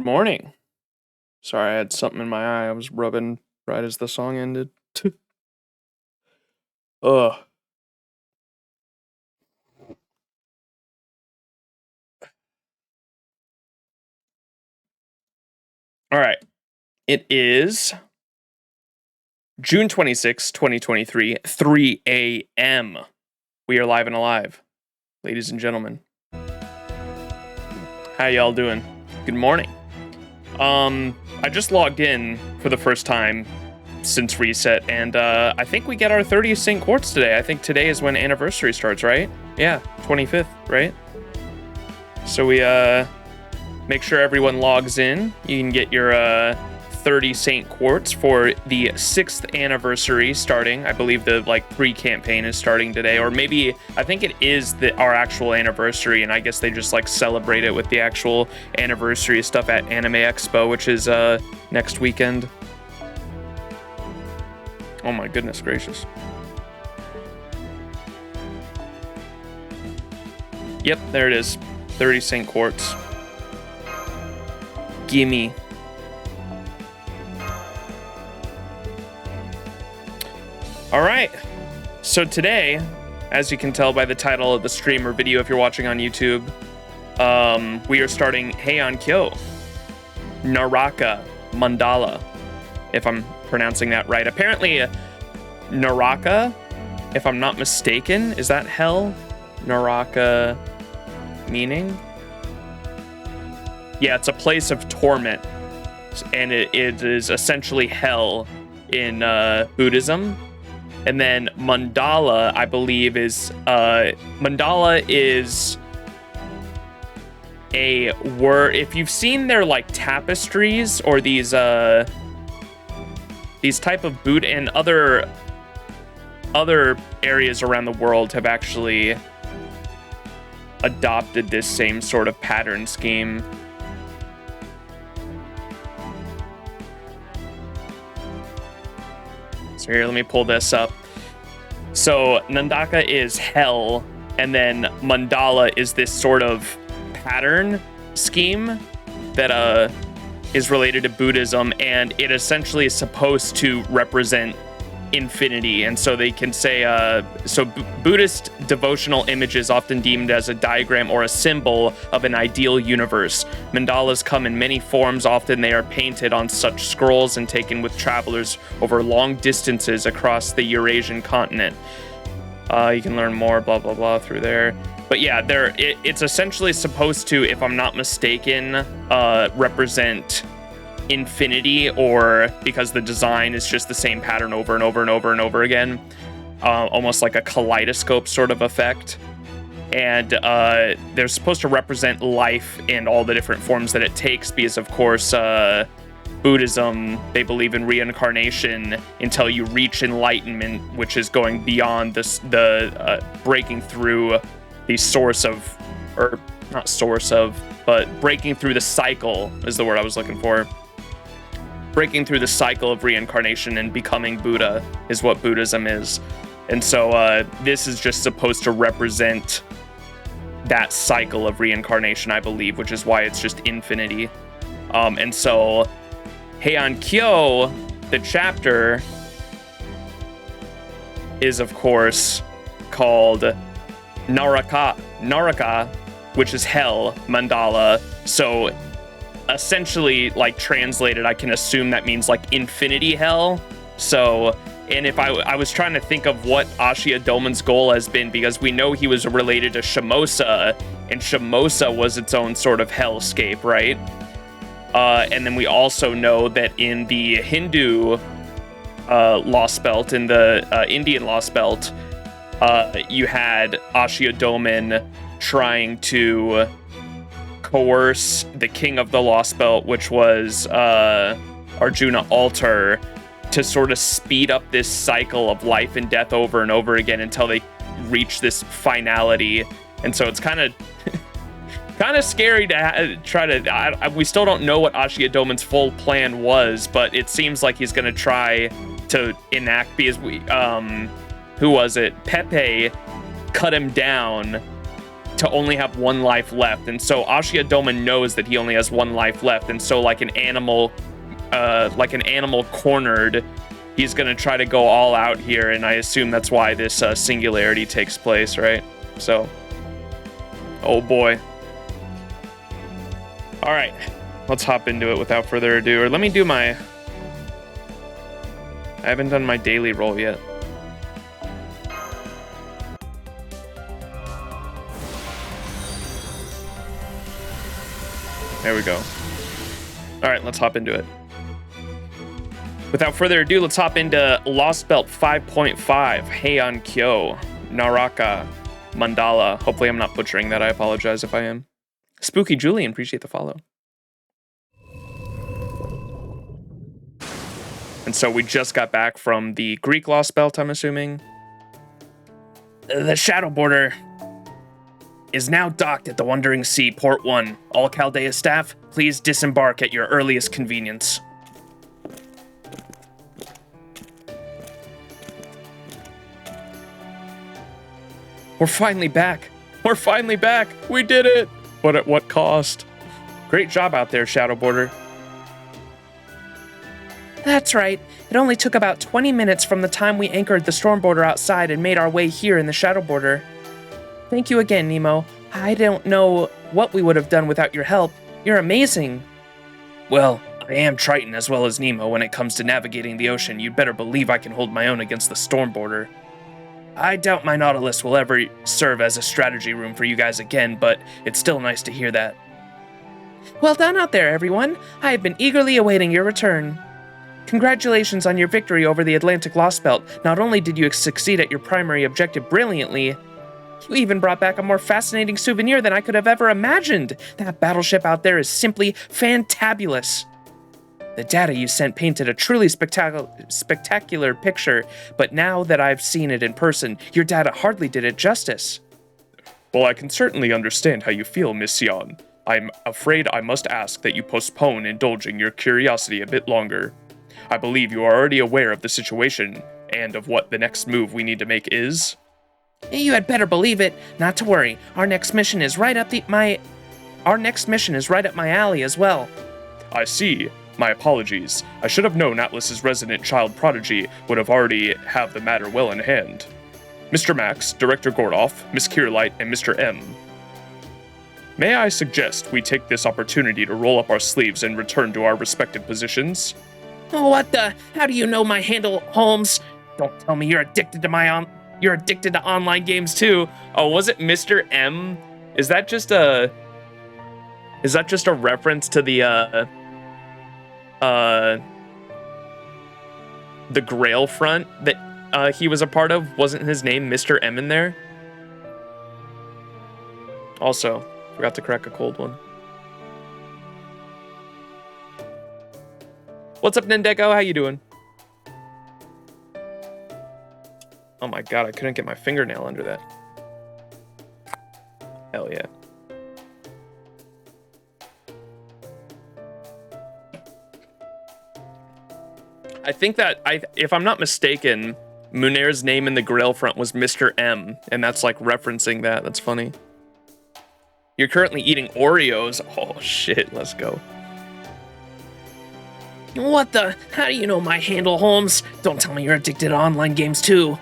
morning. Sorry, I had something in my eye. I was rubbing right as the song ended. Ugh. All right. It is June 26, 2023, 3 a.m. We are live and alive, ladies and gentlemen. How y'all doing? Good morning. I just logged in for the first time since reset, and I think we get our 30th St. Quartz today. I think today is when anniversary starts, right? Yeah, 25th, right? So we make sure everyone logs in. You can get your 30 St. Quartz for the 6th anniversary starting. I believe the pre-campaign is starting today, or maybe I think it is our actual anniversary, and I guess they just celebrate it with the actual anniversary stuff at Anime Expo, which is next weekend. Oh my goodness gracious. Yep, there it is. 30 St. Quartz. Gimme. Alright, so today, as you can tell by the title of the stream or video if you're watching on YouTube, we are starting Heian Kyo, Naraka Mandala, if I'm pronouncing that right. Apparently, Naraka, if I'm not mistaken, is that hell? Naraka meaning? Yeah, it's a place of torment, and it is essentially hell in Buddhism. And then mandala, I believe, is mandala is a word. If you've seen their tapestries or these type of Buddha and other areas around the world have actually adopted this same sort of pattern scheme. So here, let me pull this up. So Nandaka is hell, and then mandala is this sort of pattern scheme that is related to Buddhism, and it essentially is supposed to represent infinity. And so they can say, Buddhist devotional images often deemed as a diagram or a symbol of an ideal universe. Mandalas come in many forms. Often they are painted on such scrolls and taken with travelers over long distances across the Eurasian continent. You can learn more, blah, blah, blah, through there. But yeah, it's essentially supposed to, if I'm not mistaken, represent infinity, or because the design is just the same pattern over and over and over and over again, almost like a kaleidoscope sort of effect. And they're supposed to represent life in all the different forms that it takes, because of course Buddhism, they believe in reincarnation until you reach enlightenment, which is going beyond the breaking through the source of, or not source of, but breaking through the cycle is the word I was looking for. Breaking through the cycle of reincarnation and becoming Buddha is what Buddhism is. And so this is just supposed to represent that cycle of reincarnation, I believe, which is why it's just infinity. And so Heian Kyo, the chapter, is of course called Naraka, which is hell, mandala. So essentially, translated, I can assume that means infinity hell. So, and if I was trying to think of what Ashiya Doman's goal has been, because we know he was related to Shimosa, and Shimosa was its own sort of hellscape, right? And then we also know that in the Hindu Lostbelt, in the Indian Lostbelt, you had Ashiya Doman trying to coerce the king of the Lostbelt, which was Arjuna Altar, to sort of speed up this cycle of life and death over and over again until they reach this finality. And so it's kind of scary to try to. We still don't know what Ashiya Doman's full plan was, but it seems like he's going to try to enact, because who was it? Pepe cut him down to only have 1 life left. And so Ashiya Doman knows that he only has 1 life left. And so like an animal cornered, he's going to try to go all out here. And I assume that's why this singularity takes place, right? So, oh boy. All right, let's hop into it without further ado. Or let me do my... I haven't done my daily roll yet. There we go. All right, let's hop into it. Without further ado, let's hop into Lostbelt 5.5, Heian Kyo, Naraka, Mandala. Hopefully I'm not butchering that. I apologize if I am. Spooky Julian, appreciate the follow. And so we just got back from the Greek Lost Belt, I'm assuming. The Shadow Border is now docked at the Wandering Sea, Port 1. All Caldea staff, please disembark at your earliest convenience. We're finally back. We're finally back. We did it. But at what cost? Great job out there, Shadow Border. That's right. It only took about 20 minutes from the time we anchored the storm border outside and made our way here in the Shadow Border. Thank you again, Nemo. I don't know what we would have done without your help. You're amazing. Well, I am Triton as well as Nemo when it comes to navigating the ocean. You'd better believe I can hold my own against the storm border. I doubt my Nautilus will ever serve as a strategy room for you guys again, but it's still nice to hear that. Well done out there, everyone. I have been eagerly awaiting your return. Congratulations on your victory over the Atlantic Lost Belt. Not only did you succeed at your primary objective brilliantly, you even brought back a more fascinating souvenir than I could have ever imagined. That battleship out there is simply fantabulous. The data you sent painted a truly spectacular picture, but now that I've seen it in person, your data hardly did it justice. Well, I can certainly understand how you feel, Miss Sion. I'm afraid I must ask that you postpone indulging your curiosity a bit longer. I believe you are already aware of the situation and of what the next move we need to make is. You had better believe it. Not to worry. Our next mission is right up my alley as well. I see. My apologies. I should have known Atlas's resident child prodigy would have already have the matter well in hand. Mr. Max, Director Gordoff, Miss Kierlight, and Mr. M. May I suggest we take this opportunity to roll up our sleeves and return to our respective positions? What the? How do you know my handle, Holmes? Don't tell me you're addicted to online games too. Oh, was it Mr. M? Is that just a reference to the Grail front that he was a part of? Wasn't his name Mr. M in there? Also, forgot to crack a cold one. What's up, Nendeko? How you doing? Oh my god, I couldn't get my fingernail under that. Hell yeah. I think that, if I'm not mistaken, Munair's name in the Grail front was Mr. M, and that's like referencing that. That's funny. You're currently eating Oreos. Oh shit, let's go. What the? How do you know my handle, Holmes? Don't tell me you're addicted to online games too.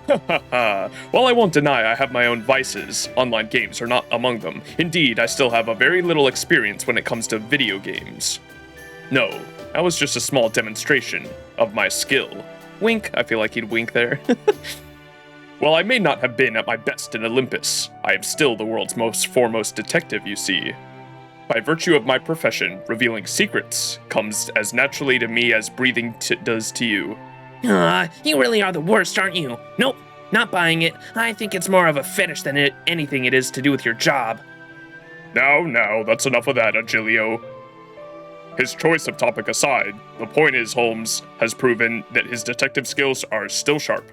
Well, I won't deny I have my own vices. Online games are not among them. Indeed, I still have a very little experience when it comes to video games. No, that was just a small demonstration of my skill. Wink. I feel like he'd wink there. While I may not have been at my best in Olympus, I am still the world's foremost detective, you see. By virtue of my profession, revealing secrets comes as naturally to me as breathing does to you. You really are the worst, aren't you? Nope, not buying it. I think it's more of a fetish than anything it is to do with your job. Now, that's enough of that, Agilio. His choice of topic aside, the point is Holmes has proven that his detective skills are still sharp.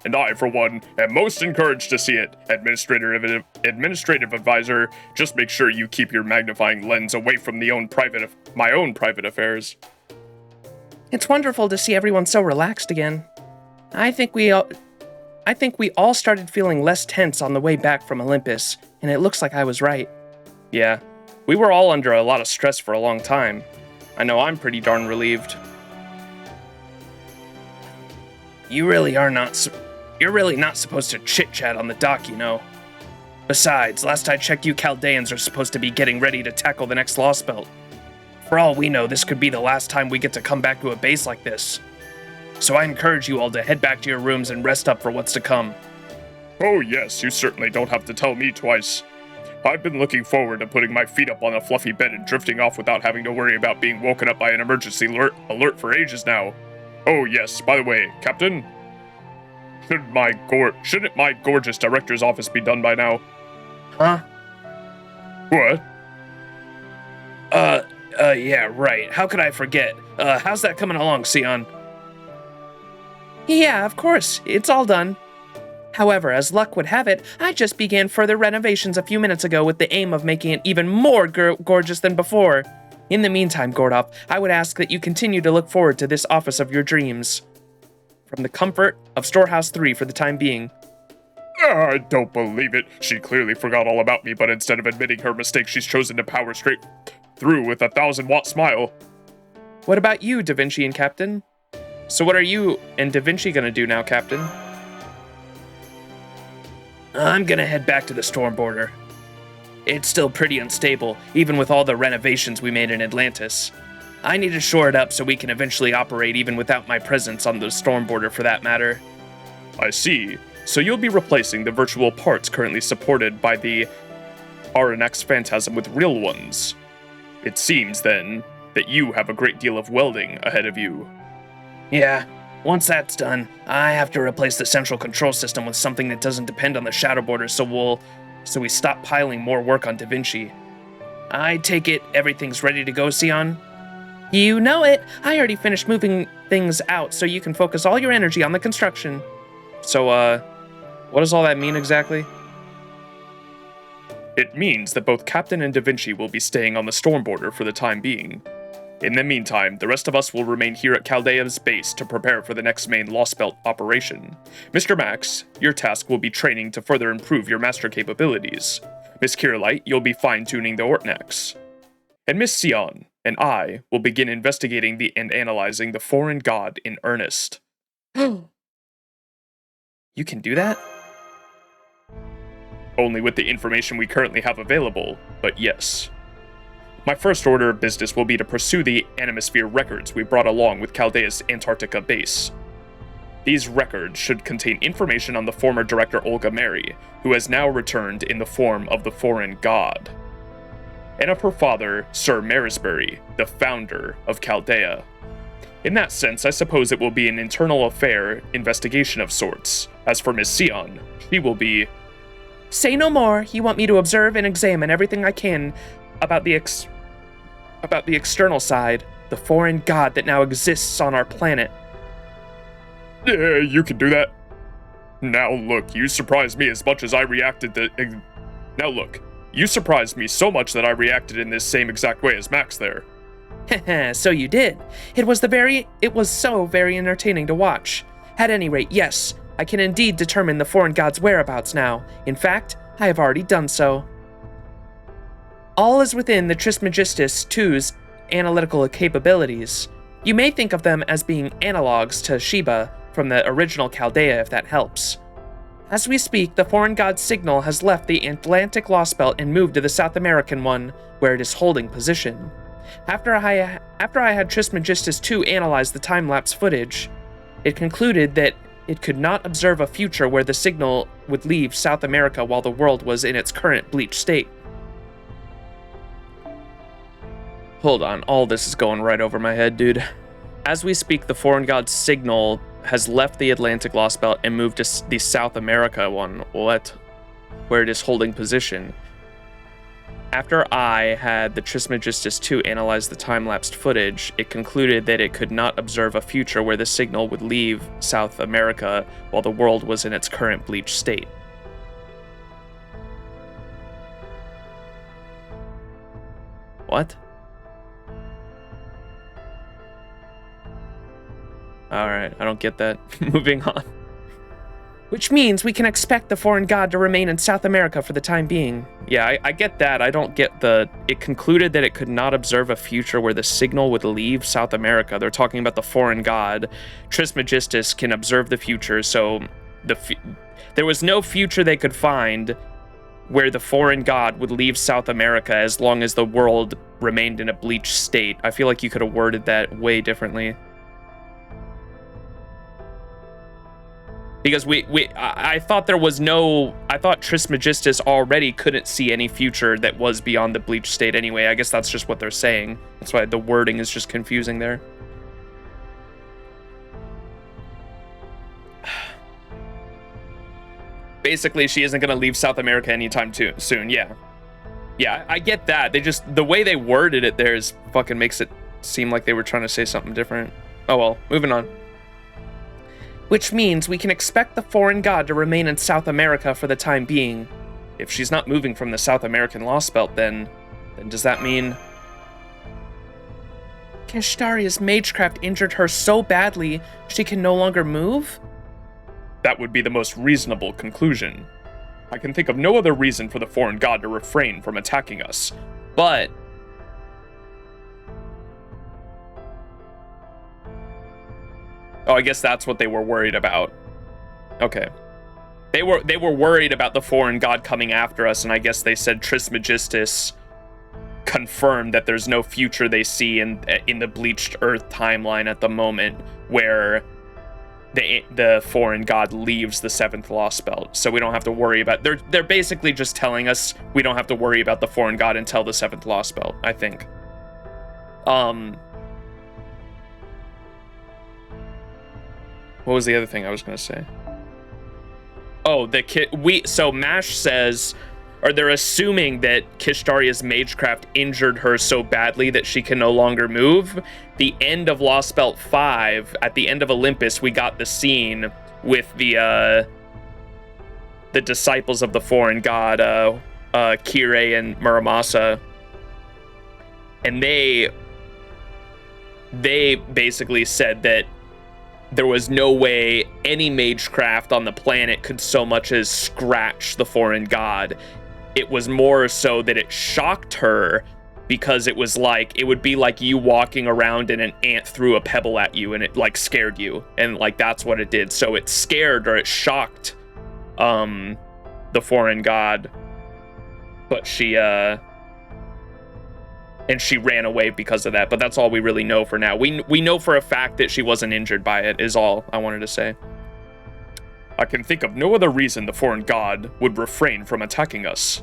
And I, for one, am most encouraged to see it. Administrative advisor, just make sure you keep your magnifying lens away from my own private affairs. It's wonderful to see everyone so relaxed again. I think we I think we all started feeling less tense on the way back from Olympus, and it looks like I was right. Yeah, we were all under a lot of stress for a long time. I know I'm pretty darn relieved. You're really not supposed to chit-chat on the dock, you know. Besides, last I checked, you Chaldeans are supposed to be getting ready to tackle the next Lostbelt. For all we know, this could be the last time we get to come back to a base like this. So I encourage you all to head back to your rooms and rest up for what's to come. Oh yes, you certainly don't have to tell me twice. I've been looking forward to putting my feet up on a fluffy bed and drifting off without having to worry about being woken up by an emergency alert for ages now. Oh yes, by the way, Captain, shouldn't my gorgeous director's office be done by now? Huh? What? Yeah, right. How could I forget? How's that coming along, Sion? Yeah, of course. It's all done. However, as luck would have it, I just began further renovations a few minutes ago with the aim of making it even more gorgeous than before. In the meantime, Gordov, I would ask that you continue to look forward to this office of your dreams. From the comfort of Storehouse 3 for the time being. I don't believe it. She clearly forgot all about me, but instead of admitting her mistake, she's chosen to power straight through with a 1,000-watt smile. What about you, Da Vinci and Captain? So what are you and Da Vinci gonna do now, Captain? I'm gonna head back to the storm border. It's still pretty unstable, even with all the renovations we made in Atlantis. I need to shore it up so we can eventually operate even without my presence on the storm border for that matter. I see. So you'll be replacing the virtual parts currently supported by the RNX Phantasm with real ones. It seems, then, that you have a great deal of welding ahead of you. Yeah, once that's done, I have to replace the central control system with something that doesn't depend on the shadow border so we stop piling more work on Da Vinci. I take it everything's ready to go, Sion? You know it! I already finished moving things out so you can focus all your energy on the construction. So, what does all that mean exactly? It means that both Captain and Da Vinci will be staying on the storm border for the time being. In the meantime, the rest of us will remain here at Caldea's base to prepare for the next main Lostbelt operation. Mr. Max, your task will be training to further improve your master capabilities. Miss Kirlight, you'll be fine-tuning the Ortnax. And Miss Sion and I will begin investigating and analyzing the foreign god in earnest. You can do that? Only with the information we currently have available, but yes. My first order of business will be to pursue the Animosphere records we brought along with Caldea's Antarctica base. These records should contain information on the former director Olga Mary, who has now returned in the form of the foreign god, and of her father, Sir Marisbury, the founder of Caldea. In that sense, I suppose it will be an internal affair investigation of sorts. As for Miss Sion, she will be... Say no more. You want me to observe and examine everything I can about the external side, the foreign god that now exists on our planet. Yeah, you can do that. Now look, you surprised me as much as I reacted Now look, you surprised me so much that I reacted in this same exact way as Max there. Heh, so you did. It was so very entertaining to watch. At any rate, yes, I can indeed determine the foreign god's whereabouts now. In fact, I have already done so. All is within the Trismegistus II's analytical capabilities. You may think of them as being analogs to Sheba from the original Caldea, if that helps. As we speak, the foreign god's signal has left the Atlantic Lostbelt and moved to the South American one, where it is holding position. After I had Trismegistus II analyze the time-lapse footage, it concluded that it could not observe a future where the signal would leave South America while the world was in its current bleached state. Hold on, all this is going right over my head, dude. As we speak, the foreign god's signal has left the Atlantic Lostbelt and moved to the South America one, where it is holding position. After I had the Trismegistus II analyze the time-lapsed footage, it concluded that it could not observe a future where the signal would leave South America while the world was in its current bleached state. What? Alright, I don't get that. Moving on. Which means we can expect the foreign god to remain in South America for the time being. Yeah, I get that. I don't get it concluded that it could not observe a future where the signal would leave South America. They're talking about the foreign god. Trismegistus can observe the future, so there was no future they could find where the foreign god would leave South America as long as the world remained in a bleached state. I feel like you could have worded that way differently. Because I thought I thought Trismegistus already couldn't see any future that was beyond the bleached state anyway. I guess that's just what they're saying. That's why the wording is just confusing there. Basically, she isn't going to leave South America anytime soon, yeah. Yeah, I get that. The way they worded it there is fucking makes it seem like they were trying to say something different. Oh well, moving on. Which means we can expect the foreign god to remain in South America for the time being. If she's not moving from the South American Lostbelt, then does that mean... Kishtaria's magecraft injured her so badly she can no longer move? That would be the most reasonable conclusion. I can think of no other reason for the foreign god to refrain from attacking us, but... Oh, I guess that's what they were worried about. Okay. They were worried about the foreign god coming after us, and I guess they said Trismegistus confirmed that there's no future they see in the Bleached Earth timeline at the moment where the foreign god leaves the 7th Lostbelt. So we don't have to worry about... They're basically just telling us we don't have to worry about the foreign god until the 7th Lostbelt, I think. What was the other thing I was going to say? Oh, so MASH says, or they're assuming that Kishtaria's magecraft injured her so badly that she can no longer move. The end of Lostbelt 5, at the end of Olympus, we got the scene with the disciples of the foreign god, Kirei and Muramasa. And they basically said that there was no way any magecraft on the planet could so much as scratch the foreign god. It was more so that it shocked her because it was like, it would be like you walking around and an ant threw a pebble at you and it like scared you. And like, that's what it did. So it scared or it shocked the foreign god. But she ran away because of that, but that's all we really know for now. We know for a fact that she wasn't injured by it, is all I wanted to say. I can think of no other reason the foreign god would refrain from attacking us.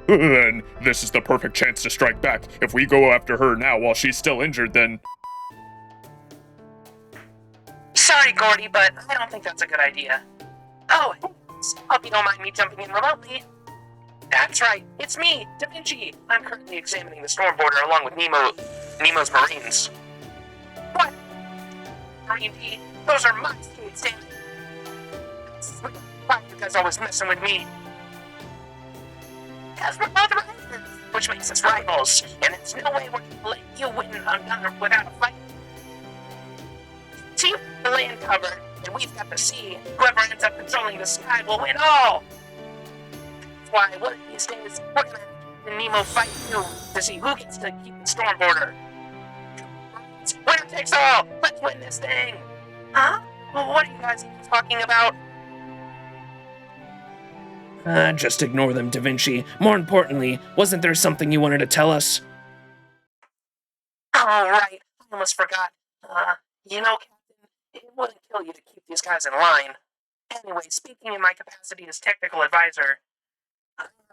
Then this is the perfect chance to strike back. If we go after her now while she's still injured, then... Sorry, Gordy, but I don't think that's a good idea. Oh, hope you don't mind me jumping in remotely. That's right, it's me, Da Vinci. I'm currently examining the storm border along with Nemo's Marines. What? Marine D, those are my skates, damn it. Why are you guys always messing with me? Because we're both rivals, which makes us rivals, and there's no way we're gonna let you win without a fight. Team the land cover, and we've got the sea. Whoever ends up controlling the sky will win all. Why, one of these days, we're gonna have the Nemo fight too, to see who gets to keep the storm border. Winner takes all! Let's win this thing! Huh? Well, what are you guys even talking about? Just ignore them, Da Vinci. More importantly, wasn't there something you wanted to tell us? Oh, right. I almost forgot. You know, Captain, it wouldn't kill you to keep these guys in line. Anyway, speaking in my capacity as technical advisor,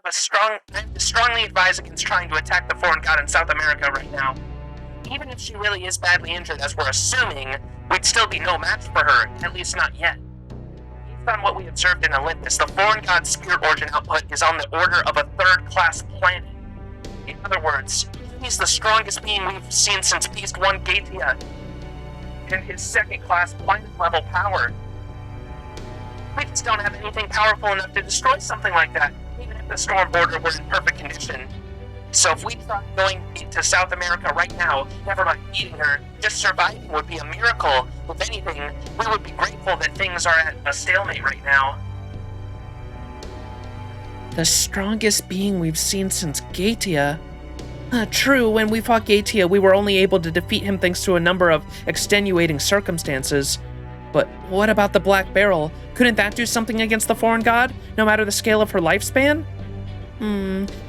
I strongly advise against trying to attack the foreign god in South America right now. Even if she really is badly injured, as we're assuming, we'd still be no match for her, at least not yet. Based on what we observed in Olympus, the foreign god's spirit origin output is on the order of a third-class planet. In other words, he's the strongest being we've seen since Beast 1 Gatia, and his second-class planet-level power. We just don't have anything powerful enough to destroy something like that, even if the storm border were in perfect condition. So if we tried going into South America right now, never mind beating her, just surviving would be a miracle. If anything, we would be grateful that things are at a stalemate right now. The strongest being we've seen since Gatia. True, when we fought Gatia, we were only able to defeat him thanks to a number of extenuating circumstances. But what about the Black Barrel? Couldn't that do something against the foreign god, no matter the scale of her lifespan?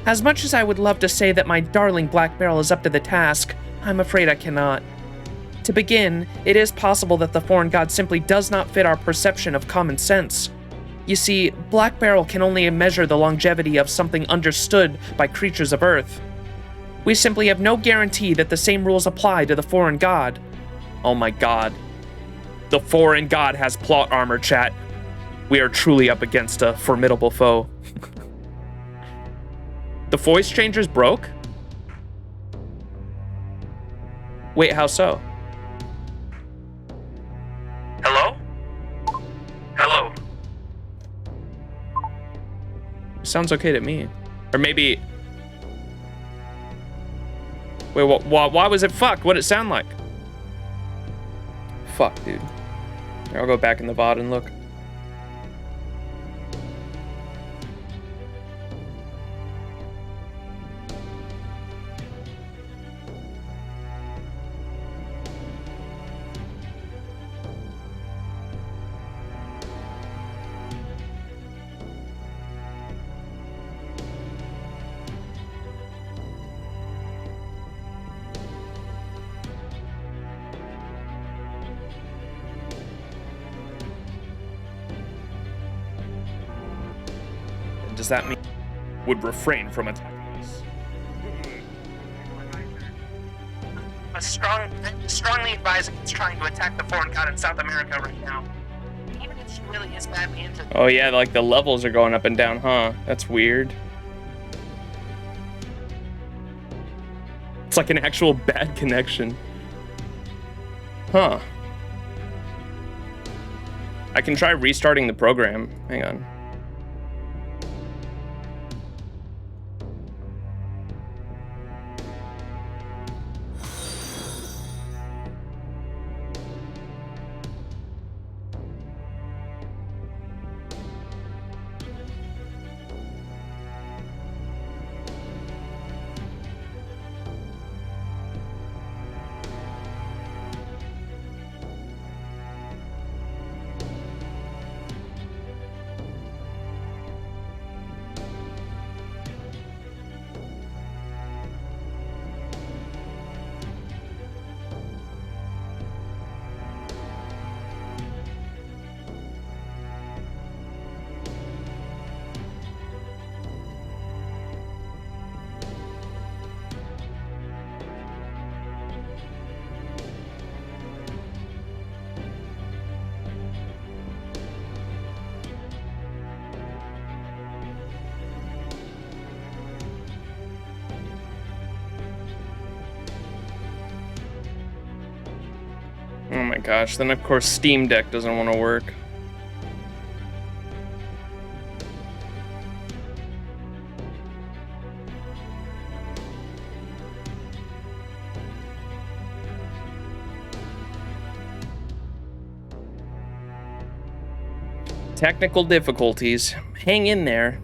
As much as I would love to say that my darling Black Barrel is up to the task, I'm afraid I cannot. To begin, it is possible that the foreign god simply does not fit our perception of common sense. You see, Black Barrel can only measure the longevity of something understood by creatures of Earth. We simply have no guarantee that the same rules apply to the foreign god. Oh my god. The foreign god has plot armor, chat. We are truly up against a formidable foe. The voice changer's broke? Wait, how so? Hello? Hello? Sounds okay to me. Or maybe... Wait, why was it fucked? What'd it sound like? Fuck, dude. Here, I'll go back in the VOD and look. Does that mean would refrain from attacking us? I'm strongly advised against trying to attack the foreign god in South America right now. Even if she really is badly injured. Oh yeah, like the levels are going up and down, huh? That's weird. It's like an actual bad connection. Huh. I can try restarting the program. Hang on. Oh my gosh, then of course Steam Deck doesn't want to work. Technical difficulties. Hang in there.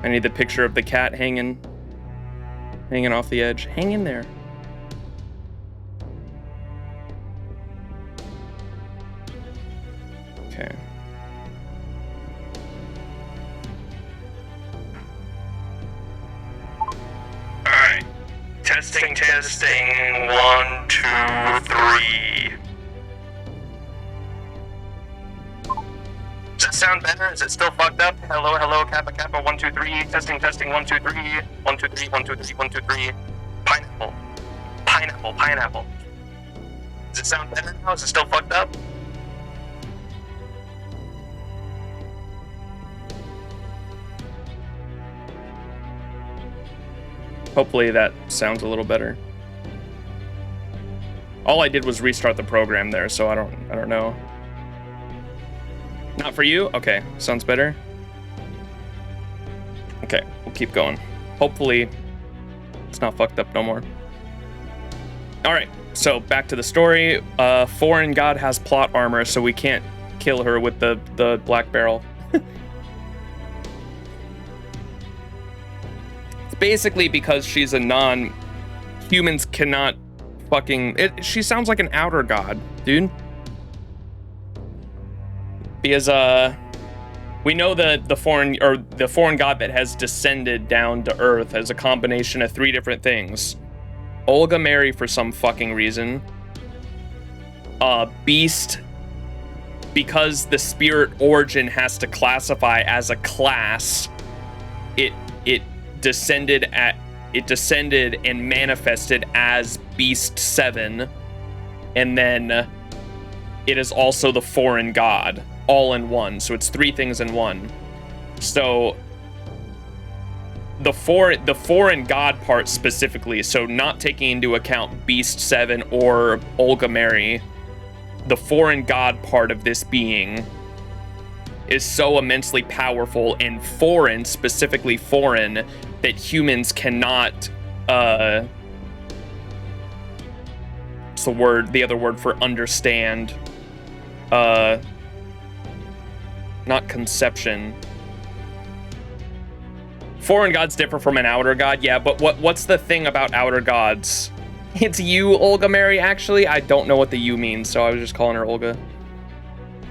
I need the picture of the cat hanging off the edge. Hang in there. Okay. Alright. Testing. 1, 2, 3. Does that sound better? Is it still fucked up? Hello, Kappa, 1, 2, 3. Testing, 1, 2, 3. 1, 2, 3, 1, 2, 3, 1, 2, 3. Pineapple. Does it sound better now? Is it still fucked up? Hopefully that sounds a little better. All I did was restart the program there, so I don't know. Not for you? Okay, sounds better. Okay, we'll keep going. Hopefully it's not fucked up no more. Alright, so back to the story. Foreign god has plot armor, so we can't kill her with the black barrel. basically because she's a humans cannot she sounds like an outer god, dude. Because we know that the foreign god that has descended down to Earth as a combination of 3 different things. Olga Mary for some fucking reason. Beast, because the spirit origin has to classify as a class. It descended and manifested as Beast 7, and then it is also the foreign god, all in one. So it's 3 things in one. So the foreign god part specifically, so not taking into account Beast 7 or Olga Mary, the foreign god part of this being is so immensely powerful and foreign, specifically foreign, that humans cannot, what's the other word for understand? Not conception. Foreign gods differ from an outer god, yeah, but what's the thing about outer gods? It's you, Olga Mary, actually. I don't know what the U means, so I was just calling her Olga.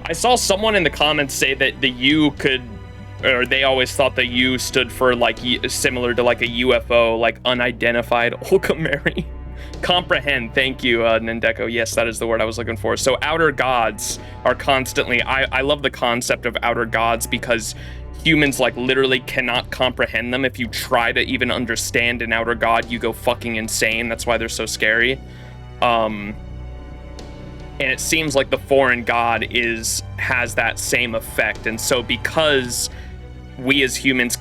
I saw someone in the comments say that the U or they always thought the U stood for, like, similar to, like, a UFO, like, unidentified Olga Mary. Comprehend, thank you, Nendeko. Yes, that is the word I was looking for. So outer gods are constantly, I love the concept of outer gods because humans, like, literally cannot comprehend them. If you try to even understand an outer god, you go fucking insane. That's why they're so scary. And it seems like the foreign god has that same effect. And so because we as humans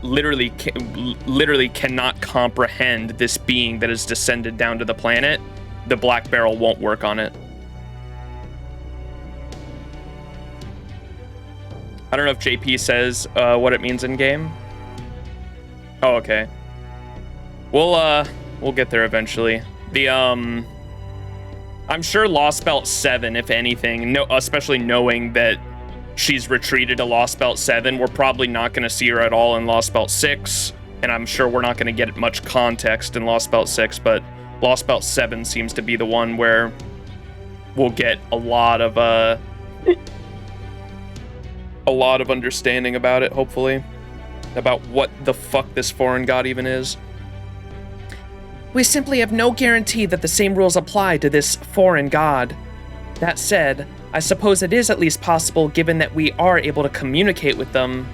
literally cannot comprehend this being that has descended down to the planet, the black barrel won't work on it. I don't know if JP says what it means in game. Oh, okay. We'll get there eventually. I'm sure Lostbelt 7, if anything, especially knowing that she's retreated to Lostbelt 7, we're probably not going to see her at all in Lostbelt 6, and I'm sure we're not going to get much context in Lostbelt 6, but Lostbelt 7 seems to be the one where we'll get a lot of understanding about it, hopefully, about what the fuck this foreign god even is. We simply have no guarantee that the same rules apply to this foreign god. That said, I suppose it is at least possible given that we are able to communicate with them.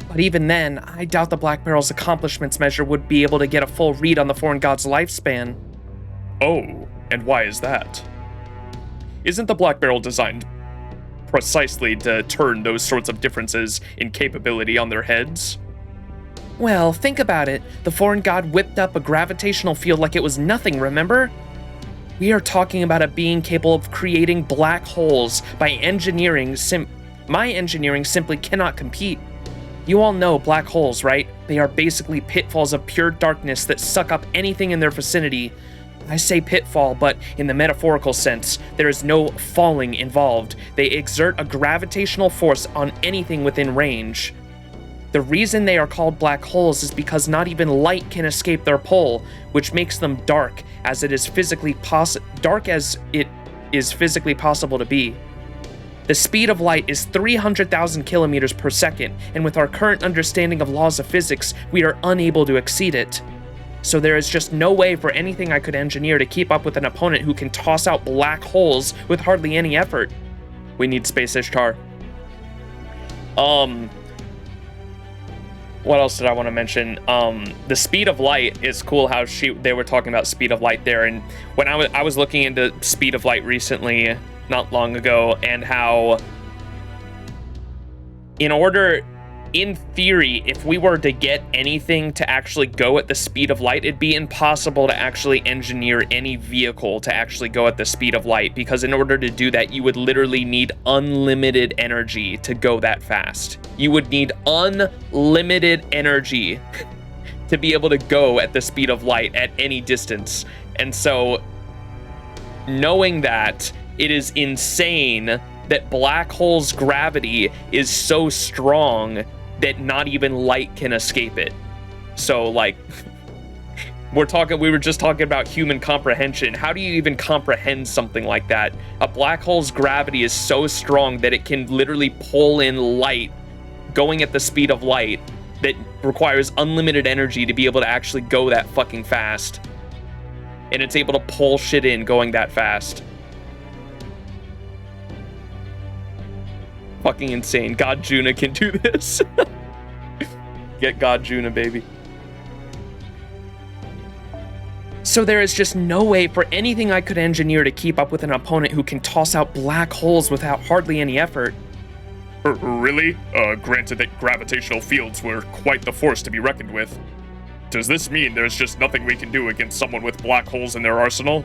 But even then, I doubt the Black Barrel's accomplishments measure would be able to get a full read on the foreign god's lifespan. Oh, and why is that? Isn't the Black Barrel designed precisely to turn those sorts of differences in capability on their heads? Well, think about it. The foreign god whipped up a gravitational field like it was nothing, remember? We are talking about a being capable of creating black holes by engineering. My engineering simply cannot compete. You all know black holes, right? They are basically pitfalls of pure darkness that suck up anything in their vicinity. I say pitfall, but in the metaphorical sense, there is no falling involved. They exert a gravitational force on anything within range. The reason they are called black holes is because not even light can escape their pull, which makes them dark as it is physically possible to be. The speed of light is 300,000 kilometers per second, and with our current understanding of laws of physics, we are unable to exceed it. So there is just no way for anything I could engineer to keep up with an opponent who can toss out black holes with hardly any effort. We need Space Ishtar. What else did I want to mention? The speed of light is cool how they were talking about speed of light there. And when I was looking into speed of light recently, not long ago, and how in theory, if we were to get anything to actually go at the speed of light, it'd be impossible to actually engineer any vehicle to actually go at the speed of light, because in order to do that, you would literally need unlimited energy to go that fast. You would need unlimited energy to be able to go at the speed of light at any distance. And so, knowing that, it is insane that black holes' gravity is so strong that not even light can escape it. So, like, we were just talking about human comprehension. How do you even comprehend something like that? A black hole's gravity is so strong that it can literally pull in light going at the speed of light that requires unlimited energy to be able to actually go that fucking fast. And it's able to pull shit in going that fast. Fucking insane. God Juna can do this. Get God Juna, baby. So there is just no way for anything I could engineer to keep up with an opponent who can toss out black holes without hardly any effort. Really? Granted that gravitational fields were quite the force to be reckoned with. Does this mean there's just nothing we can do against someone with black holes in their arsenal?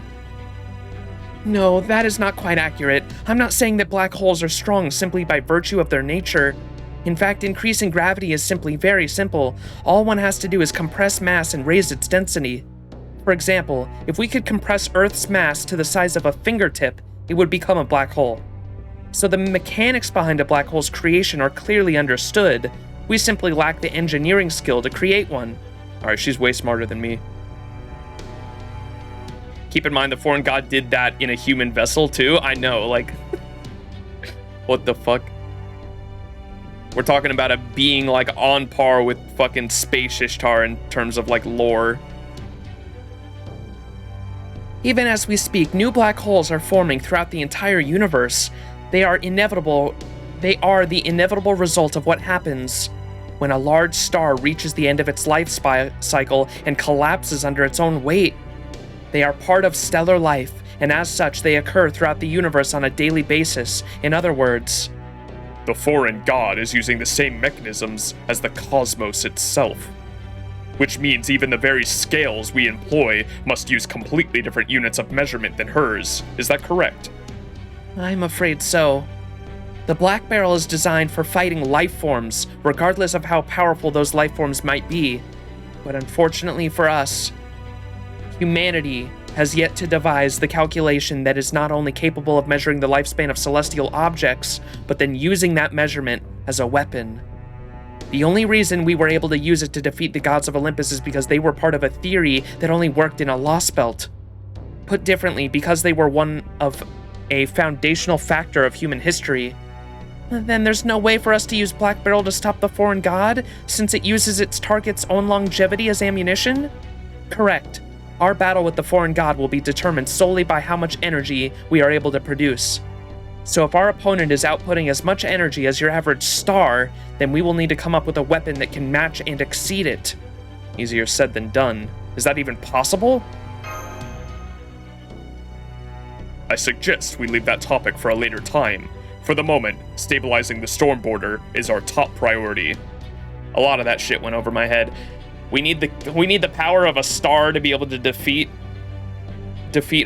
No, that is not quite accurate. I'm not saying that black holes are strong simply by virtue of their nature. In fact, increasing gravity is simply very simple. All one has to do is compress mass and raise its density. For example, if we could compress Earth's mass to the size of a fingertip, it would become a black hole. So the mechanics behind a black hole's creation are clearly understood. We simply lack the engineering skill to create one. Alright, she's way smarter than me. Keep in mind, the foreign god did that in a human vessel, too. I know, like... what the fuck? We're talking about a being, like, on par with fucking Space Ishtar in terms of, like, lore. Even as we speak, new black holes are forming throughout the entire universe. They are inevitable. They are the inevitable result of what happens when a large star reaches the end of its life cycle and collapses under its own weight. They are part of stellar life, and as such, they occur throughout the universe on a daily basis. In other words, the foreign god is using the same mechanisms as the cosmos itself. Which means even the very scales we employ must use completely different units of measurement than hers. Is that correct? I'm afraid so. The Black Barrel is designed for fighting life forms, regardless of how powerful those life forms might be. But unfortunately for us, humanity has yet to devise the calculation that is not only capable of measuring the lifespan of celestial objects, but then using that measurement as a weapon. The only reason we were able to use it to defeat the gods of Olympus is because they were part of a theory that only worked in a Lostbelt. Put differently, because they were one of a foundational factor of human history. Then there's no way for us to use Black Barrel to stop the foreign god, since it uses its target's own longevity as ammunition? Correct. Our battle with the foreign god will be determined solely by how much energy we are able to produce. So if our opponent is outputting as much energy as your average star, then we will need to come up with a weapon that can match and exceed it. Easier said than done. Is that even possible? I suggest we leave that topic for a later time. For the moment, stabilizing the storm border is our top priority. A lot of that shit went over my head. We need the power of a star to be able to defeat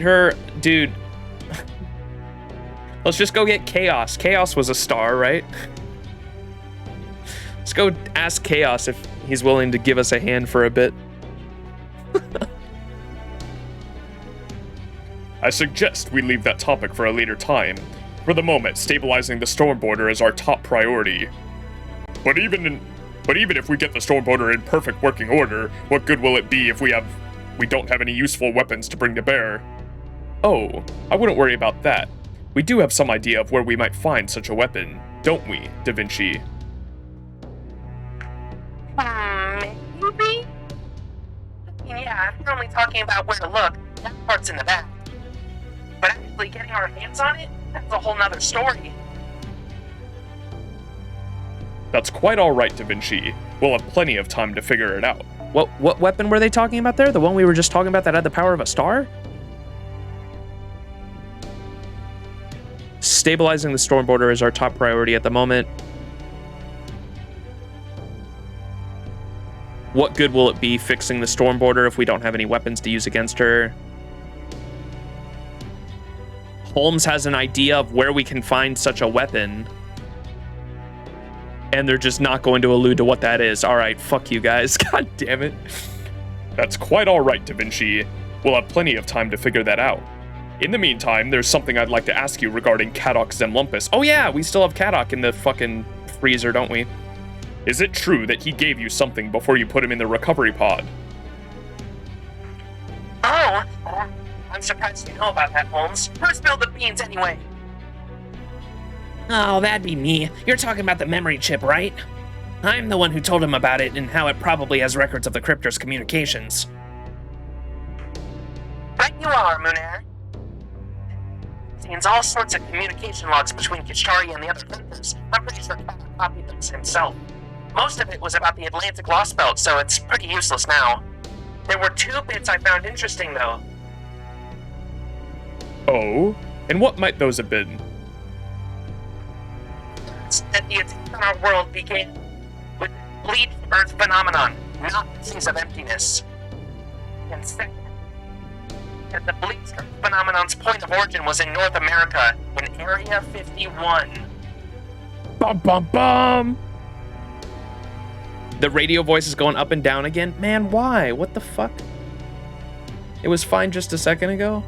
her. Dude. Let's just go get Chaos. Chaos was a star, right? Let's go ask Chaos if he's willing to give us a hand for a bit. I suggest we leave that topic for a later time. For the moment, stabilizing the storm border is our top priority. But even if we get the storm border in perfect working order, what good will it be if we don't have any useful weapons to bring to bear? Oh, I wouldn't worry about that. We do have some idea of where we might find such a weapon, don't we, Da Vinci? Maybe? Yeah, if you're only talking about where to look, that part's in the back. But actually getting our hands on it, that's a whole nother story. That's quite alright, Da Vinci. We'll have plenty of time to figure it out. What weapon were they talking about there? The one we were just talking about that had the power of a star? Stabilizing the storm border is our top priority at the moment. What good will it be fixing the storm border if we don't have any weapons to use against her? Holmes has an idea of where we can find such a weapon. And they're just not going to allude to what that is. Alright, fuck you guys. God damn it. That's quite alright, Da Vinci. We'll have plenty of time to figure that out. In the meantime, there's something I'd like to ask you regarding Kadok Zemlumpus. Oh yeah, we still have Kadok in the fucking freezer, don't we? Is it true that he gave you something before you put him in the recovery pod? Oh, I'm surprised you know about that, Holmes. Who spilled the beans anyway? Oh, that'd be me. You're talking about the memory chip, right? I'm the one who told him about it and how it probably has records of the Cryptor's communications. Right you are, Munair. Contains all sorts of communication logs between Kishari and the other hunters. I'm pretty sure Kata copied them himself. Most of it was about the Atlantic Lostbelt, so it's pretty useless now. There were 2 bits I found interesting, though. Oh? And what might those have been? That the attack on our world began with the bleed Earth phenomenon, not the seas of emptiness. And second, that the bleed Earth phenomenon's point of origin was in North America, in Area 51. Bum bum bum! The radio voice is going up and down again. Man, why? What the fuck? It was fine just a second ago.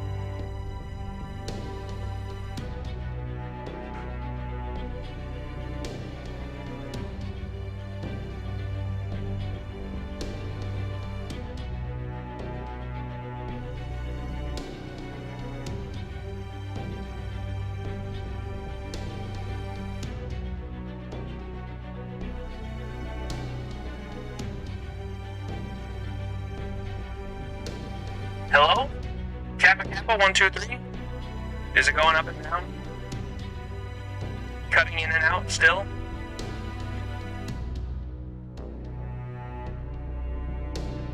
Hello? Kappa Kappa 123? Is it going up and down? Cutting in and out still?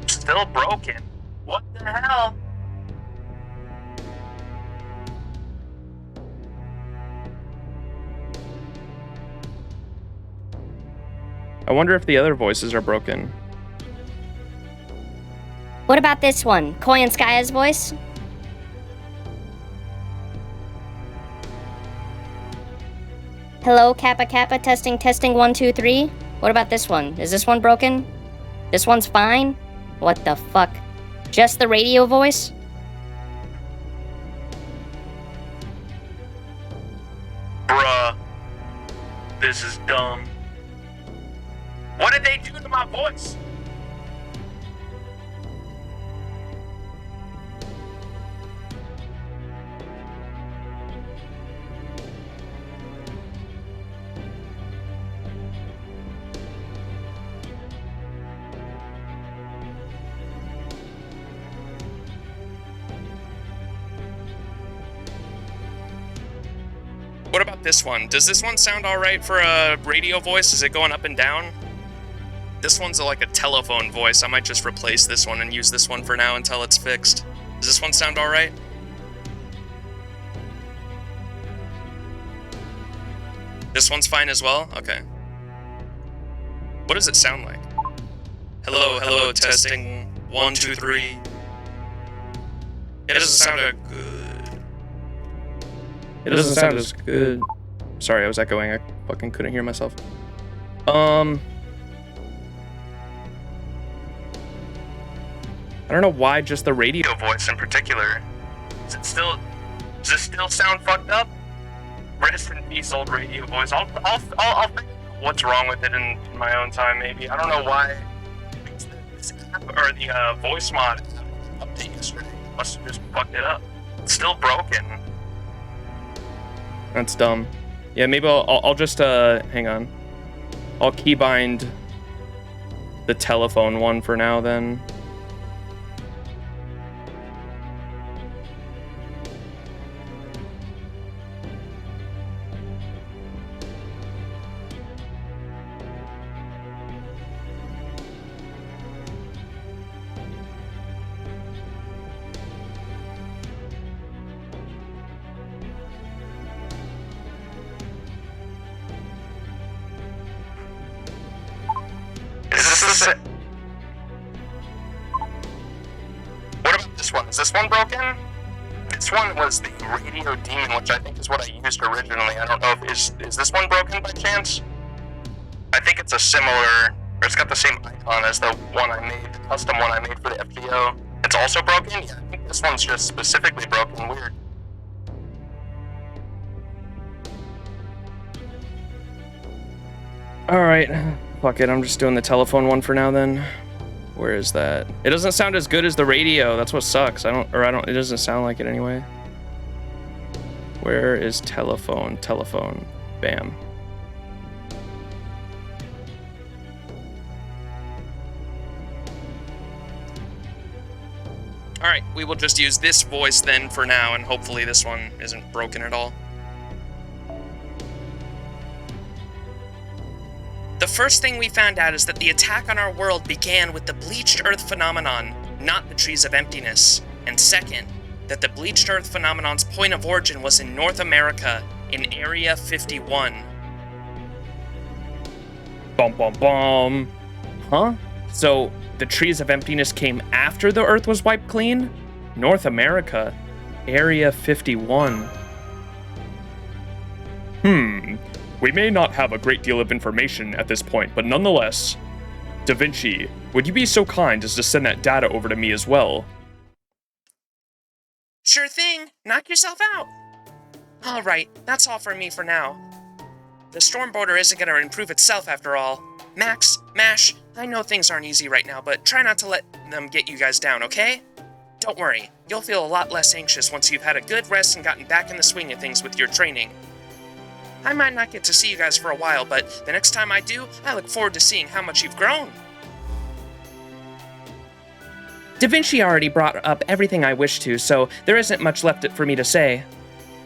Still broken. What the hell? I wonder if the other voices are broken. What about this one? Koi and Skaya's voice? Hello, Kappa Kappa, testing, 1, 2, 3. What about this one? Is this one broken? This one's fine? What the fuck? Just the radio voice? Bruh. This is dumb. What did they do to my voice? What about this one? Does this one sound alright for a radio voice? Is it going up and down? This one's like a telephone voice. I might just replace this one and use this one for now until it's fixed. Does this one sound alright? This one's fine as well? Okay. What does it sound like? Hello, hello, testing. 1, 2, 3. It doesn't sound good. It doesn't sound as good. Sorry, I was echoing. I fucking couldn't hear myself. I don't know why just the radio Voice in particular. Does this still sound fucked up? Rest in peace, old radio voice. I'll figure out what's wrong with it in my own time, maybe. I don't know why this app or the voice mod update yesterday must have just fucked it up. It's still broken. That's dumb. Yeah, maybe I'll just hang on. I'll keybind the telephone one for now then. What about this one? Is this one broken? This one was the Radio Demon, which I think is what I used originally. I don't know if is this one broken by chance? I think it's a similar, or it's got the same icon as the one I made, the custom one I made for the FGO. It's also broken? Yeah, I think this one's just specifically broken. Weird. All right, Fuck it, I'm just doing the telephone one for now then. Where is that? It doesn't sound as good as the radio. That's what sucks. It doesn't sound like it anyway. Where is telephone? Telephone. Bam. All right, we will just use this voice then for now, and hopefully this one isn't broken at all. The first thing we found out is that the attack on our world began with the bleached earth phenomenon, not the trees of emptiness. And second, that the bleached earth phenomenon's point of origin was in North America, in Area 51. Bum bum bum. Huh? So, the trees of emptiness came after the earth was wiped clean? North America, Area 51. We may not have a great deal of information at this point, but nonetheless, Da Vinci, would you be so kind as to send that data over to me as well? Sure thing. Knock yourself out. All right, that's all for me for now. The storm border isn't going to improve itself after all. Max, Mash, I know things aren't easy right now, but try not to let them get you guys down, okay? Don't worry, you'll feel a lot less anxious once you've had a good rest and gotten back in the swing of things with your training. I might not get to see you guys for a while, but the next time I do, I look forward to seeing how much you've grown. Da Vinci already brought up everything I wished to, so there isn't much left for me to say.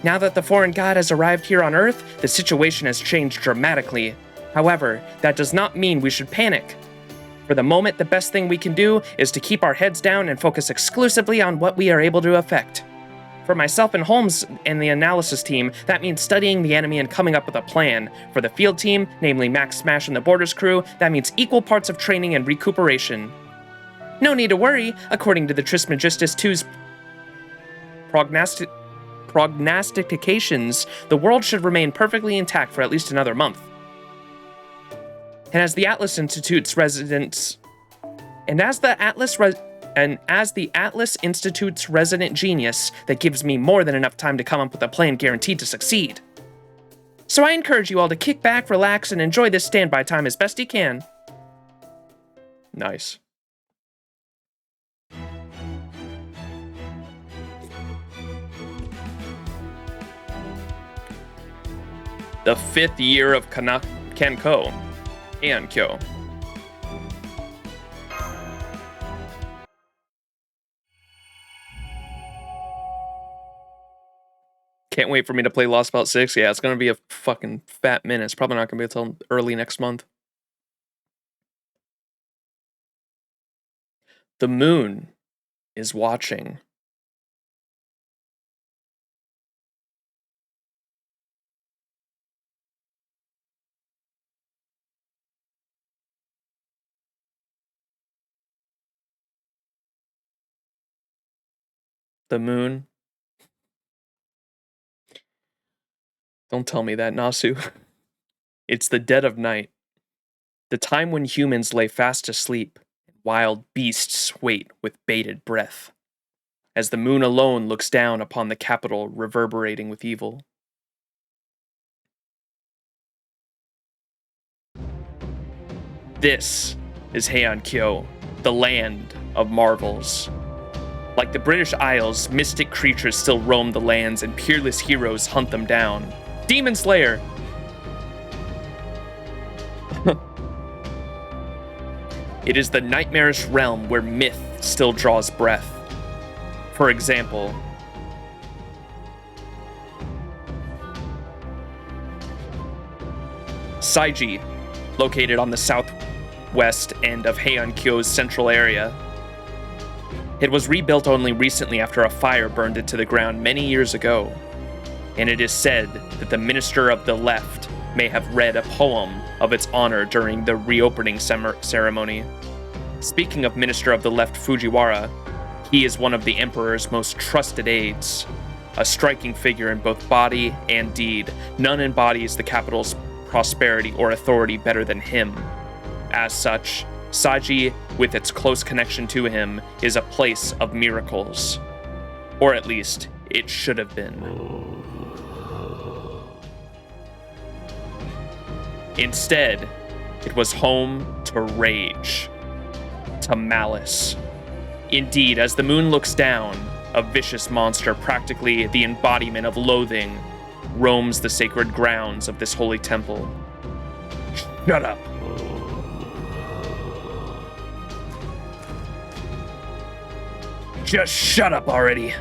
Now that the foreign god has arrived here on Earth, the situation has changed dramatically. However, that does not mean we should panic. For the moment, the best thing we can do is to keep our heads down and focus exclusively on what we are able to affect. For myself and Holmes and the analysis team, that means studying the enemy and coming up with a plan. For the field team, namely Max, Smash, and the Borders crew, that means equal parts of training and recuperation. No need to worry, according to the Trismegistus 2's prognostications, the world should remain perfectly intact for at least another month. And as the Atlas Institute's resident genius, that gives me more than enough time to come up with a plan guaranteed to succeed. So I encourage you all to kick back, relax, and enjoy this standby time as best you can. Nice. The 5th year of Kanko. Heian Kyo. Can't wait for me to play Lostbelt 6. Yeah, it's going to be a fucking fat minute. It's probably not going to be until early next month. The moon is watching. The moon. Don't tell me that, Nasu. It's the dead of night. The time when humans lay fast asleep, and wild beasts wait with bated breath, as the moon alone looks down upon the capital reverberating with evil. This is Heian Kyo, the land of marvels. Like the British Isles, mystic creatures still roam the lands and peerless heroes hunt them down. Demon Slayer! It is the nightmarish realm where myth still draws breath. For example, Saiji, located on the southwest end of Heian Kyo's central area. It was rebuilt only recently after a fire burned it to the ground many years ago, and it is said that the Minister of the Left may have read a poem of its honor during the reopening ceremony. Speaking of Minister of the Left Fujiwara, he is one of the Emperor's most trusted aides, a striking figure in both body and deed. None embodies the capital's prosperity or authority better than him. As such, Saiji, with its close connection to him, is a place of miracles. Or at least, it should have been. Instead, It was home to rage, to malice. Indeed, as the moon looks down, a vicious monster, practically the embodiment of loathing, roams the sacred grounds of this holy temple. Shut up. Just shut up already.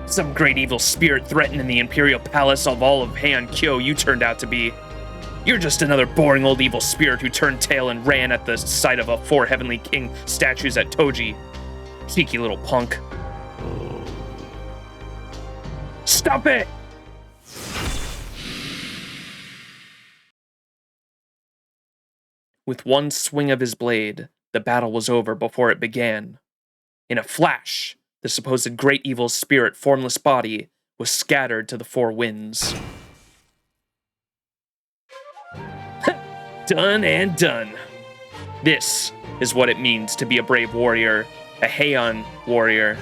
Some great evil spirit threatening the Imperial Palace of all of Heian Kyo you turned out to be. You're just another boring old evil spirit who turned tail and ran at the sight of 4 Heavenly King statues at Toji. Cheeky little punk. Stop it! With one swing of his blade, the battle was over before it began. In a flash, the supposed great evil spirit formless body was scattered to the 4 winds. Done and done. This is what it means to be a brave warrior, a Heian warrior.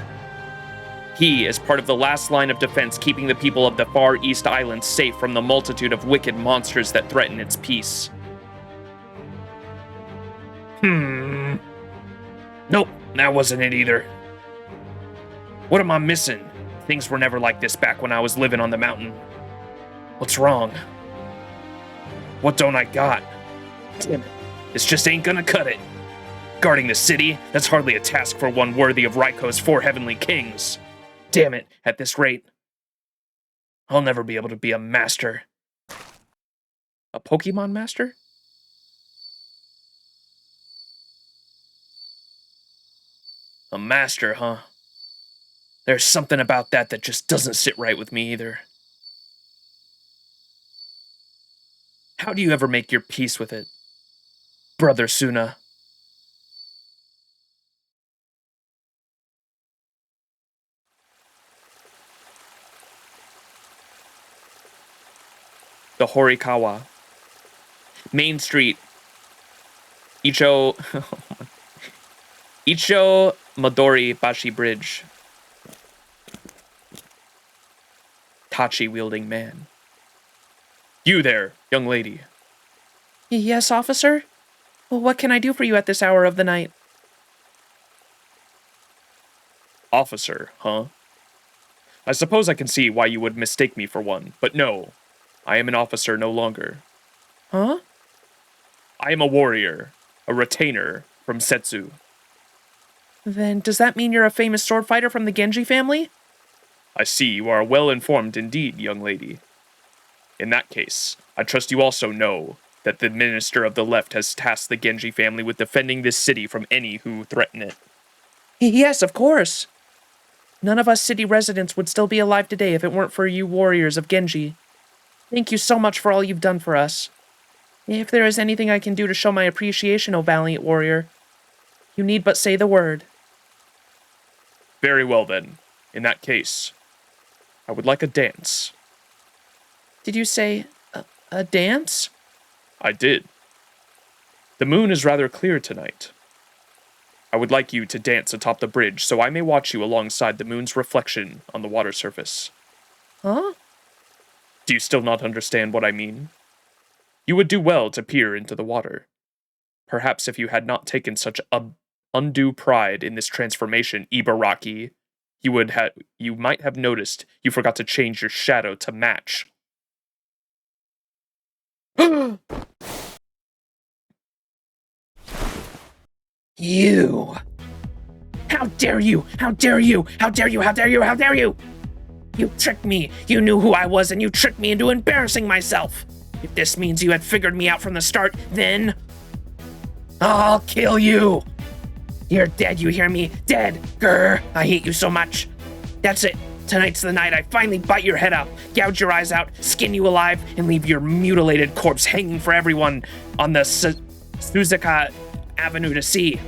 He is part of the last line of defense, keeping the people of the Far East Island safe from the multitude of wicked monsters that threaten its peace. Nope, that wasn't it either. What am I missing? Things were never like this back when I was living on the mountain. What's wrong? What don't I got? Damn it, this just ain't gonna cut it. Guarding the city, that's hardly a task for one worthy of Raiko's 4 Heavenly Kings. Damn it, at this rate, I'll never be able to be a master. A Pokemon master? A master, huh? There's something about that just doesn't sit right with me either. How do you ever make your peace with it, Brother Tsuna? The Horikawa. Main Street. Icho Midori Bashi Bridge. Tachi wielding man. You there, young lady. Yes, officer? Well, what can I do for you at this hour of the night? Officer, huh? I suppose I can see why you would mistake me for one, but no. I am an officer no longer. Huh? I am a warrior, a retainer from Setsu. Then does that mean you're a famous sword fighter from the Genji family? I see you are well informed indeed, young lady. In that case, I trust you also know that the Minister of the Left has tasked the Genji family with defending this city from any who threaten it. Yes, of course. None of us city residents would still be alive today if it weren't for you warriors of Genji. Thank you so much for all you've done for us. If there is anything I can do to show my appreciation, O valiant warrior, you need but say the word. Very well then. In that case, I would like a dance. Did you say a dance? I did. The moon is rather clear tonight. I would like you to dance atop the bridge so I may watch you alongside the moon's reflection on the water surface. Huh? Do you still not understand what I mean? You would do well to peer into the water. Perhaps if you had not taken such undue pride in this transformation, Ibaraki, you might have noticed you forgot to change your shadow to match. You! How dare you! How dare you! How dare you! How dare you! How dare you! You tricked me! You knew who I was and you tricked me into embarrassing myself! If this means you had figured me out from the start, then I'll kill you! You're dead, you hear me? Dead! Grr! I hate you so much! That's it! Tonight's the night I finally bite your head up, gouge your eyes out, skin you alive, and leave your mutilated corpse hanging for everyone on the Suzuka Avenue to see.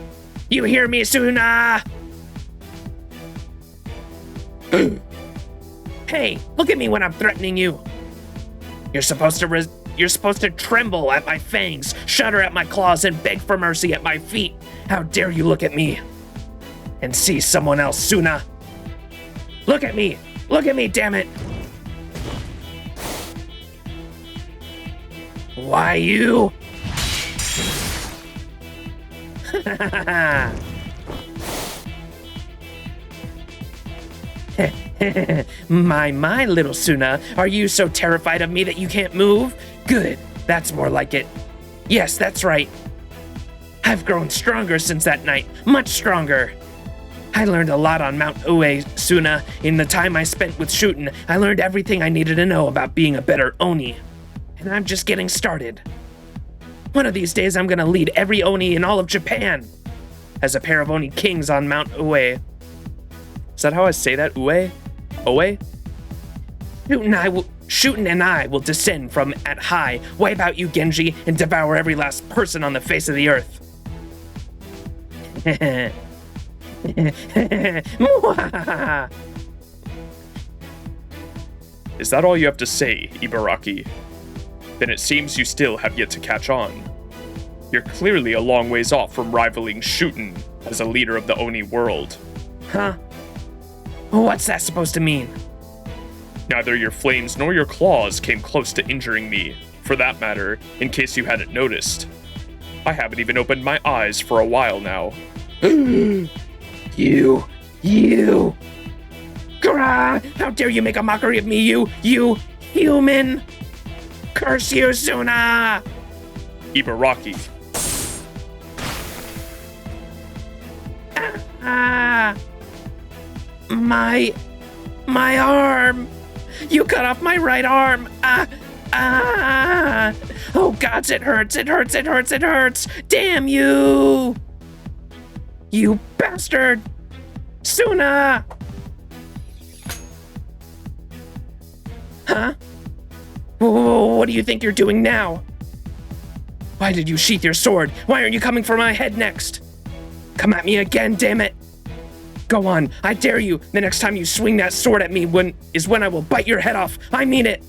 You hear me, Tsuna? Hey, look at me when I'm threatening you. You're supposed to tremble at my fangs, shudder at my claws, and beg for mercy at my feet. How dare you look at me and see someone else, Tsuna? Look at me! Look at me, damn it! Why you? My, little Tsuna, are you so terrified of me that you can't move? Good, that's more like it. Yes, that's right. I've grown stronger since that night, much stronger. I learned a lot on Mount Ue, Tsuna. In the time I spent with Shootin', I learned everything I needed to know about being a better Oni. And I'm just getting started. One of these days I'm gonna lead every Oni in all of Japan. As a pair of Oni kings on Mount Ue. Is that how I say that? Ue? Oe? Shootin' and I will descend from at high, wipe out you Genji, and devour every last person on the face of the earth. Is that all you have to say, Ibaraki? Then it seems you still have yet to catch on. You're clearly a long ways off from rivaling Shootin' as a leader of the Oni world. Huh? What's that supposed to mean? Neither your flames nor your claws came close to injuring me. For that matter, in case you hadn't noticed. I haven't even opened my eyes for a while now. You! Grah! How dare you make a mockery of me, you human! Curse you, Tsuna! Ibaraki. My arm! You cut off my right arm! Oh gods, it hurts! Damn you! You bastard! Tsuna! Huh? What do you think you're doing now? Why did you sheath your sword? Why aren't you coming for my head next? Come at me again, damn it! Go on, I dare you. The next time you swing that sword at me when I will bite your head off. I mean it.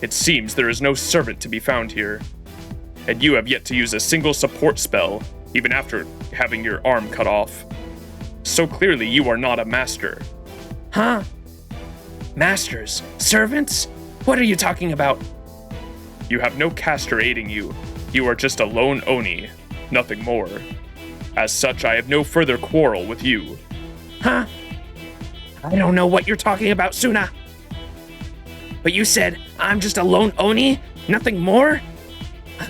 It seems there is no servant to be found here. And you have yet to use a single support spell, even after having your arm cut off. So clearly you are not a master. Huh? Masters? Servants? What are you talking about? You have no caster aiding you. You are just a lone Oni, nothing more. As such, I have no further quarrel with you. Huh? I don't know what you're talking about, Tsuna. But you said I'm just a lone Oni? Nothing more?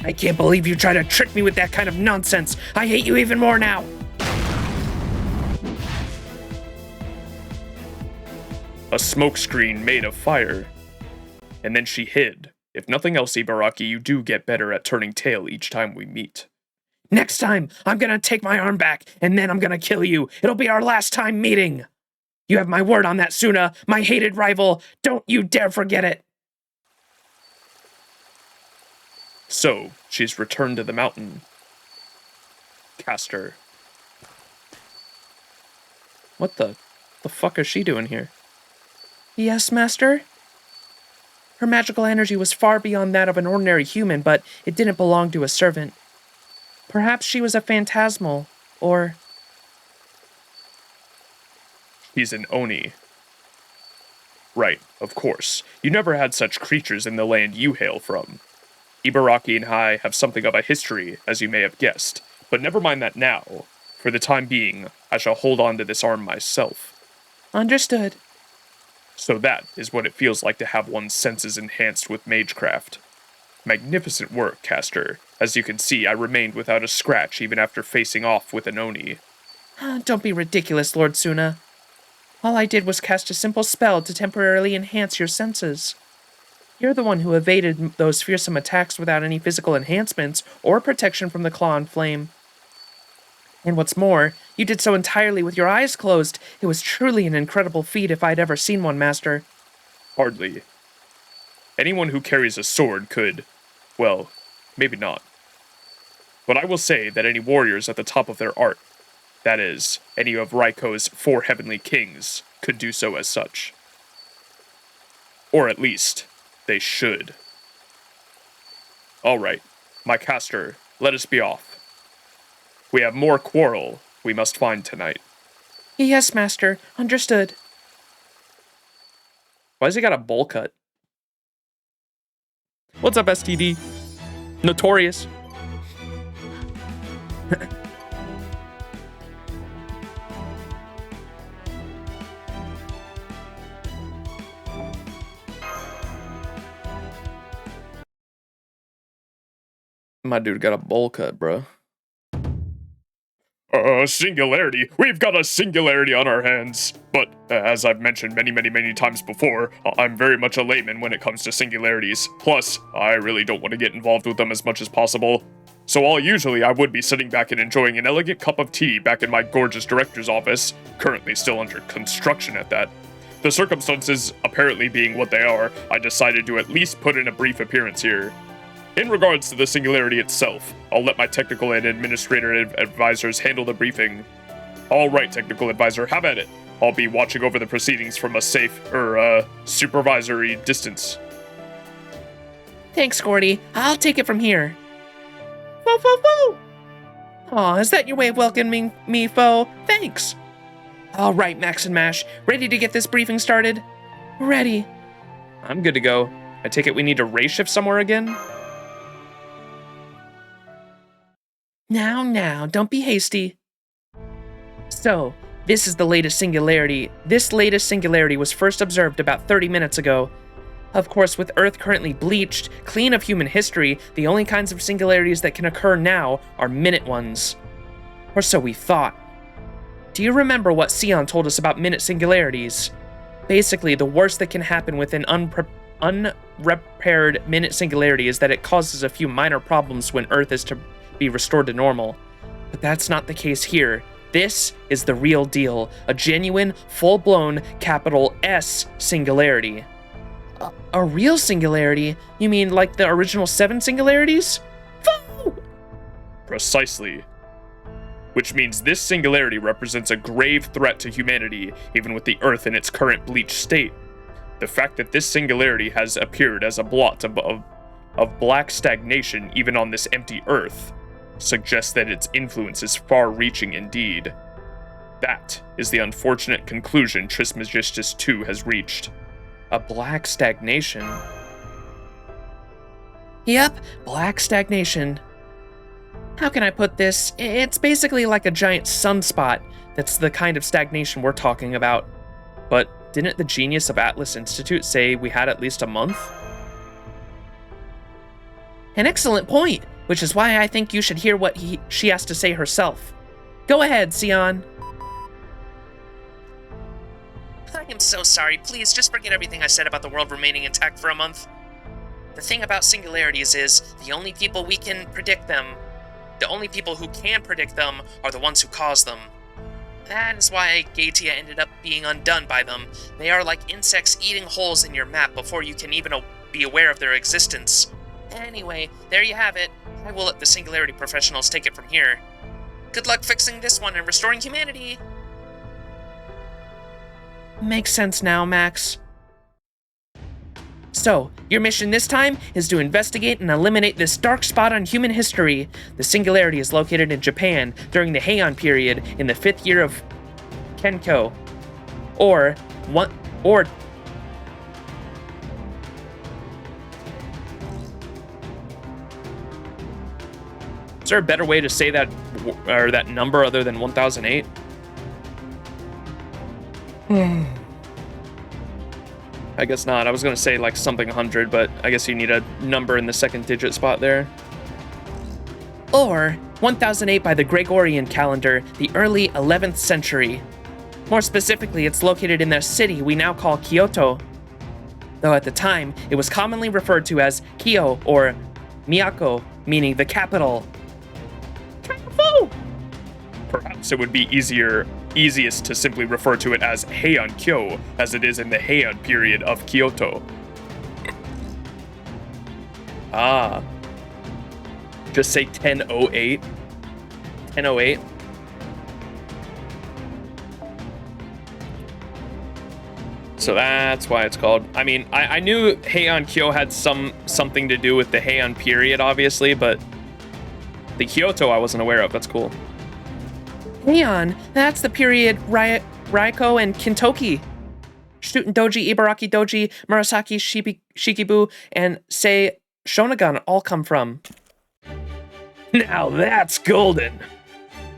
I can't believe you try to trick me with that kind of nonsense. I hate you even more now. A smokescreen made of fire. And then she hid. If nothing else, Ibaraki, you do get better at turning tail each time we meet. Next time, I'm gonna take my arm back, and then I'm gonna kill you. It'll be our last time meeting. You have my word on that, Tsuna, my hated rival. Don't you dare forget it. So, she's returned to the mountain. Caster. What the fuck is she doing here? Yes, Master? Her magical energy was far beyond that of an ordinary human, but it didn't belong to a servant. Perhaps she was a phantasmal, or... He's an Oni. Right, of course. You never had such creatures in the land you hail from. Ibaraki and I have something of a history, as you may have guessed. But never mind that now. For the time being, I shall hold on to this arm myself. Understood. So that is what it feels like to have one's senses enhanced with magecraft. Magnificent work, Caster. As you can see, I remained without a scratch even after facing off with an Oni. Don't be ridiculous, Lord Tsuna. All I did was cast a simple spell to temporarily enhance your senses. You're the one who evaded those fearsome attacks without any physical enhancements or protection from the claw and flame. And what's more, you did so entirely with your eyes closed. It was truly an incredible feat if I'd ever seen one, Master. Hardly. Anyone who carries a sword could, well, maybe not. But I will say that any warriors at the top of their art, that is, any of Raiko's 4 heavenly kings, could do so as such. Or at least, they should. Alright, my caster, let us be off. We have more quarrel we must find tonight. Yes, Master. Understood. Why's he got a bowl cut? What's up, STD? Notorious. My dude got a bowl cut, bro. Singularity. We've got a singularity on our hands. But, as I've mentioned many times before, I'm very much a layman when it comes to singularities. Plus, I really don't want to get involved with them as much as possible. So while usually I would be sitting back and enjoying an elegant cup of tea back in my gorgeous director's office, currently still under construction at that, the circumstances apparently being what they are, I decided to at least put in a brief appearance here. In regards to the singularity itself, I'll let my technical and administrative advisors handle the briefing. All right, technical advisor, have at it. I'll be watching over the proceedings from a safe, supervisory distance. Thanks, Gordy. I'll take it from here. Foe. Aw, is that your way of welcoming me, Foe? Thanks. All right, Max and Mash, ready to get this briefing started? Ready. I'm good to go. I take it we need to ray shift somewhere again? Now, don't be hasty. So, this is the latest singularity. This latest singularity was first observed about 30 minutes ago. Of course, with Earth currently bleached, clean of human history, the only kinds of singularities that can occur now are minute ones. Or so we thought. Do you remember what Sion told us about minute singularities? Basically, the worst that can happen with an unrepaired minute singularity is that it causes a few minor problems when Earth is to be restored to normal. But that's not the case here. This is the real deal. A genuine, full-blown, capital S singularity. A real singularity? You mean like the original 7 singularities? Foe! Precisely. Which means this singularity represents a grave threat to humanity, even with the Earth in its current bleached state. The fact that this singularity has appeared as a blot of black stagnation even on this empty Earth suggests that its influence is far-reaching indeed. That is the unfortunate conclusion Trismegistus II has reached. A black stagnation? Yep, black stagnation. How can I put this? It's basically like a giant sunspot. That's the kind of stagnation we're talking about. But didn't the genius of Atlas Institute say we had at least a month? An excellent point, which is why I think you should hear what she has to say herself. Go ahead, Sion. I am so sorry. Please, just forget everything I said about the world remaining intact for a month. The thing about singularities is, the only people who can predict them are the ones who cause them. That is why Gaetia ended up being undone by them. They are like insects eating holes in your map before you can even be aware of their existence. Anyway, there you have it. I will let the singularity professionals take it from here. Good luck fixing this one and restoring humanity! Makes sense now, Max. So, your mission this time is to investigate and eliminate this dark spot on human history. The singularity is located in Japan during the Heian period in the 5th year of Kenkyo. Is there a better way to say that, or that number other than 1008? I guess not. I was going to say like something 100, but I guess you need a number in the second digit spot there. Or 1008 by the Gregorian calendar, the early 11th century. More specifically, it's located in the city we now call Kyoto. Though at the time, it was commonly referred to as Kyo or Miyako, meaning the capital. Perhaps it would be easiest to simply refer to it as Heian Kyo, as it is in the Heian period of Kyoto. Ah. Just say 1008. 1008. So that's why it's called. I mean, I knew Heian Kyo had something to do with the Heian period, obviously, but the Kyoto I wasn't aware of. That's cool. Heian, that's the period Raiko and Kintoki, Shuten Doji, Ibaraki Doji, Murasaki, Shikibu, and Sei Shonagon all come from. Now that's golden.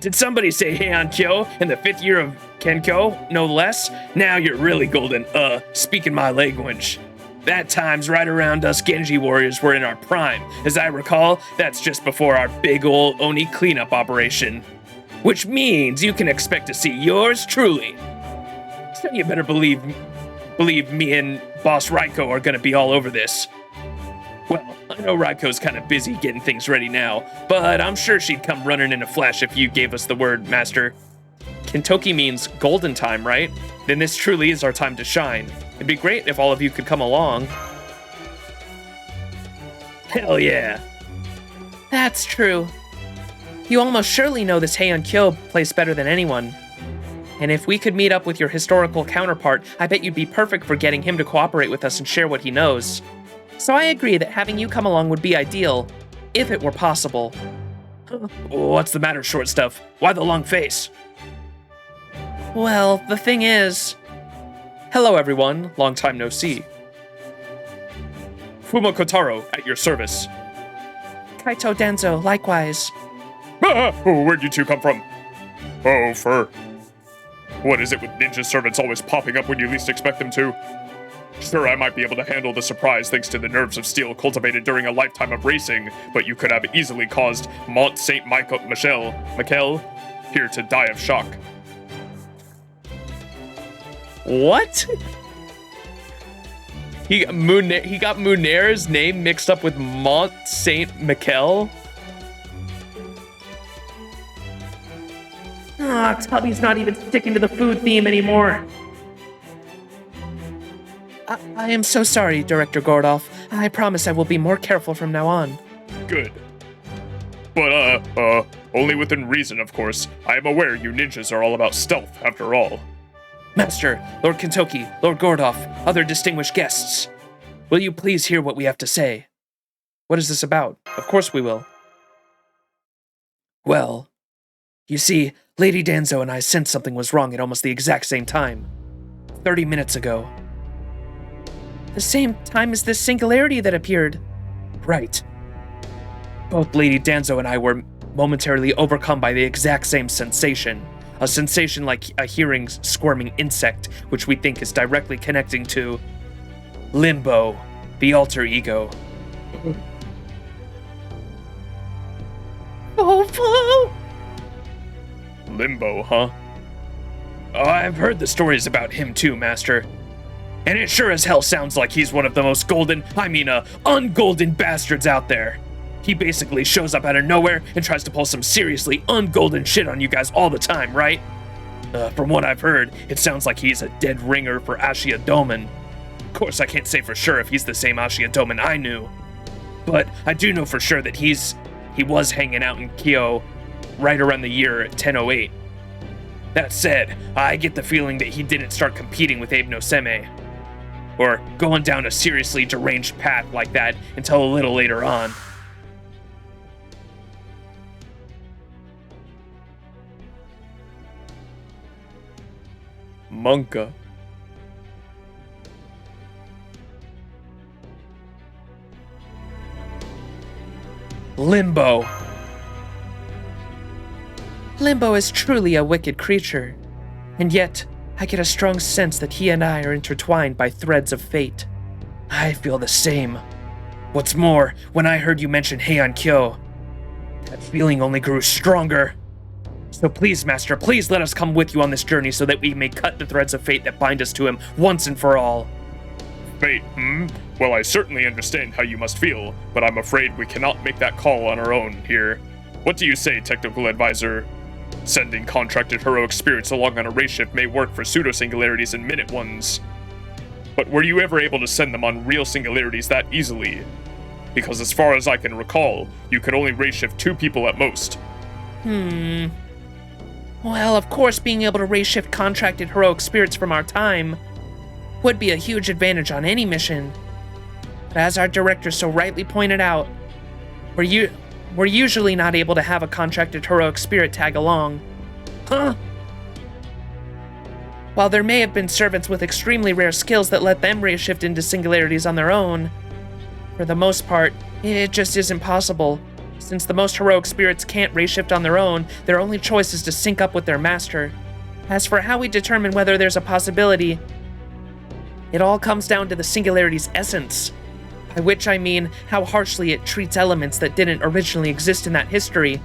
Did somebody say Heian Kyo in the 5th year of Kenkyo, no less? Now you're really golden, speaking my language. That time's right around us Genji warriors were in our prime. As I recall, that's just before our big ol' Oni cleanup operation. Which means you can expect to see yours truly. So you better believe me and Boss Raiko are gonna be all over this. Well, I know Raiko's kind of busy getting things ready now, but I'm sure she'd come running in a flash if you gave us the word, Master. Kintoki means golden time, right? Then this truly is our time to shine. It'd be great if all of you could come along. Hell yeah. That's true. You almost surely know this Heian Kyo place better than anyone. And if we could meet up with your historical counterpart, I bet you'd be perfect for getting him to cooperate with us and share what he knows. So I agree that having you come along would be ideal, if it were possible. What's the matter, short stuff? Why the long face? Well, the thing is... Hello everyone, long time no see. Fuma Kotaro, at your service. Kaito Denzo, likewise. Where'd you two come from? Oh, fur. What is it with ninja servants always popping up when you least expect them to? Sure, I might be able to handle the surprise thanks to the nerves of steel cultivated during a lifetime of racing, but you could have easily caused Mont Saint Michael here to die of shock. What? He got Munier's name mixed up with Mont Saint Michel? Tubby's not even sticking to the food theme anymore. I am so sorry, Director Gordolf. I promise I will be more careful from now on. Good. But, only within reason, of course. I am aware you ninjas are all about stealth, after all. Master, Lord Kintoki, Lord Gordolf, other distinguished guests. Will you please hear what we have to say? What is this about? Of course we will. Well, you see, Lady Danzo and I sensed something was wrong at almost the exact same time. 30 minutes ago. The same time as this singularity that appeared. Right. Both Lady Danzo and I were momentarily overcome by the exact same sensation. A sensation like a hearing squirming insect, which we think is directly connecting to Limbo, the alter ego. Oh, Limbo, huh? Oh, I've heard the stories about him too, Master. And it sure as hell sounds like he's one of the most ungolden bastards out there. He basically shows up out of nowhere and tries to pull some seriously ungolden shit on you guys all the time, right? From what I've heard, it sounds like he's a dead ringer for Ashiya Doman. Of course, I can't say for sure if he's the same Ashiya Doman I knew. But I do know for sure that he was hanging out in Kyo right around the year 1008. That said, I get the feeling that he didn't start competing with Abe no Seme, or going down a seriously deranged path like that until a little later on. Monka. Limbo. Limbo is truly a wicked creature, and yet I get a strong sense that he and I are intertwined by threads of fate. I feel the same. What's more, when I heard you mention Heian Kyo, that feeling only grew stronger. So please, Master, please let us come with you on this journey so that we may cut the threads of fate that bind us to him once and for all. Fate, Well, I certainly understand how you must feel, but I'm afraid we cannot make that call on our own here. What do you say, Technical Advisor? Sending contracted heroic spirits along on a race ship may work for pseudo-singularities and minute ones. But were you ever able to send them on real singularities that easily? Because as far as I can recall, you could only race shift 2 people at most. Well, of course, being able to race shift contracted heroic spirits from our time would be a huge advantage on any mission. But as our director so rightly pointed out, we're usually not able to have a contracted heroic spirit tag along. While there may have been servants with extremely rare skills that let them race shift into singularities on their own, for the most part, it just isn't possible, Since the most heroic spirits can't ray shift on their own, their only choice is to sync up with their master. As for how we determine whether there's a possibility, it all comes down to the Singularity's essence. By which I mean how harshly it treats elements that didn't originally exist in that history.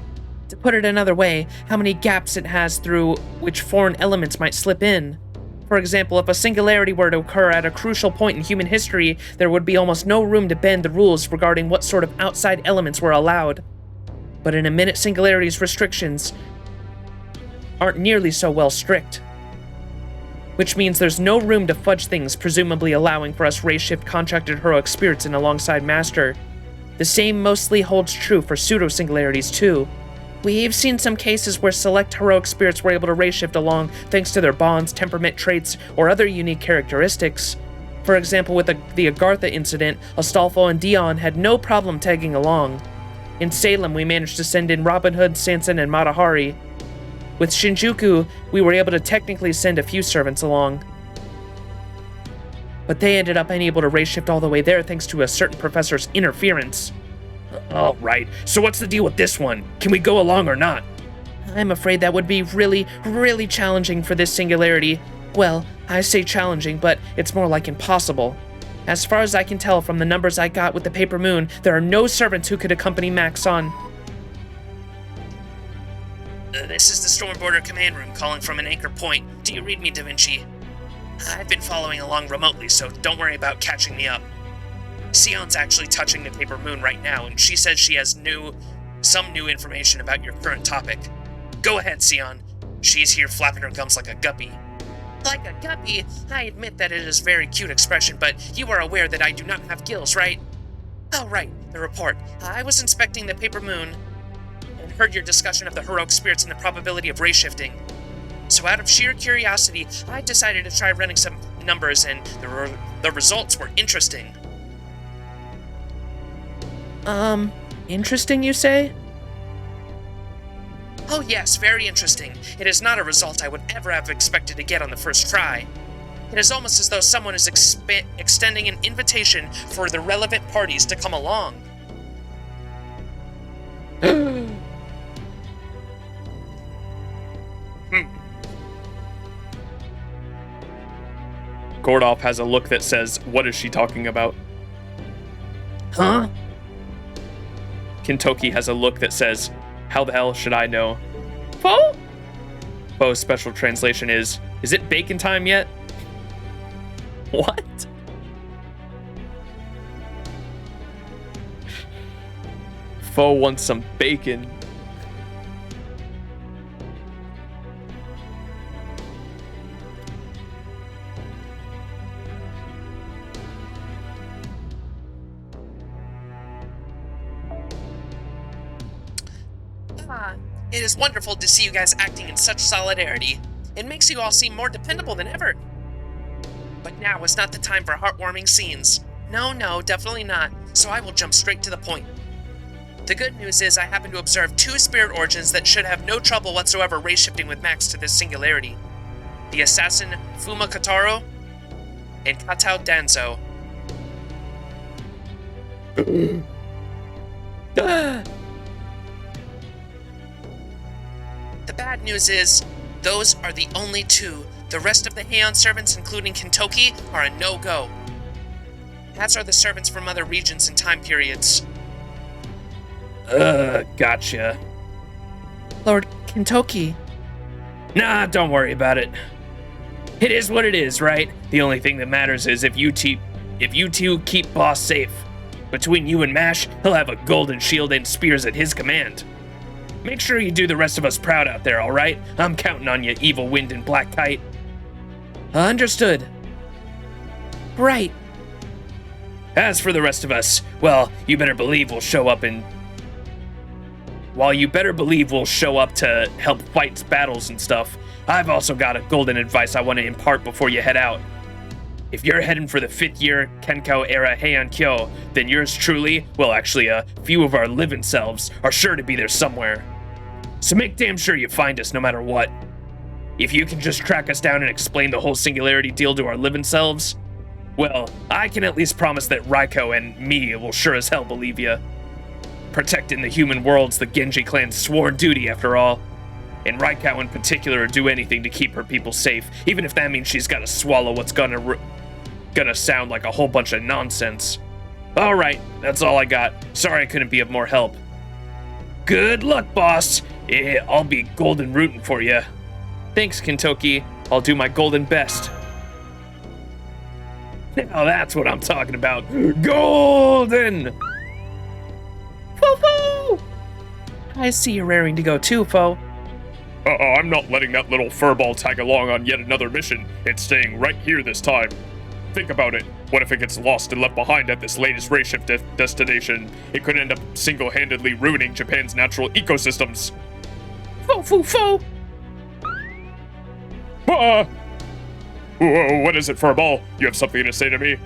To put it another way, how many gaps it has through which foreign elements might slip in. For example, if a singularity were to occur at a crucial point in human history, there would be almost no room to bend the rules regarding what sort of outside elements were allowed. But in a minute, Singularity's restrictions aren't nearly so well strict. Which means there's no room to fudge things, presumably allowing for us ray-shift contracted heroic spirits in alongside Master. The same mostly holds true for pseudo-singularities too. We've seen some cases where select heroic spirits were able to ray-shift along thanks to their bonds, temperament traits, or other unique characteristics. For example, with the Agartha incident, Astolfo and Dion had no problem tagging along. In Salem, we managed to send in Robin Hood, Sanson, and Matahari. With Shinjuku, we were able to technically send a few servants along. But they ended up unable to ray-shift all the way there thanks to a certain professor's interference. All right, so what's the deal with this one? Can we go along or not? I'm afraid that would be really, really challenging for this singularity. Well, I say challenging, but it's more like impossible. As far as I can tell from the numbers I got with the Paper Moon, there are no servants who could accompany Max on. This is the Stormborder Command Room calling from an anchor point. Do you read me, Da Vinci? I've been following along remotely, so don't worry about catching me up. Sion's actually touching the Paper Moon right now, and she says she has some new information about your current topic. Go ahead, Sion. She's here flapping her gums like a guppy. Like a guppy? I admit that it is a very cute expression, but you are aware that I do not have gills, right? Oh, right, the report. I was inspecting the Paper Moon and heard your discussion of the heroic spirits and the probability of ray-shifting. So out of sheer curiosity, I decided to try running some numbers, and the results were interesting. Interesting, you say? Oh yes, very interesting. It is not a result I would ever have expected to get on the first try. It is almost as though someone is extending an invitation for the relevant parties to come along. Gordolf has a look that says, what is she talking about? Huh? Kintoki has a look that says, how the hell should I know? Foe? Foe's special translation is it bacon time yet? What? Foe wants some bacon. It is wonderful to see you guys acting in such solidarity. It makes you all seem more dependable than ever. But now is not the time for heartwarming scenes. No, definitely not, so I will jump straight to the point. The good news is I happen to observe 2 spirit origins that should have no trouble whatsoever ray-shifting with Max to this singularity. The assassin Fuma Kataro and Katao Danzo. The bad news is, those are the only 2. The rest of the Heian servants, including Kintoki, are a no-go. As are the servants from other regions and time periods. Gotcha. Lord Kintoki. Nah, don't worry about it. It is what it is, right? The only thing that matters is if you two keep boss safe. Between you and Mash, he'll have a golden shield and spears at his command. Make sure you do the rest of us proud out there, alright? I'm counting on you, Evil Wind and Black Kite. Understood. Right. As for the rest of us, well, you better believe we'll show up to help fight battles and stuff. I've also got a golden advice I want to impart before you head out. If you're heading for the 5th year Kenko era Heian Kyo, then yours truly, well actually a few of our living selves, are sure to be there somewhere. So make damn sure you find us no matter what. If you can just track us down and explain the whole singularity deal to our living selves, well, I can at least promise that Raiko and me will sure as hell believe you. Protecting the human world's the Genji clan's sworn duty, after all. And Raikau in particular would do anything to keep her people safe, even if that means she's gotta swallow what's gonna sound like a whole bunch of nonsense. Alright, that's all I got. Sorry I couldn't be of more help. Good luck, boss. I'll be golden rooting for you. Thanks, Kintoki. I'll do my golden best. Now that's what I'm talking about. Golden! Foo-foo! I see you're raring to go too, Fo. I'm not letting that little furball tag along on yet another mission. It's staying right here this time. Think about it. What if it gets lost and left behind at this latest ray shift destination? It could end up single-handedly ruining Japan's natural ecosystems. Fo! What is it, furball? You have something to say to me?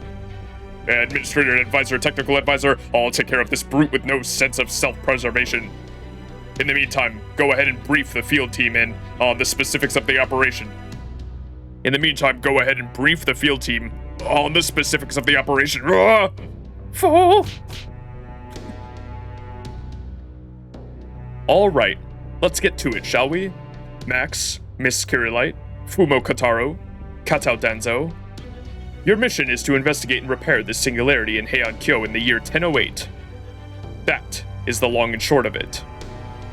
Administrator, advisor, technical advisor, I'll take care of this brute with no sense of self-preservation. In the meantime, go ahead and brief the field team on the specifics of the operation. Fo! Alright, let's get to it, shall we? Max, Miss Kirillite, Fumo Kataro, Katao Danzo. Your mission is to investigate and repair the Singularity in Heian Kyo in the year 1008. That is the long and short of it.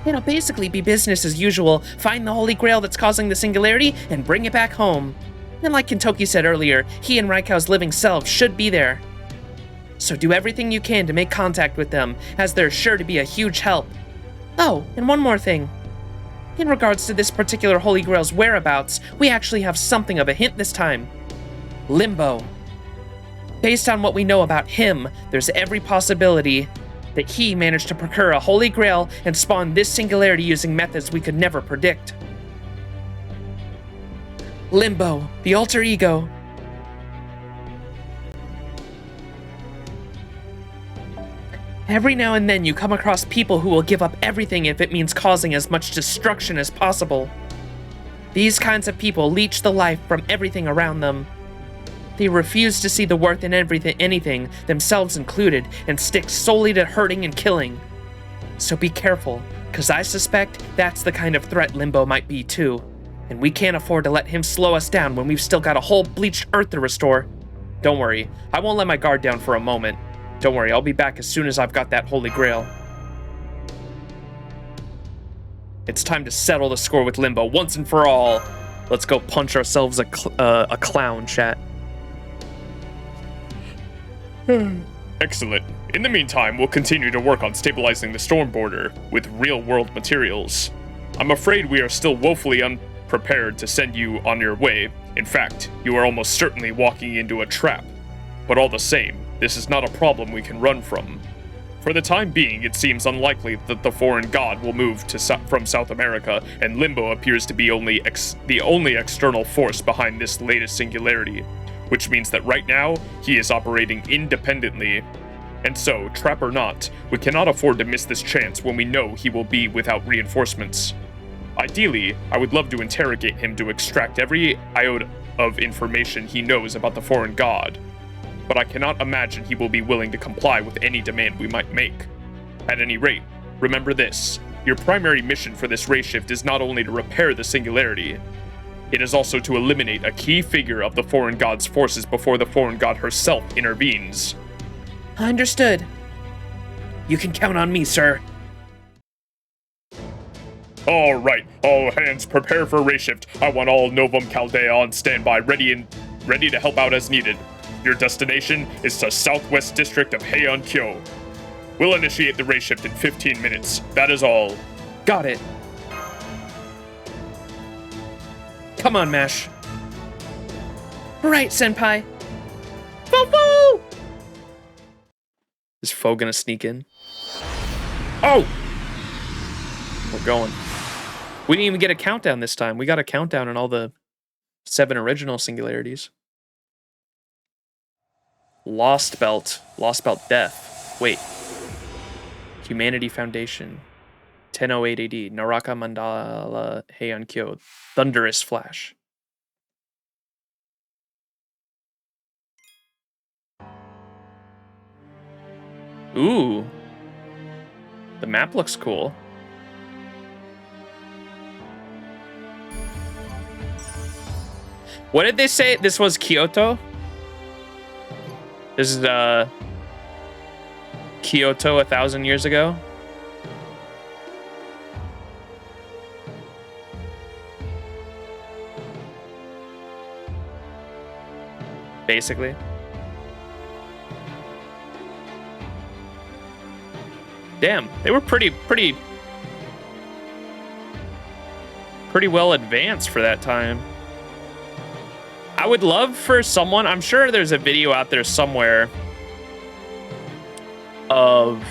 It'll basically be business as usual. Find the Holy Grail that's causing the Singularity and bring it back home. And like Kintoki said earlier, he and Raikau's living selves should be there. So do everything you can to make contact with them, as they're sure to be a huge help. Oh, and one more thing. In regards to this particular Holy Grail's whereabouts, we actually have something of a hint this time. Limbo. Based on what we know about him, there's every possibility that he managed to procure a Holy Grail and spawn this Singularity using methods we could never predict. Limbo, the alter ego. Every now and then you come across people who will give up everything if it means causing as much destruction as possible. These kinds of people leech the life from everything around them. They refuse to see the worth in anything, themselves included, and stick solely to hurting and killing. So be careful, cause I suspect that's the kind of threat Limbo might be too. And we can't afford to let him slow us down when we've still got a whole bleached earth to restore. Don't worry, I won't let my guard down for a moment. Don't worry, I'll be back as soon as I've got that Holy Grail. It's time to settle the score with Limbo once and for all. Let's go punch ourselves a clown, chat. Excellent. In the meantime, we'll continue to work on stabilizing the storm border with real-world materials. I'm afraid we are still woefully unprepared to send you on your way. In fact, you are almost certainly walking into a trap. But all the same, this is not a problem we can run from. For the time being, it seems unlikely that the foreign god will move from South America, and Limbo appears to be the only external force behind this latest singularity, which means that right now, he is operating independently. And so, trap or not, we cannot afford to miss this chance when we know he will be without reinforcements. Ideally, I would love to interrogate him to extract every iota of information he knows about the foreign god, but I cannot imagine he will be willing to comply with any demand we might make. At any rate, remember this: your primary mission for this ray shift is not only to repair the singularity, it is also to eliminate a key figure of the foreign god's forces before the foreign god herself intervenes. Understood. You can count on me, sir. Alright, all hands prepare for ray shift. I want all Novum Caldea on standby, ready to help out as needed. Your destination is to Southwest District of Heian Kyo. We'll initiate the ray shift in 15 minutes. That is all. Got it. Come on, Mash. Right, Senpai. Foo-foo! Is Foe gonna sneak in? Oh! We're going. We didn't even get a countdown this time. We got a countdown on all the 7 original singularities. Lostbelt Death. Wait. Humanity Foundation. 1008 AD. Naraka Mandala Heian Kyo. Thunderous Flash. Ooh. The map looks cool. What did they say? This was Kyoto? This is Kyoto 1,000 years ago? Basically. Damn, they were pretty well advanced for that time. I would love for someone, I'm sure there's a video out there somewhere of,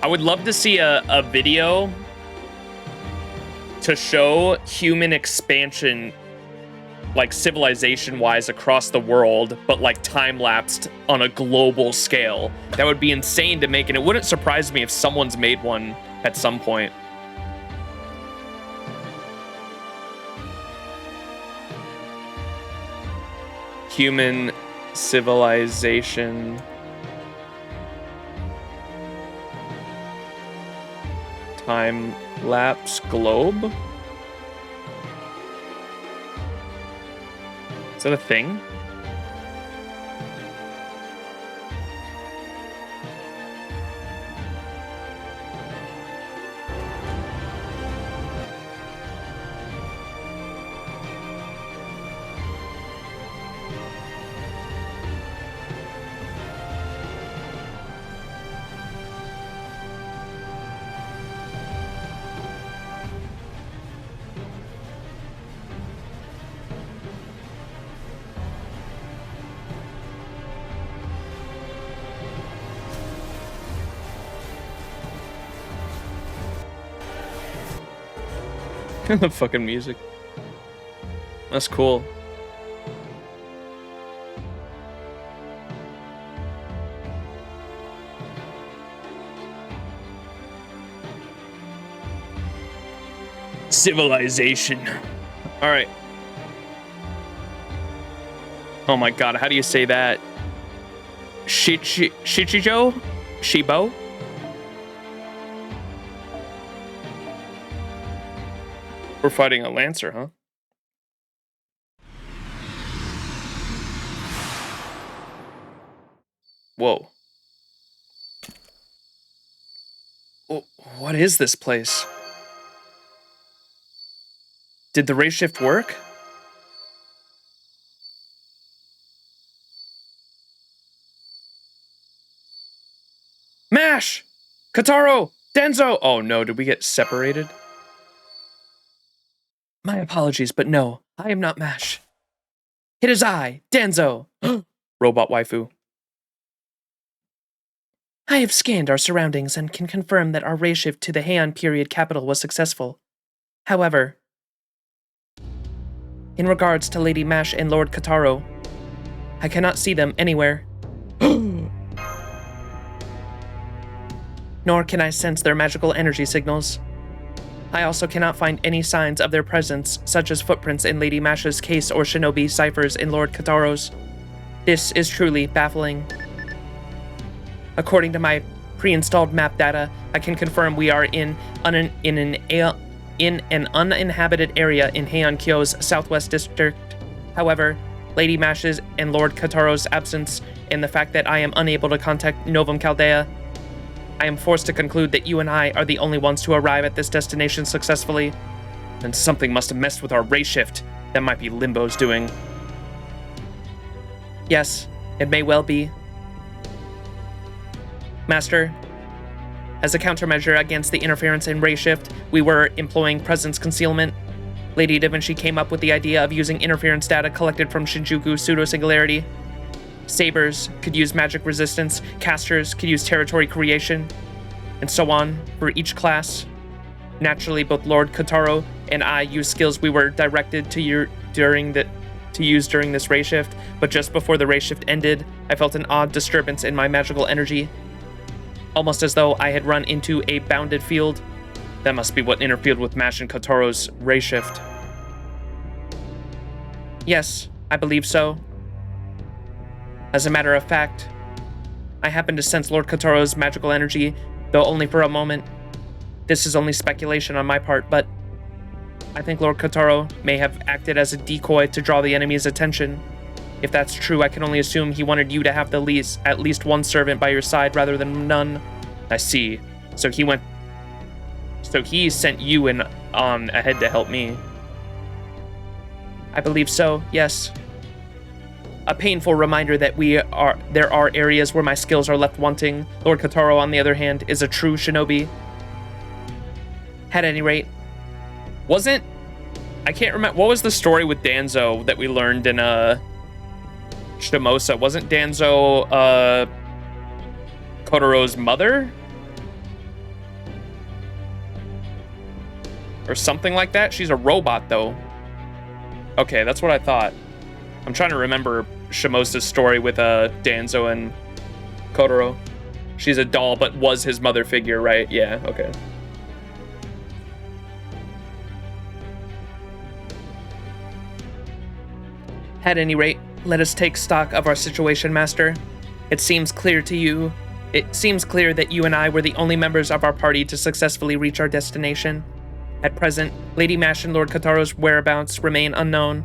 I would love to see a video to show human expansion, like civilization-wise across the world, but like time-lapsed on a global scale. That would be insane to make, and it wouldn't surprise me if someone's made one at some point. Human civilization. Time-lapse globe? Is that a thing? The fucking music. That's cool. Civilization. All right. Oh my god, how do you say that? Shichijo? Shibo? We're fighting a Lancer, huh? Whoa. What is this place? Did the ray shift work? Mash! Kataro! Denzo! Oh no, did we get separated? My apologies, but no, I am not Mash. It is I, Denzo. Robot waifu. I have scanned our surroundings and can confirm that our ray shift to the Heian period capital was successful. However, in regards to Lady Mash and Lord Kataro, I cannot see them anywhere. Nor can I sense their magical energy signals. I also cannot find any signs of their presence, such as footprints in Lady Mash's case or shinobi ciphers in Lord Kataro's. This is truly baffling. According to my pre-installed map data, I can confirm we are in an uninhabited area in Heian Kyo's southwest district. However, Lady Mash's and Lord Kataro's absence and the fact that I am unable to contact Novum Caldea, I am forced to conclude that you and I are the only ones to arrive at this destination successfully. And something must have messed with our ray shift. That might be Limbo's doing. Yes, it may well be. Master, as a countermeasure against the interference in ray shift, we were employing presence concealment. Lady Da Vinci came up with the idea of using interference data collected from Shinjuku pseudo-singularity. Sabers could use magic resistance, casters could use territory creation, and so on for each class. Naturally, both Lord Kataro and I used skills we were directed to use during this ray shift, but just before the ray shift ended, I felt an odd disturbance in my magical energy. Almost as though I had run into a bounded field. That must be what interfered with Mash and Kataro's ray shift. Yes, I believe so. As a matter of fact, I happened to sense Lord Kataro's magical energy though only for a moment. This is only speculation on my part, but I think Lord Kotaro may have acted as a decoy to draw the enemy's attention. If that's true, I can only assume he wanted you to have at least one servant by your side rather than none. I see. So he sent you in on ahead to help me. I believe so, yes. A painful reminder that there are areas where my skills are left wanting. Lord Kotaro, on the other hand, is a true shinobi. At any rate, I can't remember, what was the story with Danzo that we learned in Shimosa? Wasn't Danzo Kotaro's mother? Or something like that? She's a robot, though. Okay, that's what I thought. I'm trying to remember Shimosa's story with Danzo and Kotaro. She's a doll, but was his mother figure, right? Yeah, okay. At any rate, let us take stock of our situation, Master. It seems clear that you and I were the only members of our party to successfully reach our destination. At present, Lady Mash and Lord Kotaro's whereabouts remain unknown.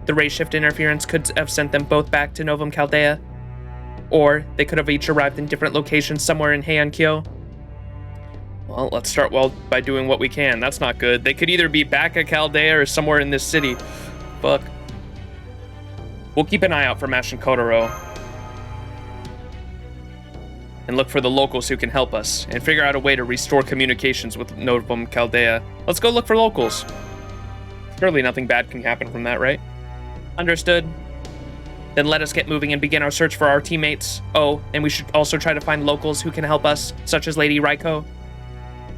The ray shift interference could have sent them both back to Novum Caldea, or they could have each arrived in different locations somewhere in Heian Kyo. Well, let's start by doing what we can. That's not good. They could either be back at Caldea or somewhere in this city. Fuck. We'll keep an eye out for Mash and Kotaro. And look for the locals who can help us, and figure out a way to restore communications with Novum Caldea. Let's go look for locals. Surely nothing bad can happen from that, right? Understood. Then let us get moving and begin our search for our teammates. Oh, and we should also try to find locals who can help us, such as Lady Raiko.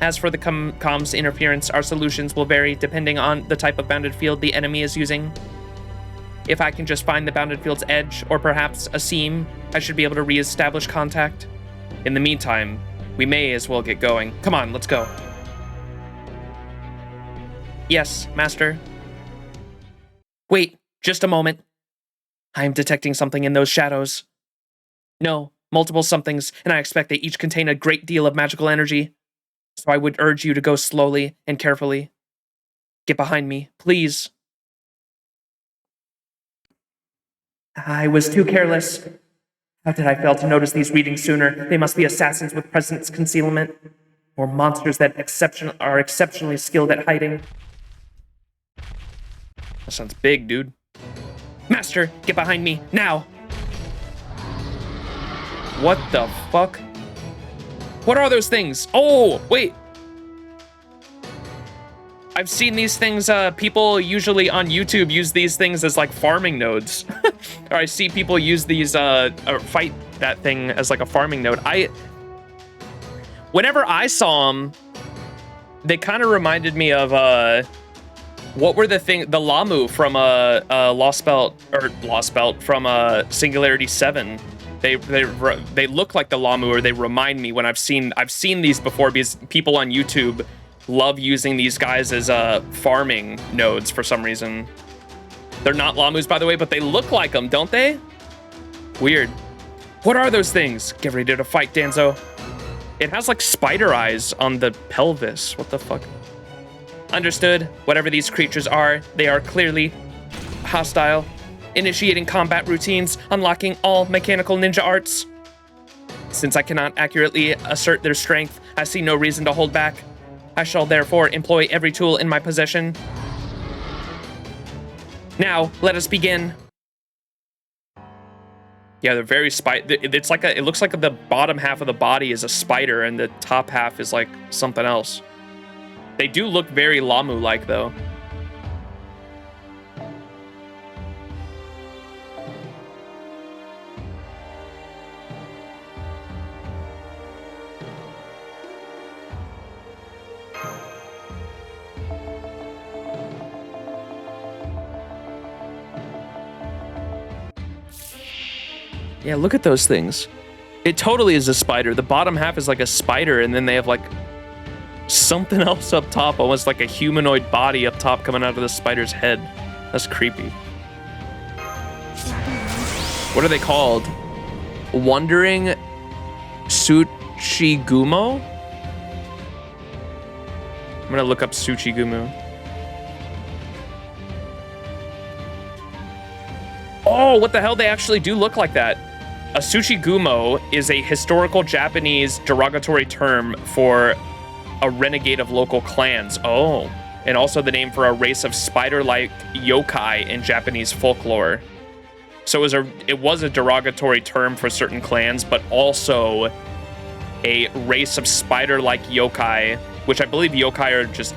As for the comms interference, our solutions will vary depending on the type of bounded field the enemy is using. If I can just find the bounded field's edge, or perhaps a seam, I should be able to re-establish contact. In the meantime, we may as well get going. Come on, let's go. Yes, Master. Wait, just a moment. I am detecting something in those shadows. No, multiple somethings, and I expect they each contain a great deal of magical energy. So I would urge you to go slowly and carefully. Get behind me, please. I was too careless. How did I fail to notice these readings sooner? They must be assassins with presence concealment, or monsters that are exceptionally skilled at hiding. That sounds big, dude. Master, get behind me, now! What the fuck? What are those things? Oh, wait. I've seen these things, people usually on YouTube use these things as like farming nodes. Or I see people use these, or fight that thing as like a farming node. Whenever I saw them, they kind of reminded me of, what were the Lamu from, Lostbelt from, Singularity 7. They look like the Lamu, or they remind me when I've seen these before, because people on YouTube love using these guys as farming nodes for some reason. They're not Lamus, by the way, but they look like them, don't they? Weird. What are those things? Get ready to fight, Danzo. It has like spider eyes on the pelvis. What the fuck? Understood. Whatever these creatures are, they are clearly hostile. Initiating combat routines, unlocking all mechanical ninja arts. Since I cannot accurately assert their strength, I see no reason to hold back. I shall therefore employ every tool in my possession. Now, let us begin. Yeah, they're very it looks like the bottom half of the body is a spider and the top half is like something else. They do look very Lamu-like though. Yeah, look at those things. It totally is a spider. The bottom half is like a spider, and then they have like something else up top, almost like a humanoid body up top coming out of the spider's head. That's creepy. What are they called? Wandering Tsuchigumo? I'm gonna look up Tsuchigumu. Oh, what the hell? They actually do look like that. A Tsuchigumo is a historical Japanese derogatory term for a renegade of local clans. Oh, and also the name for a race of spider-like yokai in Japanese folklore. So it was a derogatory term for certain clans, but also a race of spider-like yokai, which I believe yokai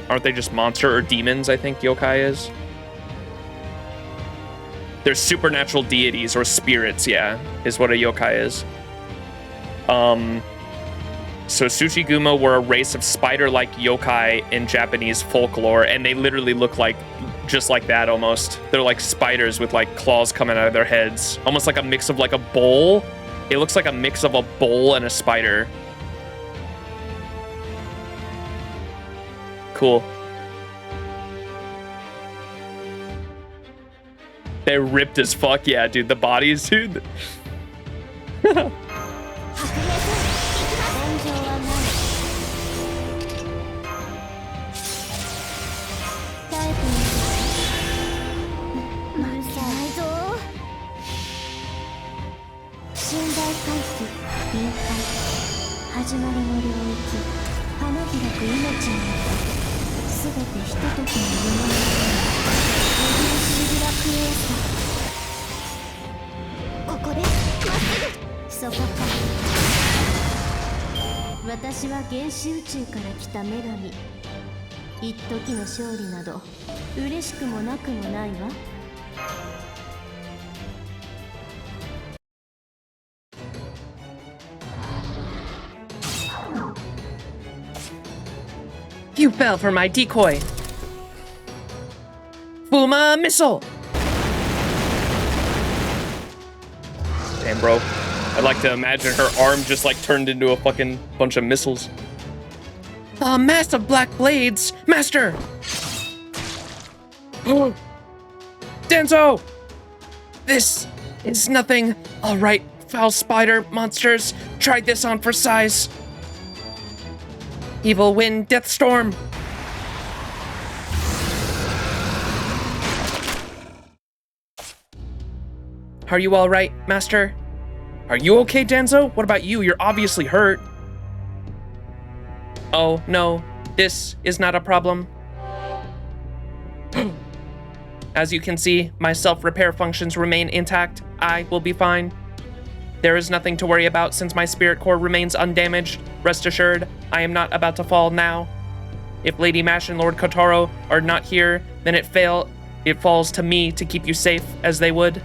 aren't they just monster or demons? I think yokai is. They're supernatural deities or spirits, yeah, is what a yokai is. So Tsuchigumo were a race of spider-like yokai in Japanese folklore, and they literally look just like that almost. They're like spiders with like claws coming out of their heads. Almost like a mix of like a bull. It looks like a mix of a bull and a spider. Cool. They're ripped as fuck, yeah, dude. The bodies, dude. You fell for my decoy. Fuma missile. Damn, bro. I'd like to imagine her arm just like turned into a fucking bunch of missiles. A mass of black blades, master. Danzo, this is nothing. All right, foul spider monsters. Tried this on for size. Evil wind, death storm. Are you all right, master? Are you okay, Danzo? What about you? You're obviously hurt. Oh, no. This is not a problem. As you can see, my self-repair functions remain intact. I will be fine. There is nothing to worry about since my spirit core remains undamaged. Rest assured, I am not about to fall now. If Lady Mash and Lord Kotaro are not here, then it falls to me to keep you safe as they would.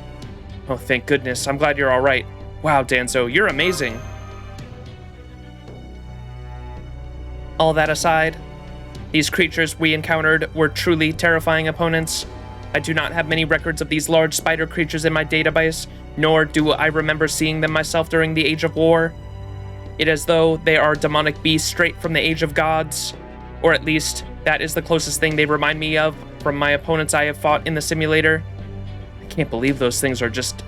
Oh, thank goodness. I'm glad you're all right. Wow, Danzo, you're amazing. All that aside, these creatures we encountered were truly terrifying opponents. I do not have many records of these large spider creatures in my database, nor do I remember seeing them myself during the Age of War. It is as though they are demonic beasts straight from the Age of Gods, or at least that is the closest thing they remind me of from my opponents I have fought in the simulator. I can't believe those things are just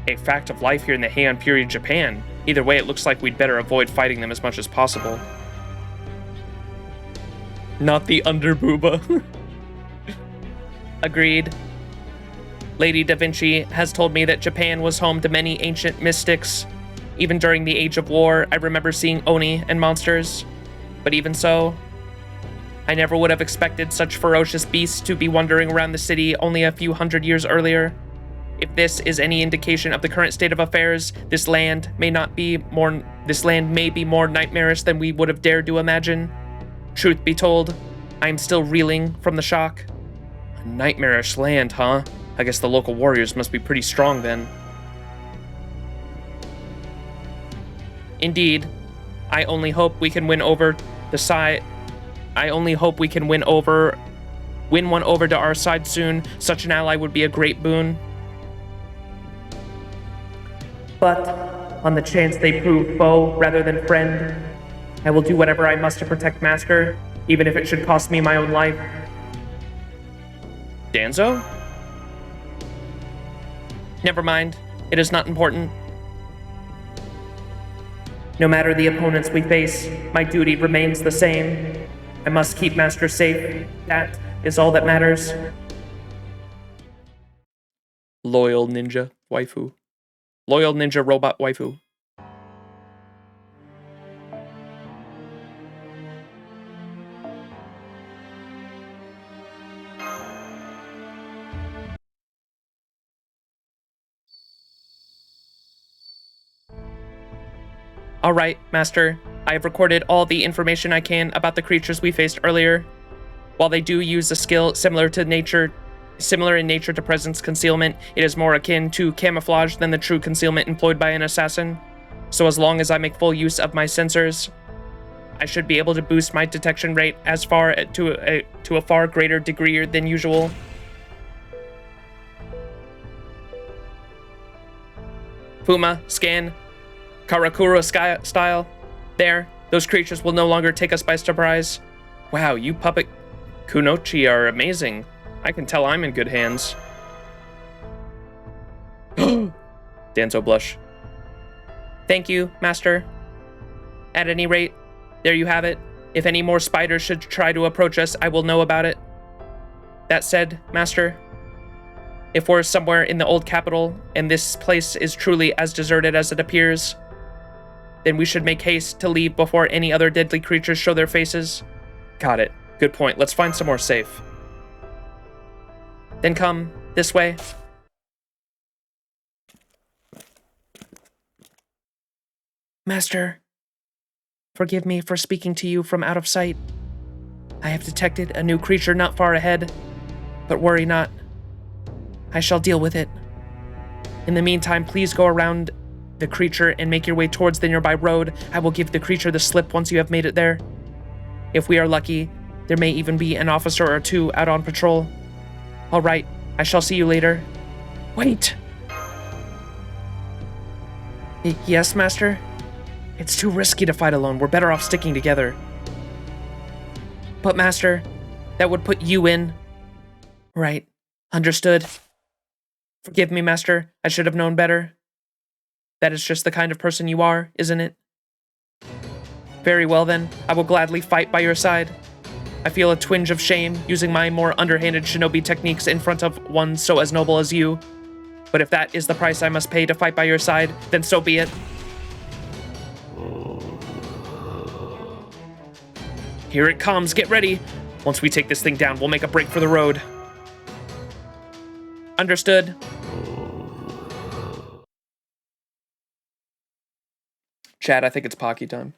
a fact of life here in the Heian period Japan. Either way, it looks like we'd better avoid fighting them as much as possible. Not the underbooba. Agreed. Lady Da Vinci has told me that Japan was home to many ancient mystics. Even during the Age of War, I remember seeing Oni and monsters. But even so, I never would have expected such ferocious beasts to be wandering around the city only a few hundred years earlier. If this is any indication of the current state of affairs, this land may be more nightmarish than we would have dared to imagine. Truth be told, I am still reeling from the shock. A nightmarish land, huh? I guess the local warriors must be pretty strong then. Indeed, I only hope we can win one over to our side soon. Such an ally would be a great boon. But on the chance they prove foe rather than friend, I will do whatever I must to protect Master, even if it should cost me my own life. Danzo? Never mind. It is not important. No matter the opponents we face, my duty remains the same. I must keep Master safe. That is all that matters. Loyal ninja waifu. Loyal ninja robot waifu. All right, Master. I have recorded all the information I can about the creatures we faced earlier. While they do use a skill similar in nature to presence concealment, it is more akin to camouflage than the true concealment employed by an assassin. So as long as I make full use of my sensors, I should be able to boost my detection rate as far to a far greater degree than usual. Fuma, scan. Karakura style. There, those creatures will no longer take us by surprise. Wow, you puppet kunoichi are amazing. I can tell I'm in good hands. Danzo blush. Thank you, Master. At any rate, there you have it. If any more spiders should try to approach us, I will know about it. That said, Master, if we're somewhere in the old capital, and this place is truly as deserted as it appears, then we should make haste to leave before any other deadly creatures show their faces. Got it. Good point. Let's find somewhere safe. Then come this way. Master, forgive me for speaking to you from out of sight. I have detected a new creature not far ahead, but worry not. I shall deal with it. In the meantime, please go around the creature and make your way towards the nearby road. I will give the creature the slip once you have made it there. If we are lucky, there may even be an officer or two out on patrol. All right, I shall see you later. Wait! Yes, Master? It's too risky to fight alone. We're better off sticking together. But, Master, that would put you in. Right. Understood. Forgive me, Master. I should have known better. That is just the kind of person you are, isn't it? Very well then, I will gladly fight by your side. I feel a twinge of shame using my more underhanded shinobi techniques in front of one so as noble as you. But if that is the price I must pay to fight by your side, then so be it. Here it comes, get ready. Once we take this thing down, we'll make a break for the road. Understood. Chat, I think it's Pocky time.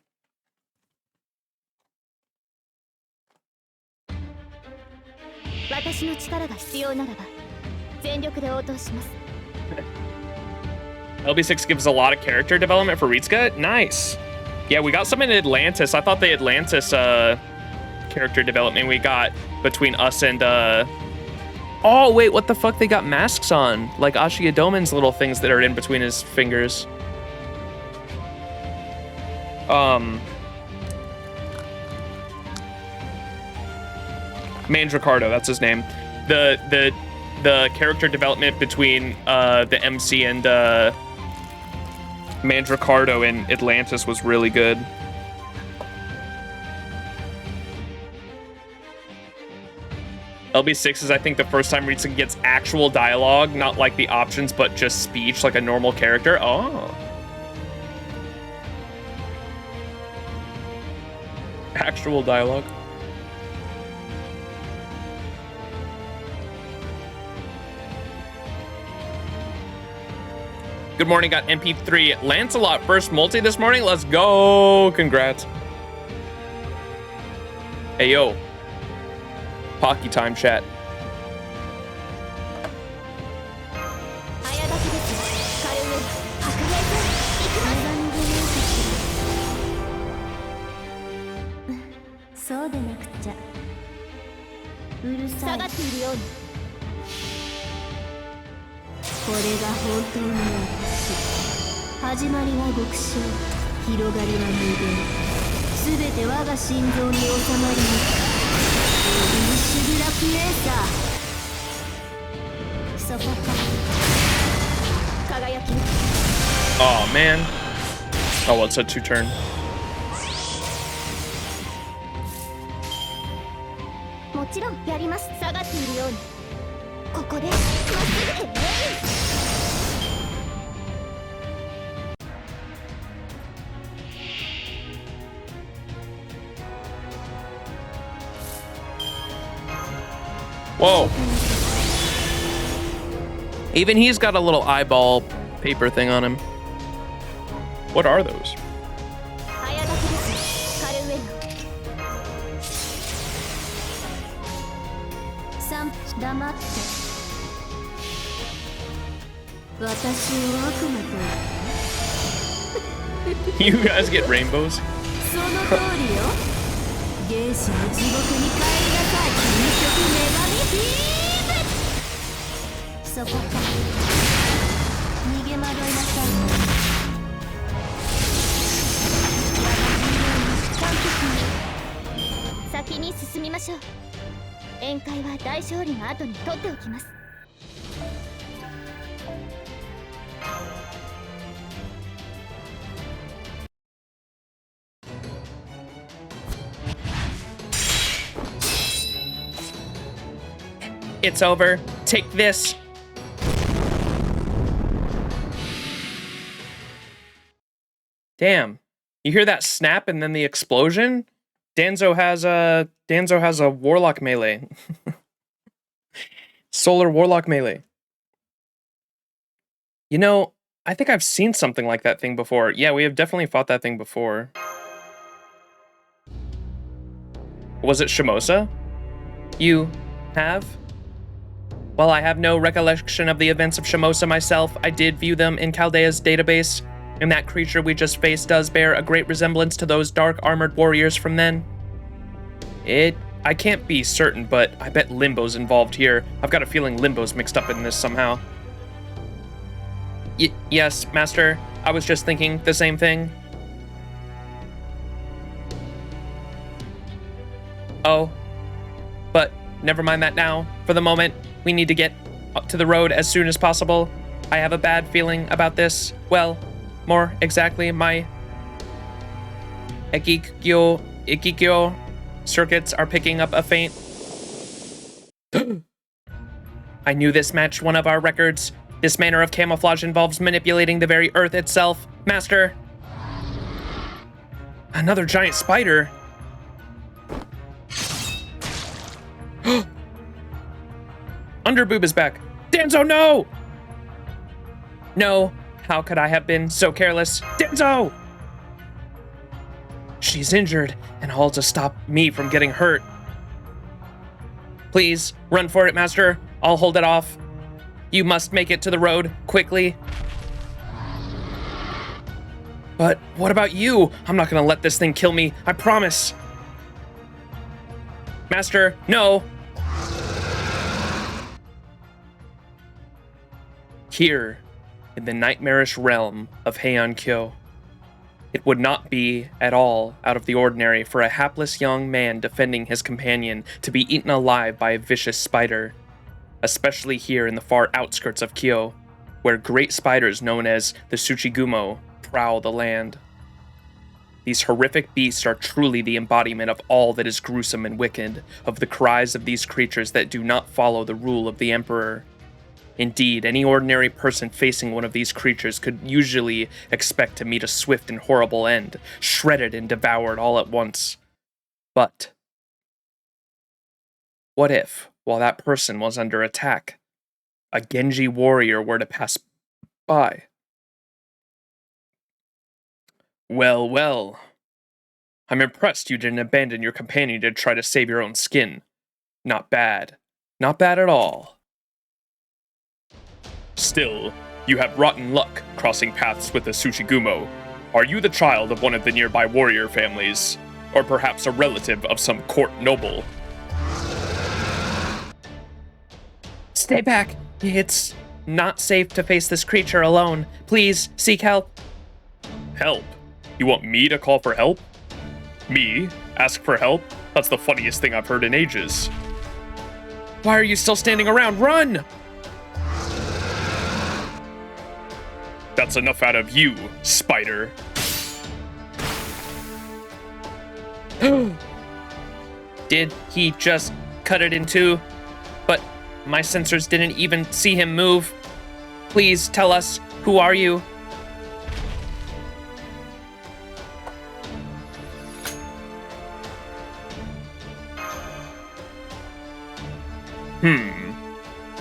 LB6 gives a lot of character development for Ritsuka. Nice. Yeah, we got some in Atlantis. I thought the Atlantis character development we got between us and oh wait, what the fuck? They got masks on, like Ashiya Doman's little things that are in between his fingers. Mandracardo, that's his name. The character development between the MC and Mandracardo in Atlantis was really good. LB6 is, I think, the first time Ritsuka gets actual dialogue, not like the options, but just speech like a normal character. Oh. Actual dialogue. Good morning, got MP3 Lancelot first multi this morning. Let's go. Congrats. Hey, yo. Pocky time, chat. Oh man. Oh well, it's a 2-turn. ちろんやります。下がっているように。ここでまっすぐへ。Whoa. Even he's got a little eyeball paper thing on him. What are those? 早書きです。カルウェナ。さん、黙って。私を悪魔と。You guys get rainbows? その通りよ。原始の地獄に帰りなさい。究極女神ヒーベ。そこか。逃げ惑いなさい。先に進みましょう。宴会は大勝利の後に取っておきます。It's over. Take this. Damn. You hear that snap and then the explosion? Danzo has a warlock melee. Solar warlock melee. You know, I think I've seen something like that thing before. Yeah, we have definitely fought that thing before. Was it Shimosa? You have? While I have no recollection of the events of Shimosa myself, I did view them in Caldea's database, and that creature we just faced does bear a great resemblance to those dark armored warriors from then. I can't be certain, but I bet Limbo's involved here. I've got a feeling Limbo's mixed up in this somehow. Yes, Master, I was just thinking the same thing. Oh, but never mind that now. For the moment, we need to get up to the road as soon as possible. I have a bad feeling about this. Well, more exactly, my Ikikyo circuits are picking up a faint. I knew this matched one of our records. This manner of camouflage involves manipulating the very earth itself. Master! Another giant spider? Underboob is back. Danzo, no! No, how could I have been so careless? Danzo! She's injured, and all to stop me from getting hurt. Please, run for it, Master. I'll hold it off. You must make it to the road, quickly. But what about you? I'm not gonna let this thing kill me, I promise. Master, no! Here, in the nightmarish realm of Heian Kyo, it would not be at all out of the ordinary for a hapless young man defending his companion to be eaten alive by a vicious spider, especially here in the far outskirts of Kyo, where great spiders known as the Tsuchigumo prowl the land. These horrific beasts are truly the embodiment of all that is gruesome and wicked, of the cries of these creatures that do not follow the rule of the Emperor. Indeed, any ordinary person facing one of these creatures could usually expect to meet a swift and horrible end, shredded and devoured all at once. But what if, while that person was under attack, a Genji warrior were to pass by? Well, well. I'm impressed you didn't abandon your companion to try to save your own skin. Not bad. Not bad at all. Still, you have rotten luck crossing paths with the Tsuchigumo. Are you the child of one of the nearby warrior families? Or perhaps a relative of some court noble? Stay back! It's not safe to face this creature alone. Please, seek help. Help? You want me to call for help? Me? Ask for help? That's the funniest thing I've heard in ages. Why are you still standing around? Run! That's enough out of you, spider. Did he just cut it in two, but my sensors didn't even see him move. Please tell us, who are you?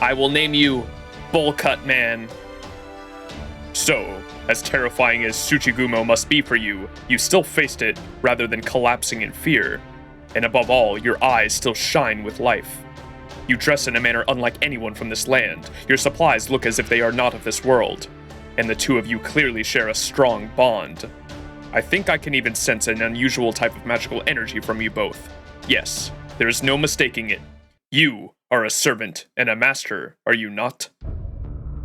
I will name you Bowl Cut Man. So, as terrifying as Tsuchigumo must be for you, you still faced it rather than collapsing in fear. And above all, your eyes still shine with life. You dress in a manner unlike anyone from this land. Your supplies look as if they are not of this world. And the two of you clearly share a strong bond. I think I can even sense an unusual type of magical energy from you both. Yes, there is no mistaking it. You are a servant and a master, are you not?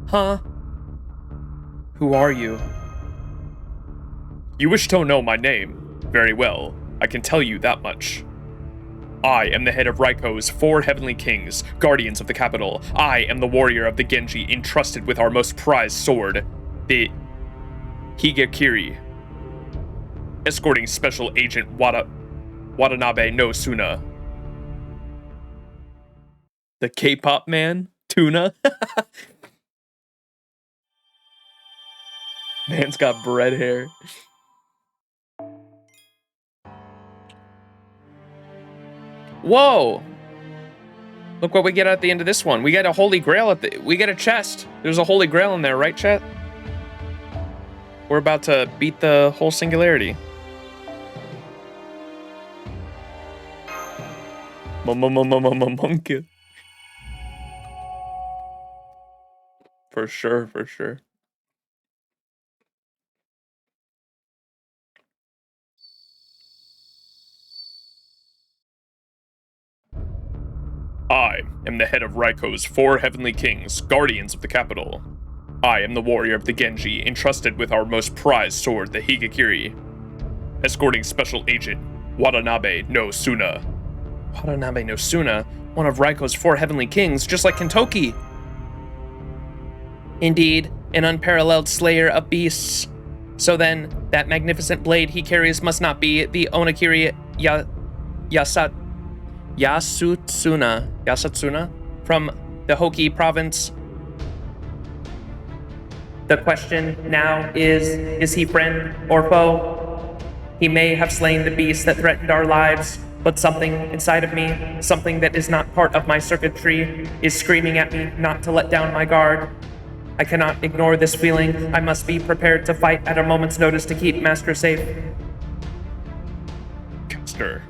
Huh? Who are you? You wish to know my name? Very well, I can tell you that much. I am the head of Raiko's 4 heavenly kings, guardians of the capital. I am the warrior of the Genji entrusted with our most prized sword, the Higekiri, escorting Special Agent Watanabe no Tsuna. The K-pop man? Tuna? Man's got bread hair. Whoa! Look what we get at the end of this one. We get a holy grail we get a chest. There's a holy grail in there, right, chat? We're about to beat the whole Singularity. Monkey. For sure, for sure. I am the head of Raiko's 4 heavenly kings, guardians of the capital. I am the warrior of the Genji, entrusted with our most prized sword, the Higekiri, escorting Special Agent Watanabe no Tsuna. Watanabe no Tsuna, one of Raiko's 4 heavenly kings, just like Kintoki. Indeed, an unparalleled slayer of beasts. So then, that magnificent blade he carries must not be the Onakiri Yasutsuna from the Hoki province. The question now is he friend or foe? He may have slain the beast that threatened our lives, but something inside of me, something that is not part of my circuitry, is screaming at me not to let down my guard. I cannot ignore this feeling. I must be prepared to fight at a moment's notice to keep Master safe. Caster.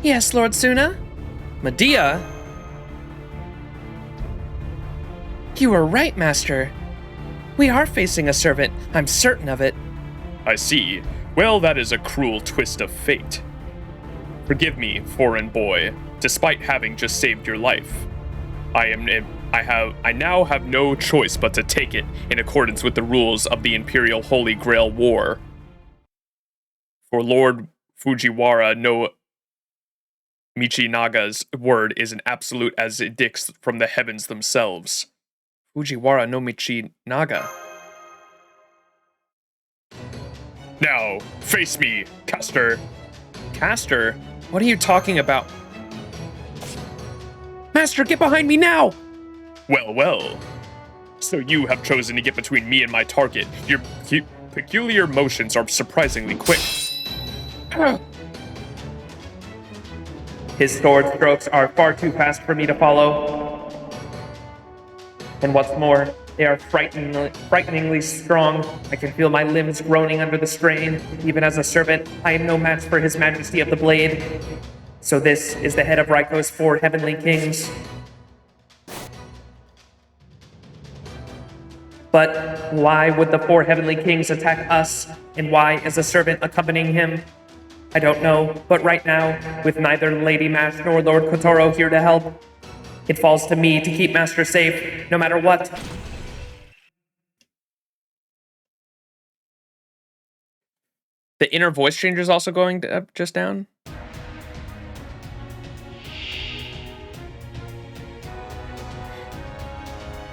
Yes, Lord Tsuna? Medea? You were right, Master. We are facing a servant. I'm certain of it. I see. Well, that is a cruel twist of fate. Forgive me, foreign boy, despite having just saved your life. I now have no choice but to take it in accordance with the rules of the Imperial Holy Grail War. For Lord Fujiwara no Michinaga's word is an absolute as it dicts from the heavens themselves. Fujiwara no Michinaga. Now, face me, Caster. Caster? What are you talking about? Master, get behind me now! Well, well. So you have chosen to get between me and my target. Your peculiar motions are surprisingly quick. His sword strokes are far too fast for me to follow. And what's more, they are frighteningly strong. I can feel my limbs groaning under the strain. Even as a servant, I am no match for His Majesty of the Blade. So this is the head of Raiko's 4 heavenly kings. But why would the 4 heavenly kings attack us? And why is a servant accompanying him? I don't know, but right now, with neither Lady Mash nor Lord Kotaro here to help, it falls to me to keep Master safe, no matter what. The inner voice changer is also going up, just down?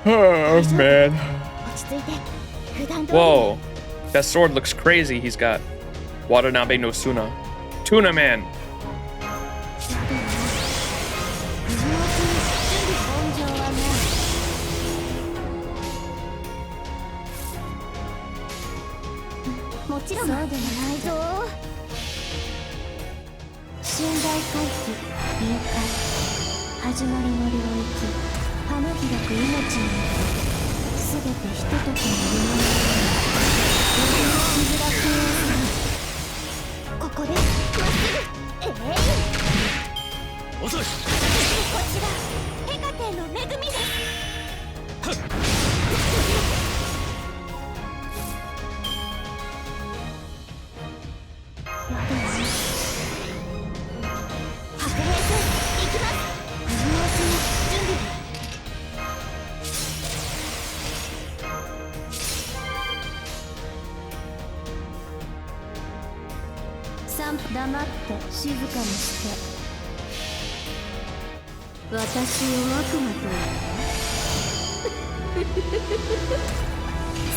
Oh, man. Whoa, that sword looks crazy he's got. Watanabe no Tsuna. Tuna Man. ちろんそうでもないぞ。信頼回帰、臨界、始まりの領域、花開く命の中、すべてひとときの夢のようなシングラティさん。ここです。まっすぐ。遅い。こちらヘカテの恵みです。黙って静かにして私を悪魔と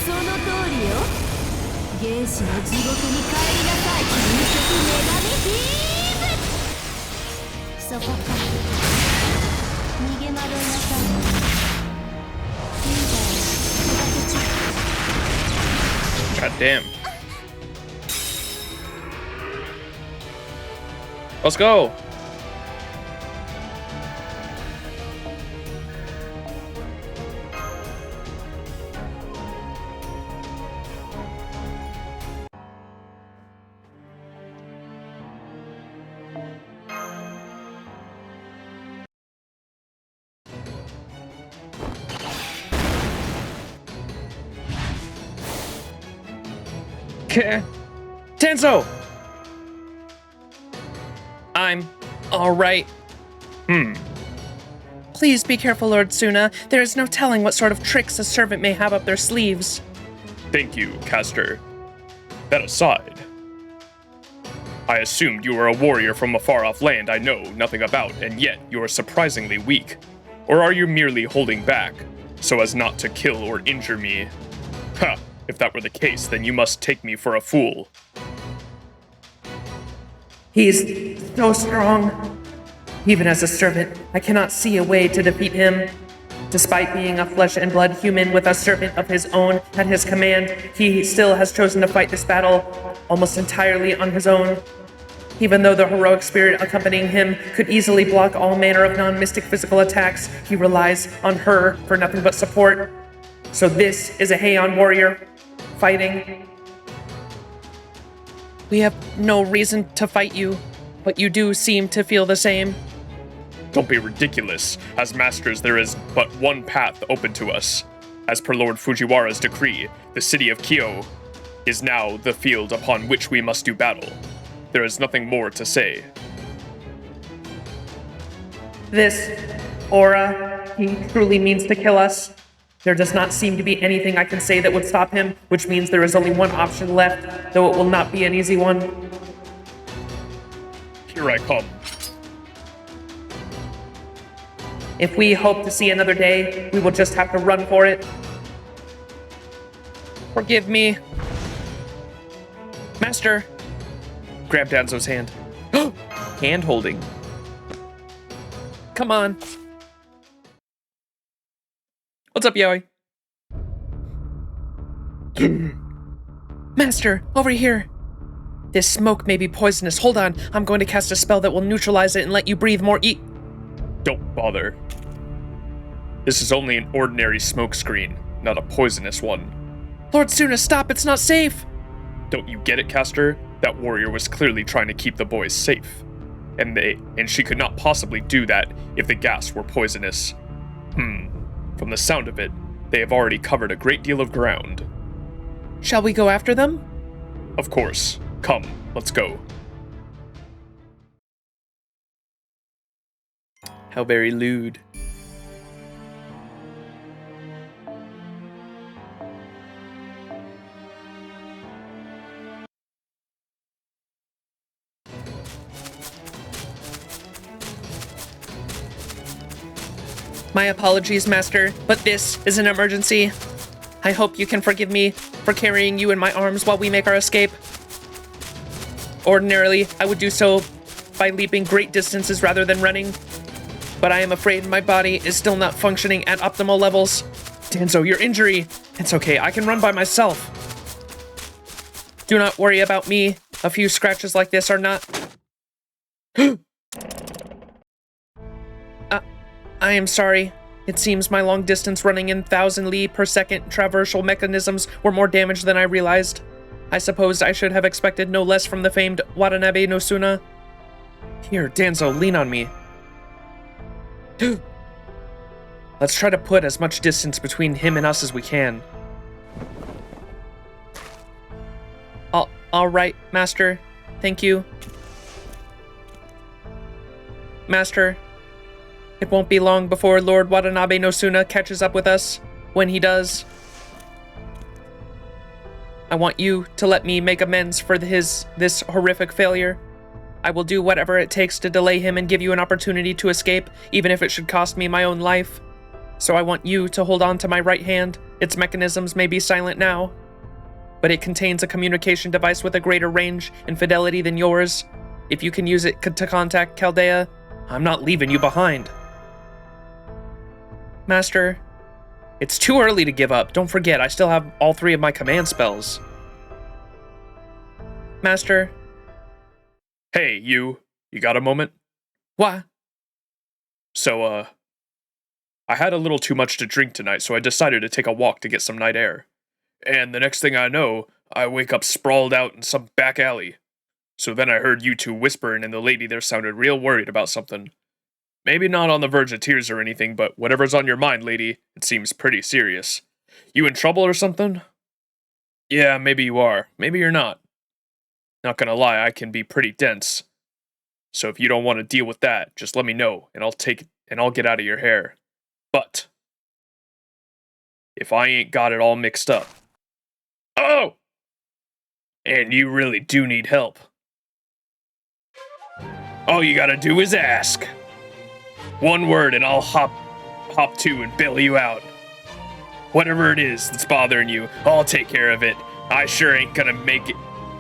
その通りよ。原始の地獄に帰りなさい。究極女神ヒーブ。そこから逃げ惑いなさい。リーダーを育てちゃう。 God damn. Let's go. Tenzo! I'm all right. Please be careful, Lord Tsuna. There is no telling what sort of tricks a servant may have up their sleeves. Thank you, Caster. That aside, I assumed you were a warrior from a far-off land I know nothing about, and yet you are surprisingly weak. Or are you merely holding back, so as not to kill or injure me? Ha! If that were the case, then you must take me for a fool. He's so strong. Even as a servant, I cannot see a way to defeat him. Despite being a flesh and blood human with a servant of his own at his command, he still has chosen to fight this battle almost entirely on his own. Even though the heroic spirit accompanying him could easily block all manner of non-mystic physical attacks, he relies on her for nothing but support. So this is a Heian warrior fighting. We have no reason to fight you, but you do seem to feel the same. Don't be ridiculous. As masters, there is but one path open to us. As per Lord Fujiwara's decree, the city of Kyo is now the field upon which we must do battle. There is nothing more to say. This aura, he truly means to kill us. There does not seem to be anything I can say that would stop him, which means there is only one option left, though it will not be an easy one. Here I come. If we hope to see another day, we will just have to run for it. Forgive me. Master! Grab Danzo's hand. Hand holding. Come on. What's up, Yaoi? Master, over here. This smoke may be poisonous. Hold on, I'm going to cast a spell that will neutralize it and let you breathe more Don't bother. This is only an ordinary smoke screen, not a poisonous one. Lord Tsuna, stop, it's not safe! Don't you get it, Caster? That warrior was clearly trying to keep the boys safe. And she could not possibly do that if the gas were poisonous. From the sound of it, they have already covered a great deal of ground. Shall we go after them? Of course. Come, let's go. How very lewd. My apologies, Master, but this is an emergency. I hope you can forgive me for carrying you in my arms while we make our escape. Ordinarily, I would do so by leaping great distances rather than running, but I am afraid my body is still not functioning at optimal levels. Danzo, your injury! It's okay, I can run by myself. Do not worry about me. A few scratches like this are not... I am sorry. It seems my long-distance running in 1,000 li per second traversal mechanisms were more damaged than I realized. I suppose I should have expected no less from the famed Watanabe no Tsuna. Here, Danzo, lean on me. Let's try to put as much distance between him and us as we can. All right, Master. Thank you. Master, it won't be long before Lord Watanabe no Tsuna catches up with us. When he does, I want you to let me make amends for this horrific failure. I will do whatever it takes to delay him and give you an opportunity to escape, even if it should cost me my own life. So I want you to hold on to my right hand. Its mechanisms may be silent now, but it contains a communication device with a greater range and fidelity than yours. If you can use it to contact Caldea, I'm not leaving you behind. Master, it's too early to give up. Don't forget, I still have all 3 of my command spells. Master. Hey, you got a moment? What? So, I had a little too much to drink tonight, so I decided to take a walk to get some night air. And the next thing I know, I wake up sprawled out in some back alley. So then I heard you two whispering, and the lady there sounded real worried about something. Maybe not on the verge of tears or anything, but whatever's on your mind, lady, it seems pretty serious. You in trouble or something? Yeah, maybe you are. Maybe you're not. Not gonna lie, I can be pretty dense. So if you don't want to deal with that, just let me know, and I'll get out of your hair. But if I ain't got it all mixed up. Oh! And you really do need help. All you gotta do is ask. One word and I'll hop to and bail you out. Whatever it is that's bothering you, I'll take care of it. I sure ain't gonna make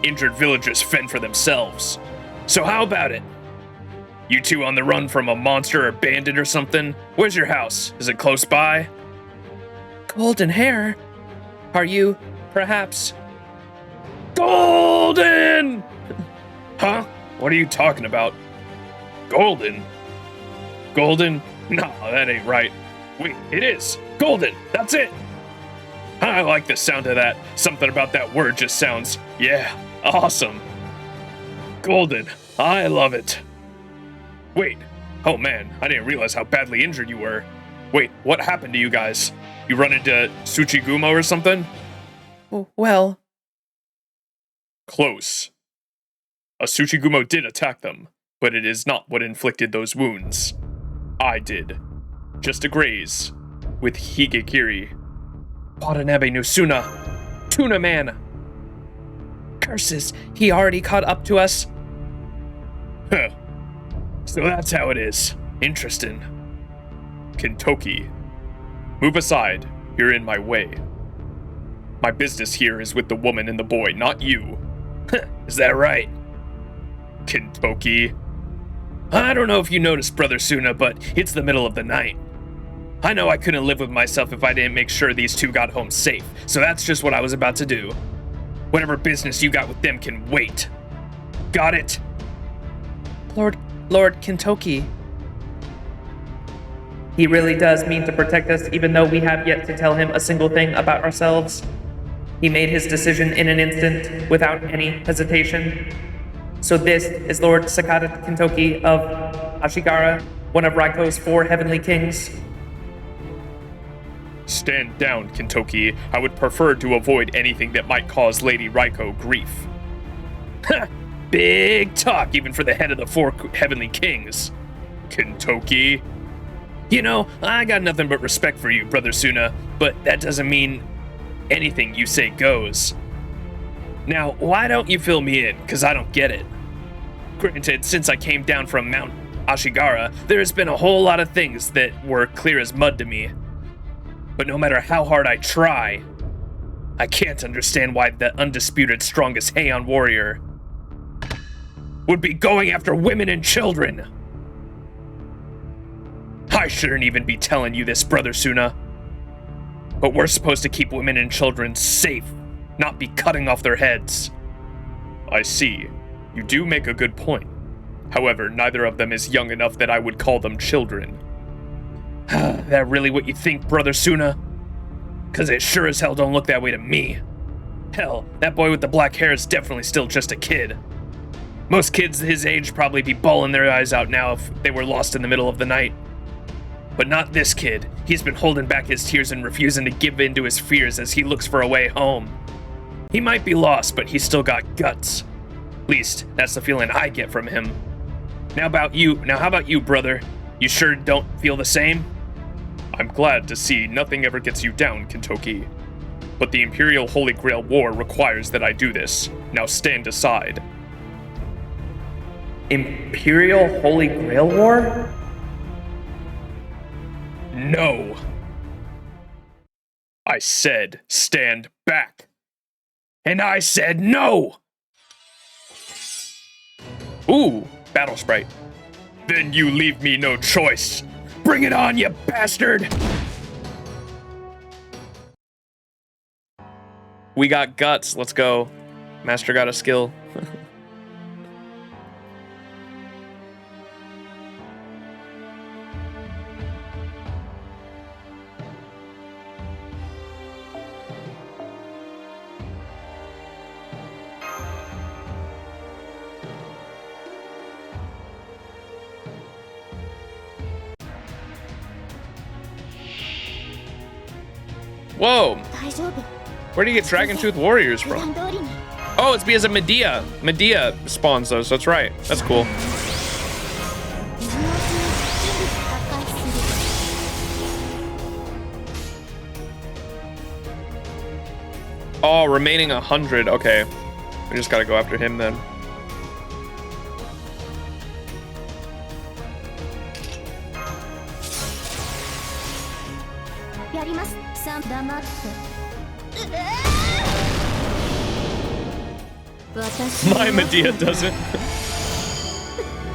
injured villagers fend for themselves. So how about it? You two on the run from a monster or bandit or something? Where's your house? Is it close by? Golden hair? Are you, perhaps... Golden! Huh? What are you talking about? Golden? Golden? No, that ain't right. Wait, it is. Golden! That's it! I like the sound of that. Something about that word just sounds, yeah, awesome. Golden. I love it. Wait. Oh man, I didn't realize how badly injured you were. Wait, what happened to you guys? You run into Tsuchigumo or something? Well... Close. A Tsuchigumo did attack them, but it is not what inflicted those wounds. I did. Just a graze. With Higekiri. Watanabe no Tsuna. Tuna Man. Curses, he already caught up to us. Huh. So that's how it is. Interesting. Kintoki. Move aside. You're in my way. My business here is with the woman and the boy, not you. Is that right? Kintoki. I don't know if you noticed, Brother Tsuna, but it's the middle of the night. I know I couldn't live with myself if I didn't make sure these two got home safe, so that's just what I was about to do. Whatever business you got with them can wait. Got it? Lord Kintoki. He really does mean to protect us, even though we have yet to tell him a single thing about ourselves. He made his decision in an instant, without any hesitation. So this is Lord Sakata Kintoki of Ashigara, one of Raiko's 4 heavenly kings. Stand down, Kintoki. I would prefer to avoid anything that might cause Lady Raiko grief. Ha! Big talk, even for the head of the 4 heavenly kings. Kintoki. You know, I got nothing but respect for you, Brother Tsuna, but that doesn't mean anything you say goes. Now, why don't you fill me in, because I don't get it. Granted, since I came down from Mount Ashigara, there's been a whole lot of things that were clear as mud to me. But no matter how hard I try, I can't understand why the undisputed strongest Heian warrior would be going after women and children. I shouldn't even be telling you this, Brother Tsuna. But we're supposed to keep women and children safe, not be cutting off their heads. I see. You do make a good point. However, neither of them is young enough that I would call them children. That really what you think, Brother Tsuna? 'Cause it sure as hell don't look that way to me. Hell, that boy with the black hair is definitely still just a kid. Most kids his age probably be bawling their eyes out now if they were lost in the middle of the night. But not this kid. He's been holding back his tears and refusing to give in to his fears as he looks for a way home. He might be lost, but he's still got guts. At least, that's the feeling I get from him. Now how about you, brother? You sure don't feel the same? I'm glad to see nothing ever gets you down, Kintoki. But the Imperial Holy Grail War requires that I do this. Now stand aside. Imperial Holy Grail War? No. I said stand back. And I said no! Ooh, Battle Sprite. Then you leave me no choice. Bring it on, you bastard! We got guts. Let's go. Master got a skill. Whoa! 大丈夫 Where do you get Dragon Tooth Warriors 普段 from? 通りに Oh, it's because of Medea. Medea spawns those. That's right. That's cool. 水のうちに全部破壊する Oh, remaining 100. Okay. We just gotta go after him then. やりますさん黙って私 My Medea doesn't.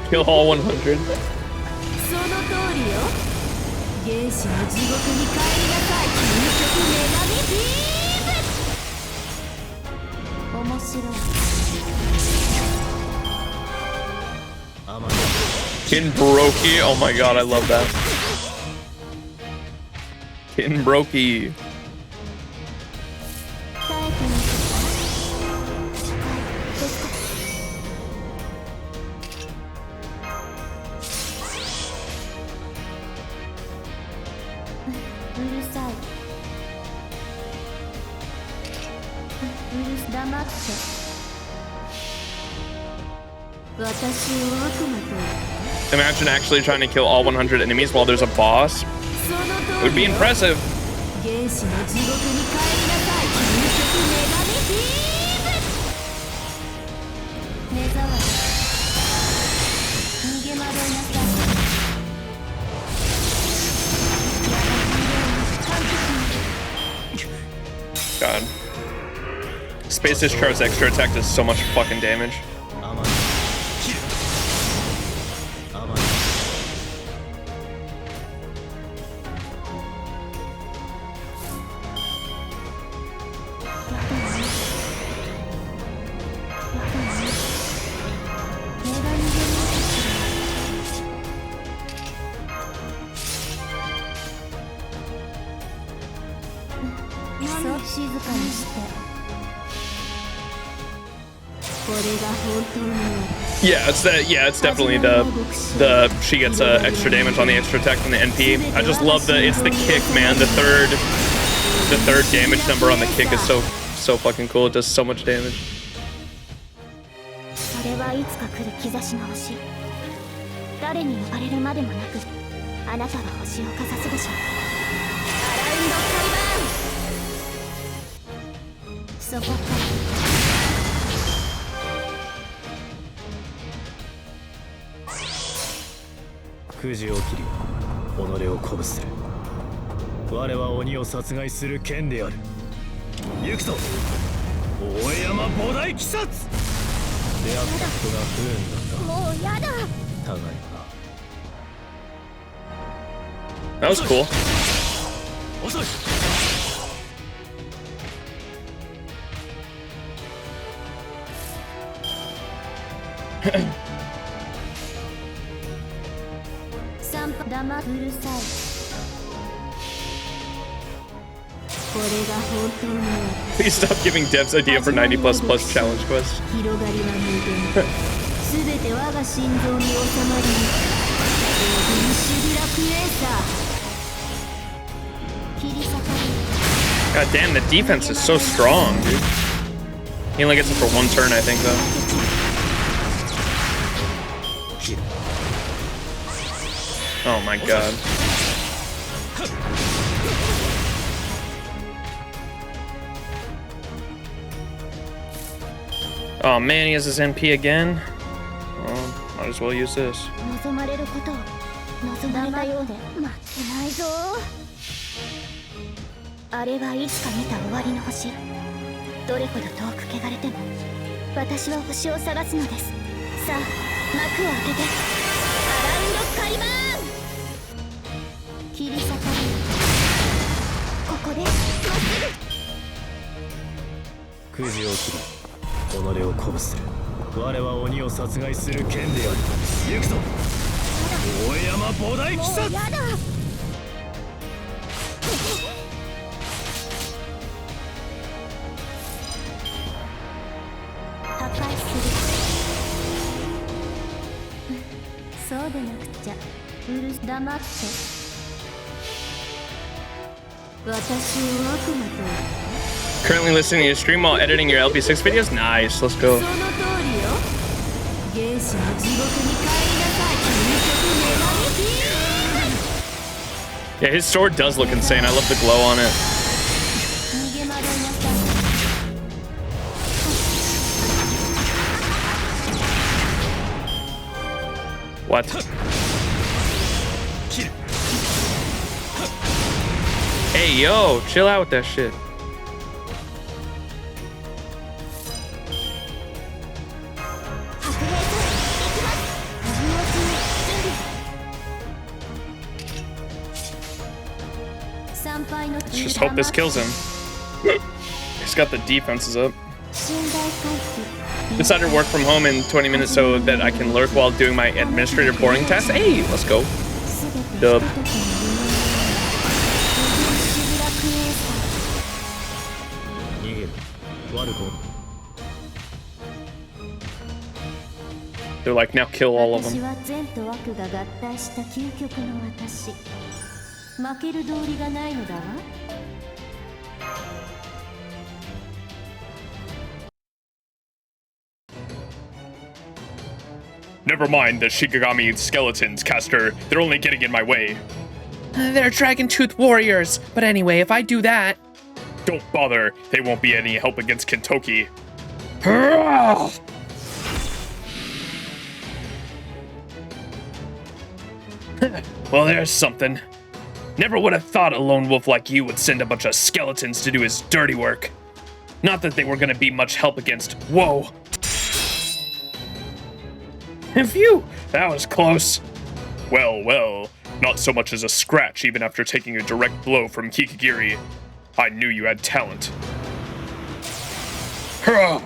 Kill all 100. その通りよ原始の地獄に帰りなさい究極女神ビーム面白い Kinbroki. Oh my god, I love that. Kinbroki. 耐えてみて近いですかうるさいうるす黙って私を悪魔と Imagine actually trying to kill all 100 enemies while there's a boss. その It 通 would be りよ impressive. 原始の地獄に帰りなさい究極女神ビーム目障り逃げ惑いなさい God. Space Discharge's extra attack does so much fucking damage. Yeah, it's definitely the she gets extra damage on the extra attack from the NP. I just love it's the kick, man. The third damage number on the kick is so fucking cool. It does so much damage. それはいつか来る兆しの星誰に呼ばれるまでもなくあなたは星をかざすでしょうアラウンド裁判そこからくじを切り己を鼓舞する我は鬼を殺害する剣である行くぞ大江山菩提鬼殺出会ったことが不運だったもうやだ互いな That was cool. 遅い こうるさい。これが本当の Please stop giving devs idea for 90 plus plus challenge quest. 広がりは無限。すべて我が心臓に収まり、シビラクエーサー。切り裂かれる。 God damn, the defense is so strong, dude. He only gets it for one turn, I think, though. Oh my god. Oh man, he has his NP again. Well, might as well use this. 望まれることを望まれたようで待ってないぞ。あれはいつか見た終わりの星。どれほど遠く汚れても私は星を探すのです。さあ幕を開けてアラウンドカリバーン。切り裂かれる。ここでまっすくじを切り己を鼓舞する。我は鬼を殺害する剣である。行くぞ大江山菩提鬼殺。ぐ。やだ。破壊する。そうでなくちゃ。うる黙って。私を悪魔と。 Currently listening to your stream while editing your LP6 videos? Nice, let's go. その通りよ。原始の地獄に帰りなさい。究極女神。 Yeah, his sword does look insane. I love the glow on it. 逃げ惑いなさい。 What? Hey, yo, chill out with that shit. Let's just hope this kills him. He's got the defenses up. Decided to work from home in 20 minutes so that I can lurk while doing my administrative boring tasks. Hey, let's go. Dub. They're like, now kill all of them. 負ける道理がないのだわ。 Never mind the Shikigami skeletons, Caster. They're only getting in my way. They're dragon tooth warriors. But anyway, if I do that... Don't bother. They won't be any help against Kintoki. Well, there's something. Never would have thought a lone wolf like you would send a bunch of skeletons to do his dirty work. Not that they were gonna be much help against... Whoa! Phew! That was close. Well, well. Not so much as a scratch even after taking a direct blow from Kikigiri. I knew you had talent. Oh,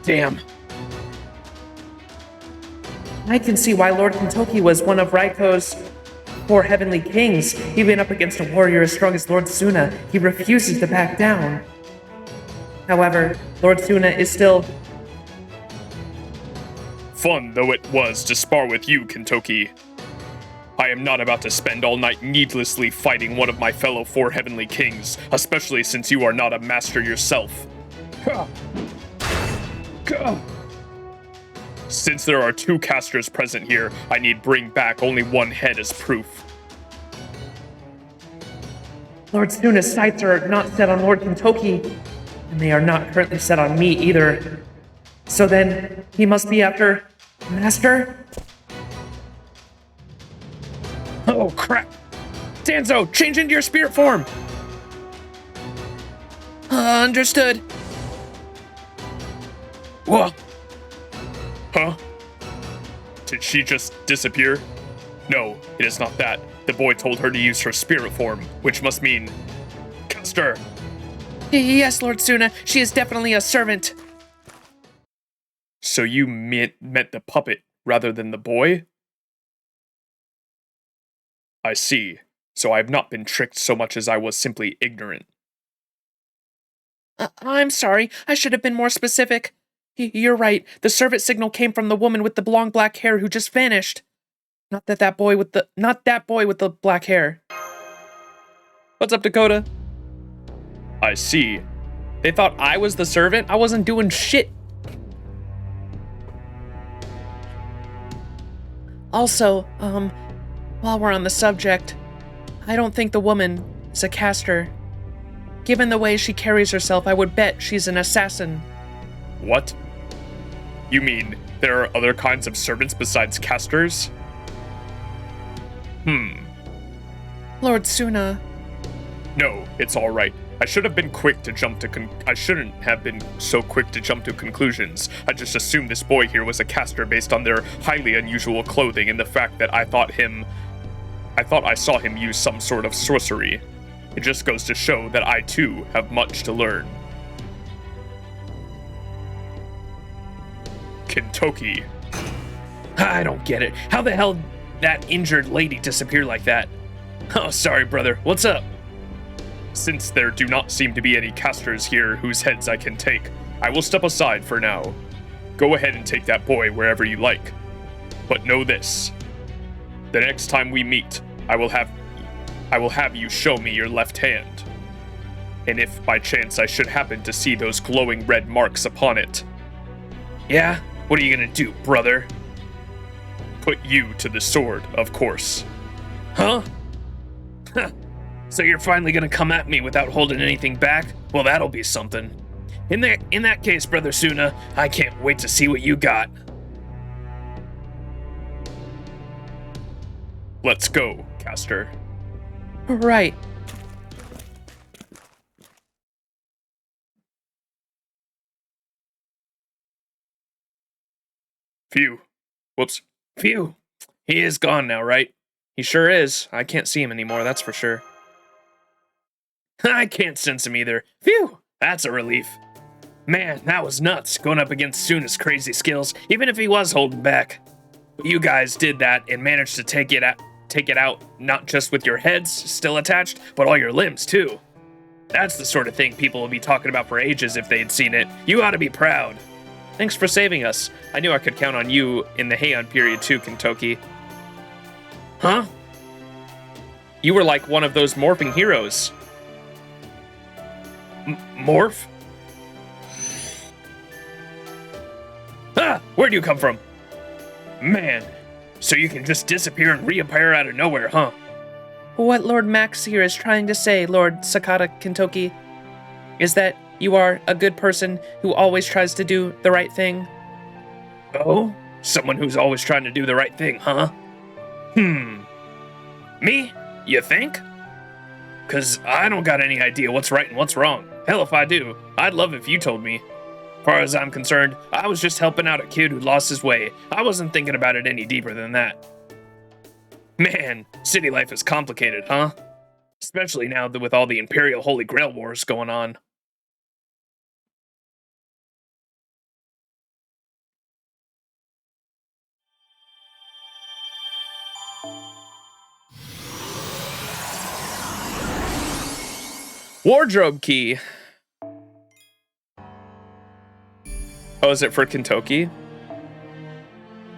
damn. I can see why Lord Kintoki was one of Raiko's 4 heavenly kings. Even up against a warrior as strong as Lord Tsuna, he refuses to back down. However, Lord Tsuna is still... Fun though it was to spar with you, Kintoki. I am not about to spend all night needlessly fighting one of my fellow 4 heavenly kings, especially since you are not a master yourself. Since there are 2 casters present here, I need bring back only 1 head as proof. Lord Tsuna's sights are not set on Lord Kintoki, and they are not currently set on me either. So then, he must be after... Master? Oh, crap. Danzo, change into your spirit form. Understood. Whoa. Huh? Did she just disappear? No, it is not that. The boy told her to use her spirit form, which must mean... Caster! Yes, Lord Tsuna, she is definitely a servant. So you met the puppet rather than the boy? I see. So I have not been tricked so much as I was simply ignorant. I'm sorry. I should have been more specific. You're right. The service signal came from the woman with the long black hair who just vanished. Not that boy with the black hair. What's up, Dakota? I see. They thought I was the servant? I wasn't doing shit. Also, while we're on the subject, I don't think the woman is a caster. Given the way she carries herself, I would bet she's an assassin. What? You mean there are other kinds of servants besides casters? Lord Tsuna. No, it's all right. I shouldn't have been so quick to jump to conclusions. I just assumed this boy here was a caster based on their highly unusual clothing and the fact that I thought I saw him use some sort of sorcery. It just goes to show that I too have much to learn. Kintoki. I don't get it. How the hell that injured lady disappear like that? Oh, sorry, brother. What's up? Since there do not seem to be any casters here whose heads I can take, I will step aside for now. Go ahead and take that boy wherever you like. But know this. The next time we meet, I will have you show me your left hand. And if by chance I should happen to see those glowing red marks upon it. Yeah? What are you gonna do, brother? Put you to the sword, of course. Huh? So you're finally gonna come at me without holding anything back? Well, that'll be something. In that case, Brother Tsuna, I can't wait to see what you got. Let's go, caster. Right. Phew. Whoops. Phew. He is gone now, right? He sure is. I can't see him anymore, that's for sure. I can't sense him either. Phew. That's a relief. Man, that was nuts, going up against Tsuna's crazy skills, even if he was holding back. But you guys did that and managed to take it out not just with your heads still attached, but all your limbs too. That's the sort of thing people will be talking about for ages if they'd seen it. You ought to be proud. Thanks for saving us. I knew I could count on you in the Heian period too, Kintoki. Huh? You were like one of those morphing heroes. Morph? Ah! Where'd you come from? Man, so you can just disappear and reappear out of nowhere, huh? What Lord Max here is trying to say, Lord Sakata Kintoki, is that you are a good person who always tries to do the right thing. Oh? Someone who's always trying to do the right thing, huh? Me? You think? 'Cause I don't got any idea what's right and what's wrong. Hell if I do. I'd love if you told me. As far as I'm concerned, I was just helping out a kid who lost his way. I wasn't thinking about it any deeper than that. Man, city life is complicated, huh? Especially now that with all the Imperial Holy Grail wars going on. Wardrobe key. Oh, is it for Kintoki?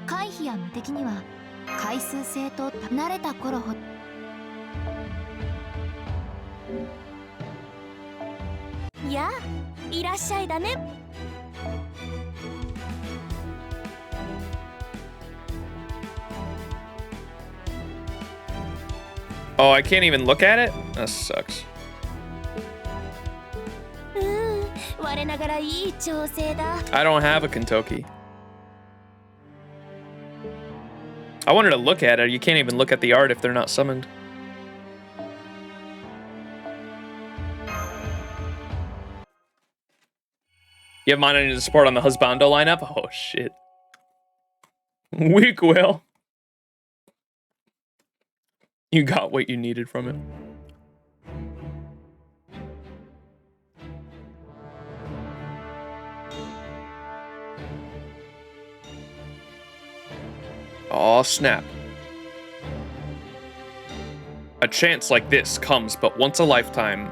回避や無敵には回数制と慣れた頃ほどやあいらっしゃいだね Oh, I can't even look at it? That sucks. 我ながらいい調整だ I don't have a Kintoki. I wanted to look at it. You can't even look at the art if they're not summoned. You have mine to support on the Husbando lineup? Oh, shit. Weak will. You got what you needed from it. Aw, snap. A chance like this comes but once a lifetime.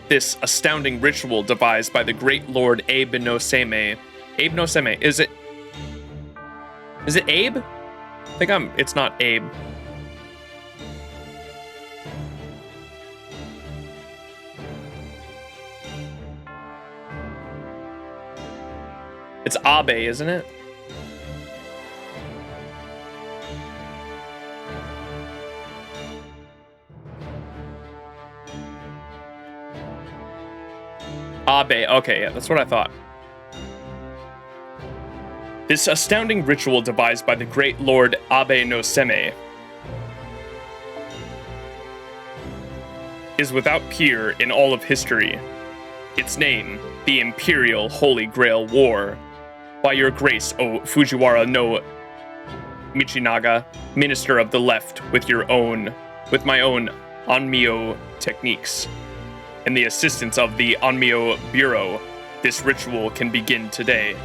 This astounding ritual devised by the great Lord Abe no Seme. Abe no Seme, is it Abe? I think it's not Abe. It's Abe, isn't it? Abe, okay, yeah, that's what I thought. This astounding ritual devised by the great Lord Abe no Seme is without peer in all of history. Its name, the Imperial Holy Grail War. By your grace, O Fujiwara no Michinaga, Minister of the Left, with my own Onmyo techniques, and the assistance of the Onmyo Bureau, this ritual can begin today.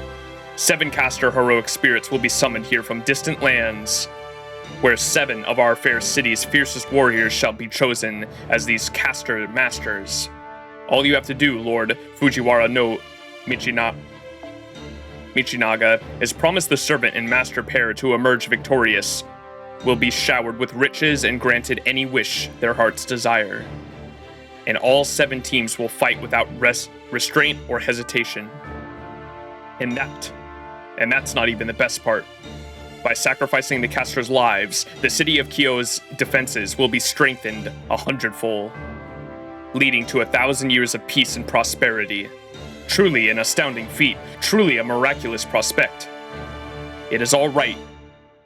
7 caster heroic spirits will be summoned here from distant lands, where 7 of our fair city's fiercest warriors shall be chosen as these caster masters. All you have to do, Lord Fujiwara no Michinaga, is promise the servant and master pair to emerge victorious, will be showered with riches and granted any wish their hearts desire. And all 7 teams will fight without restraint or hesitation. And that's not even the best part. By sacrificing the casters' lives, the city of Kyo's defenses will be strengthened 100-fold, leading to 1,000 years of peace and prosperity. Truly an astounding feat, truly a miraculous prospect. It is all right.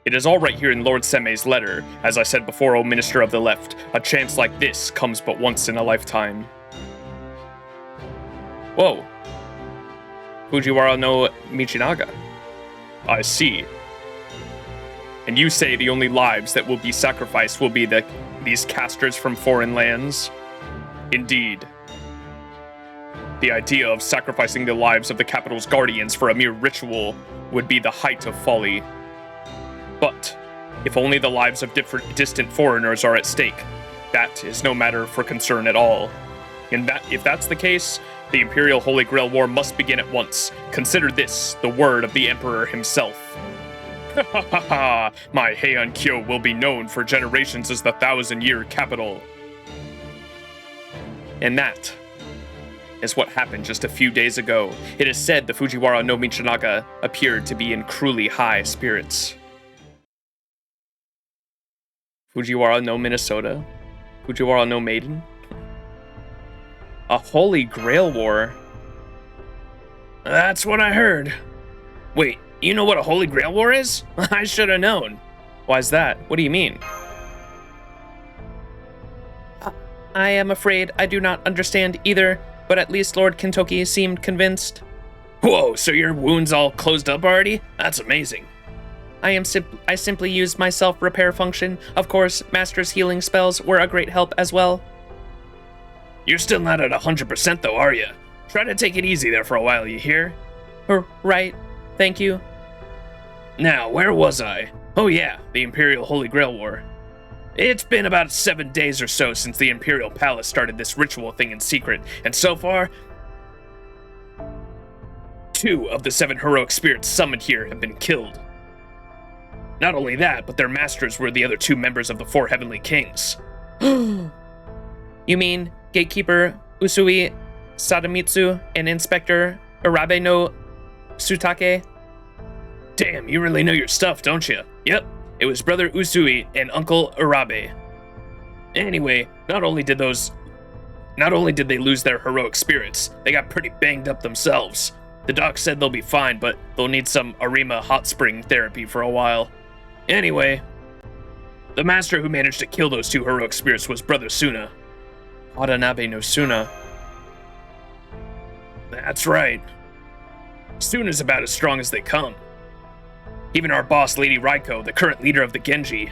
It is all right here in Lord Seme's letter. As I said before, O Minister of the Left, a chance like this comes but once in a lifetime. Whoa. Fujiwara no Michinaga. I see. And you say the only lives that will be sacrificed will be these casters from foreign lands? Indeed. The idea of sacrificing the lives of the capital's guardians for a mere ritual would be the height of folly. But if only the lives of distant foreigners are at stake, that is no matter for concern at all. And if that's the case, the Imperial Holy Grail War must begin at once. Consider this the word of the Emperor himself. Ha ha ha ha! My Heian Kyo will be known for generations as the 1,000-year capital. And that is what happened just a few days ago. It is said the Fujiwara no Michinaga appeared to be in cruelly high spirits. Fujiwara no Minnesota? Fujiwara no Maiden? A Holy Grail War? That's what I heard. Wait, you know what a Holy Grail War is? I should have known. Why's that? What do you mean? I am afraid I do not understand either, but at least Lord Kintoki seemed convinced. Whoa, so your wound's all closed up already? That's amazing. I simply used my self-repair function. Of course, Master's healing spells were a great help as well. You're still not at 100% though, are you? Try to take it easy there for a while, you hear? Right. Thank you. Now, where was I? Oh yeah, the Imperial Holy Grail War. It's been about 7 days or so since the Imperial Palace started this ritual thing in secret, and so far, 2 of the 7 heroic spirits summoned here have been killed. Not only that, but their masters were the other 2 members of the 4 Heavenly Kings. You mean Gatekeeper Usui Sadamitsu and Inspector Urabe no Tsutake? Damn, you really know your stuff, don't you? Yep, it was Brother Usui and Uncle Urabe. Anyway, not only did they lose their heroic spirits, they got pretty banged up themselves. The doc said they'll be fine, but they'll need some Arima hot spring therapy for a while. Anyway, the master who managed to kill those 2 heroic spirits was Brother Tsuna. Watanabe no Tsuna. That's right. Tsuna's about as strong as they come. Even our boss, Lady Raiko, the current leader of the Genji,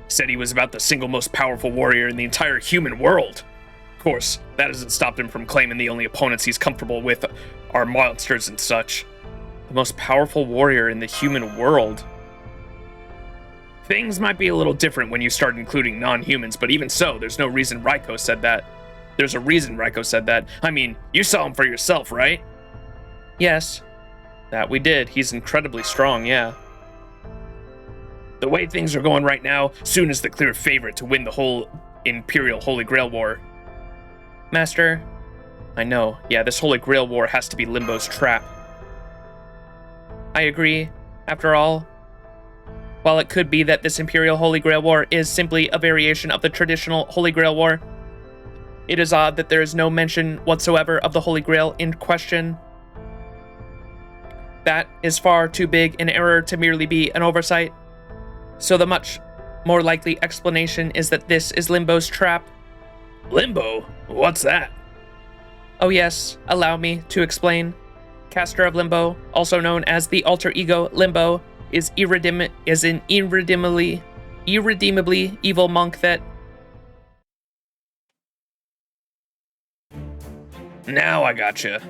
said he was about the single most powerful warrior in the entire human world. Of course, that hasn't stopped him from claiming the only opponents he's comfortable with are monsters and such. The most powerful warrior in the human world. Things might be a little different when you start including non-humans, but even so, there's no reason Raiko said that. There's a reason Raiko said that. I mean, you saw him for yourself, right? Yes, that we did. He's incredibly strong, yeah. The way things are going right now, Tsuna is the clear favorite to win the whole Imperial Holy Grail War. Master, I know. Yeah, this Holy Grail War has to be Limbo's trap. I agree. After all, while it could be that this Imperial Holy Grail War is simply a variation of the traditional Holy Grail War, it is odd that there is no mention whatsoever of the Holy Grail in question. That is far too big an error to merely be an oversight. So the much more likely explanation is that this is Limbo's trap. Limbo? What's that? Oh yes, allow me to explain. Caster of Limbo, also known as the alter ego Limbo, is an irredeemably evil monk that... Now I gotcha.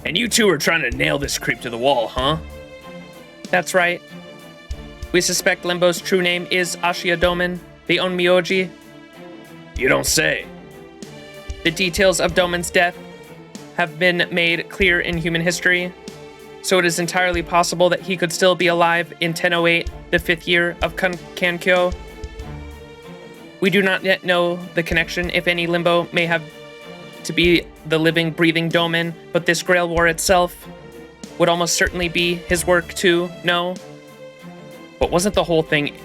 And you two are trying to nail this creep to the wall, huh? That's right. We suspect Limbo's true name is Ashiya Doman, the Onmyoji. You don't say. The details of Doman's death have been made clear in human history, so it is entirely possible that he could still be alive in 1008, the 5th year of Heian Kyo. We do not yet know the connection, if any, Limbo may have to be the living, breathing Doman, but this Grail War itself would almost certainly be his work too, no? But wasn't the whole thing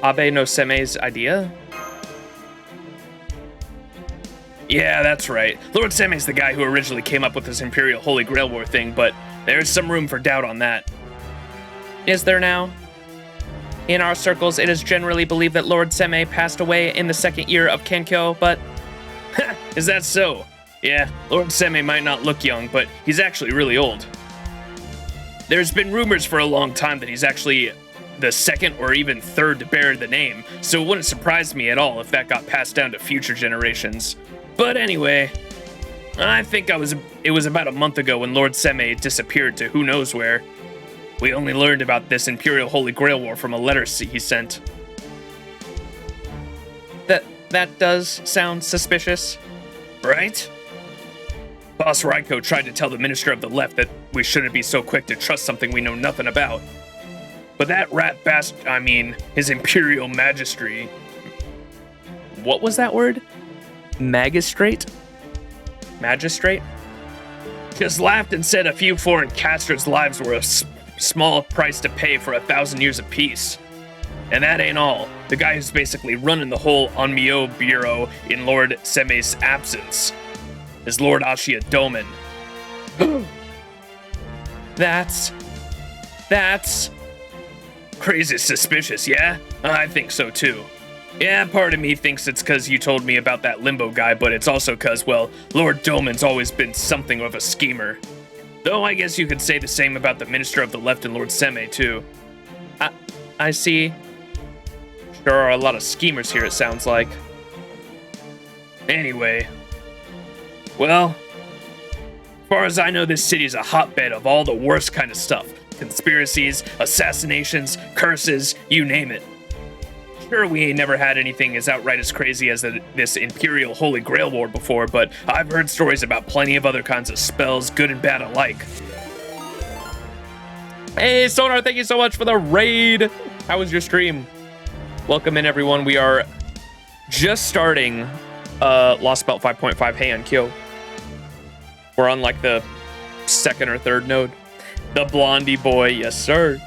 Abe no Seme's idea? Yeah, that's right. Lord Seme's the guy who originally came up with this Imperial Holy Grail War thing, but there's some room for doubt on that. Is there now? In our circles, it is generally believed that Lord Seme passed away in the 2nd year of Kankyo, but... Is that so? Yeah, Lord Seme might not look young, but he's actually really old. There's been rumors for a long time that he's actually the 2nd or even 3rd to bear the name, so it wouldn't surprise me at all if that got passed down to future generations. But anyway, I think it was about a month ago when Lord Seme disappeared to who knows where. We only learned about this Imperial Holy Grail War from a letter he sent. That does sound suspicious. Right? Boss Raiko tried to tell the Minister of the Left that we shouldn't be so quick to trust something we know nothing about. But that his Imperial Magistry... What was that word? Magistrate? Magistrate? Just laughed and said a few foreign casters' lives were a small price to pay for 1,000 years of peace. And that ain't all. The guy who's basically running the whole Onmyo Bureau in Lord Seme's absence is Lord Ashiya Doman. That's crazy suspicious, yeah? I think so too. Yeah, part of me thinks it's because you told me about that Limbo guy, but it's also because, well, Lord Doman's always been something of a schemer. Though I guess you could say the same about the Minister of the Left and Lord Seme too. I see. There are a lot of schemers here, it sounds like. Anyway. Well, as far as I know, this city is a hotbed of all the worst kind of stuff. Conspiracies, assassinations, curses, you name it. Sure, we ain't never had anything as outright as crazy as this Imperial Holy Grail War before, but I've heard stories about plenty of other kinds of spells, good and bad alike. Hey, Sonar, thank you so much for the raid. How was your stream? Welcome in, everyone. We are just starting Lostbelt 5.5 Heian Kyo. We're on like the 2nd or 3rd node. The Blondie boy, yes sir.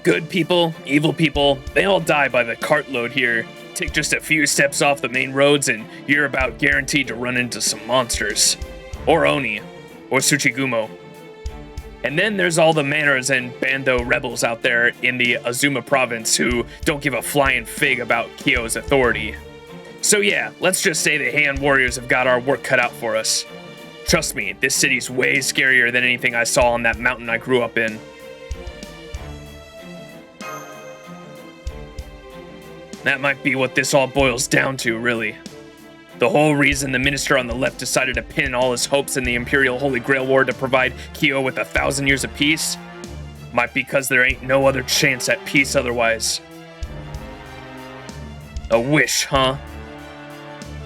Good people, evil people, they all die by the cartload here. Take just a few steps off the main roads and you're about guaranteed to run into some monsters. Or Oni. Or Tsuchigumo. And then there's all the Manners and Bando rebels out there in the Azuma province who don't give a flying fig about Kyo's authority. So yeah, let's just say the Heian warriors have got our work cut out for us. Trust me, this city's way scarier than anything I saw on that mountain I grew up in. That might be what this all boils down to, really. The whole reason the minister on the left decided to pin all his hopes in the Imperial Holy Grail War to provide Kyo with 1,000 years of peace Might be because there ain't no other chance at peace otherwise. A wish, huh?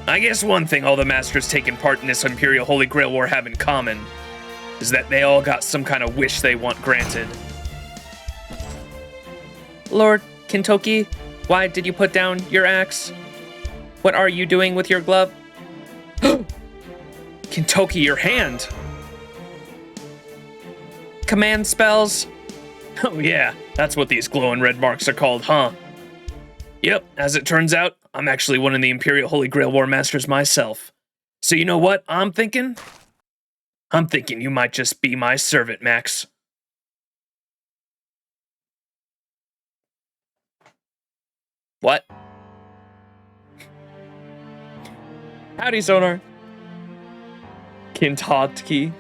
I guess one thing all the masters taking part in this Imperial Holy Grail War have in common is that they all got some kind of wish they want granted. Lord Kintoki, why did you put down your axe? What are you doing with your glove? Kintoki, your hand! Command spells? Oh yeah, that's what these glowing red marks are called, huh? Yep, as it turns out, I'm actually one of the Imperial Holy Grail War Masters myself. So you know what I'm thinking? I'm thinking you might just be my servant, Max. What? Howdy, Sonar. Kintoki.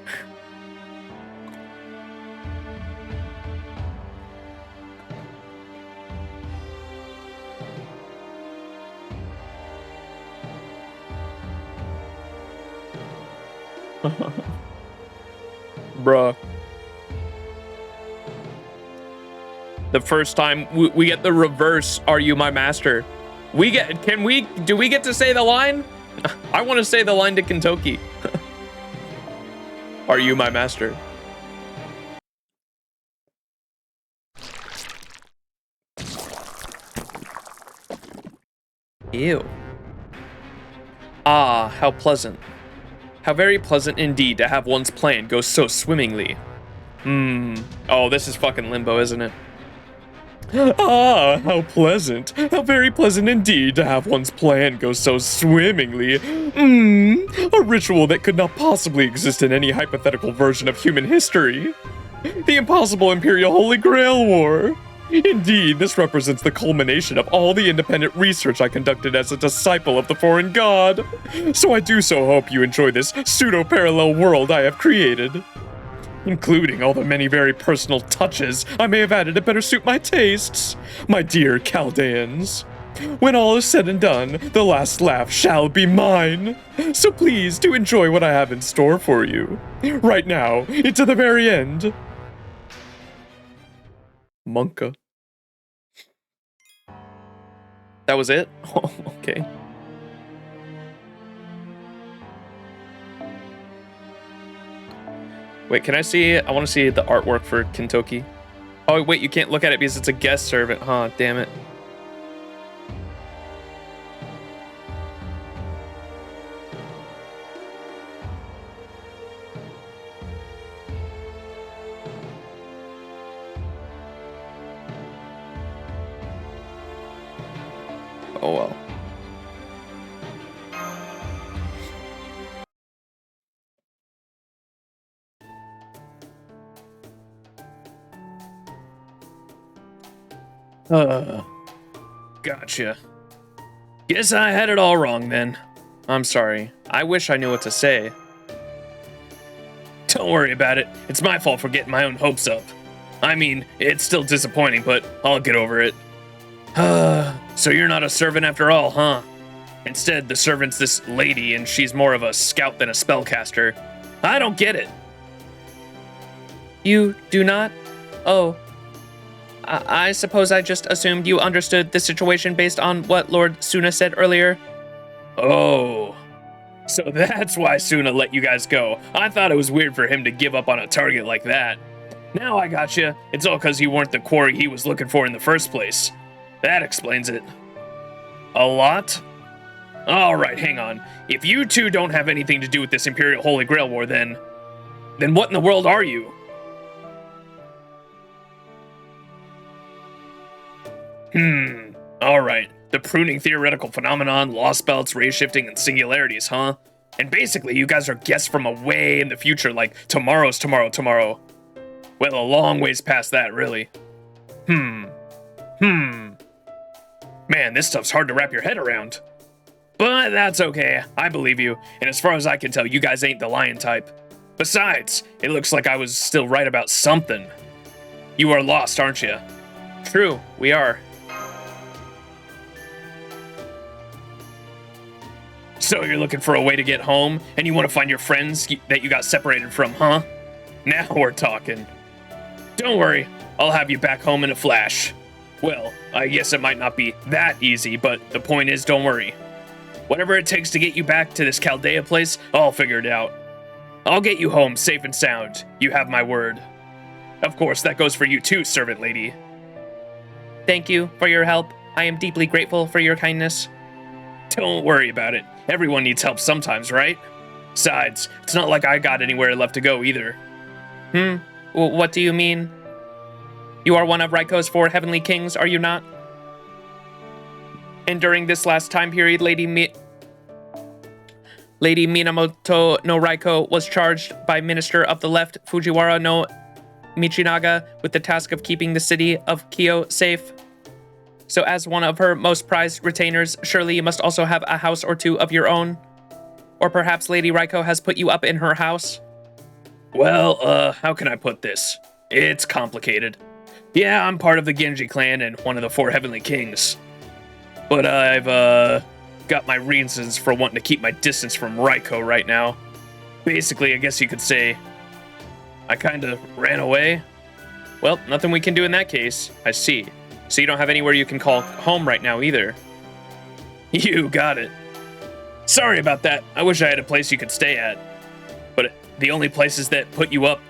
Bruh. The first time we get the reverse, are you my master? Do we get to say the line? I want to say the line to Kintoki. Are you my master? Ew. Ah, how pleasant. How very pleasant indeed to have one's plan go so swimmingly. Oh, this is fucking Limbo, isn't it? Ah, how pleasant. How very pleasant indeed to have one's plan go so swimmingly. A ritual that could not possibly exist in any hypothetical version of human history. The impossible Imperial Holy Grail War. Indeed, this represents the culmination of all the independent research I conducted as a disciple of the foreign god. So I do so hope you enjoy this pseudo-parallel world I have created. Including all the many very personal touches I may have added to better suit my tastes, my dear Chaldeans. When all is said and done, the last laugh shall be mine. So please do enjoy what I have in store for you. Right now, into the very end. Monka. That was it? Oh, okay. Wait, can I see it? I want to see the artwork for Kintoki. Oh, wait, you can't look at it because it's a guest servant, huh? Damn it. Oh well. Gotcha. Guess I had it all wrong then. I'm sorry. I wish I knew what to say. Don't worry about it. It's my fault for getting my own hopes up. I mean, it's still disappointing, but I'll get over it. So you're not a servant after all, huh? Instead, the servant's this lady, and she's more of a scout than a spellcaster. I don't get it. You do not? Oh. I suppose I just assumed you understood the situation based on what Lord Tsuna said earlier. Oh. So that's why Tsuna let you guys go. I thought it was weird for him to give up on a target like that. Now I gotcha. It's all because you weren't the quarry he was looking for in the first place. That explains it. A lot? Alright, hang on. If you two don't have anything to do with this Imperial Holy Grail War, then what in the world are you? Alright. The pruning theoretical phenomenon, lost belts, ray shifting, and singularities, huh? And basically, you guys are guests from a way in the future, like tomorrow's tomorrow. Well, a long ways past that, really. Man, this stuff's hard to wrap your head around. But that's okay, I believe you, and as far as I can tell, you guys ain't the lion type. Besides, it looks like I was still right about something. You are lost, aren't you? True, we are. So you're looking for a way to get home, and you want to find your friends that you got separated from, huh? Now we're talking. Don't worry, I'll have you back home in a flash. Well, I guess it might not be that easy, but the point is, don't worry. Whatever it takes to get you back to this Caldea place, I'll figure it out. I'll get you home safe and sound. You have my word. Of course, that goes for you too, servant lady. Thank you for your help. I am deeply grateful for your kindness. Don't worry about it. Everyone needs help sometimes, right? Besides, it's not like I got anywhere left to go either. What do you mean? You are one of Raiko's 4 heavenly kings, are you not? And during this last time period, Lady Minamoto no Raiko was charged by Minister of the Left Fujiwara no Michinaga with the task of keeping the city of Kyo safe. So as one of her most prized retainers, surely you must also have a house or two of your own? Or perhaps Lady Raiko has put you up in her house? Well, how can I put this? It's complicated. Yeah, I'm part of the Genji clan and one of the 4 heavenly kings. But I've, got my reasons for wanting to keep my distance from Raiko right now. Basically, I guess you could say, I kinda ran away. Well, nothing we can do in that case. I see. So you don't have anywhere you can call home right now either. You got it. Sorry about that. I wish I had a place you could stay at. But the only places that put you up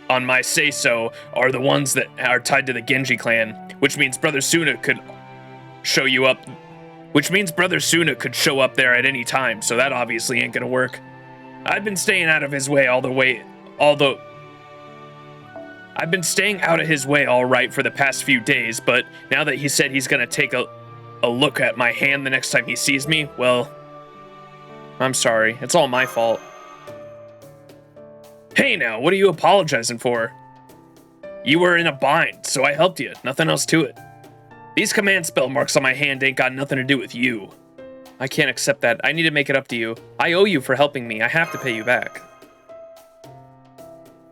on my say-so are the ones that are tied to the Genji clan, which means Brother Tsuna could show you up. Which means Brother Tsuna could show up there at any time, so that obviously ain't gonna work. I've been staying out of his way I've been staying out of his way all right for the past few days, but now that he said he's gonna take a look at my hand the next time he sees me, well, I'm sorry. It's all my fault. Hey now, what are you apologizing for? You were in a bind, so I helped you. Nothing else to it. These command spell marks on my hand ain't got nothing to do with you. I can't accept that. I need to make it up to you. I owe you for helping me. I have to pay you back.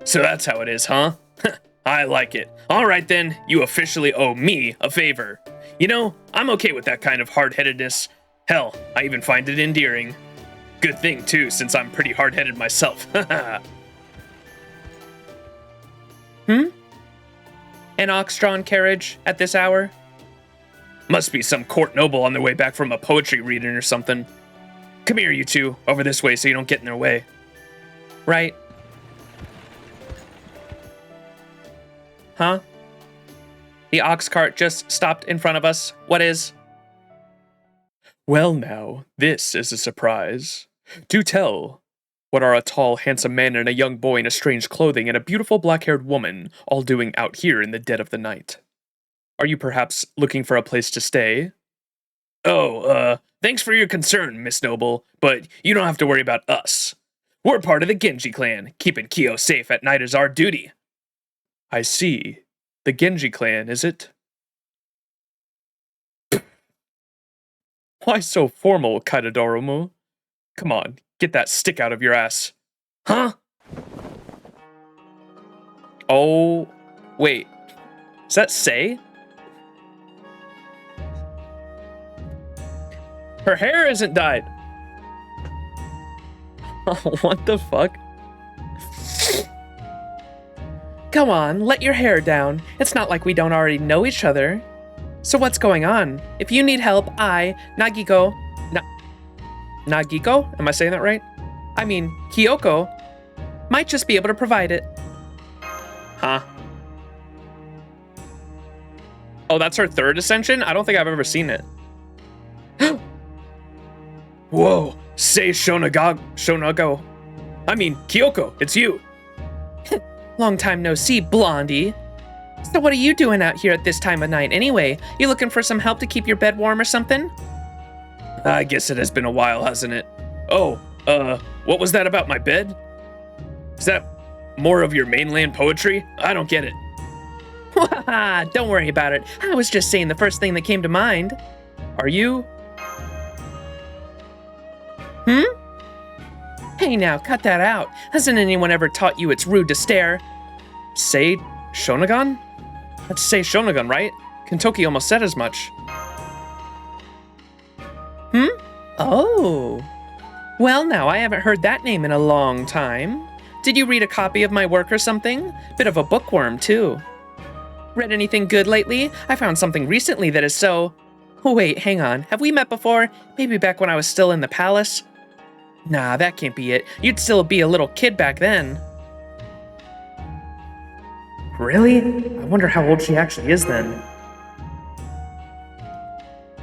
So that's how it is, huh? I like it. All right then, you officially owe me a favor. You know, I'm okay with that kind of hard-headedness. Hell, I even find it endearing. Good thing too, since I'm pretty hard-headed myself. An ox-drawn carriage at this hour? Must be some court noble on their way back from a poetry reading or something. Come here, you two. Over this way so you don't get in their way. Right. Huh? The ox cart just stopped in front of us. What is? Well now, this is a surprise. Do tell. What are a tall, handsome man and a young boy in a strange clothing and a beautiful black-haired woman all doing out here in the dead of the night? Are you perhaps looking for a place to stay? Oh, thanks for your concern, Miss Noble, but you don't have to worry about us. We're part of the Genji clan. Keeping Kyo safe at night is our duty. I see. The Genji clan, is it? Why so formal, Kaidodoromu? Come on, get that stick out of your ass. Huh? Oh, wait. Is that Sei? Her hair isn't dyed. What the fuck? Come on, let your hair down. It's not like we don't already know each other. So what's going on? If you need help, Nagiko... Nagiko? Am I saying that right? I mean, Kyoko might just be able to provide it. Huh? Oh, that's her third ascension? I don't think I've ever seen it. Whoa, Sei Shonago. I mean, Kyoko, it's you. Long time no see, blondie. So what are you doing out here at this time of night anyway? You looking for some help to keep your bed warm or something? I guess it has been a while, hasn't it? Oh, what was that about my bed? Is that more of your mainland poetry? I don't get it. Don't worry about it. I was just saying the first thing that came to mind. Are you? Hey now, cut that out. Hasn't anyone ever taught you it's rude to stare? Sei Shonagon? That's Sei Shonagon, right? Kintoki almost said as much. Oh. Well now, I haven't heard that name in a long time. Did you read a copy of my work or something? Bit of a bookworm, too. Read anything good lately? I found something recently that is so... Oh, wait, hang on. Have we met before? Maybe back when I was still in the palace? Nah, that can't be it. You'd still be a little kid back then. Really? I wonder how old she actually is then.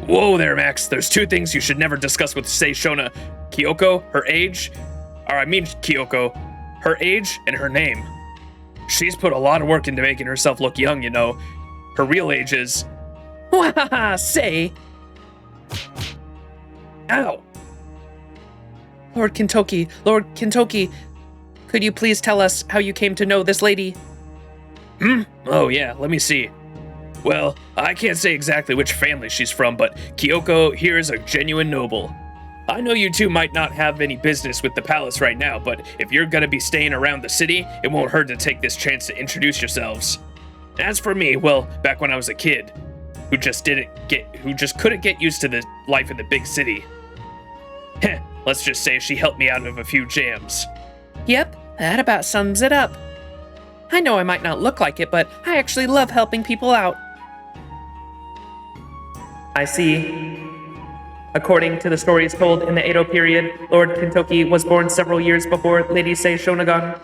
Whoa there, Max. There's two things you should never discuss with Seishona. Kyoko, her age. Kyoko, her age and her name. She's put a lot of work into making herself look young, you know. Her real age is... Wahaha, say. Ow! Lord Kintoki, could you please tell us how you came to know this lady? Oh yeah, let me see. Well, I can't say exactly which family she's from, but Kyoko here is a genuine noble. I know you two might not have any business with the palace right now, but if you're gonna be staying around the city, it won't hurt to take this chance to introduce yourselves. As for me, well, back when I was a kid, who just couldn't get used to the life in the big city. Heh, let's just say she helped me out of a few jams. Yep, that about sums it up. I know I might not look like it, but I actually love helping people out. I see. According to the stories told in the Edo period, Lord Kintoki was born several years before Lady Sei Shonagon.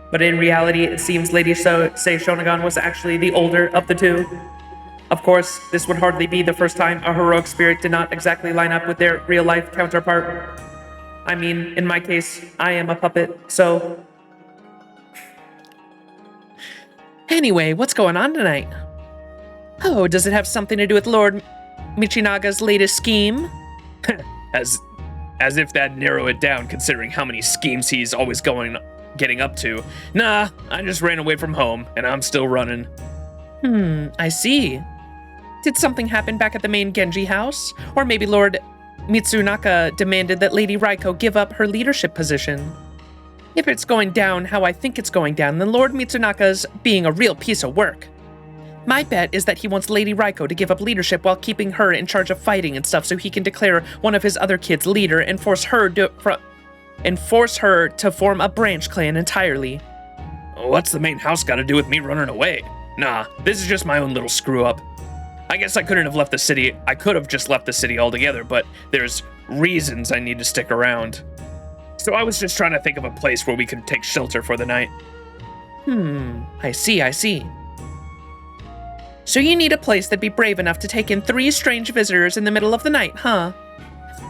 But in reality, it seems Lady Sei Shonagon was actually the older of the two. Of course, this would hardly be the first time a heroic spirit did not exactly line up with their real-life counterpart. I mean, in my case, I am a puppet, so... Anyway, what's going on tonight? Oh, does it have something to do with Lord Michinaga's latest scheme? As if that'd narrow it down, considering how many schemes he's always getting up to. Nah, I just ran away from home, and I'm still running. I see. Did something happen back at the main Genji house? Or maybe Lord Mitsunaka demanded that Lady Raiko give up her leadership position? If it's going down how I think it's going down, then Lord Mitsunaka's being a real piece of work. My bet is that he wants Lady Raiko to give up leadership while keeping her in charge of fighting and stuff so he can declare one of his other kids leader and force her to form a branch clan entirely. What's the main house got to do with me running away? Nah, this is just my own little screw-up. I guess I couldn't have left the city. I could have just left the city altogether, but there's reasons I need to stick around. So I was just trying to think of a place where we could take shelter for the night. I see. So you need a place that'd be brave enough to take in 3 strange visitors in the middle of the night, huh?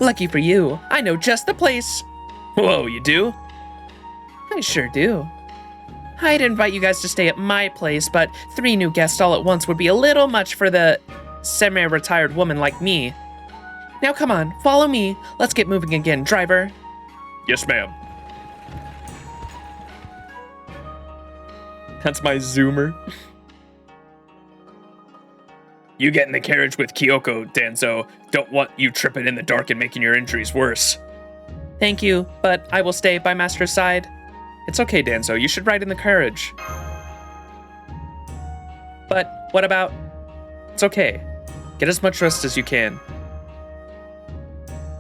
Lucky for you, I know just the place. Whoa, you do? I sure do. I'd invite you guys to stay at my place, but 3 new guests all at once would be a little much for the semi-retired woman like me. Now come on, follow me. Let's get moving again, driver. Yes, ma'am. That's my zoomer. You get in the carriage with Kyoko, Danzo. Don't want you tripping in the dark and making your injuries worse. Thank you, but I will stay by Master's side. It's okay, Danzo. You should ride in the carriage. But what about... It's okay. Get as much rest as you can.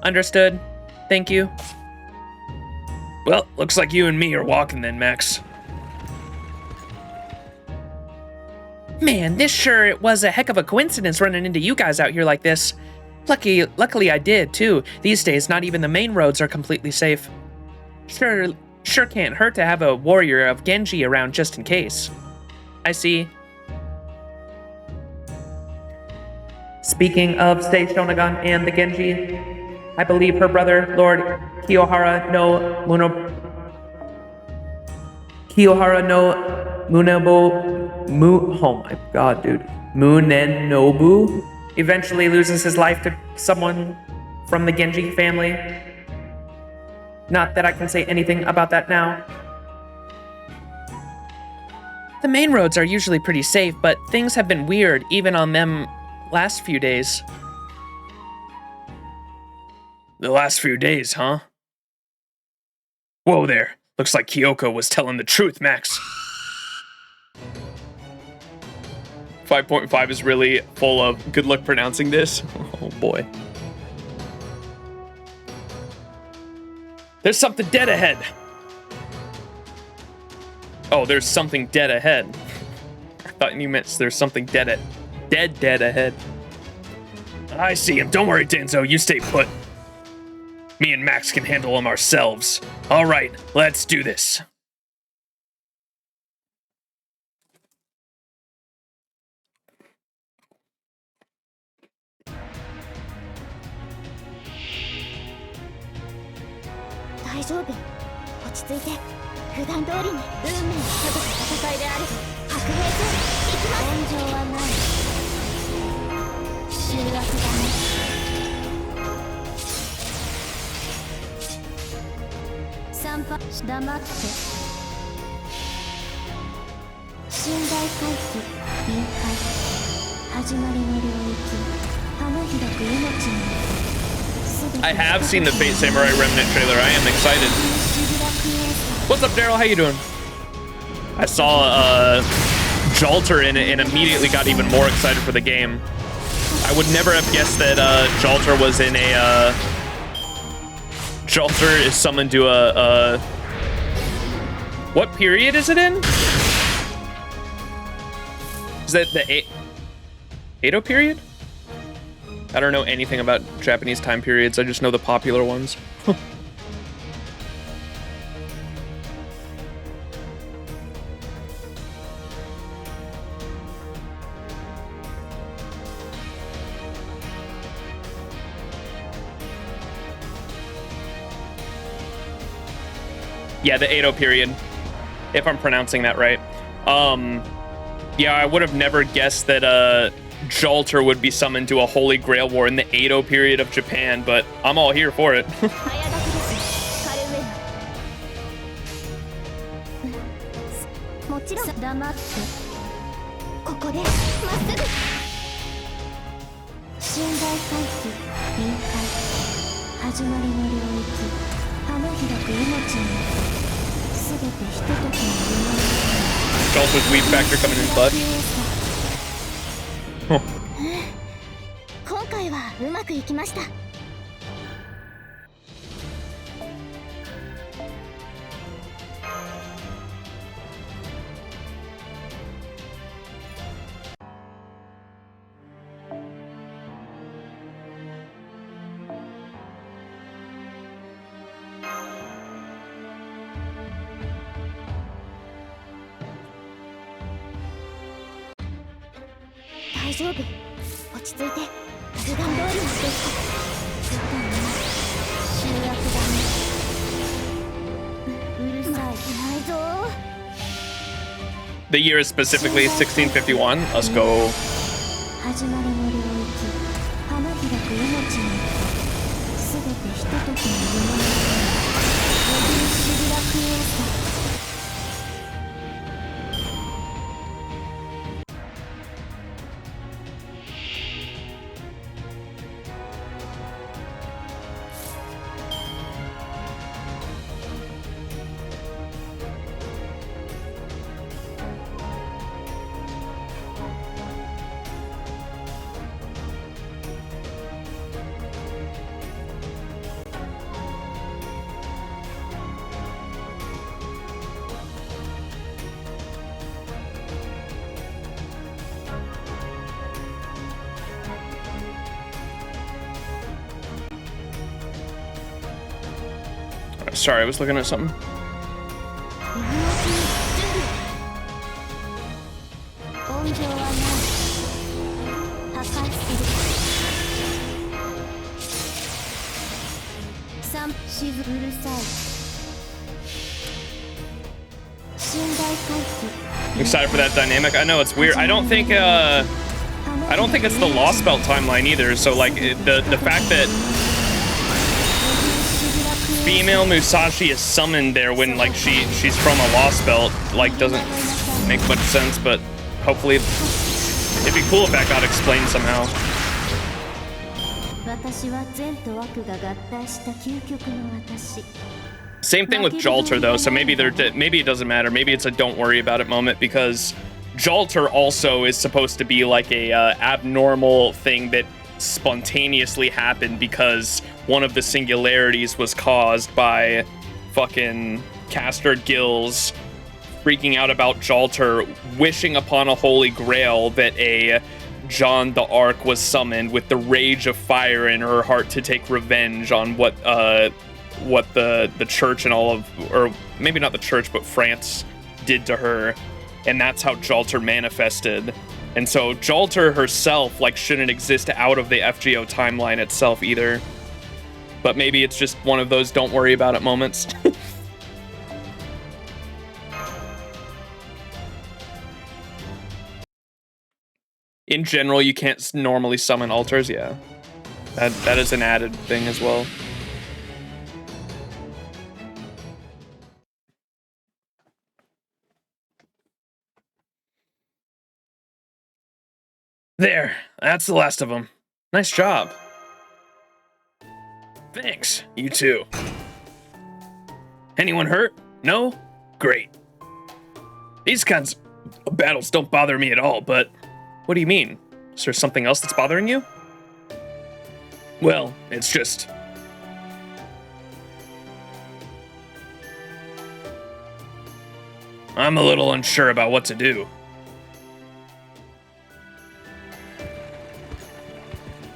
Understood. Thank you. Well, looks like you and me are walking then, Max. Man, this sure was a heck of a coincidence running into you guys out here like this. Luckily I did, too. These days, not even the main roads are completely safe. Sure can't hurt to have a warrior of Genji around just in case. I see. Speaking of Sei Shonagon and the Genji, I believe her brother, Lord Kiyohara no Munenobu eventually loses his life to someone from the Genji family. Not that I can say anything about that now. The main roads are usually pretty safe, but things have been weird even on them last few days. The last few days, huh? Whoa there. Looks like Kyoko was telling the truth, Max. 5.5 is really full of good luck pronouncing this. Oh boy. There's something dead ahead. Oh, there's something dead ahead. I thought you meant there's something dead ahead. I see him. Don't worry, Danzo. You stay put. Me and Max can handle him ourselves. All right, let's do this. I have seen the Fate Samurai Remnant trailer. I am excited. What's up, Daryl? How you doing? I saw Jalter in it and immediately got even more excited for the game. I would never have guessed that Jalter was in a... Jalter is summoned to a... What period is it in? Is that the Edo period? I don't know anything about Japanese time periods. I just know the popular ones. Yeah, the Edo period, if I'm pronouncing that right. Yeah, I would have never guessed that Jalter would be summoned to a Holy Grail War in the Edo period of Japan, but I'm all here for it. Jalter's weed factor coming in clutch. Huh. The year is specifically 1651. Let's go. Sorry, I was looking at something. I'm excited for that dynamic. I know it's weird. I don't think it's the Lostbelt timeline either. So like the fact that female Musashi is summoned there when like she's from a Lostbelt like doesn't make much sense, but hopefully it'd be cool if that got explained somehow. Same thing with Jalter though, so maybe it doesn't matter. Maybe it's a don't worry about it moment because Jalter also is supposed to be like a abnormal thing that spontaneously happened because one of the singularities was caused by fucking Caster Gill's freaking out about Jalter wishing upon a holy grail that a John the Ark was summoned with the rage of fire in her heart to take revenge on what the church and all of, or maybe not the church, but France did to her, and that's how Jalter manifested. And so Jalter herself, like, shouldn't exist out of the FGO timeline itself either. But maybe it's just one of those don't worry about it moments. In general, you can't normally summon altars, yeah. That is an added thing as well. There, that's the last of them. Nice job. Thanks, you too. Anyone hurt? No? Great. These kinds of battles don't bother me at all, but... What do you mean? Is there something else that's bothering you? Well, it's just... I'm a little unsure about what to do.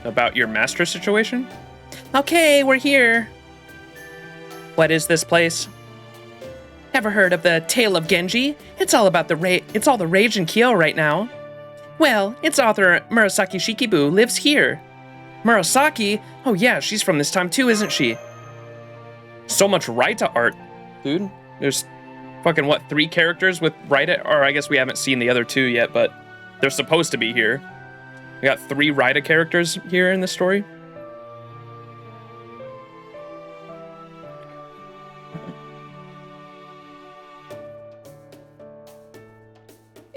About your master situation? Okay, we're here. What is this place? Ever heard of the Tale of Genji? It's all about it's all the rage in Kyo right now. Well, its author Murasaki Shikibu lives here. Murasaki? Oh yeah, she's from this time too, isn't she? So much Raita art, dude. There's fucking, what, 3 characters with Raita? Or I guess we haven't seen the other 2 yet, but they're supposed to be here. We got 3 Raita characters here in the story.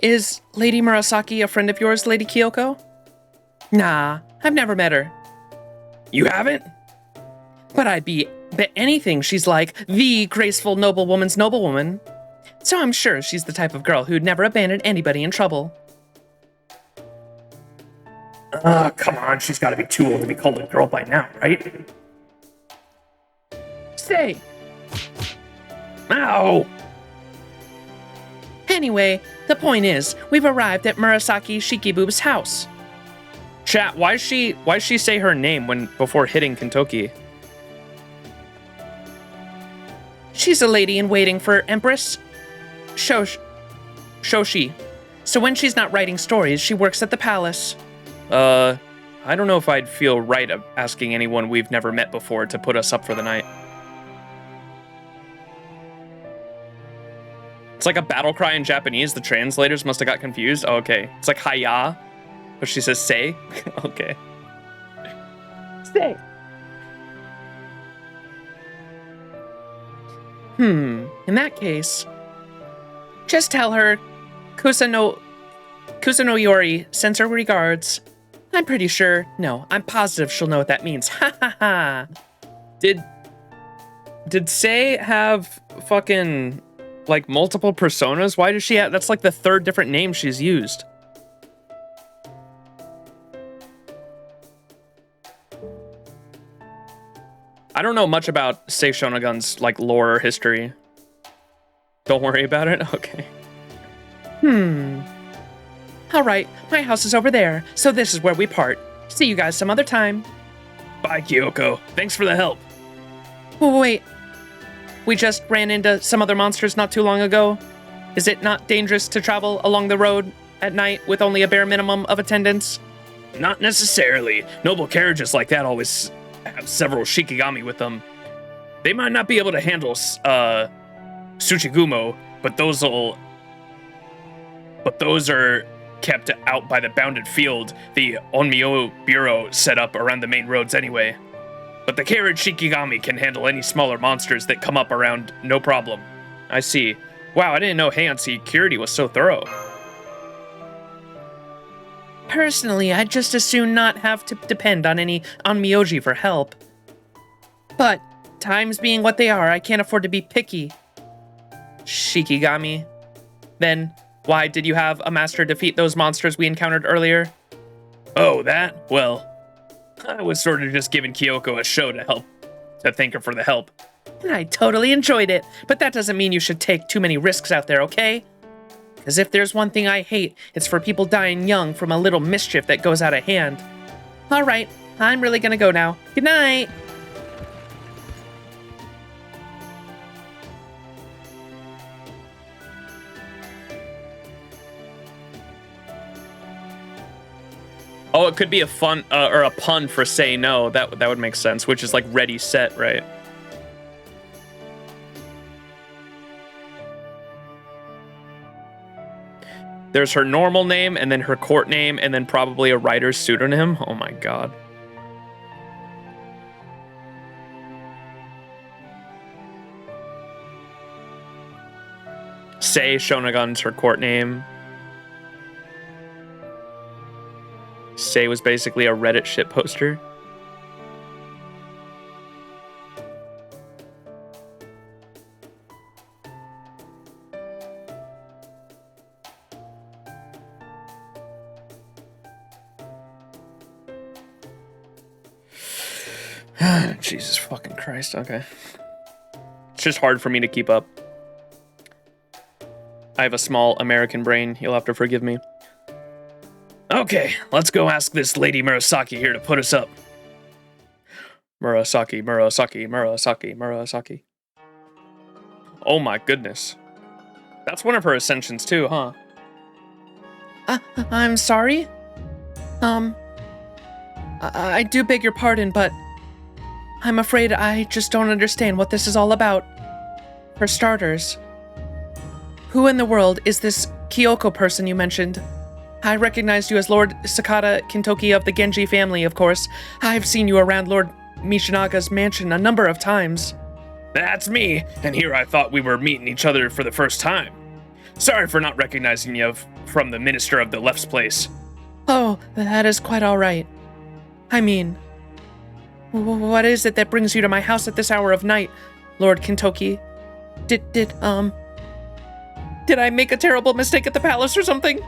Is Lady Murasaki a friend of yours, Lady Kyoko? Nah, I've never met her. You haven't? But I'd bet anything she's like the graceful noblewoman's noblewoman. So I'm sure she's the type of girl who'd never abandon anybody in trouble. Come on, she's gotta be too old to be called a girl by now, right? Stay! Ow! Anyway, the point is, we've arrived at Murasaki Shikibu's house. Chat, why'd she say her name before hitting Kintoki? She's a lady in waiting for Empress Shoshi. So when she's not writing stories, she works at the palace. I don't know if I'd feel right asking anyone we've never met before to put us up for the night. It's like a battle cry in Japanese. The translators must have got confused. Oh, okay. It's like Haya, but she says say. Okay. Say. In that case, just tell her Kusanori sends her regards. I'm pretty sure. No, I'm positive she'll know what that means. Ha ha ha. Did Sei have fucking, like, multiple personas? Why does she have... That's like the 3rd different name she's used. I don't know much about Sei Shonagun's, like, lore or history. Don't worry about it? Okay. Alright, my house is over there, so this is where we part. See you guys some other time. Bye, Kyoko. Thanks for the help. Wait. We just ran into some other monsters not too long ago. Is it not dangerous to travel along the road at night with only a bare minimum of attendants? Not necessarily. Noble carriages like that always have several Shikigami with them. They might not be able to handle Tsuchigumo, but those are kept out by the bounded field the Onmyo Bureau set up around the main roads anyway. But the carriage Shikigami can handle any smaller monsters that come up around, no problem. I see. Wow, I didn't know Heian security was so thorough. Personally, I'd just as soon not have to depend on any Onmyoji for help. But, times being what they are, I can't afford to be picky. Shikigami. Then, why did you have a master defeat those monsters we encountered earlier? Oh, that? Well, I was sort of just giving Kyoko a show to thank her for the help. I totally enjoyed it, but that doesn't mean you should take too many risks out there, okay? Because if there's one thing I hate, it's for people dying young from a little mischief that goes out of hand. Alright, I'm really gonna go now. Good night! Oh, it could be a fun or a pun for say no. That would make sense, which is like ready, set, right? There's her normal name, and then her court name, and then probably a writer's pseudonym. Oh my god. Sei Shonagon's her court name. Sei was basically a Reddit shit poster. Jesus fucking Christ, okay. It's just hard for me to keep up. I have a small American brain, you'll have to forgive me. Okay, let's go ask this lady Murasaki here to put us up. Murasaki, Murasaki, Murasaki, Murasaki. Oh my goodness. That's one of her ascensions too, huh? I'm sorry? I do beg your pardon, but I'm afraid I just don't understand what this is all about. For starters, who in the world is this Kyoko person you mentioned? I recognized you as Lord Sakata Kintoki of the Genji family, of course. I've seen you around Lord Mishinaga's mansion a number of times. That's me, and here I thought we were meeting each other for the first time. Sorry for not recognizing you from the Minister of the Left's place. Oh, that is quite all right. I mean, what is it that brings you to my house at this hour of night, Lord Kintoki? Did I make a terrible mistake at the palace or something?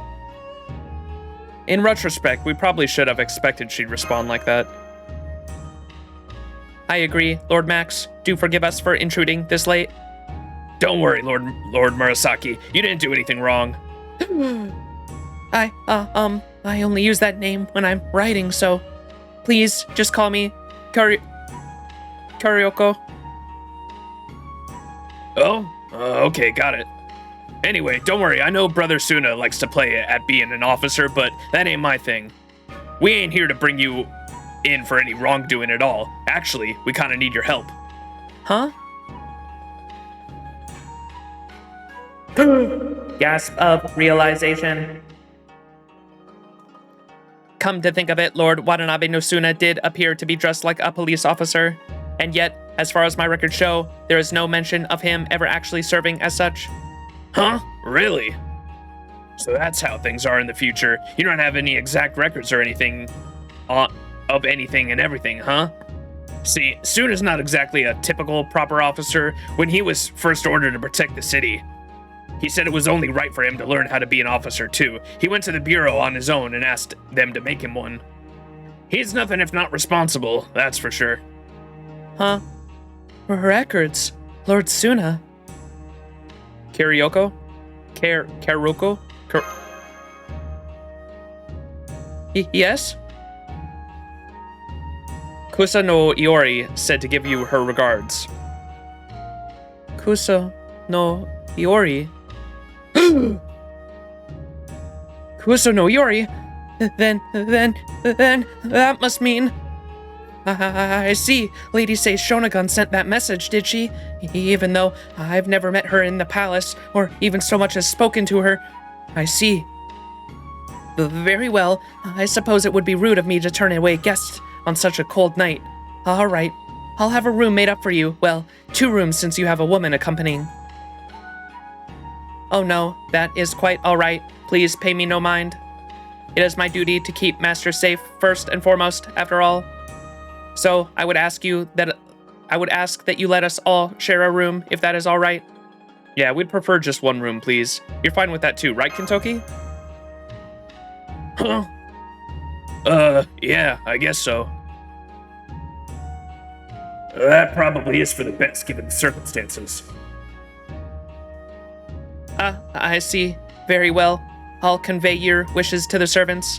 In retrospect, we probably should have expected she'd respond like that. I agree, Lord Max. Do forgive us for intruding this late. Don't worry, Lord Murasaki. You didn't do anything wrong. I only use that name when I'm writing, so please just call me Karyoko. Oh, okay, got it. Anyway, don't worry, I know Brother Tsuna likes to play at being an officer, but that ain't my thing. We ain't here to bring you in for any wrongdoing at all. Actually, we kinda need your help. Huh? Gasp of realization. Come to think of it, Lord Watanabe no Tsuna did appear to be dressed like a police officer, and yet, as far as my records show, there is no mention of him ever actually serving as such. Huh? Really? So that's how things are in the future. You don't have any exact records or anything of anything and everything, huh? See, Tsuna's not exactly a typical proper officer. When he was first ordered to protect the city, he said it was only right for him to learn how to be an officer too. He went to the bureau on his own and asked them to make him one. He's nothing if not responsible, that's for sure. Huh? Records? Lord Tsuna? Karyoko? Karuko? Yes? Kusa no Iori said to give you her regards. Kusa no Iori? Kusa no Iori? Then, that must mean... I see. Lady Sei Shonagon sent that message, did she? Even though I've never met her in the palace, or even so much as spoken to her. I see. Very well. I suppose it would be rude of me to turn away guests on such a cold night. All right. I'll have a room made up for you. Well, 2 rooms since you have a woman accompanying. Oh no, that is quite all right. Please pay me no mind. It is my duty to keep Master safe first and foremost, after all. So I would ask that you let us all share a room, if that is all right. Yeah, we'd prefer just 1 room, please. You're fine with that too, right, Kintoki? Huh? Yeah, I guess so. That probably is for the best given the circumstances. I see. Very well. I'll convey your wishes to the servants.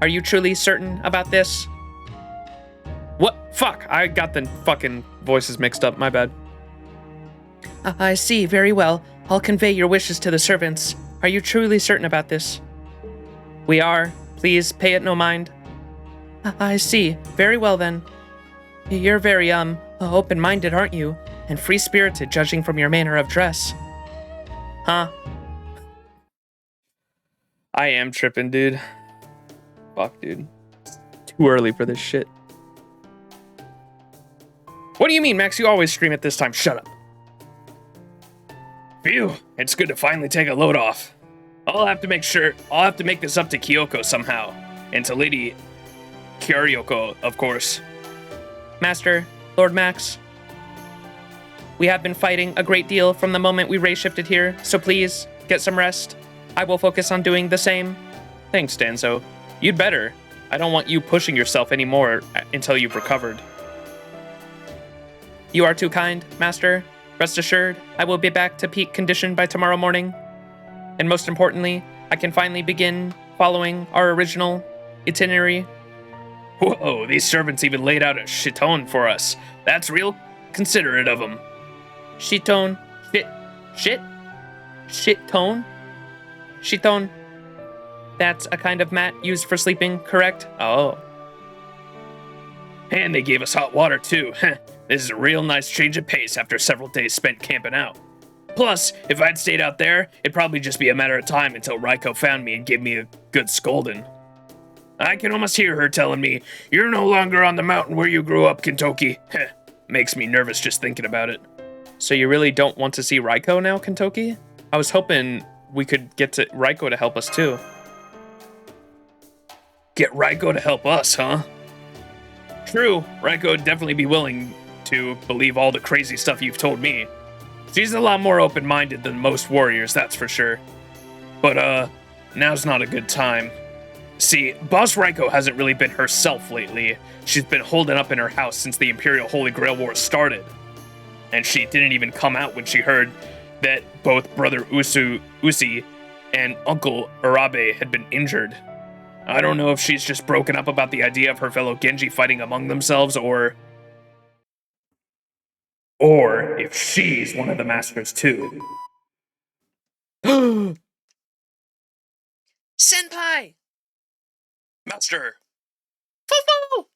Are you truly certain about this? What? Fuck, I got the fucking voices mixed up, my bad. I see. Very well. I'll convey your wishes to the servants. Are you truly certain about this? We are. Please pay it no mind. I see. Very well then. You're very, open-minded, aren't you? And free-spirited, judging from your manner of dress. Huh? I am tripping, dude. Fuck, dude. Too early for this shit. What do you mean, Max? You always stream at this time. Shut up. Phew, it's good to finally take a load off. I'll have to make this up to Kyoko somehow. And to Lady Kyoryoko, of course. Master, Lord Max, we have been fighting a great deal from the moment we ray-shifted here, so please, get some rest. I will focus on doing the same. Thanks, Danzo. You'd better. I don't want you pushing yourself anymore until you've recovered. You are too kind, Master. Rest assured, I will be back to peak condition by tomorrow morning. And most importantly, I can finally begin following our original itinerary. Whoa, these servants even laid out a shiton for us. That's real considerate of them. Shiton? Shiton? Shiton. That's a kind of mat used for sleeping, correct? Oh. And they gave us hot water too. This is a real nice change of pace after several days spent camping out. Plus, if I'd stayed out there, it'd probably just be a matter of time until Raiko found me and gave me a good scolding. I can almost hear her telling me, "You're no longer on the mountain where you grew up, Kintoki." Makes me nervous just thinking about it. So you really don't want to see Raiko now, Kintoki? I was hoping we could get to Raiko to help us too. Get Raiko to help us, huh? True, Raiko would definitely be willing to believe all the crazy stuff you've told me. She's a lot more open-minded than most warriors, that's for sure. But, now's not a good time. See, Boss Raiko hasn't really been herself lately. She's been holding up in her house since the Imperial Holy Grail War started. And she didn't even come out when she heard that both Brother Usi and Uncle Urabe had been injured. I don't know if she's just broken up about the idea of her fellow Genji fighting among themselves, or if she's one of the masters too. Senpai! Master! Foo-foo!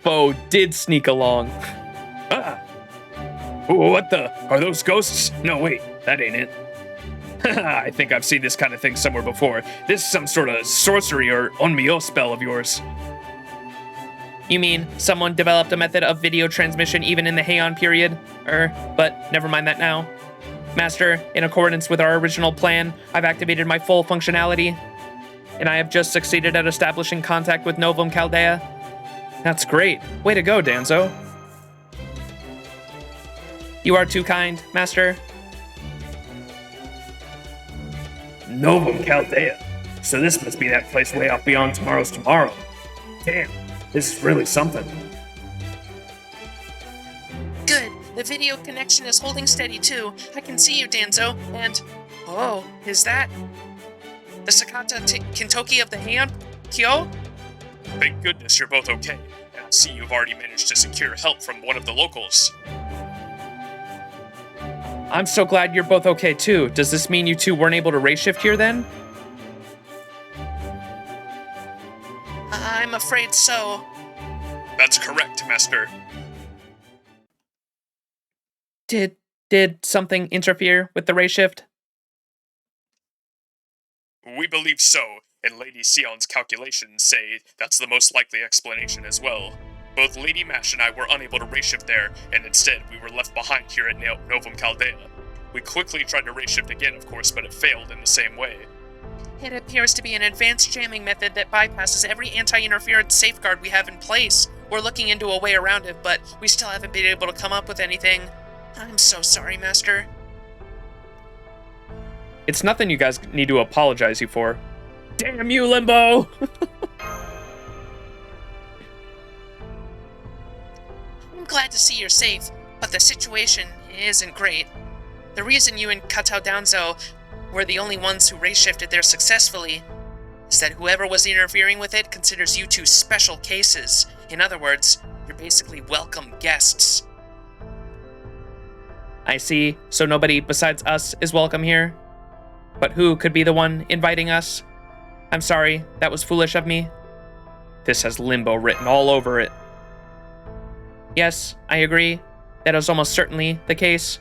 Foe did sneak along. Ah! What the? Are those ghosts? No, wait, that ain't it. I think I've seen this kind of thing somewhere before. This is some sort of sorcery or onmyo spell of yours. You mean someone developed a method of video transmission even in the Heian period? But never mind that now. Master, in accordance with our original plan, I've activated my full functionality, and I have just succeeded at establishing contact with Novum Caldea. That's great. Way to go, Danzo. You are too kind, Master. Novum Caldea. So this must be that place way off beyond tomorrow's tomorrow. Damn, this is really something. Good. The video connection is holding steady too. I can see you, Danzo, and... Oh, is that... the Sakata Kintoki of the Heian Kyo? Thank goodness you're both okay. And I see you've already managed to secure help from one of the locals. I'm so glad you're both okay too. Does this mean you two weren't able to race shift here then? I'm afraid so. That's correct, Master. Did something interfere with the race shift? We believe so, and Lady Sion's calculations say that's the most likely explanation as well. Both Lady Mash and I were unable to race shift there, and instead we were left behind here at Novum Caldea. We quickly tried to race shift again, of course, but it failed in the same way. It appears to be an advanced jamming method that bypasses every anti-interference safeguard we have in place. We're looking into a way around it, but we still haven't been able to come up with anything. I'm so sorry, Master. It's nothing you guys need to apologize you for. Damn you, Limbo! I'm glad to see you're safe, but the situation isn't great. The reason you and Katao Danzo were the only ones who race shifted there successfully is that whoever was interfering with it considers you two special cases. In other words, you're basically welcome guests. I see. So nobody besides us is welcome here? But who could be the one inviting us? I'm sorry, that was foolish of me. This has Limbo written all over it. Yes, I agree. That is almost certainly the case.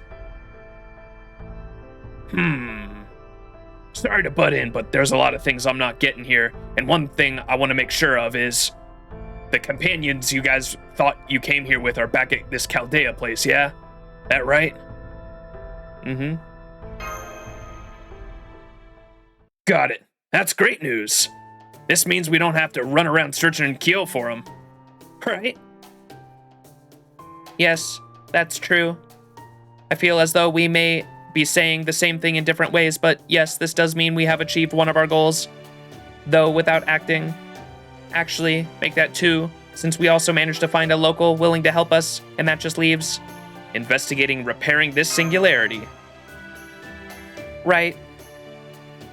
Sorry to butt in, but there's a lot of things I'm not getting here. And one thing I want to make sure of is the companions you guys thought you came here with are back at this Caldea place, yeah? That right? Mm-hmm. Got it. That's great news. This means we don't have to run around searching in Kyo for them. Right? Yes, that's true. I feel as though we may be saying the same thing in different ways, but yes, this does mean we have achieved one of our goals. Though without acting. Actually, make that 2, since we also managed to find a local willing to help us, and that just leaves Investigating repairing this singularity. right.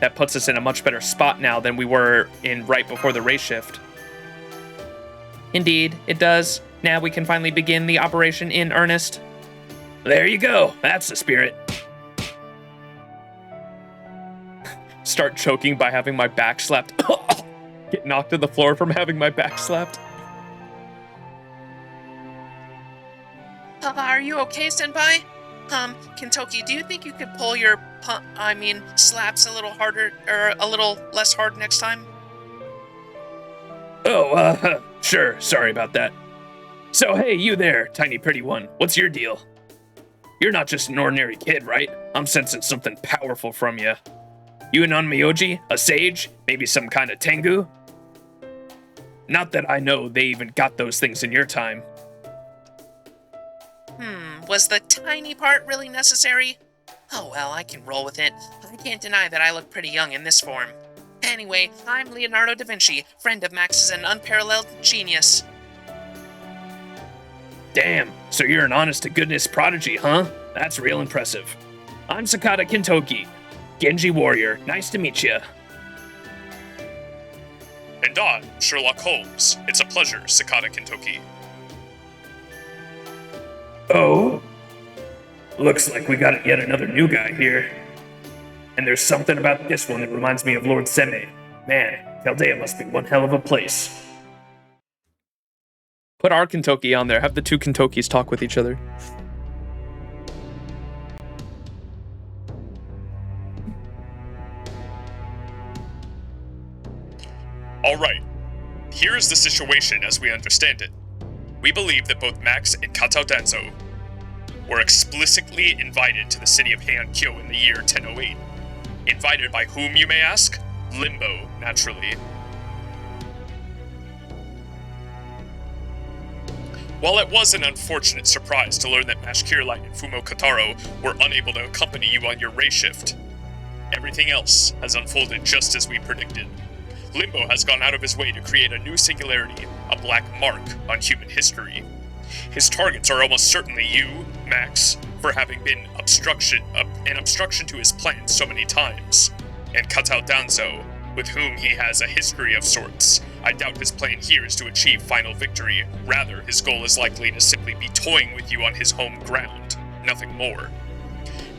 That puts us in a much better spot now than we were in right before the race shift. Indeed, it does. Now we can finally begin the operation in earnest. There you go. That's the spirit. Start choking by having my back slapped. Get knocked to the floor from having my back slapped. Are you okay, Senpai? Kintoki, do you think you could pull your slaps a little harder, or a little less hard next time? Oh, sure. Sorry about that. So, hey, you there, tiny pretty one. What's your deal? You're not just an ordinary kid, right? I'm sensing something powerful from you. You an Onmyoji? A sage? Maybe some kind of Tengu? Not that I know they even got those things in your time. Was the tiny part really necessary? Oh well, I can roll with it. I can't deny that I look pretty young in this form. Anyway, I'm Leonardo da Vinci, friend of Max's and unparalleled genius. Damn, so you're an honest-to-goodness prodigy, huh? That's real impressive. I'm Sakata Kintoki, Genji warrior. Nice to meet you. And I'm Sherlock Holmes. It's a pleasure, Sakata Kintoki. Oh? Looks like we got yet another new guy here. And there's something about this one that reminds me of Lord Seme. Man, Caldea must be one hell of a place. Put our Kintoki on there. Have the 2 Kintokis talk with each other. Alright, here is the situation as we understand it. We believe that both Max and Katao Danzo were explicitly invited to the city of Heian Kyo in the year 1008. Invited by whom, you may ask? Limbo, naturally. While it was an unfortunate surprise to learn that Mash Kirlight and Fumo Kataro were unable to accompany you on your race shift, everything else has unfolded just as we predicted. Limbo has gone out of his way to create a new singularity, a black mark on human history. His targets are almost certainly you, Max, for having been an obstruction to his plans so many times, and Katao Danzo, with whom he has a history of sorts. I doubt his plan here is to achieve final victory. Rather, his goal is likely to simply be toying with you on his home ground, nothing more.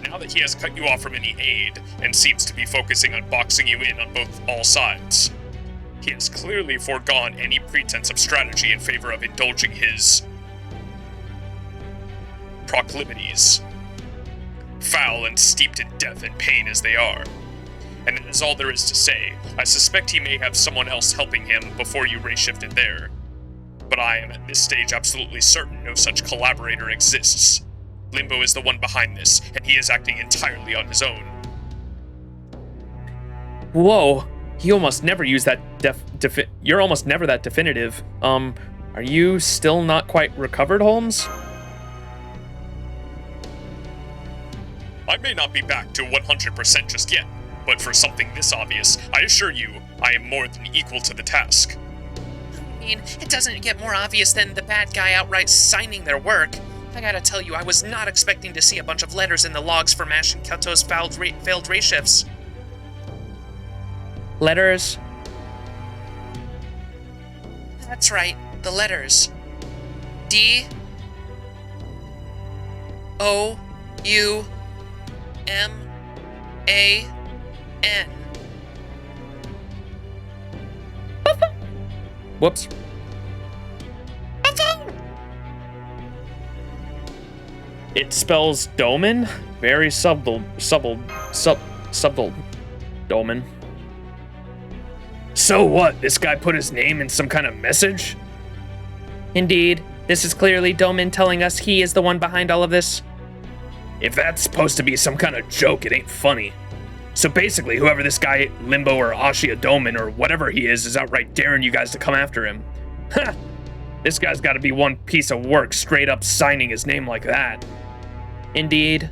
Now that he has cut you off from any aid, and seems to be focusing on boxing you in on all sides, he has clearly foregone any pretense of strategy in favor of indulging his proclivities, foul and steeped in death and pain as they are. And that is all there is to say. I suspect he may have someone else helping him before you race shifted there. But I am at this stage absolutely certain no such collaborator exists. Limbo is the one behind this, and he is acting entirely on his own. Whoa, you almost never use that you're almost never that definitive. Are you still not quite recovered, Holmes? I may not be back to 100% just yet, but for something this obvious, I assure you, I am more than equal to the task. mean, it doesn't get more obvious than the bad guy outright signing their work. I gotta tell you, I was not expecting to see a bunch of letters in the logs for Mash and Kyoto's failed race shifts. Letters? That's right, the letters. D O U M A N. Whoops. It spells Doman? Very subtle Doman. So what? This guy put his name in some kind of message? Indeed. This is clearly Doman telling us he is the one behind all of this. If that's supposed to be some kind of joke, it ain't funny. So basically, whoever this guy, Limbo or Ashiya Doman or whatever he is outright daring you guys to come after him. Ha! This guy's gotta be one piece of work, straight up signing his name like that. Indeed.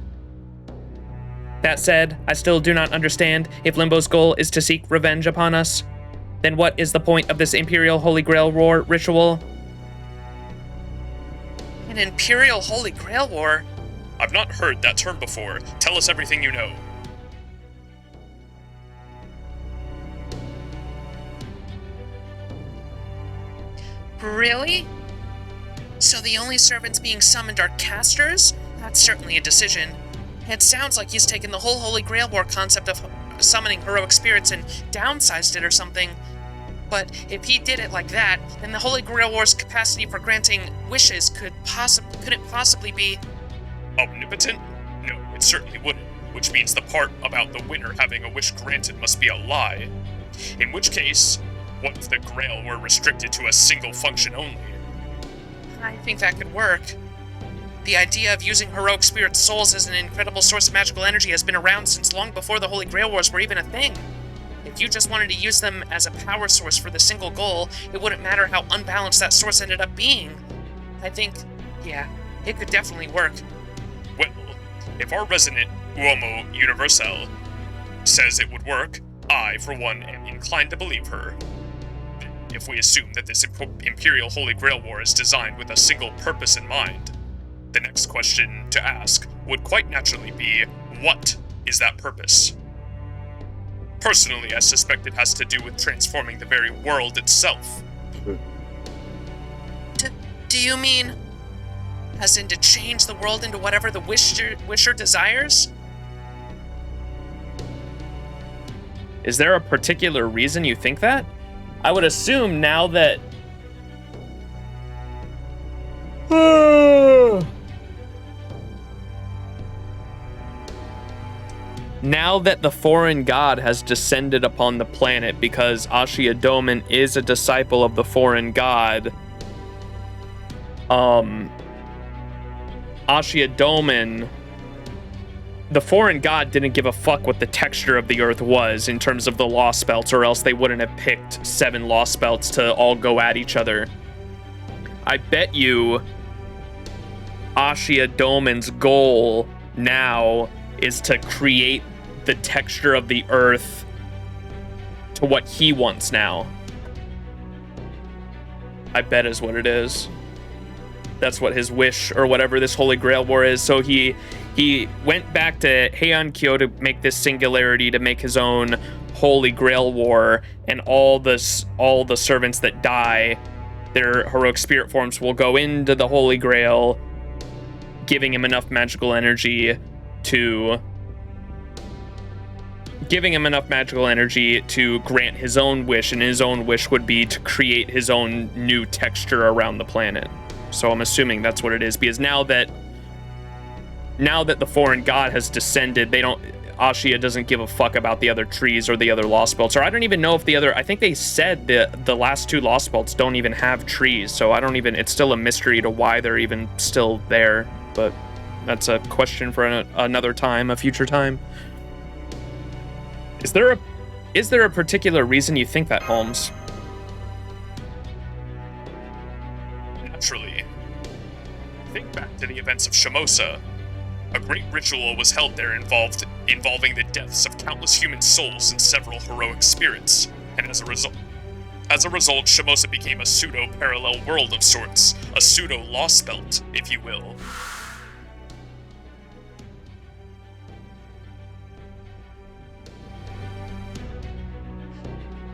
That said, I still do not understand. If Limbo's goal is to seek revenge upon us, then what is the point of this Imperial Holy Grail War ritual? An Imperial Holy Grail War? I've not heard that term before. Tell us everything you know. Really? So the only servants being summoned are casters? That's certainly a decision. It sounds like he's taken the whole Holy Grail War concept of summoning heroic spirits and downsized it or something. But if he did it like that, then the Holy Grail War's capacity for granting wishes couldn't possibly be... Omnipotent? No, it certainly wouldn't, which means the part about the winner having a wish granted must be a lie. In which case, what if the Grail were restricted to a single function only? I think that could work. The idea of using heroic spirit souls as an incredible source of magical energy has been around since long before the Holy Grail Wars were even a thing. If you just wanted to use them as a power source for the single goal, it wouldn't matter how unbalanced that source ended up being. I think, yeah, it could definitely work. Well, if our resident Uomo Universal says it would work, I, for one, am inclined to believe her. If we assume that this Imperial Holy Grail War is designed with a single purpose in mind, the next question to ask would quite naturally be, what is that purpose? Personally, I suspect it has to do with transforming the very world itself. Do you mean... as in to change the world into whatever the wisher desires? Is there a particular reason you think that? I would assume now that... Now that the foreign god has descended upon the planet because Ashiya Doman is a disciple of the foreign god, Ashiya Doman, the foreign god didn't give a fuck what the texture of the earth was in terms of the Lostbelts, or else they wouldn't have picked 7 Lostbelts to all go at each other. I bet you Ashiya Doman's goal now is to create the texture of the earth to what he wants now. I bet is what it is. That's what his wish or whatever this Holy Grail War is. So he went back to Heian Kyo to make this Singularity, to make his own Holy Grail War, and all the servants that die, their heroic spirit forms will go into the Holy Grail, giving him enough magical energy to grant his own wish, and his own wish would be to create his own new texture around the planet. So I'm assuming that's what it is, because now that the foreign god has descended, Ashiya doesn't give a fuck about the other trees or the other Lostbelts, or I don't even know if I think they said the last 2 Lostbelts don't even have trees, so it's still a mystery to why they're even still there, but that's a question for another time, a future time. Is there a particular reason you think that, Holmes? Naturally. Think back to the events of Shimosa. A great ritual was held there involving the deaths of countless human souls and several heroic spirits, and as a result, As a result, Shimosa became a pseudo-parallel world of sorts, a pseudo-Lostbelt, if you will.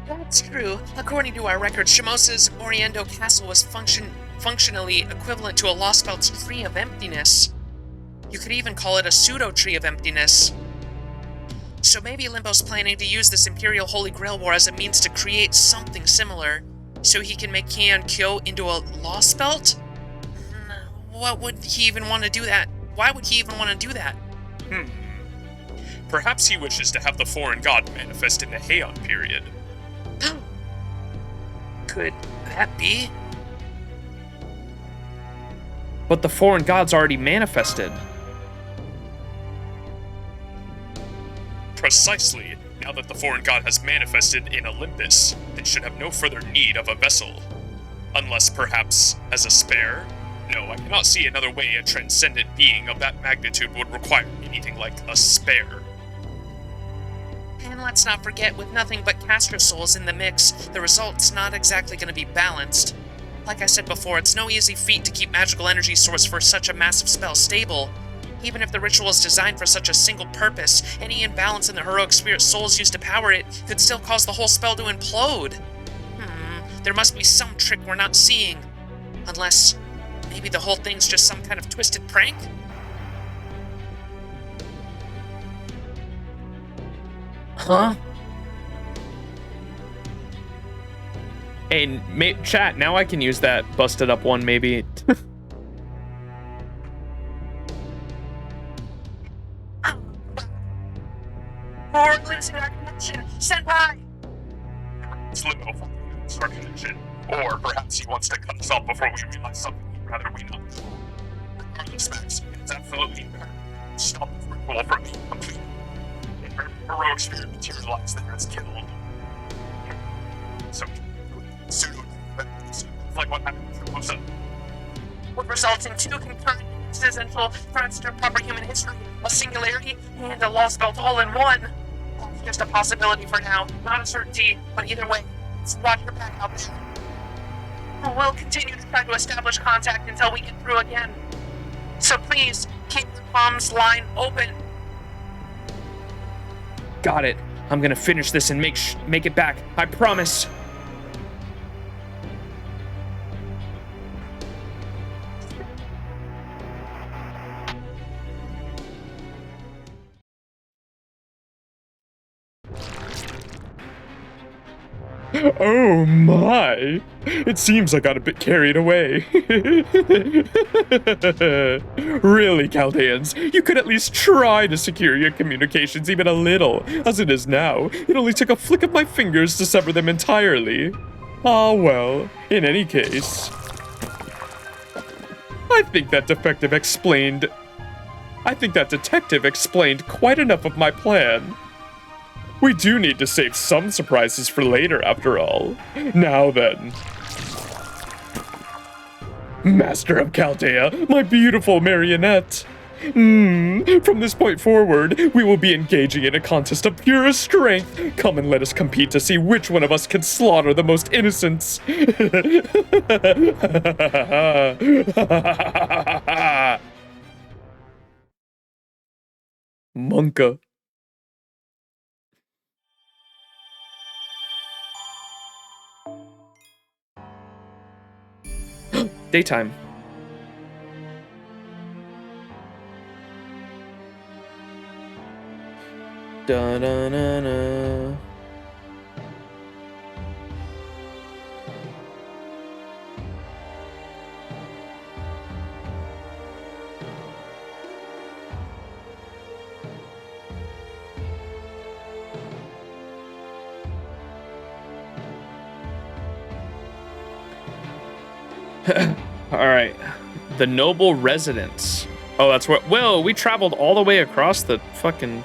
That's true. According to our records, Shimosa's Oriendo Castle was functionally equivalent to a Lostbelt's Tree of Emptiness. You could even call it a pseudo-Tree of Emptiness. So maybe Limbo's planning to use this Imperial Holy Grail War as a means to create something similar, so he can make Heian Kyo into a Lostbelt? What would he even want to do that? Why would he even want to do that? Perhaps he wishes to have the foreign god manifest in the Heian period. Could that be? But the foreign god's already manifested. Precisely. Now that the foreign god has manifested in Olympus, it should have no further need of a vessel. Unless perhaps as a spare? No, I cannot see another way a transcendent being of that magnitude would require anything like a spare. And let's not forget, with nothing but caster souls in the mix, the result's not exactly going to be balanced. Like I said before, it's no easy feat to keep magical energy source for such a massive spell stable. Even if the ritual is designed for such a single purpose, any imbalance in the heroic spirit souls used to power it could still cause the whole spell to implode. There must be some trick we're not seeing. Unless, maybe the whole thing's just some kind of twisted prank? Huh? Hey, chat, now I can use that busted up one, maybe. We're losing our connection. Senpai! It's Limbo for our connection. Or perhaps he wants to cut us off before we realize something he'd rather we not. Regardless, Max, it's absolutely imperative. Stop this ritual from being completed. If our heroic spirit materialized there, it's killed. So, pseudo like what happened to Musa. Would result in two concurrent existential threats to proper human history, a singularity and a lost belt all in one. That's just a possibility for now, not a certainty, but either way, let's watch your back out there. We'll continue to try to establish contact until we get through again. So please, keep the comms line open. Got it. I'm gonna finish this and make it back. I promise. Oh my! It seems I got a bit carried away. Really, Chaldeans, you could at least try to secure your communications even a little. As it is now, it only took a flick of my fingers to sever them entirely. Ah well, in any case, I think that detective explained quite enough of my plan. We do need to save some surprises for later, after all. Now then. Master of Caldea, my beautiful marionette. From this point forward, we will be engaging in a contest of pure strength. Come and let us compete to see which one of us can slaughter the most innocents. Monka. Daytime. Da-da-na-na. All right, the noble residence. Oh, that's what. Well, we traveled all the way across the fucking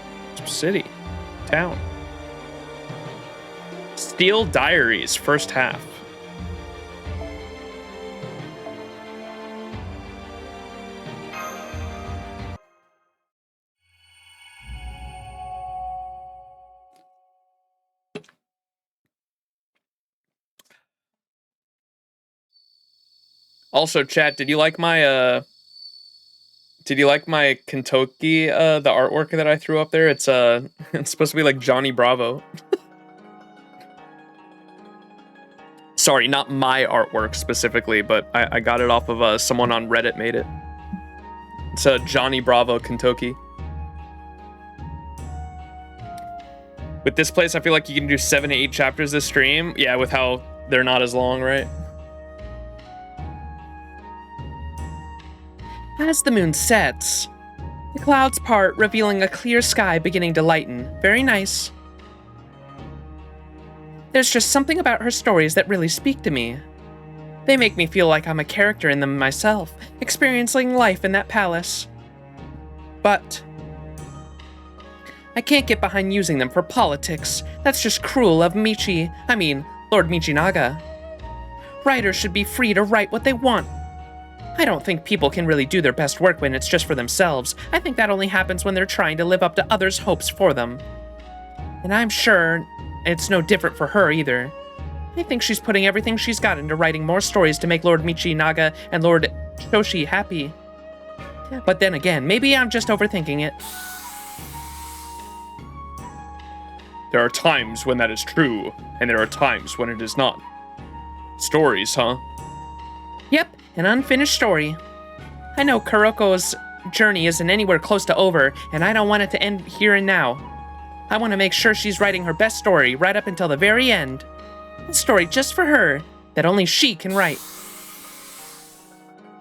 town. Steel Diaries, first half. Also, chat, did you like my Kintoki, the artwork that I threw up there? It's it's supposed to be like Johnny Bravo. Sorry, not my artwork specifically, but I got it off of someone on Reddit made it. It's a Johnny Bravo Kintoki. With this place, I feel like you can do 7 to 8 chapters this stream. Yeah, with how they're not as long, right? As the moon sets, the clouds part, revealing a clear sky beginning to lighten. Very nice. There's just something about her stories that really speak to me. They make me feel like I'm a character in them myself, experiencing life in that palace. But I can't get behind using them for politics. That's just cruel of Lord Michinaga. Writers should be free to write what they want. I don't think people can really do their best work when it's just for themselves. I think that only happens when they're trying to live up to others' hopes for them. And I'm sure it's no different for her either. I think she's putting everything she's got into writing more stories to make Lord Michinaga and Lord Shoshi happy. But then again, maybe I'm just overthinking it. There are times when that is true, and there are times when it is not. Stories, huh? Yep, an unfinished story. I know Kuroko's journey isn't anywhere close to over, and I don't want it to end here and now. I want to make sure she's writing her best story right up until the very end. A story just for her, that only she can write.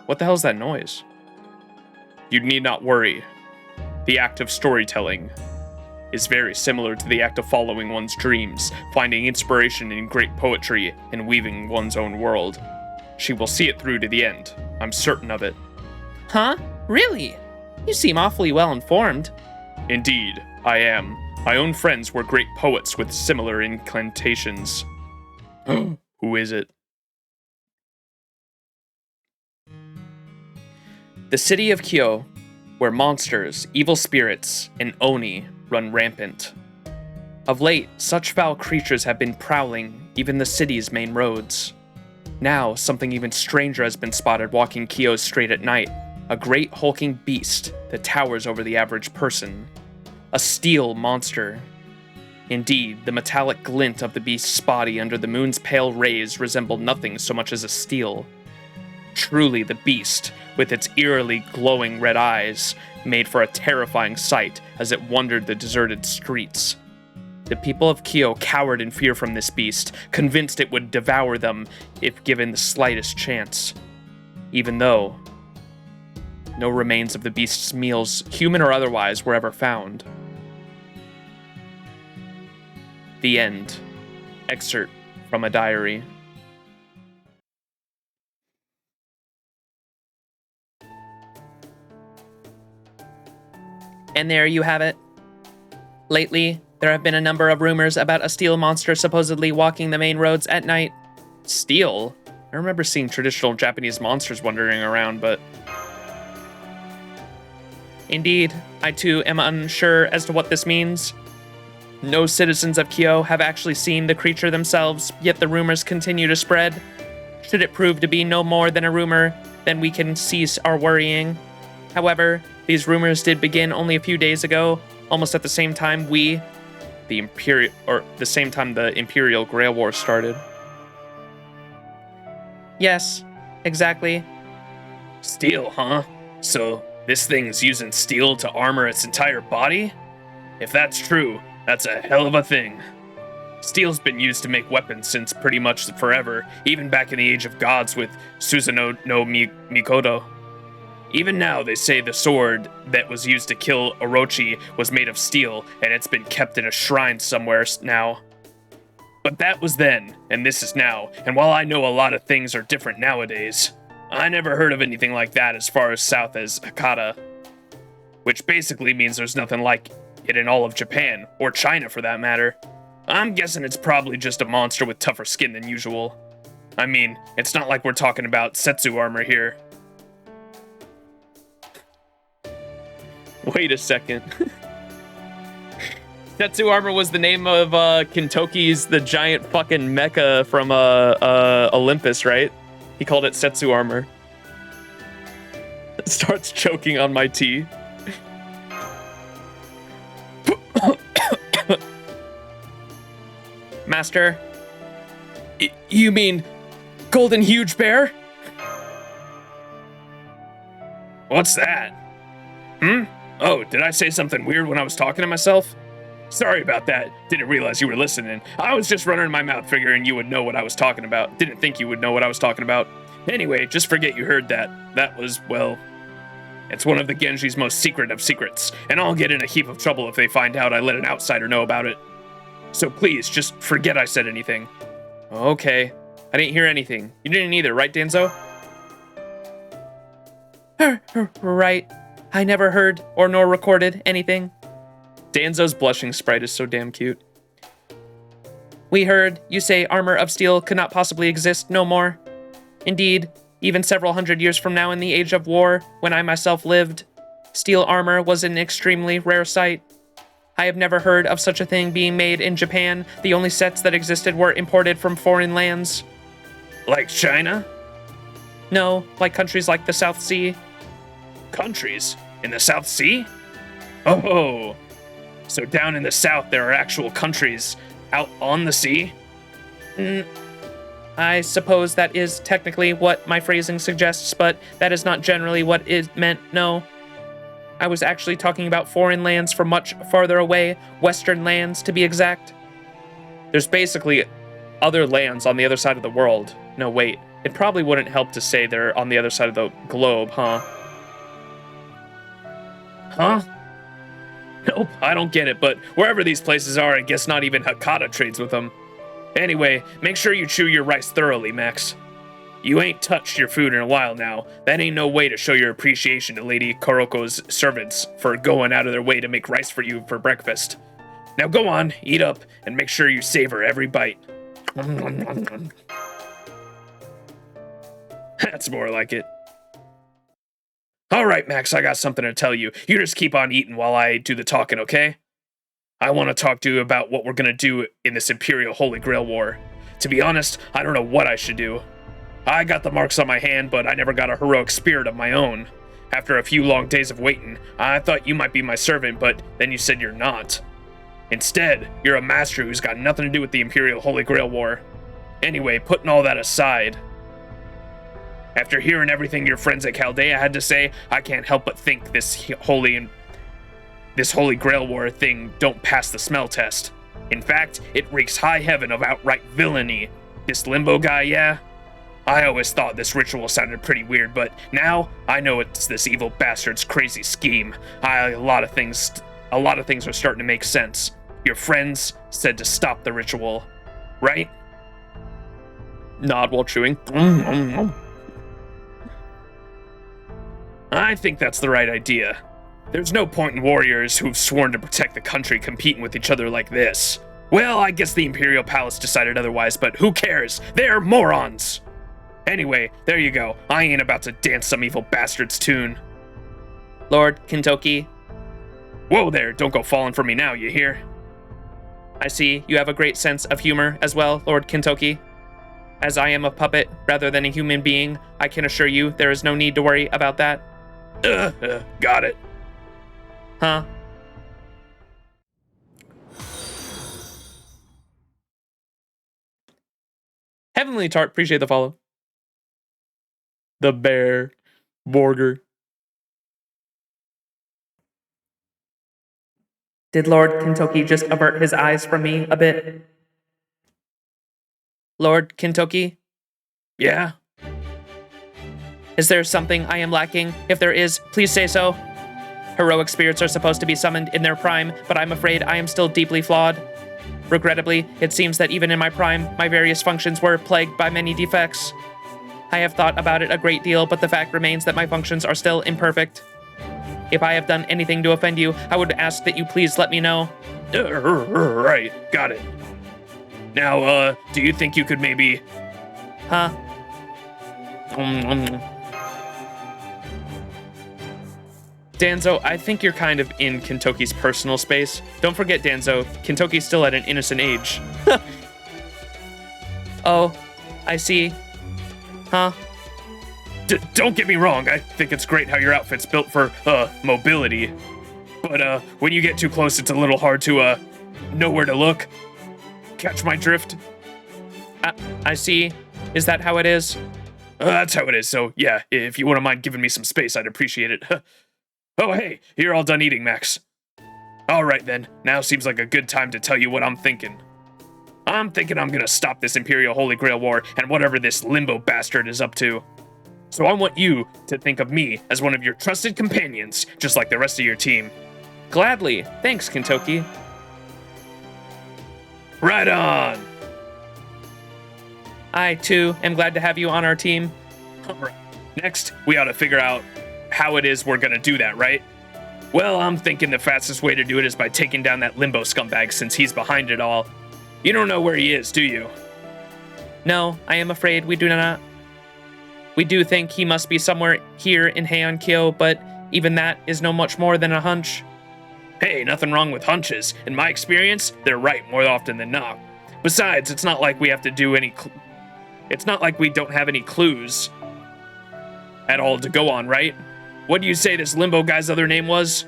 What the hell's that noise? You need not worry. The act of storytelling is very similar to the act of following one's dreams, finding inspiration in great poetry, and weaving one's own world. She will see it through to the end. I'm certain of it. Huh? Really? You seem awfully well informed. Indeed, I am. My own friends were great poets with similar inclinations. Who is it? The city of Kyo, where monsters, evil spirits, and oni run rampant. Of late, such foul creatures have been prowling even the city's main roads. Now, something even stranger has been spotted walking Kyo straight at night, a great hulking beast that towers over the average person. A steel monster. Indeed, the metallic glint of the beast's body under the moon's pale rays resembled nothing so much as a steel. Truly the beast, with its eerily glowing red eyes, made for a terrifying sight as it wandered the deserted streets. The people of Kyo cowered in fear from this beast, convinced it would devour them if given the slightest chance. Even though no remains of the beast's meals, human or otherwise, were ever found. The end. Excerpt from a diary. And there you have it. Lately, there have been a number of rumors about a steel monster supposedly walking the main roads at night. Steel? I remember seeing traditional Japanese monsters wandering around, but... Indeed, I too am unsure as to what this means. No citizens of Kyo have actually seen the creature themselves, yet the rumors continue to spread. Should it prove to be no more than a rumor, then we can cease our worrying. However, these rumors did begin only a few days ago, almost at the same time the Imperial Grail War started. Yes, exactly. Steel, huh? So this thing's using steel to armor its entire body? If that's true, that's a hell of a thing. Steel's been used to make weapons since pretty much forever, even back in the Age of Gods with Susanoo no Mikoto. Even now, they say the sword that was used to kill Orochi was made of steel, and it's been kept in a shrine somewhere now. But that was then, and this is now, and while I know a lot of things are different nowadays, I never heard of anything like that as far as south as Hakata. Which basically means there's nothing like it in all of Japan, or China for that matter. I'm guessing it's probably just a monster with tougher skin than usual. I mean, it's not like we're talking about Setsu armor here. Wait a second. Setsu armor was the name of Kintoki's the giant fucking mecha from Olympus, right? He called it Setsu armor. Starts choking on my tea. Master, you mean Golden Huge Bear? What's that? Oh, did I say something weird when I was talking to myself? Sorry about that. Didn't realize you were listening. I was just running my mouth figuring you would know what I was talking about. Didn't think you would know what I was talking about. Anyway, just forget you heard that. That was, well, it's one of the Genji's most secret of secrets, and I'll get in a heap of trouble if they find out I let an outsider know about it. So please, just forget I said anything. Okay. I didn't hear anything. You didn't either, right, Danzo? Right. I never heard or nor recorded anything. Danzo's blushing sprite is so damn cute. We heard you say armor of steel could not possibly exist no more. Indeed, even several hundred years from now in the Age of War, when I myself lived, steel armor was an extremely rare sight. I have never heard of such a thing being made in Japan. The only sets that existed were imported from foreign lands. Like China? No, like countries like the South Sea. Countries? In the South Sea? Oh, so down in the South there are actual countries out on the sea? I suppose that is technically what my phrasing suggests, but that is not generally what is meant, no. I was actually talking about foreign lands from much farther away, Western lands to be exact. There's basically other lands on the other side of the world. No, wait. It probably wouldn't help to say they're on the other side of the globe, huh? Huh? Nope, I don't get it, but wherever these places are, I guess not even Hakata trades with them. Anyway, make sure you chew your rice thoroughly, Max. You ain't touched your food in a while now. That ain't no way to show your appreciation to Lady Koroko's servants for going out of their way to make rice for you for breakfast. Now go on, eat up, and make sure you savor every bite. That's more like it. Alright, Max, I got something to tell you. You just keep on eating while I do the talking, okay? I want to talk to you about what we're gonna do in this Imperial Holy Grail War. To be honest, I don't know what I should do. I got the marks on my hand, but I never got a heroic spirit of my own. After a few long days of waiting, I thought you might be my servant, but then you said you're not. Instead, you're a master who's got nothing to do with the Imperial Holy Grail War. Anyway, putting all that aside, after hearing everything your friends at Caldea had to say, I can't help but think this Holy Grail War thing don't pass the smell test. In fact, it reeks high heaven of outright villainy. This Limbo guy, yeah? I always thought this ritual sounded pretty weird, but now I know it's this evil bastard's crazy scheme. A lot of things are starting to make sense. Your friends said to stop the ritual, right? Nod while chewing. I think that's the right idea. There's no point in warriors who've sworn to protect the country competing with each other like this. Well, I guess the Imperial Palace decided otherwise, but who cares? They're morons! Anyway, there you go. I ain't about to dance some evil bastard's tune. Lord Kintoki. Whoa there, don't go falling for me now, you hear? I see you have a great sense of humor as well, Lord Kintoki. As I am a puppet rather than a human being, I can assure you there is no need to worry about that. Got it. Huh? Heavenly Tart, appreciate the follow. The Bear Borger. Did Lord Kintoki just avert his eyes from me a bit? Lord Kintoki? Yeah? Is there something I am lacking? If there is, please say so. Heroic spirits are supposed to be summoned in their prime, but I'm afraid I am still deeply flawed. Regrettably, it seems that even in my prime, my various functions were plagued by many defects. I have thought about it a great deal, but the fact remains that my functions are still imperfect. If I have done anything to offend you, I would ask that you please let me know. Right, got it. Now, do you think you could maybe... Huh? Danzo, I think you're kind of in Kintoki's personal space. Don't forget, Danzo, Kintoki's still at an innocent age. Oh, I see. Huh? Don't get me wrong, I think it's great how your outfit's built for, mobility. But, when you get too close, it's a little hard to, know where to look. Catch my drift? I see. Is that how it is? That's how it is, so yeah, if you wouldn't mind giving me some space, I'd appreciate it. Oh, hey, you're all done eating, Max. Alright then, now seems like a good time to tell you what I'm thinking. I'm thinking I'm gonna stop this Imperial Holy Grail War and whatever this Limbo bastard is up to. So I want you to think of me as one of your trusted companions, just like the rest of your team. Gladly. Thanks, Kintoki. Right on! I, too, am glad to have you on our team. Alright, next, we ought to figure out how it is we're gonna do that, right? Well, I'm thinking the fastest way to do it is by taking down that Limbo scumbag since he's behind it all. You don't know where he is, do you? No, I am afraid we do not. We do think he must be somewhere here in Heian Kyo, but even that is no much more than a hunch. Hey, nothing wrong with hunches. In my experience, they're right more often than not. Besides, it's not like we have to do any it's not like we don't have any clues at all to go on, right? What do you say this Limbo guy's other name was?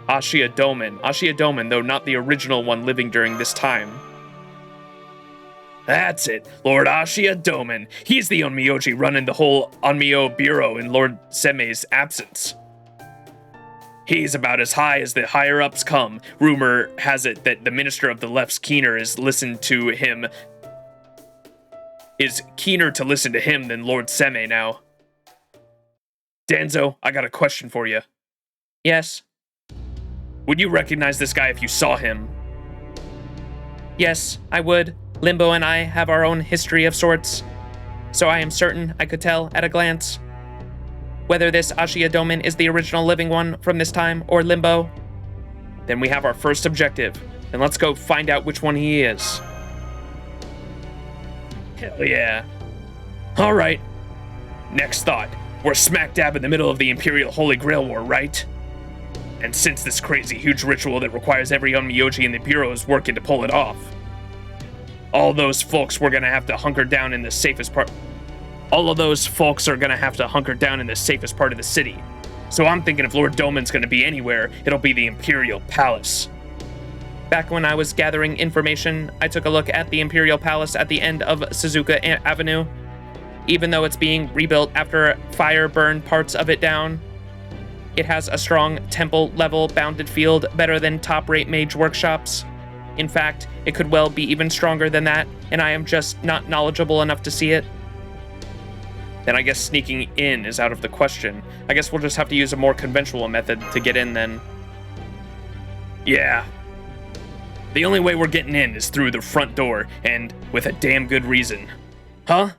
Ashiya Doman. Ashiya Doman, though not the original one living during this time. That's it, Lord Ashiya Doman. He's the Onmyoji running the whole Onmyo Bureau in Lord Semei's absence. He's about as high as the higher-ups come. Rumor has it that the Minister of the Left's keener to listen to him than Lord Semei now. Danzo, I got a question for you. Yes? Would you recognize this guy if you saw him? Yes, I would. Limbo and I have our own history of sorts, so I am certain I could tell at a glance. Whether this Ashiya Doman is the original living one from this time or Limbo, then we have our first objective, and let's go find out which one he is. Hell yeah. Alright. Next thought. We're smack dab in the middle of the Imperial Holy Grail War, right? And since this crazy huge ritual that requires every Onmyoji in the Bureau is working to pull it off, all those folks are gonna have to hunker down in the safest part of the city. So I'm thinking if Lord Doman's gonna be anywhere, it'll be the Imperial Palace. Back when I was gathering information, I took a look at the Imperial Palace at the end of Suzuka Avenue. Even though it's being rebuilt after fire burned parts of it down, it has a strong temple-level bounded field, better than top-rate mage workshops. In fact, it could well be even stronger than that, and I am just not knowledgeable enough to see it. Then I guess sneaking in is out of the question. I guess we'll just have to use a more conventional method to get in then. Yeah. The only way we're getting in is through the front door, and with a damn good reason. Huh?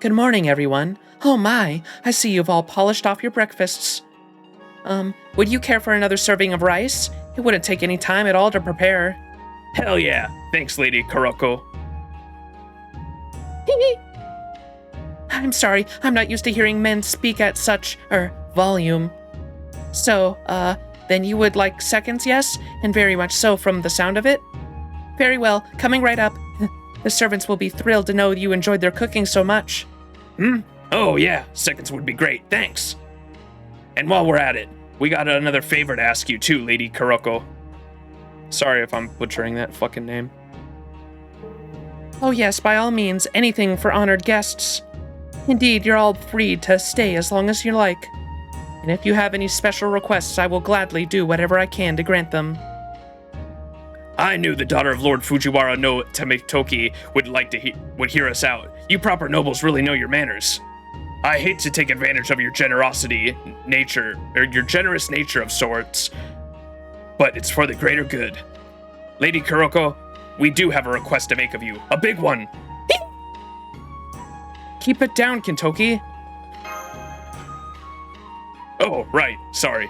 Good morning, everyone. Oh my, I see you've all polished off your breakfasts. Would you care for another serving of rice? It wouldn't take any time at all to prepare. Hell yeah. Thanks, Lady Kuroko. I'm sorry, I'm not used to hearing men speak at such, volume. So, then you would like seconds, yes? And very much so from the sound of it? Very well, coming right up. The servants will be thrilled to know you enjoyed their cooking so much. Oh yeah, seconds would be great, thanks. And while we're at it, we got another favor to ask you too, Lady Kuroko. Sorry if I'm butchering that fucking name. Oh yes, by all means, anything for honored guests. Indeed, you're all free to stay as long as you like. And if you have any special requests, I will gladly do whatever I can to grant them. I knew the daughter of Lord Fujiwara no Tametoki would hear us out. You proper nobles really know your manners. I hate to take advantage of your generous nature of sorts, but it's for the greater good. Lady Kuroko, we do have a request to make of you. A big one. Keep it down, Kintoki. Oh, right. Sorry.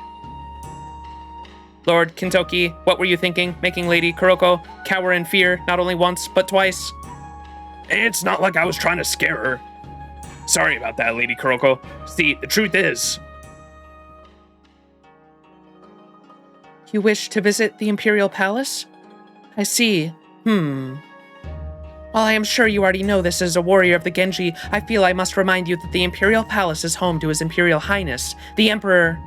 Lord Kintoki, what were you thinking, making Lady Kuroko cower in fear not only once, but twice? It's not like I was trying to scare her. Sorry about that, Lady Kuroko. See, the truth is... You wish to visit the Imperial Palace? I see. While I am sure you already know this as a warrior of the Genji, I feel I must remind you that the Imperial Palace is home to His Imperial Highness, the Emperor.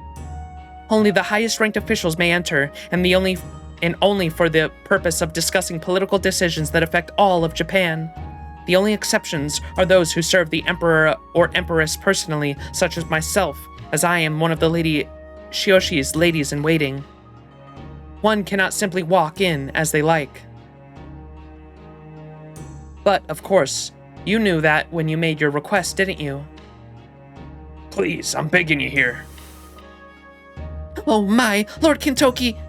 Only the highest-ranked officials may enter, and only for the purpose of discussing political decisions that affect all of Japan. The only exceptions are those who serve the Emperor or Empress personally, such as myself, as I am one of the Lady Shioshi's ladies-in-waiting. One cannot simply walk in as they like. But, of course, you knew that when you made your request, didn't you? Please, I'm begging you here. Oh my, Lord Kintoki!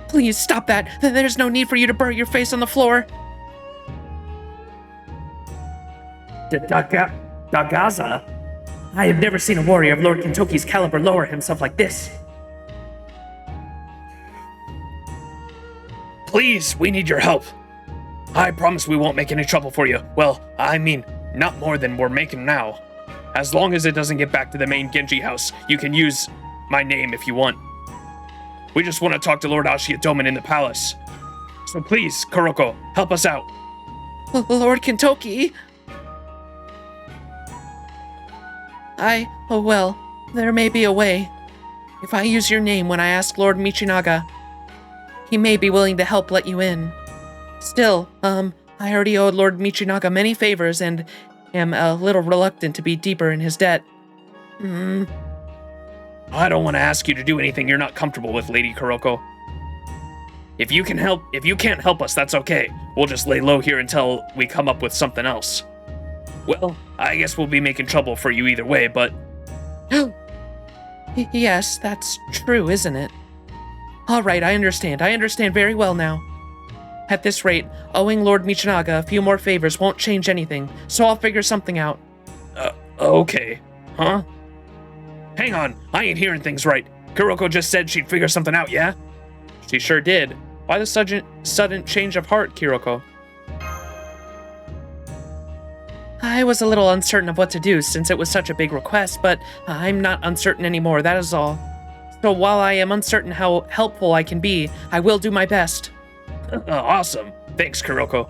Please stop that. There's no need for you to bury your face on the floor. Dagaza? I have never seen a warrior of Lord Kintoki's caliber lower himself like this. Please, we need your help. I promise we won't make any trouble for you. Well, I mean, not more than we're making now. As long as it doesn't get back to the main Genji house, you can use my name if you want. We just want to talk to Lord Ashiya Doman in the palace. So please, Kuroko, help us out. Lord Kintoki? Well, there may be a way. If I use your name when I ask Lord Michinaga, he may be willing to help let you in. Still, I already owed Lord Michinaga many favors and am a little reluctant to be deeper in his debt. I don't want to ask you to do anything you're not comfortable with, Lady Kuroko. If you can't help us, that's okay. We'll just lay low here until we come up with something else. Well, I guess we'll be making trouble for you either way, but... Yes, that's true, isn't it? All right, I understand. I understand very well now. At this rate, owing Lord Michinaga a few more favors won't change anything, so I'll figure something out. Okay. Huh? Hang on, I ain't hearing things right. Kuroko just said she'd figure something out, yeah? She sure did. Why the sudden change of heart, Kiroko? I was a little uncertain of what to do since it was such a big request, but I'm not uncertain anymore, that is all. So while I am uncertain how helpful I can be, I will do my best. Awesome. Thanks, Kuroko.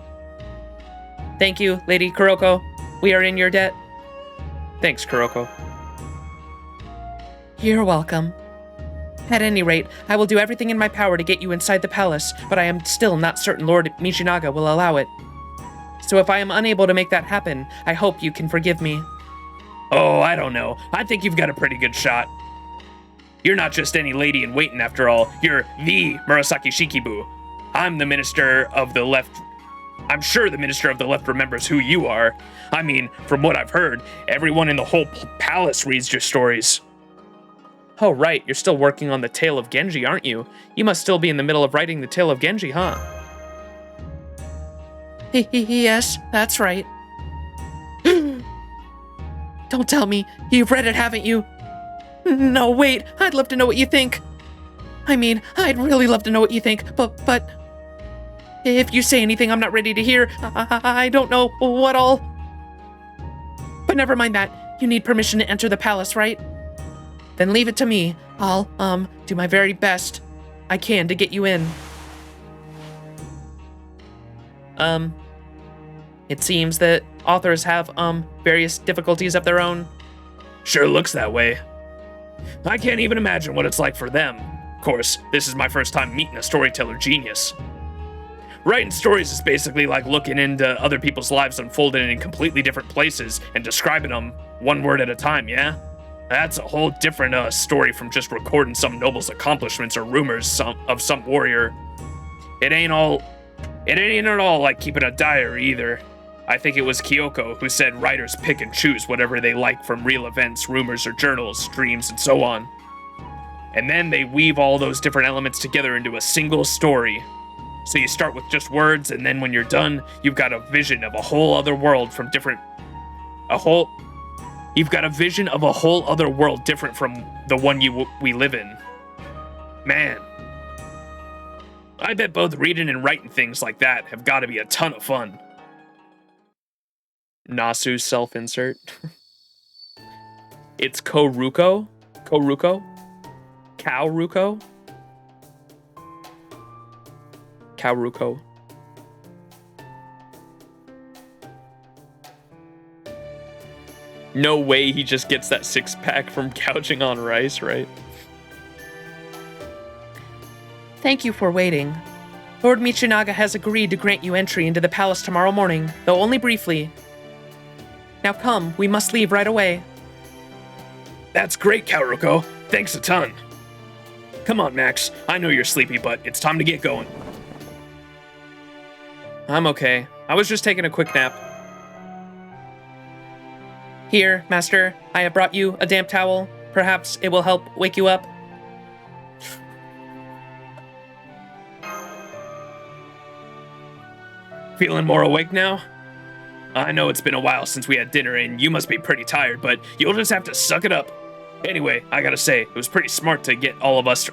Thank you, Lady Kuroko. We are in your debt. Thanks, Kuroko. You're welcome. At any rate, I will do everything in my power to get you inside the palace, but I am still not certain Lord Michinaga will allow it. So if I am unable to make that happen, I hope you can forgive me. Oh, I don't know. I think you've got a pretty good shot. You're not just any lady in waiting after all. You're the Murasaki Shikibu. I'm the Minister of the Left. I'm sure the Minister of the Left remembers who you are. I mean, from what I've heard, everyone in the whole palace reads your stories. Oh, right. You're still working on the Tale of Genji, aren't you? You must still be in the middle of writing the Tale of Genji, huh? Yes, that's right. Don't tell me. You've read it, haven't you? No, wait. I'd love to know what you think. I mean, I'd really love to know what you think, but... If you say anything I'm not ready to hear, I don't know what all... But never mind that. You need permission to enter the palace, right? Then leave it to me. I'll, do my very best I can to get you in. It seems that authors have, various difficulties of their own. Sure looks that way. I can't even imagine what it's like for them. Of course, this is my first time meeting a storyteller genius. Writing stories is basically like looking into other people's lives unfolding in completely different places and describing them one word at a time, yeah? That's a whole different story from just recording some noble's accomplishments or rumors of some warrior. It ain't at all like keeping a diary either. I think it was Kyoko who said writers pick and choose whatever they like from real events, rumors, or journals, dreams, and so on. And then they weave all those different elements together into a single story. So you start with just words, and then when you're done, you've got a vision of a whole other world from You've got a vision of a whole other world different from the one we live in. Man. I bet both reading and writing things like that have got to be a ton of fun. Nasu's self-insert. It's Koruko? Koruko? Kauruko? Kauruko. No way he just gets that 6-pack from gouging on rice, right? Thank you for waiting. Lord Michinaga has agreed to grant you entry into the palace tomorrow morning, though only briefly. Now come, we must leave right away. That's great, Kaoruko. Thanks a ton. Come on, Max. I know you're sleepy, but it's time to get going. I'm okay. I was just taking a quick nap. Here, Master, I have brought you a damp towel. Perhaps it will help wake you up. Feeling more awake now? I know it's been a while since we had dinner and you must be pretty tired, but you'll just have to suck it up. Anyway, I gotta say, it was pretty smart to get all of us...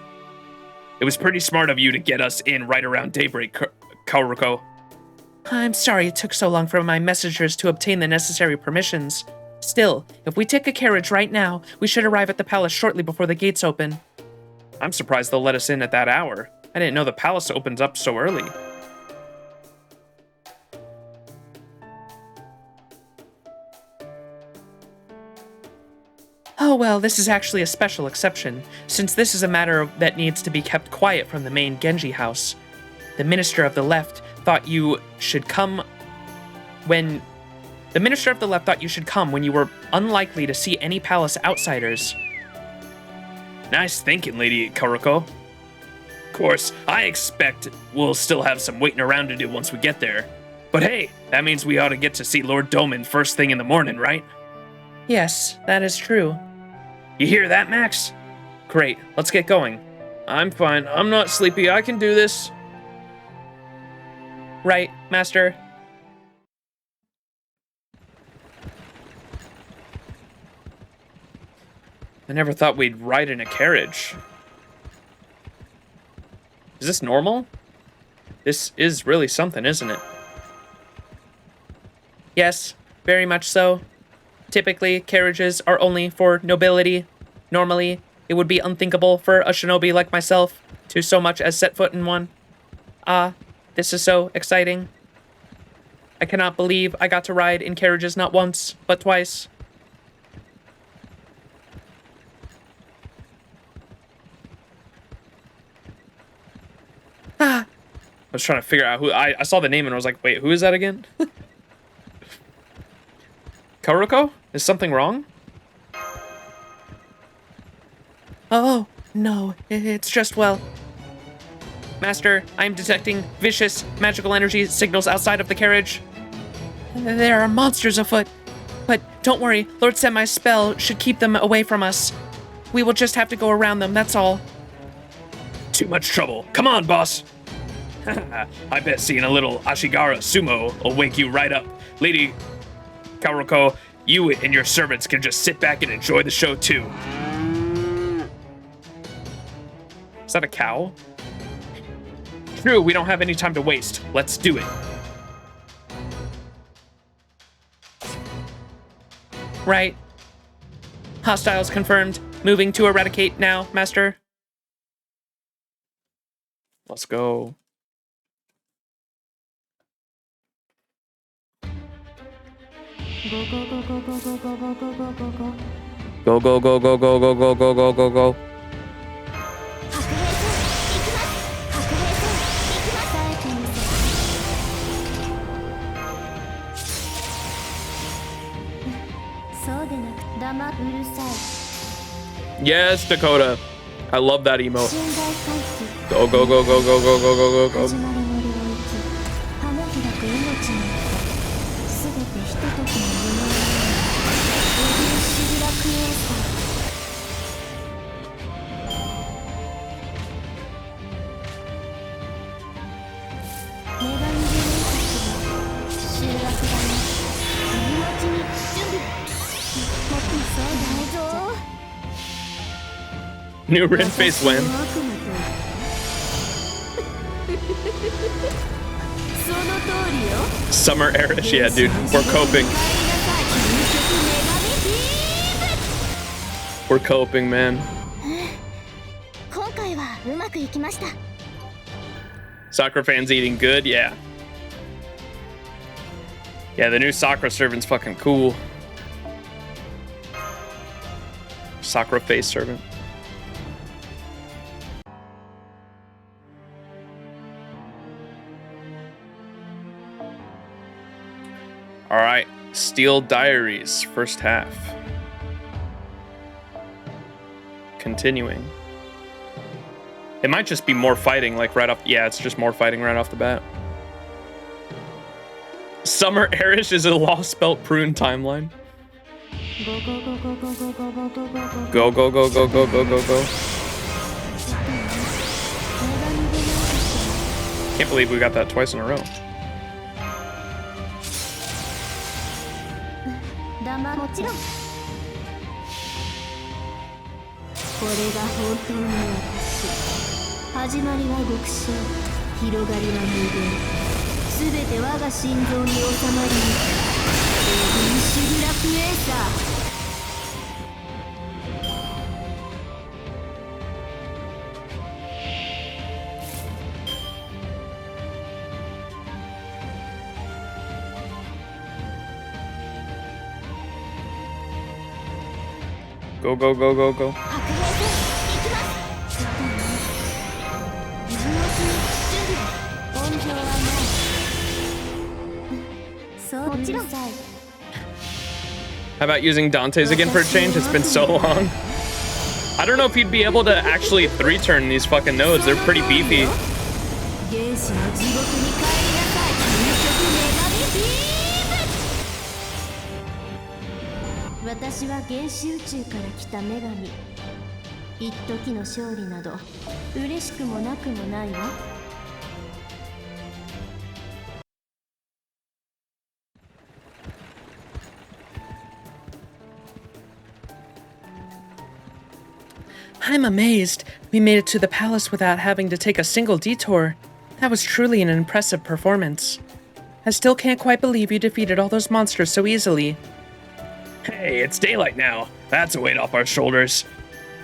It was pretty smart of you to get us in right around daybreak, Kaoruko. I'm sorry it took so long for my messengers to obtain the necessary permissions. Still, if we take a carriage right now, we should arrive at the palace shortly before the gates open. I'm surprised they'll let us in at that hour. I didn't know the palace opens up so early. Oh well, this is actually a special exception, since this is a matter that needs to be kept quiet from the main Genji house. The Minister of the Left thought you should come when... The Minister of the Left thought you should come when you were unlikely to see any palace outsiders. Nice thinking, Lady Kaoruko. Of course, I expect we'll still have some waiting around to do once we get there. But hey, that means we ought to get to see Lord Doman first thing in the morning, right? Yes, that is true. You hear that, Max? Great, let's get going. I'm fine. I'm not sleepy. I can do this. Right, Master. I never thought we'd ride in a carriage. Is this normal? This is really something, isn't it? Yes, very much so. Typically, carriages are only for nobility. Normally, it would be unthinkable for a shinobi like myself to so much as set foot in one. This is so exciting. I cannot believe I got to ride in carriages not once, but twice. I was trying to figure out who... I saw the name and I was like, wait, who is that again? Kaoruko? Is something wrong? Oh, no, it's just, well... Master, I am detecting vicious magical energy signals outside of the carriage. There are monsters afoot. But don't worry, Lord Senmai's spell should keep them away from us. We will just have to go around them, that's all. Too much trouble. Come on, boss. I bet seeing a little Ashigara sumo will wake you right up. Lady Kaoruko, you and your servants can just sit back and enjoy the show too. Is that a cow? True, we don't have any time to waste. Let's do it. Right. Hostiles confirmed. Moving to eradicate now, Master. Let's go. Go go go go go go go go go go go go. Go, go, go, go, go, go, go, go, go, go, go. Yes, Dakota. I love that emote. Go, go, go, go, go, go, go, go, go, go. New Ren face win. Summer era, yeah, dude. We're coping. We're coping, man. Sakura fans eating good, yeah. Yeah, the new Sakura servant's fucking cool. Sakura face servant. All right, Steel Diaries, first half. Continuing. It might just be more fighting, like right off. Yeah, it's just more fighting right off the bat. Summer Erish is a Lostbelt prune timeline. Go go go go go go go go go go. Go, go, go, go, go, go, go, go. Can't believe we got that twice in a row. もちろん。これが本当の私。始まりは極小、広がりは無限。すべて我が心臓に収まりに来た。エビンシグラクエーサー。Go, go, go, go, go. もちろん。 How about using Dante's again for a change? It's been so long. I don't know if you'd be able to actually 3-turn these fucking nodes. They're pretty beefy. 私は原始宇宙から来た女神。一時の勝利など嬉しくもなくもないわ。I'm amazed. We made it to the palace without having to take a single detour. That was truly an impressive performance. I still can't quite believe you defeated all those monsters so easily. Hey, it's daylight now. That's a weight off our shoulders.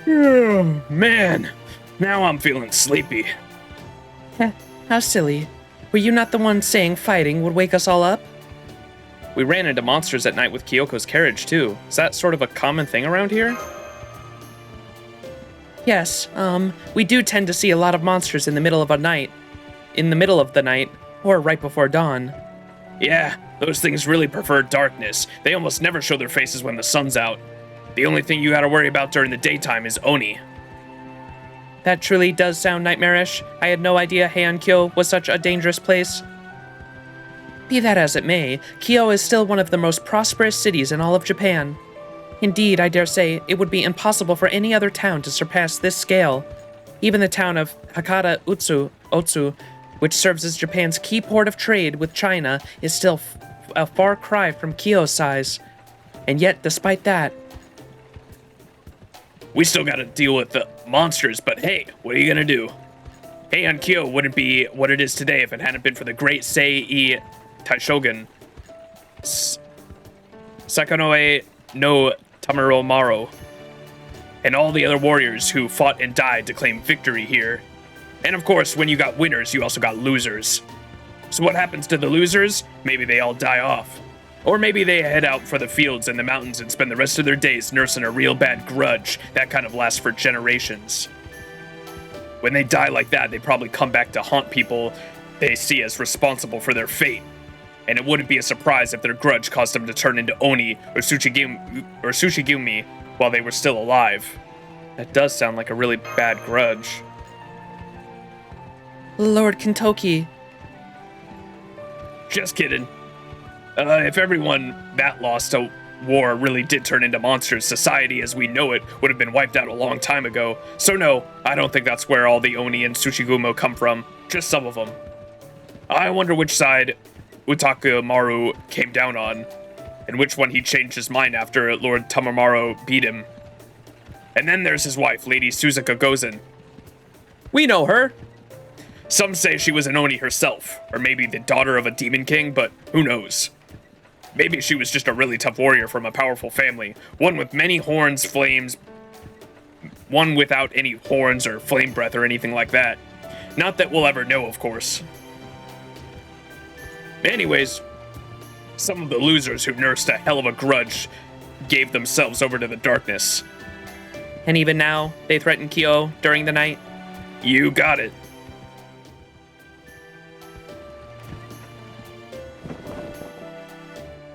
Oh, man. Now I'm feeling sleepy. How silly. Were you not the one saying fighting would wake us all up? We ran into monsters at night with Kyoko's carriage, too. Is that sort of a common thing around here? Yes, we do tend to see a lot of monsters in the middle of the night, or right before dawn. Yeah, those things really prefer darkness. They almost never show their faces when the sun's out. The only thing you gotta worry about during the daytime is Oni. That truly does sound nightmarish. I had no idea Heian Kyo was such a dangerous place. Be that as it may, Kyo is still one of the most prosperous cities in all of Japan. Indeed, I dare say, it would be impossible for any other town to surpass this scale. Even the town of Hakata Otsu, which serves as Japan's key port of trade with China, is still a far cry from Kyo's size. And yet, despite that... We still gotta deal with the monsters, but hey, what are you gonna do? Heian Kyo wouldn't be what it is today if it hadn't been for the great Sei Taishogun, Sakanoe no Tamaromaru, and all the other warriors who fought and died to claim victory here. And of course, when you got winners, you also got losers. So what happens to the losers? Maybe they all die off. Or maybe they head out for the fields and the mountains and spend the rest of their days nursing a real bad grudge that kind of lasts for generations. When they die like that, they probably come back to haunt people they see as responsible for their fate. And it wouldn't be a surprise if their grudge caused them to turn into Oni or Tsuchigumi while they were still alive. That does sound like a really bad grudge. Lord Kintoki. Just kidding. If everyone that lost to war really did turn into monsters, society as we know it would have been wiped out a long time ago. So no, I don't think that's where all the Oni and Tsuchigumo come from. Just some of them. I wonder which side Utakaru came down on, and which one he changed his mind after Lord Tamamaru beat him. And then there's his wife, Lady Suzuka Gozen. We know her. Some say she was an Oni herself, or maybe the daughter of a demon king, but who knows? Maybe she was just a really tough warrior from a powerful family, one with many horns, flames, one without any horns or flame breath or anything like that. Not that we'll ever know, of course. Anyways, some of the losers who nursed a hell of a grudge gave themselves over to the darkness. And even now, they threaten Kyo during the night? You got it.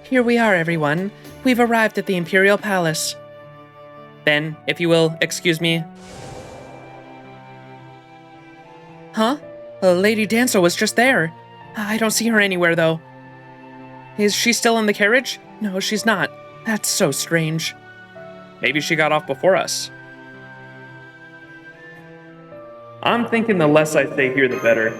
Here we are, everyone. We've arrived at the Imperial Palace. Then, if you will, excuse me. Huh? Lady Dancer was just there. I don't see her anywhere, though. Is she still in the carriage? No, she's not. That's so strange. Maybe she got off before us. I'm thinking the less I say here, the better.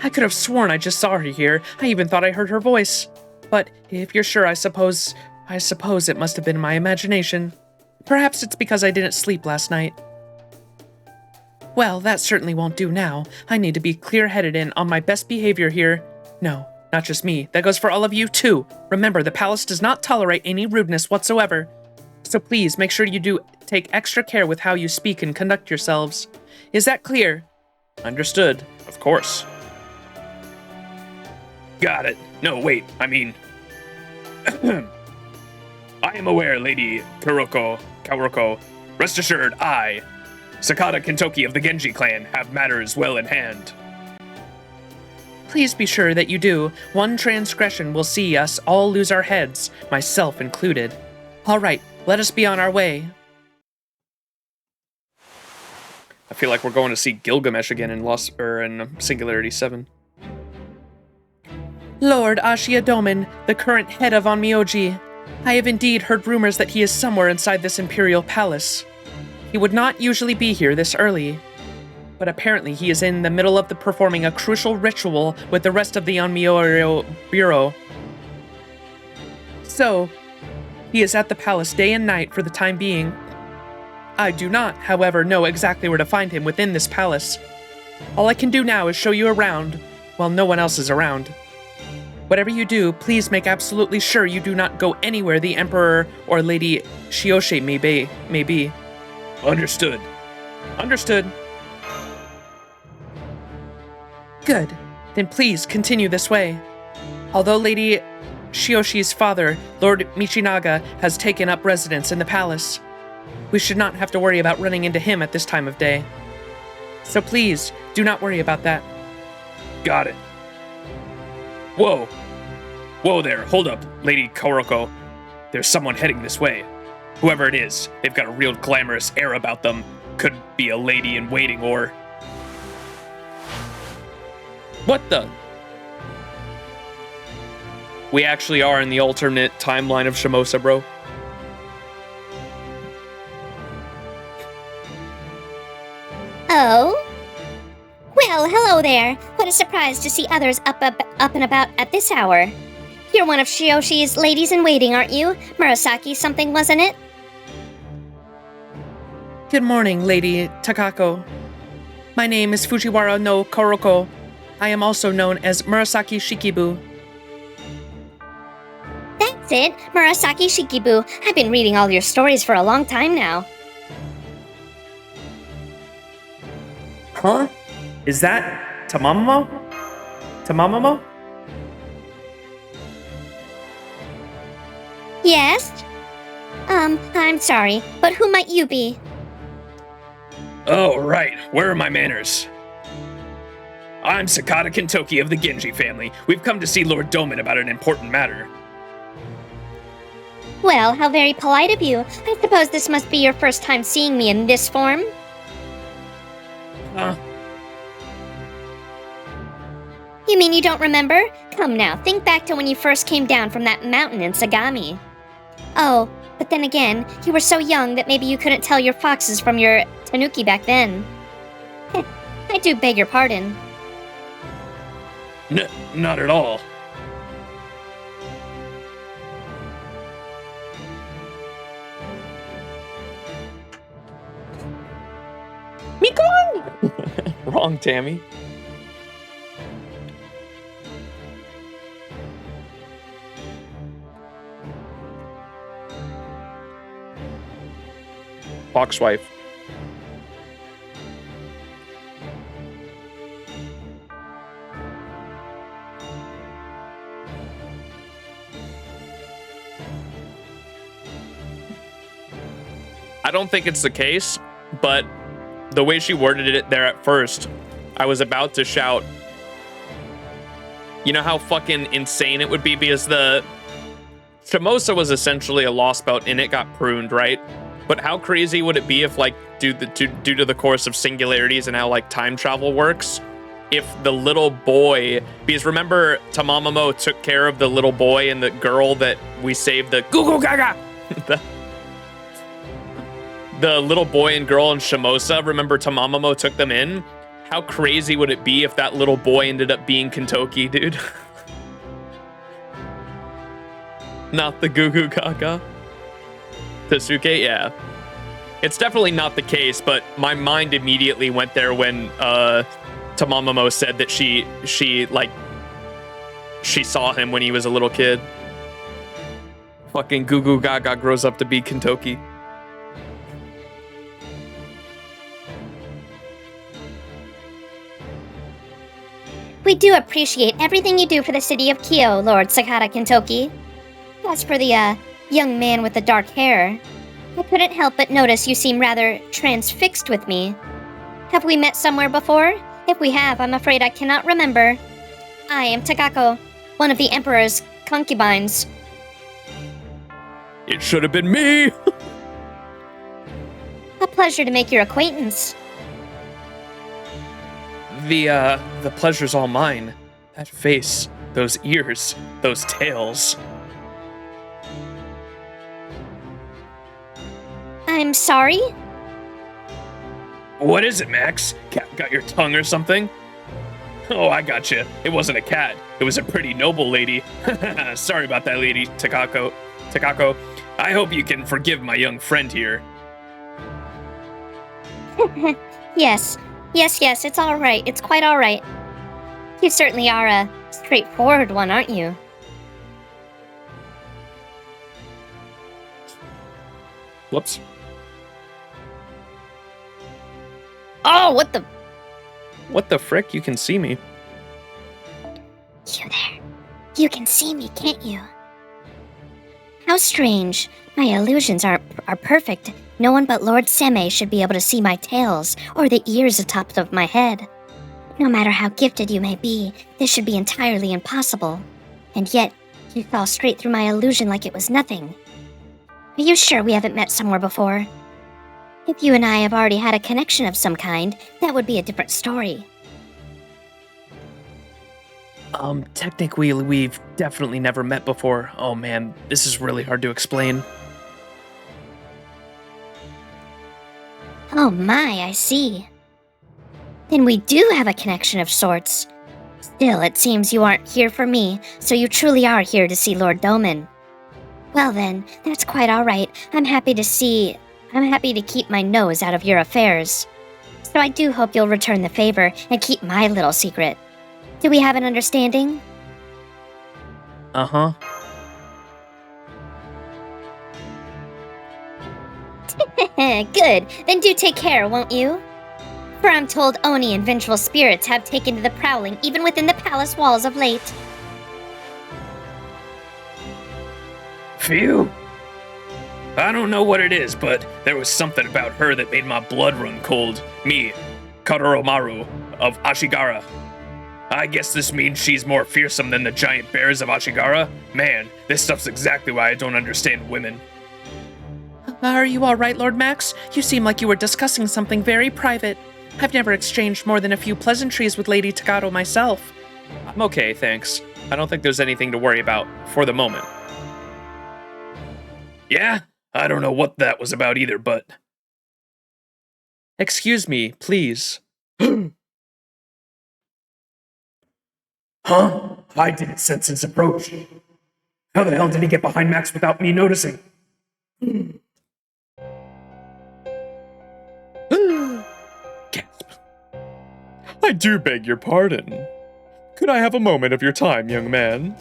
I could have sworn I just saw her here. I even thought I heard her voice. But if you're sure, I suppose it must have been my imagination. Perhaps it's because I didn't sleep last night. Well, that certainly won't do now. I need to be clear-headed and on my best behavior here. No, not just me. That goes for all of you, too. Remember, the palace does not tolerate any rudeness whatsoever. So please, make sure you do take extra care with how you speak and conduct yourselves. Is that clear? Understood, of course. Got it. No, wait, I mean... I am aware, Lady Kaoroko. Rest assured, I, Sakata Kintoki of the Genji clan, have matters well in hand. Please be sure that you do. One transgression will see us all lose our heads, myself included. All right, let us be on our way. I feel like we're going to see Gilgamesh again in Singularity 7. Lord Ashiya Doman, the current head of Onmyoji. I have indeed heard rumors that he is somewhere inside this Imperial Palace. He would not usually be here this early, but apparently he is in the middle of performing a crucial ritual with the rest of the Onmyoji Bureau. So, he is at the palace day and night for the time being. I do not, however, know exactly where to find him within this palace. All I can do now is show you around, while no one else is around. Whatever you do, please make absolutely sure you do not go anywhere the Emperor or Lady Shioshe may be. Understood. Understood. Good. Then please continue this way. Although Lady Shioshi's father, Lord Michinaga, has taken up residence in the palace, we should not have to worry about running into him at this time of day. So please, do not worry about that. Got it. Whoa. Whoa there, hold up, Lady Kaoroko. There's someone heading this way. Whoever it is, they've got a real glamorous air about them. Could be a lady in waiting or... What the? We actually are in the alternate timeline of Shimosa, bro. Oh? Well, hello there. What a surprise to see others up and about at this hour. You're one of Shioshi's ladies-in-waiting, aren't you? Murasaki something, wasn't it? Good morning, Lady Takako. My name is Fujiwara no Koroko. I am also known as Murasaki Shikibu. That's it, Murasaki Shikibu. I've been reading all your stories for a long time now. Huh? Is that Tamamamo? Tamamamo? Yes? I'm sorry, but who might you be? Oh, right. Where are my manners? I'm Sakata Kintoki of the Genji family. We've come to see Lord Doman about an important matter. Well, how very polite of you. I suppose this must be your first time seeing me in this form? You mean you don't remember? Come now, think back to when you first came down from that mountain in Sagami. Oh, but then again, you were so young that maybe you couldn't tell your foxes from your tanuki back then. I do beg your pardon. Not at all. Mikon! Wrong, Tammy. Foxwife. I don't think it's the case, but the way she worded it there at first, I was about to shout, you know how fucking insane it would be, because the Shimosa was essentially a lost belt and it got pruned, right? But how crazy would it be if, like, due to the course of singularities and how, like, time travel works, if the little boy, because remember Tamamamo took care of the little boy and the girl that we saved, the Goo Goo Gaga, the little boy and girl in Shimosa, remember Tamamamo took them in? How crazy would it be if that little boy ended up being Kintoki, dude? Not the Goo Goo Gaga. Tasuke, yeah. It's definitely not the case, but my mind immediately went there when Tamamamo said that she saw him when he was a little kid. Fucking Goo Goo Gaga grows up to be Kintoki. We do appreciate everything you do for the city of Kyo, Lord Sakata Kintoki. As for the, young man with the dark hair, I couldn't help but notice you seem rather transfixed with me. Have we met somewhere before? If we have, I'm afraid I cannot remember. I am Takako, one of the Emperor's concubines. It should have been me! A pleasure to make your acquaintance. The pleasure's all mine. That face, those ears, those tails. I'm sorry? What is it, Max? Cat got your tongue or something? Oh, I got you. It wasn't a cat. It was a pretty noble lady. Sorry about that, lady Takako. I hope you can forgive my young friend here. Yes, it's all right. It's quite all right. You certainly are a straightforward one, aren't you? Whoops. Oh, what the? What the frick? You can see me. You there. You can see me, can't you? How strange. My illusions are perfect. No one but Lord Seme should be able to see my tails or the ears atop of my head. No matter how gifted you may be, this should be entirely impossible. And yet, you saw straight through my illusion like it was nothing. Are you sure we haven't met somewhere before? If you and I have already had a connection of some kind, that would be a different story. Technically, we've definitely never met before. Oh man, this is really hard to explain. Oh my, I see. Then we do have a connection of sorts. Still, it seems you aren't here for me, so you truly are here to see Lord Doman. Well then, that's quite alright. I'm happy to keep my nose out of your affairs. So I do hope you'll return the favor and keep my little secret. Do we have an understanding? Uh-huh. Good. Then do take care, won't you? For I'm told Oni and vengeful spirits have taken to the prowling even within the palace walls of late. Phew. I don't know what it is, but there was something about her that made my blood run cold. Me, Kadoromaru of Ashigara. I guess this means she's more fearsome than the giant bears of Ashigara? Man, this stuff's exactly why I don't understand women. Are you all right, Lord Max? You seem like you were discussing something very private. I've never exchanged more than a few pleasantries with Lady Takado myself. I'm okay, thanks. I don't think there's anything to worry about for the moment. Yeah? I don't know what that was about either, but... Excuse me, please. Huh? I didn't sense his approach. How the hell did he get behind Max without me noticing? Gasp. I do beg your pardon. Could I have a moment of your time, young man?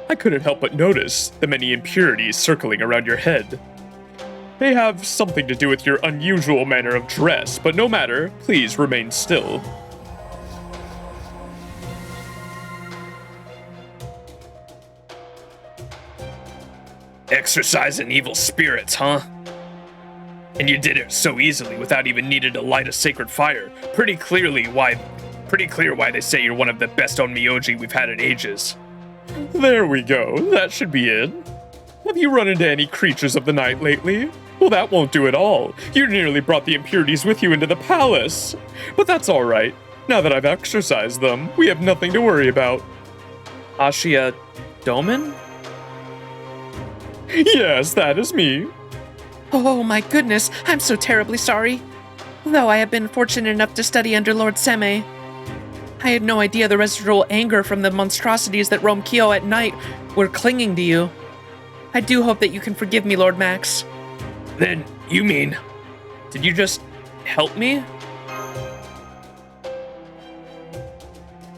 I couldn't help but notice the many impurities circling around your head. They have something to do with your unusual manner of dress, but no matter, please remain still. Exorcising evil spirits, huh? And you did it so easily without even needing to light a sacred fire. Pretty clear why they say you're one of the best onmyoji we've had in ages. There we go. That should be it. Have you run into any creatures of the night lately? Well, that won't do at all. You nearly brought the impurities with you into the palace. But that's all right. Now that I've exorcised them, we have nothing to worry about. Ashiya Doman? Yes, that is me. Oh my goodness, I'm so terribly sorry. Though I have been fortunate enough to study under Lord Seme, I had no idea the residual anger from the monstrosities that roam Kyo at night were clinging to you. I do hope that you can forgive me, Lord Max. Then, you mean... Did you just help me?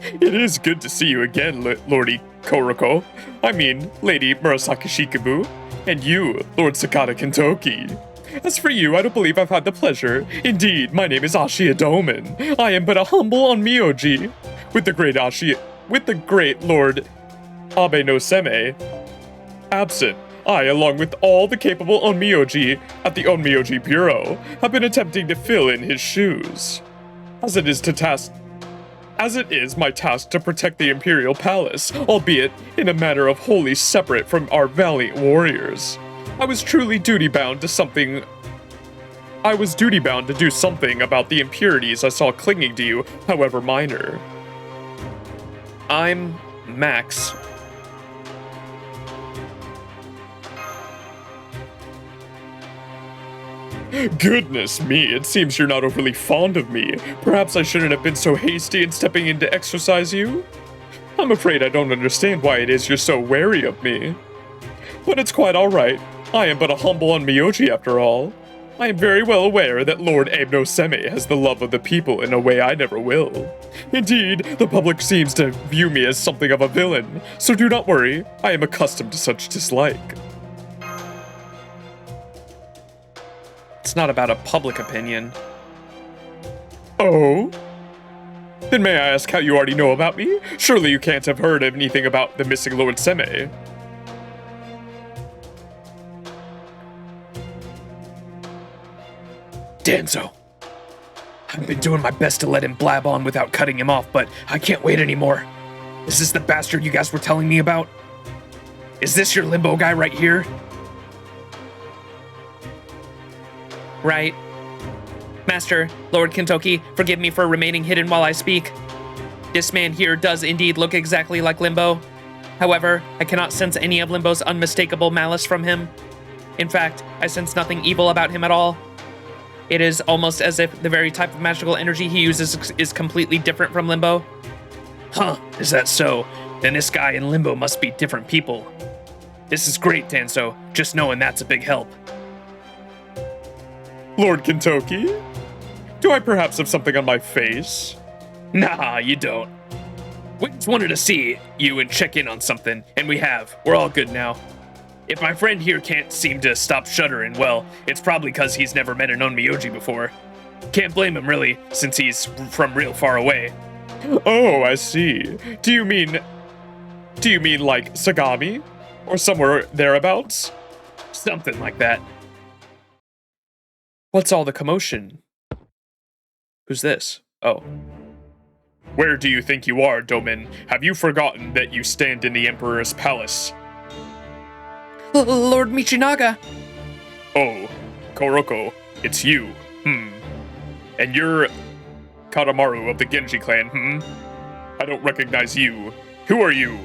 It is good to see you again, Lordy Koroko. I mean, Lady Murasaki Shikibu. And you, Lord Sakata Kintoki. As for you, I don't believe I've had the pleasure. Indeed, my name is Ashiya Doman. I am but a humble onmyoji. With the great Lord Abe no Seme absent, I, along with all the capable onmyoji at the Onmyoji Bureau, have been attempting to fill in his shoes. As it is my task to protect the Imperial Palace, albeit in a manner of wholly separate from our valiant warriors. I was duty-bound to do something about the impurities I saw clinging to you, however minor. I'm Max. Goodness me, it seems you're not overly fond of me. Perhaps I shouldn't have been so hasty in stepping in to exorcise you? I'm afraid I don't understand why it is you're so wary of me. But it's quite alright. I am but a humble onmyoji after all. I am very well aware that Lord Abe no Seme has the love of the people in a way I never will. Indeed, the public seems to view me as something of a villain, so do not worry, I am accustomed to such dislike. It's not about a public opinion. Oh? Then may I ask how you already know about me? Surely you can't have heard anything about the missing Lord Seme. Danzo. I've been doing my best to let him blab on without cutting him off, but I can't wait anymore. Is this the bastard you guys were telling me about? Is this your Limbo guy right here? Right. Master, Lord Kintoki, forgive me for remaining hidden while I speak. This man here does indeed look exactly like Limbo. However, I cannot sense any of Limbo's unmistakable malice from him. In fact, I sense nothing evil about him at all. It is almost as if the very type of magical energy he uses is completely different from Limbo. Huh, is that so? Then this guy and Limbo must be different people. This is great, Danzo. Just knowing that's a big help. Lord Kintoki? Do I perhaps have something on my face? Nah, you don't. We just wanted to see you and check in on something, and we have. We're all good now. If my friend here can't seem to stop shuddering, well, it's probably because he's never met an onmyoji before. Can't blame him, really, since he's from real far away. Oh, I see. Do you mean like Sagami? Or somewhere thereabouts? Something like that. What's all the commotion? Who's this? Oh. Where do you think you are, Doman? Have you forgotten that you stand in the Emperor's palace? Lord Michinaga. Oh, Koroko, it's you, And you're Kadamaru of the Genji clan, I don't recognize you. Who are you?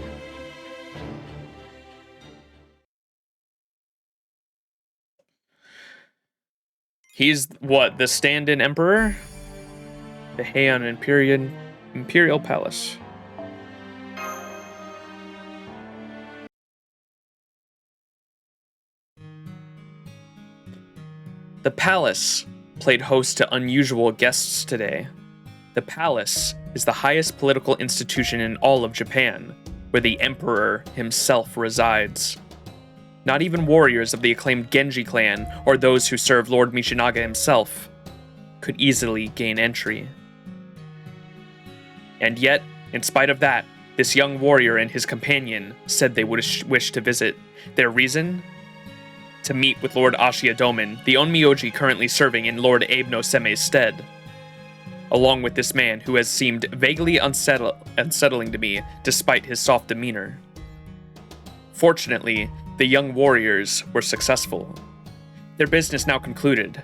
He's what, the stand-in emperor? The Heian Imperial Palace. The palace played host to unusual guests today. The palace is the highest political institution in all of Japan, where the emperor himself resides. Not even warriors of the acclaimed Genji clan, or those who serve Lord Michinaga himself, could easily gain entry. And yet, in spite of that, this young warrior and his companion said they would wish to visit. Their reason? to meet with Lord Ashiya Doman, the Onmyoji currently serving in Lord Abe no Seme's stead, along with this man who has seemed vaguely unsettling to me despite his soft demeanor. Fortunately, the young warriors were successful. Their business now concluded,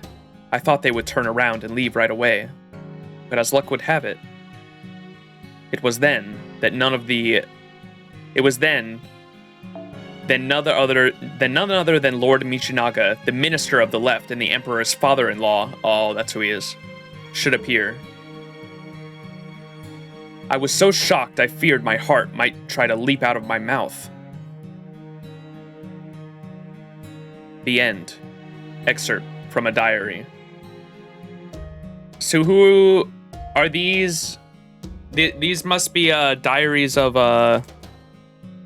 I thought they would turn around and leave right away. But as luck would have it, it was then none other than Lord Michinaga, the minister of the left and the emperor's father-in-law, oh, that's who he is, should appear. I was so shocked I feared my heart might try to leap out of my mouth. The end. Excerpt from a diary. So who are these? These must be diaries of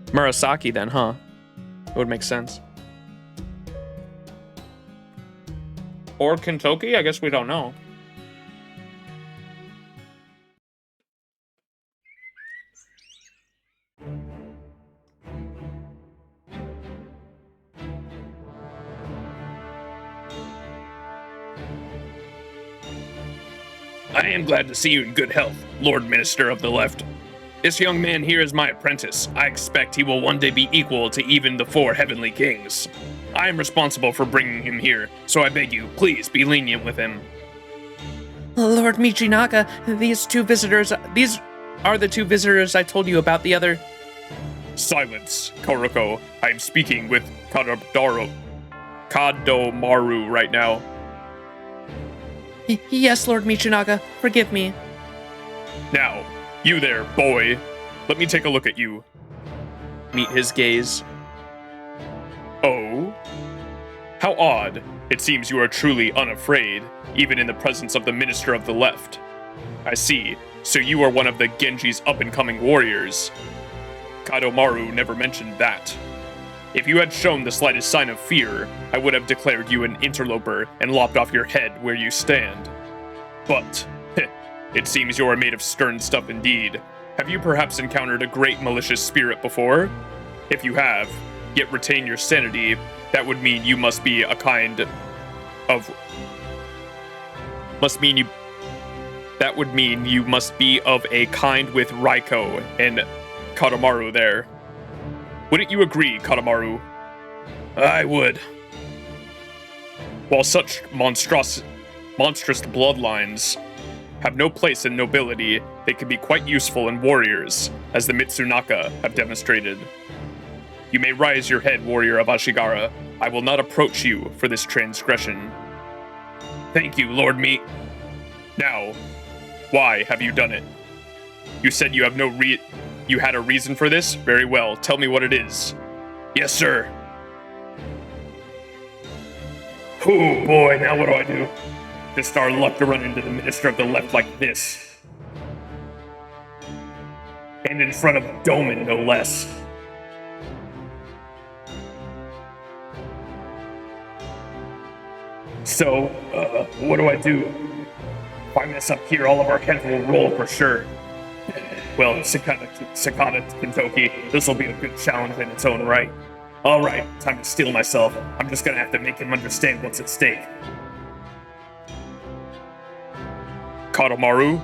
Murasaki then, huh? It would make sense. Or Kintoki? I guess we don't know. I am glad to see you in good health, Lord Minister of the Left. This young man here is my apprentice. I expect he will one day be equal to even the 4 heavenly kings. I am responsible for bringing him here, so I beg you, please be lenient with him. Lord Michinaga, these are the two visitors I told you about the other. Silence, Koroko. I am speaking with Kadomaru right now. Yes, Lord Michinaga, forgive me. Now, you there, boy. Let me take a look at you. Meet his gaze. Oh? How odd. It seems you are truly unafraid, even in the presence of the Minister of the Left. I see. So you are one of the Genji's up-and-coming warriors. Kadomaru never mentioned that. If you had shown the slightest sign of fear, I would have declared you an interloper and lopped off your head where you stand. But, it seems you are made of stern stuff indeed. Have you perhaps encountered a great malicious spirit before? If you have, yet retain your sanity, that would mean you must be a kind of... That would mean you must be of a kind with Raiko and Kadomaru there. Wouldn't you agree, Kadomaru? I would. While such monstrous bloodlines have no place in nobility, they can be quite useful in warriors, as the Mitsunaka have demonstrated. You may rise your head, warrior of Ashigara. I will not approach you for this transgression. Thank you, Lord Me. Now, why have you done it? You said you have you had a reason for this? Very well, tell me what it is. Yes, sir. Oh boy, now what do I do? Just our luck to run into the Minister of the Left like this. And in front of Doman, no less. So, what do I do? If I mess up here, all of our heads will roll for sure. Well, Sakata Kintoki, this will be a good challenge in its own right. Alright, time to steel myself. I'm just gonna have to make him understand what's at stake. Kadomaru,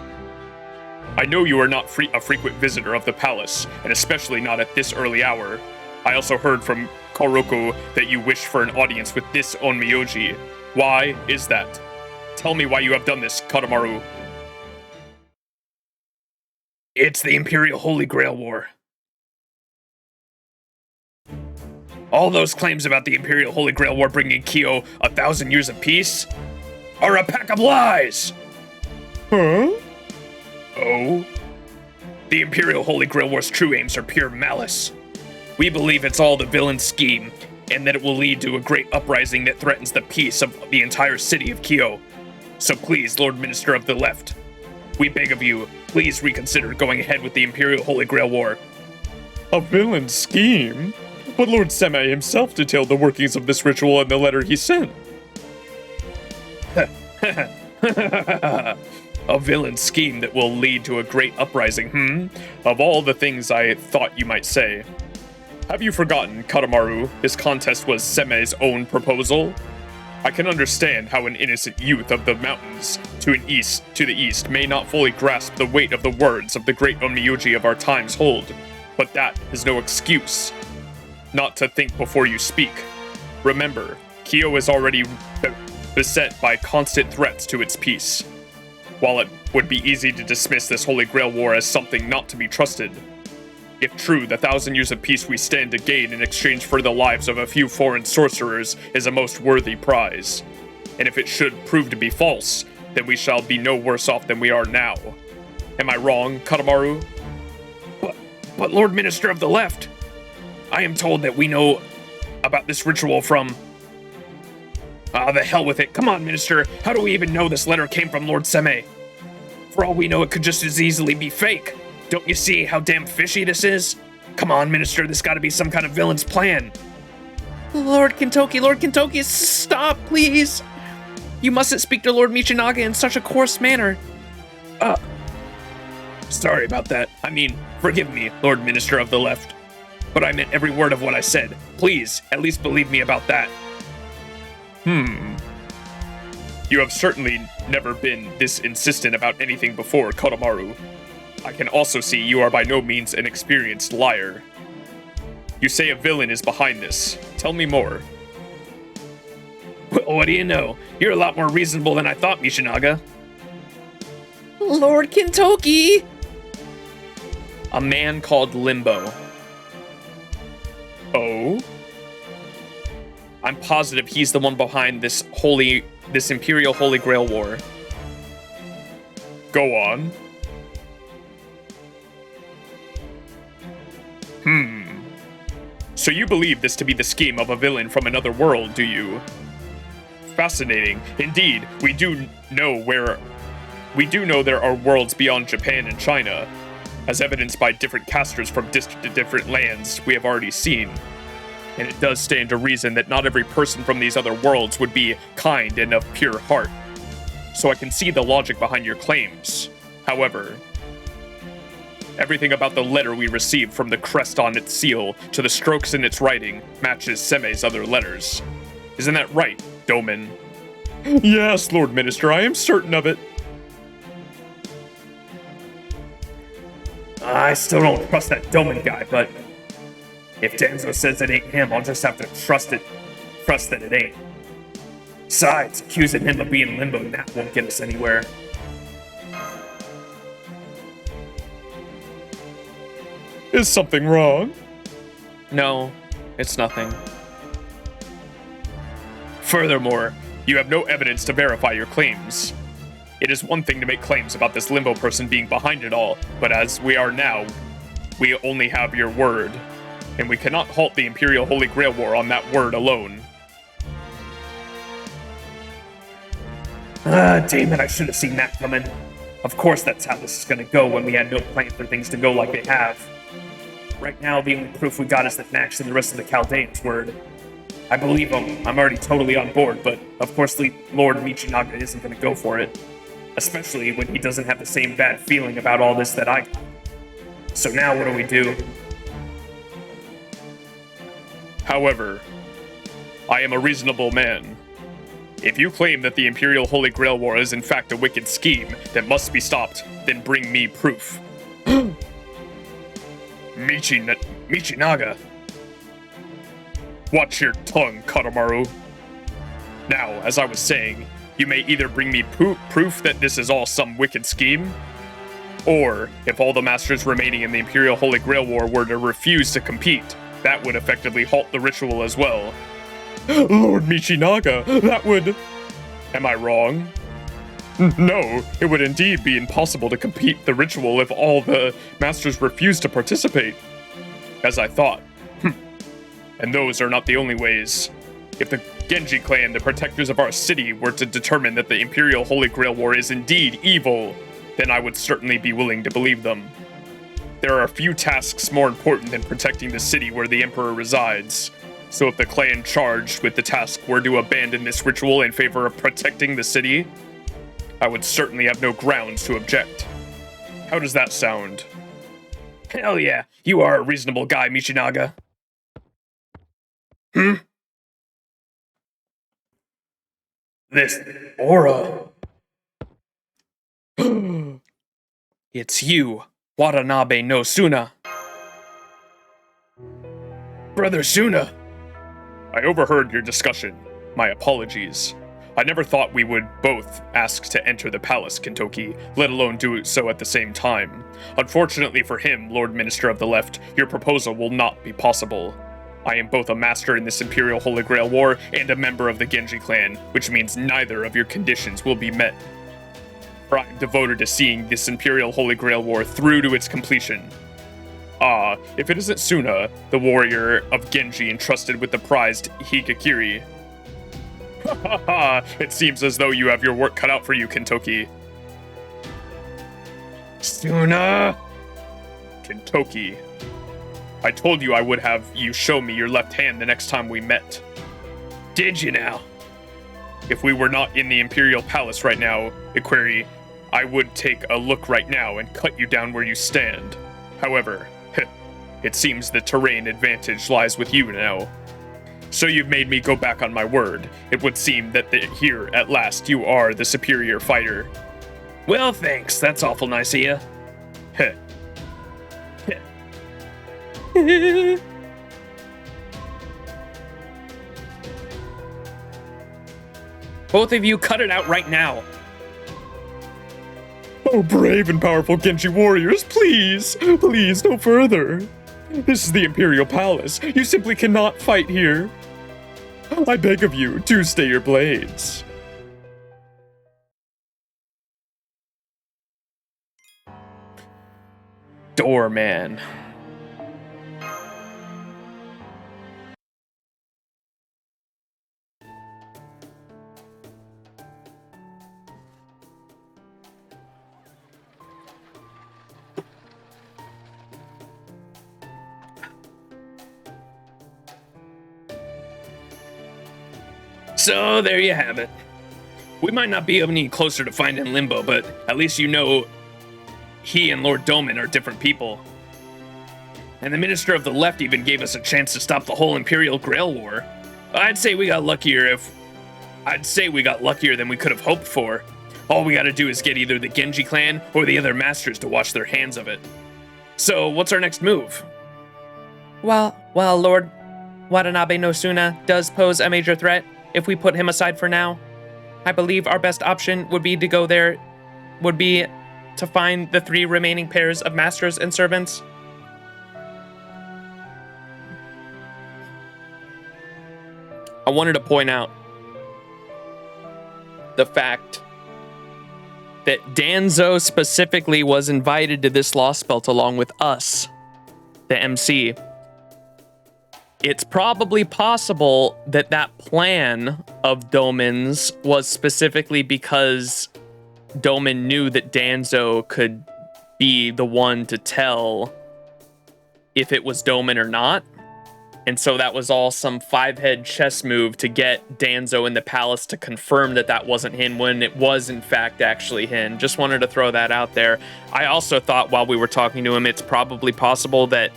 I know you are not a frequent visitor of the palace, and especially not at this early hour. I also heard from Koroko that you wish for an audience with this Onmyoji. Why is that? Tell me why you have done this, Kadomaru. It's the Imperial Holy Grail War. All those claims about the Imperial Holy Grail War bringing Kyo 1,000 years of peace are a pack of lies! Huh? Oh? The Imperial Holy Grail War's true aims are pure malice. We believe it's all the villain's scheme, and that it will lead to a great uprising that threatens the peace of the entire city of Kyo. So please, Lord Minister of the Left, we beg of you, please reconsider going ahead with the Imperial Holy Grail War. A villain's scheme? But Lord Seme himself detailed the workings of this ritual in the letter he sent. A villain's scheme that will lead to a great uprising, Of all the things I thought you might say. Have you forgotten, Katamaru, this contest was Seme's own proposal? I can understand how an innocent youth of the mountains to the east may not fully grasp the weight of the words of the great Omniuji of our times hold, but that is no excuse not to think before you speak. Remember, Kyo is already beset by constant threats to its peace. While it would be easy to dismiss this Holy Grail War as something not to be trusted, if true, the 1,000 years of peace we stand to gain in exchange for the lives of a few foreign sorcerers is a most worthy prize. And if it should prove to be false, then we shall be no worse off than we are now. Am I wrong, Katamaru? But Lord Minister of the Left, I am told that we know about this ritual from... the hell with it. Come on, Minister. How do we even know this letter came from Lord Seme? For all we know, it could just as easily be fake. Don't you see how damn fishy this is? Come on, Minister, this gotta be some kind of villain's plan. Lord Kintoki, stop, please. You mustn't speak to Lord Michinaga in such a coarse manner. Sorry about that. I mean, forgive me, Lord Minister of the Left. But I meant every word of what I said. Please, at least believe me about that. You have certainly never been this insistent about anything before, Katamaru. I can also see you are by no means an experienced liar. You say a villain is behind this. Tell me more. Well, what do you know? You're a lot more reasonable than I thought, Michinaga. Lord Kintoki! A man called Limbo. Oh? I'm positive he's the one behind this Imperial Holy Grail War. Go on. So you believe this to be the scheme of a villain from another world, do you? Fascinating. Indeed, we do know there are worlds beyond Japan and China, as evidenced by different casters from different lands we have already seen. And it does stand to reason that not every person from these other worlds would be kind and of pure heart. So I can see the logic behind your claims. However, everything about the letter we received, from the crest on its seal to the strokes in its writing, matches Seme's other letters. Isn't that right, Doman? Yes, Lord Minister, I am certain of it. I still don't trust that Doman guy, but if Danzo says it ain't him, I'll just have to trust that it ain't. Besides, accusing him of being Limbo, that won't get us anywhere. Is something wrong? No, it's nothing. Furthermore, you have no evidence to verify your claims. It is one thing to make claims about this Limbo person being behind it all, but as we are now, we only have your word, and we cannot halt the Imperial Holy Grail War on that word alone. Damn it, I should have seen that coming. Of course that's how this is gonna go when we had no plan for things to go like they have. Right now, the only proof we got is that Max and the rest of the Chaldeans' word. I believe him. I'm already totally on board, but of course Lord Michinaga isn't gonna go for it. Especially when he doesn't have the same bad feeling about all this that I got. So now what do we do? However, I am a reasonable man. If you claim that the Imperial Holy Grail War is in fact a wicked scheme that must be stopped, then bring me proof. Michinaga. Watch your tongue, Katamaru. Now, as I was saying, you may either bring me proof that this is all some wicked scheme, or if all the masters remaining in the Imperial Holy Grail War were to refuse to compete, that would effectively halt the ritual as well. Lord Michinaga, that would... Am I wrong? No, it would indeed be impossible to complete the ritual if all the masters refused to participate. As I thought. And those are not the only ways. If the Genji clan, the protectors of our city, were to determine that the Imperial Holy Grail War is indeed evil, then I would certainly be willing to believe them. There are few tasks more important than protecting the city where the Emperor resides. So if the clan charged with the task were to abandon this ritual in favor of protecting the city, I would certainly have no grounds to object. How does that sound? Hell yeah, you are a reasonable guy, Michinaga. This aura. It's you, Watanabe no Tsuna. Brother Tsuna. I overheard your discussion. My apologies. I never thought we would both ask to enter the palace, Kintoki, let alone do so at the same time. Unfortunately for him, Lord Minister of the Left, your proposal will not be possible. I am both a master in this Imperial Holy Grail War and a member of the Genji clan, which means neither of your conditions will be met. For I am devoted to seeing this Imperial Holy Grail War through to its completion. Ah, if it isn't Tsuna, the warrior of Genji entrusted with the prized Higakiri. Ha ha ha! It seems as though you have your work cut out for you, Kintoki. Tsuna! Kintoki. I told you I would have you show me your left hand the next time we met. Did you now? If we were not in the Imperial Palace right now, Iqueri, I would take a look right now and cut you down where you stand. However, it seems the terrain advantage lies with you now. So you've made me go back on my word. It would seem that here, at last, you are the superior fighter. Well, thanks. That's awful nice of you. Heh. Both of you cut it out right now. Oh, brave and powerful Genji warriors, please, please, no further. This is the Imperial Palace. You simply cannot fight here. I beg of you, do stay your blades. Doorman. So there you have it. We might not be any closer to finding Limbo, but at least you know he and Lord Doman are different people. And the Minister of the Left even gave us a chance to stop the whole Imperial Grail War. I'd say we got luckier than we could have hoped for. All we gotta do is get either the Genji clan or the other masters to wash their hands of it. So what's our next move? Well, Lord Watanabe no Tsuna does pose a major threat. If we put him aside for now, I believe our best option would be to find the 3 remaining pairs of masters and servants. I wanted to point out the fact that Danzo specifically was invited to this Lostbelt along with us, the MC. It's probably possible that that plan of Doman's was specifically because Doman knew that Danzo could be the one to tell if it was Doman or not. And so that was all some 5-head chess move to get Danzo in the palace to confirm that that wasn't him when it was in fact actually him. Just wanted to throw that out there. I also thought while we were talking to him, it's probably possible that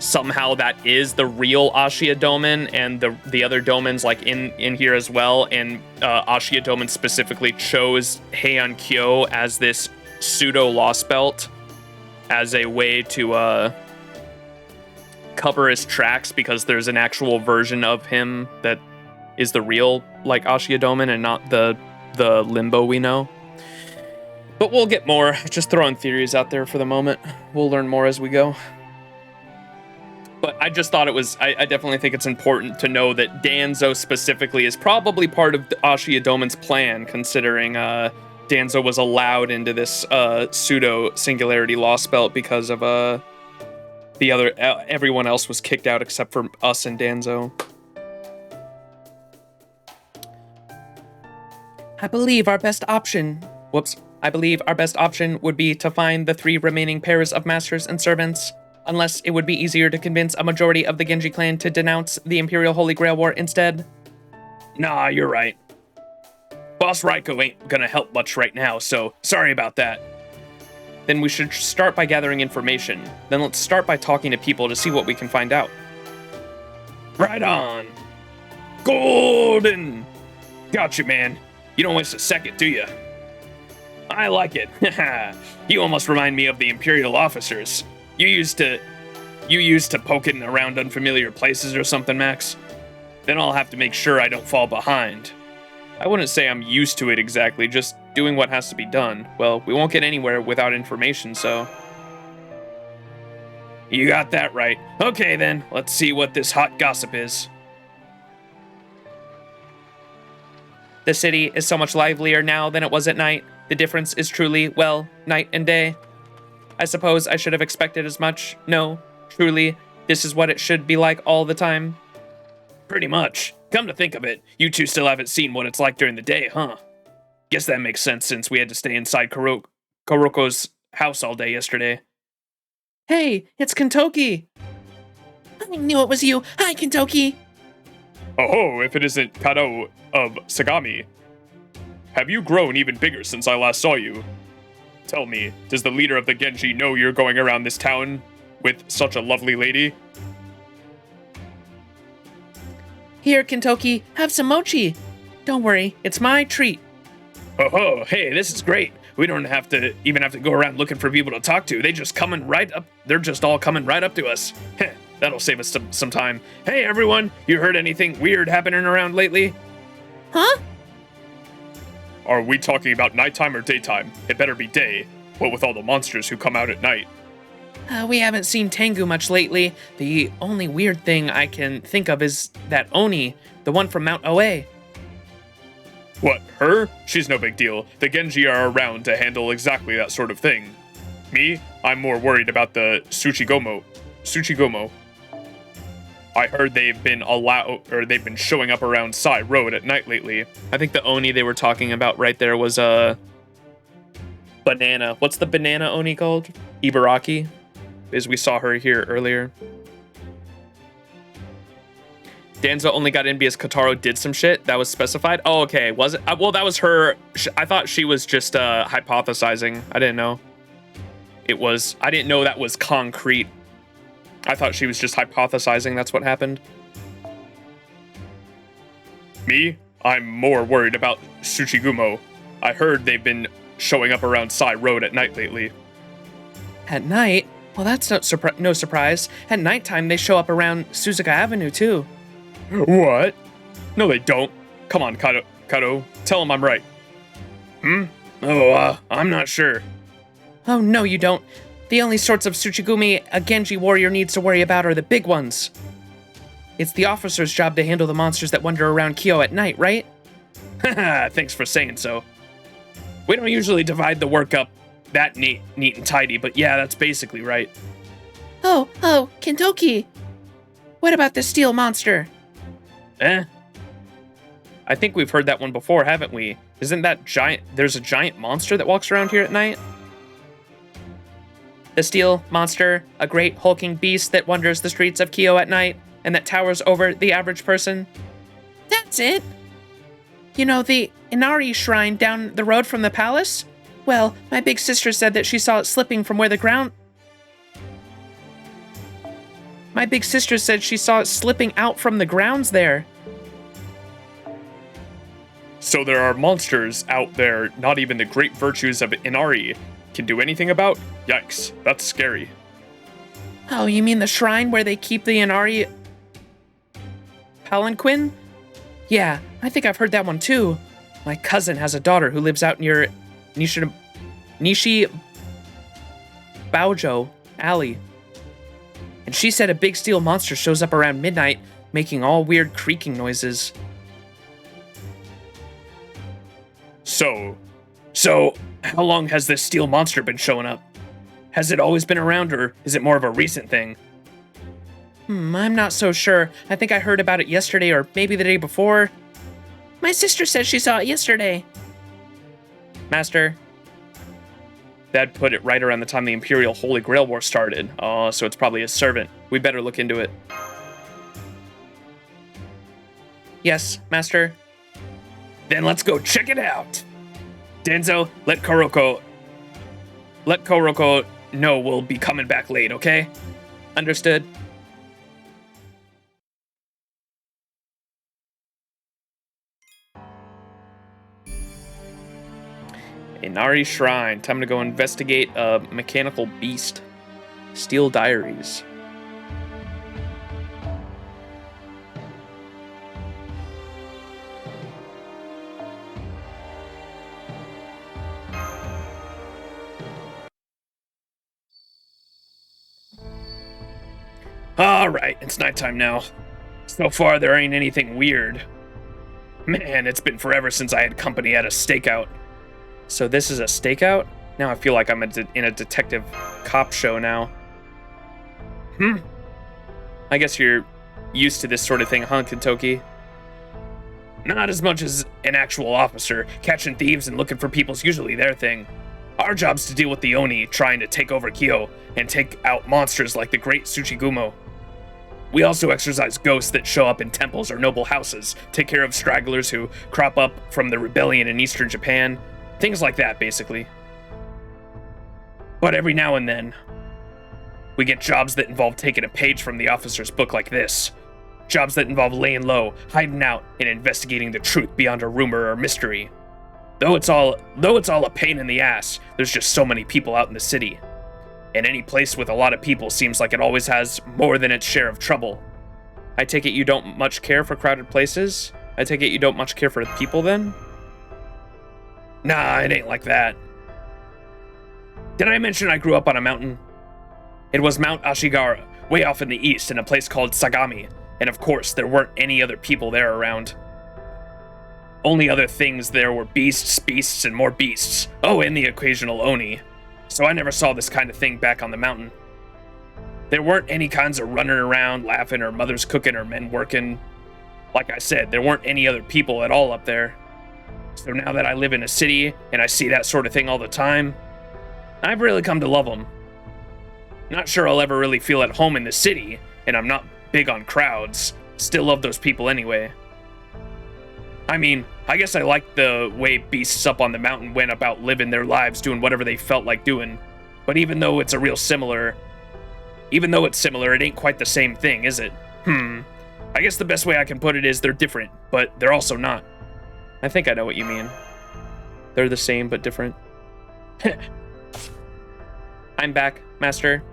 somehow that is the real Ashiya Doman and the other Domans like in here as well. And Ashiya Doman specifically chose Heian Kyo as this pseudo Lostbelt as a way to cover his tracks, because there's an actual version of him that is the real like Ashiya Doman and not the Limbo we know. But we'll get more. Just throwing theories out there for the moment. We'll learn more as we go. But I just thought it was, I definitely think it's important to know that Danzo specifically is probably part of Ashiya Doman's plan, considering Danzo was allowed into this pseudo Singularity Lostbelt because of the other, everyone else was kicked out except for us and Danzo. I believe our best option would be to find the 3 remaining pairs of masters and servants. Unless it would be easier to convince a majority of the Genji clan to denounce the Imperial Holy Grail War instead. Nah, you're right. Boss Raiko ain't gonna help much right now, so sorry about that. Then we should start by gathering information. Then let's start by talking to people to see what we can find out. Right on. Golden. Gotcha, man. You don't waste a second, do you? I like it. You almost remind me of the Imperial officers. You used to poking around unfamiliar places or something, Max? Then I'll have to make sure I don't fall behind. I wouldn't say I'm used to it exactly, just doing what has to be done. Well, we won't get anywhere without information, so... You got that right. Okay then, let's see what this hot gossip is. The city is so much livelier now than it was at night. The difference is truly, well, night and day. I suppose I should have expected as much. No, truly, this is what it should be like all the time. Pretty much. Come to think of it, you two still haven't seen what it's like during the day, huh? Guess that makes sense since we had to stay inside Kuroko's house all day yesterday. Hey, it's Kintoki! I knew it was you. Hi, Kintoki. Oh, if it isn't Kado of Sagami. Have you grown even bigger since I last saw you? Tell me, does the leader of the Genji know you're going around this town with such a lovely lady? Here, Kintoki, have some mochi. Don't worry, it's my treat. Oh, hey, this is great. We don't even have to go around looking for people to talk to. They're just all coming right up to us. Heh, that'll save us some time. Hey, everyone, you heard anything weird happening around lately? Huh? Are we talking about nighttime or daytime? It better be day. What with all the monsters who come out at night? We haven't seen Tengu much lately. The only weird thing I can think of is that Oni, the one from Mount Oe. What, her? She's no big deal. The Genji are around to handle exactly that sort of thing. Me? I'm more worried about the Tsuchigomo. I heard they've been showing up around Sai Road at night lately. I think the Oni they were talking about right there was banana. What's the banana Oni called? Ibaraki, as we saw her here earlier. Danzo only got in because Kotaro did some shit. That was specified. Oh, okay. Was it? Well, that was her. I thought she was just hypothesizing. I didn't know. I didn't know that was concrete. I thought she was just hypothesizing that's what happened. Me? I'm more worried about Tsuchigumo. I heard they've been showing up around Sai Road at night lately. At night? Well, that's no surprise. At nighttime, they show up around Suzuka Avenue, too. What? No, they don't. Come on, Kado. Tell him I'm right. Oh, I'm not sure. Oh, no, you don't. The only sorts of Tsuchigumi a Genji warrior needs to worry about are the big ones. It's the officer's job to handle the monsters that wander around Kyo at night, right? Haha, thanks for saying so. We don't usually divide the work up that neat and tidy, but yeah, that's basically right. Oh, Kintoki. What about the steel monster? Eh? I think we've heard that one before, haven't we? Isn't that there's a giant monster that walks around here at night? The steel monster, a great hulking beast that wanders the streets of Kyo at night and that towers over the average person. That's it. You know, the Inari Shrine down the road from the palace? Well, my big sister said that she saw it slipping from where the ground... My big sister said she saw it slipping out from the grounds there. So there are monsters out there not even the great virtues of Inari can do anything about? Yikes, that's scary. Oh, you mean the shrine where they keep the Inari... palanquin? Yeah, I think I've heard that one too. My cousin has a daughter who lives out near Nishi Baojo Alley. And she said a big steel monster shows up around midnight, making all weird creaking noises. So, how long has this steel monster been showing up? Has it always been around, or is it more of a recent thing? I'm not so sure. I think I heard about it yesterday or maybe the day before. My sister says she saw it yesterday. Master. That put it right around the time the Imperial Holy Grail War started. Oh, so it's probably a servant. We better look into it. Yes, Master. Then let's go check it out. Denzo, let Kuroko know we'll be coming back late, okay? Understood. Inari Shrine. Time to go investigate a mechanical beast. Steel Diaries. Alright, it's nighttime now. So far, there ain't anything weird. Man, it's been forever since I had company at a stakeout. So this is a stakeout? Now I feel like I'm in a detective cop show now. I guess you're used to this sort of thing, huh, Kintoki? Not as much as an actual officer. Catching thieves and looking for people's usually their thing. Our job's to deal with the Oni trying to take over Kyo and take out monsters like the Great Tsuchigumo. We also exorcise ghosts that show up in temples or noble houses, take care of stragglers who crop up from the rebellion in eastern Japan, things like that, basically. But every now and then, we get jobs that involve taking a page from the officer's book like this. Jobs that involve laying low, hiding out, and investigating the truth beyond a rumor or mystery. Though it's all a pain in the ass, there's just so many people out in the city. And any place with a lot of people seems like it always has more than its share of trouble. I take it you don't much care for crowded places? I take it you don't much care for people then? Nah, it ain't like that. Did I mention I grew up on a mountain? It was Mount Ashigara, way off in the east in a place called Sagami, and of course there weren't any other people there around. Only other things there were beasts, and more beasts. Oh, and the occasional Oni. So I never saw this kind of thing back on the mountain. There weren't any kinds of running around, laughing, or mothers cooking, or men working. Like I said, there weren't any other people at all up there. So now that I live in a city, and I see that sort of thing all the time, I've really come to love them. Not sure I'll ever really feel at home in the city, and I'm not big on crowds. Still love those people anyway. I mean, I guess I like the way beasts up on the mountain went about living their lives doing whatever they felt like doing. But even though it's similar, it ain't quite the same thing, is it? I guess the best way I can put it is they're different, but they're also not. I think I know what you mean. They're the same, but different. I'm back, Master.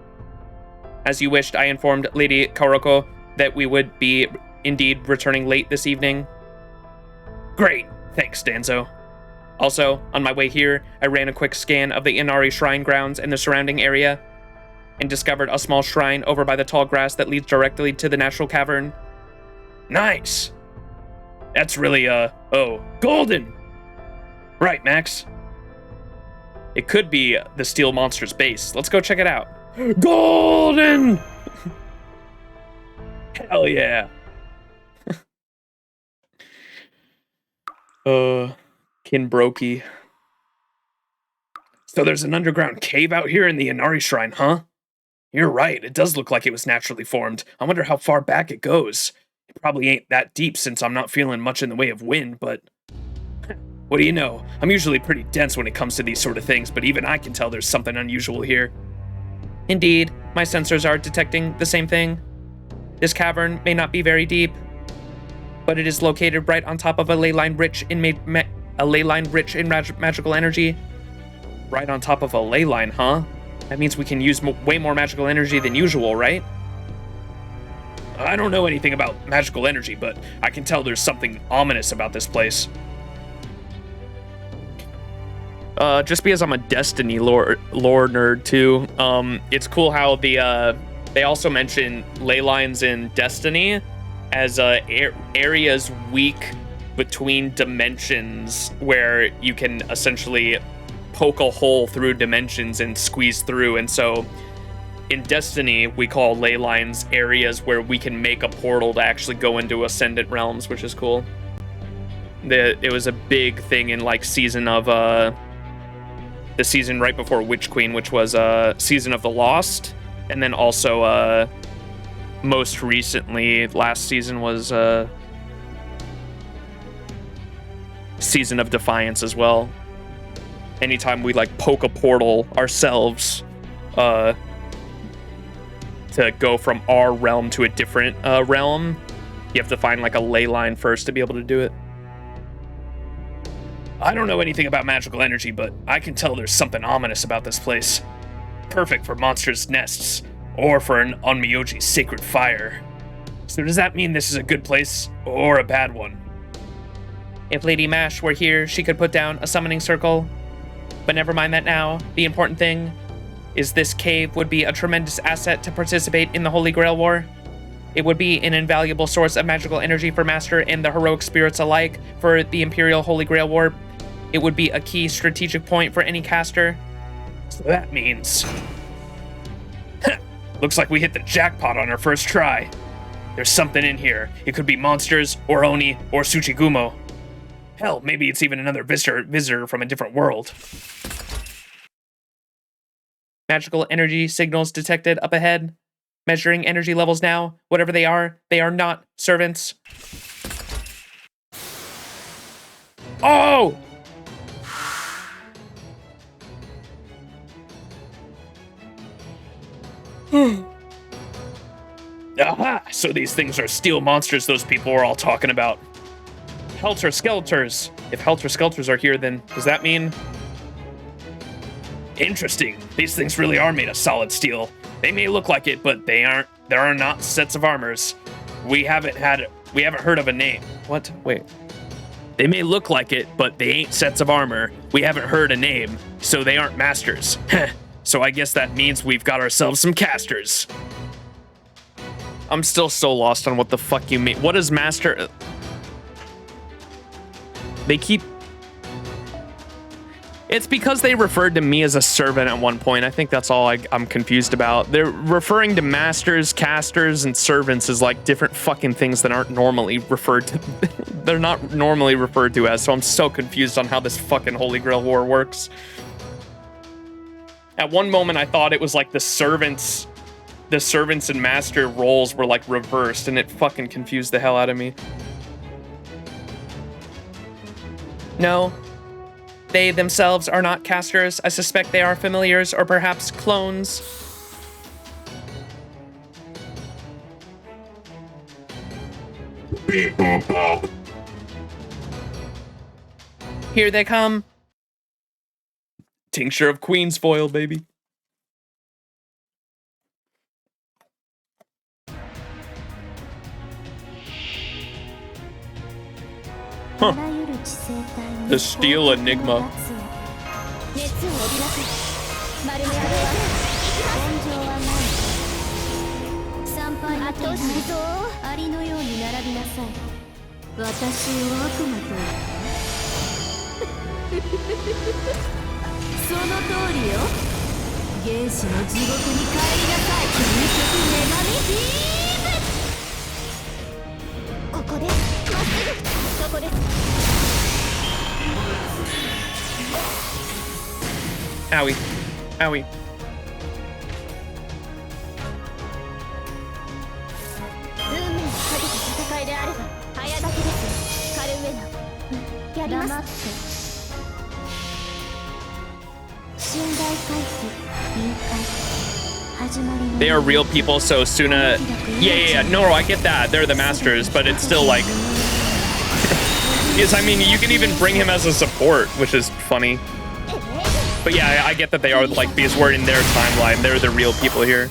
As you wished, I informed Lady Karoko that we would be indeed returning late this evening. Great, thanks, Danzo. Also, on my way here, I ran a quick scan of the Inari Shrine grounds and the surrounding area, and discovered a small shrine over by the tall grass that leads directly to the natural cavern. Nice! That's really, golden! Right, Max. It could be the Steel Monster's base. Let's go check it out. Golden! Hell yeah. Kinbroki. So there's an underground cave out here in the Inari Shrine, huh? You're right, it does look like it was naturally formed. I wonder how far back it goes. It probably ain't that deep since I'm not feeling much in the way of wind, but... What do you know? I'm usually pretty dense when it comes to these sort of things, but even I can tell there's something unusual here. Indeed, my sensors are detecting the same thing. This cavern may not be very deep, but it is located right on top of a ley line rich in magical energy. Right on top of a ley line, huh? That means we can use way more magical energy than usual, right? I don't know anything about magical energy, but I can tell there's something ominous about this place. Just because I'm a Destiny lore nerd too, it's cool how they also mention ley lines in Destiny as areas weak between dimensions where you can essentially poke a hole through dimensions and squeeze through. And so in Destiny, we call ley lines areas where we can make a portal to actually go into Ascendant Realms, which is cool. It was a big thing in like season of the season right before Witch Queen, which was Season of the Lost, and then also most recently last season was Season of Defiance as well. Anytime we like poke a portal ourselves to go from our realm to a different realm, you have to find like a ley line first to be able to do it. I don't know anything about magical energy, but I can tell there's something ominous about this place. Perfect for monsters' nests, or for an Onmyoji's sacred fire. So does that mean this is a good place, or a bad one? If Lady Mash were here, she could put down a summoning circle. But never mind that now. The important thing is this cave would be a tremendous asset to participate in the Holy Grail War. It would be an invaluable source of magical energy for Master and the heroic spirits alike for the Imperial Holy Grail War. It would be a key strategic point for any caster. So that means... Looks like we hit the jackpot on our first try. There's something in here. It could be monsters, or Oni, or Tsuchigumo. Hell, maybe it's even another visitor from a different world. Magical energy signals detected up ahead. Measuring energy levels now. Whatever they are not servants. Oh! Aha! So these things are steel monsters those people were all talking about. Helter Skelters. If Helter Skelters are here, then does that mean... Interesting. These things really are made of solid steel. They may look like it, but they aren't. There are not sets of armors. We haven't heard of a name. What? Wait. They may look like it, but they ain't sets of armor. We haven't heard a name, so they aren't masters. So I guess that means we've got ourselves some casters. I'm still so lost on what the fuck you mean. What is master? They keep... It's because they referred to me as a servant at one point. I think that's all I'm confused about. They're referring to masters, casters, and servants as like different fucking things that aren't normally referred to. They're not normally referred to as, so I'm so confused on how this fucking Holy Grail War works. At one moment, I thought it was like the servants and master roles were like reversed, and it fucking confused the hell out of me. No. They themselves are not casters. I suspect they are familiars or perhaps clones. Here they come. Tincture of Queen's foil, baby. Huh. The Steel Enigma. Owie. Owie. They are real people, so Tsuna... Yeah. No, I get that. They're the masters, but it's still like... Yes, I mean, you can even bring him as a support, which is funny. But yeah, I get that they are, like, because we're in their timeline. They're the real people here.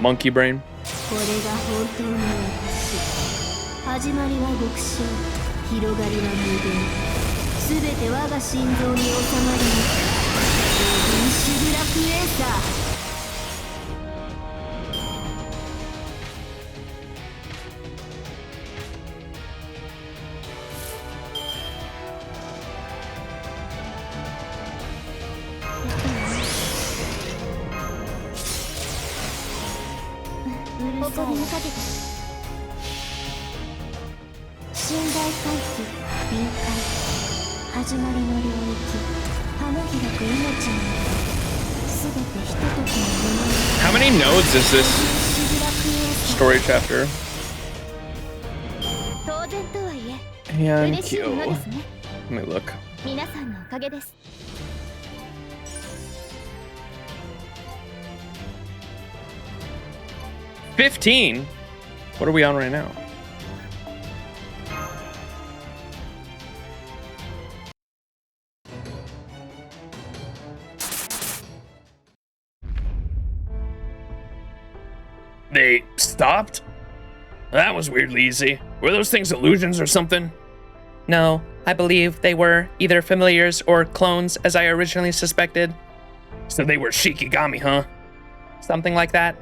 Monkey brain. これが本当の私。始まりは極小、広がりは無限。すべて我が心臓に収まりに。シュグラクエーサー。 誇りにかけて信頼回帰臨界始まりの領域花開く命のすべてひとときの夢 How many nodes is this? story chapter. 当然とはいえ Heian 嬉しいもの Kyo. ですね Let me look. 皆さんのおかげです 15? What are we on right now? They stopped? That was weirdly easy. Were those things illusions or something? No, I believe they were either familiars or clones, as I originally suspected. So they were Shikigami, huh? Something like that.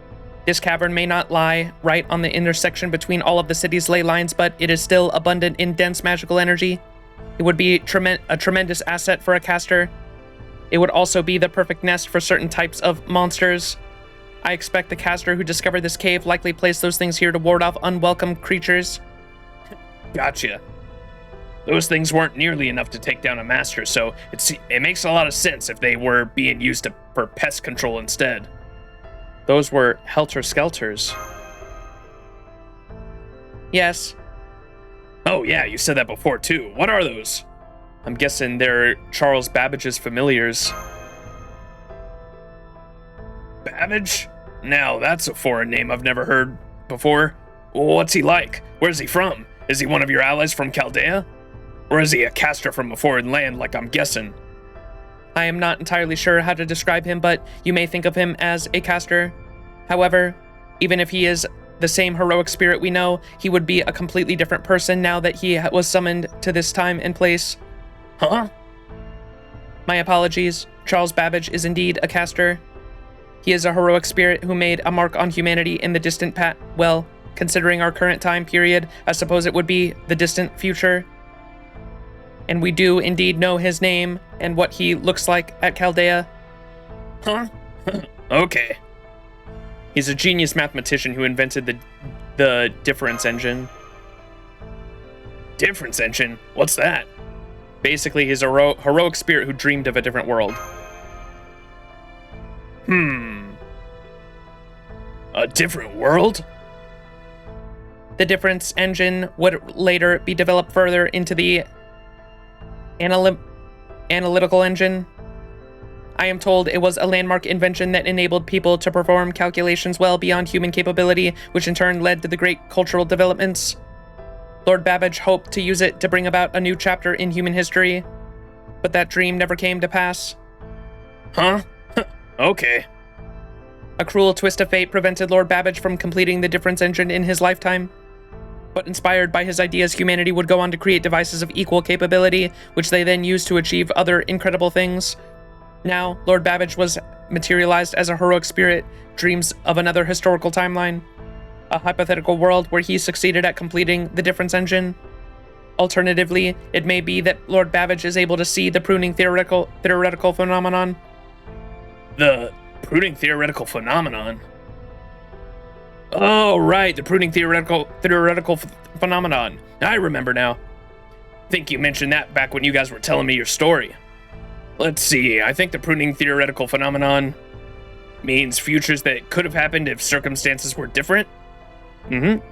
This cavern may not lie right on the intersection between all of the city's ley lines, but it is still abundant in dense magical energy. It would be a tremendous asset for a caster. It would also be the perfect nest for certain types of monsters. I expect the caster who discovered this cave likely placed those things here to ward off unwelcome creatures. Gotcha. Those things weren't nearly enough to take down a master, so it makes a lot of sense if they were being used for pest control instead. Those were helter-skelters. Yes. Oh yeah, you said that before too. What are those? I'm guessing they're Charles Babbage's familiars. Babbage? Now that's a foreign name I've never heard before. What's he like? Where's he from? Is he one of your allies from Caldea? Or is he a caster from a foreign land like I'm guessing? I am not entirely sure how to describe him, but you may think of him as a caster. However, even if he is the same heroic spirit we know, he would be a completely different person now that he was summoned to this time and place. Huh? My apologies. Charles Babbage is indeed a caster. He is a heroic spirit who made a mark on humanity in the distant well, considering our current time period, I suppose it would be the distant future. And we do indeed know his name and what he looks like at Caldea. Huh? Okay. He's a genius mathematician who invented the difference engine. Difference engine? What's that? Basically, he's a heroic spirit who dreamed of a different world. A different world? The difference engine would later be developed further into the analytical engine. I am told it was a landmark invention that enabled people to perform calculations well beyond human capability, which in turn led to the great cultural developments. Lord Babbage hoped to use it to bring about a new chapter in human history, but that dream never came to pass. Huh? Okay. A cruel twist of fate prevented Lord Babbage from completing the difference engine in his lifetime. But inspired by his ideas, humanity would go on to create devices of equal capability, which they then used to achieve other incredible things. Now, Lord Babbage was materialized as a heroic spirit, dreams of another historical timeline. A hypothetical world where he succeeded at completing the difference engine. Alternatively, it may be that Lord Babbage is able to see the pruning theoretical phenomenon. The pruning theoretical phenomenon? Oh, right, the pruning theoretical phenomenon. I remember now. Think you mentioned that back when you guys were telling me your story. Let's see, I think the pruning theoretical phenomenon means futures that could have happened if circumstances were different. Mm-hmm.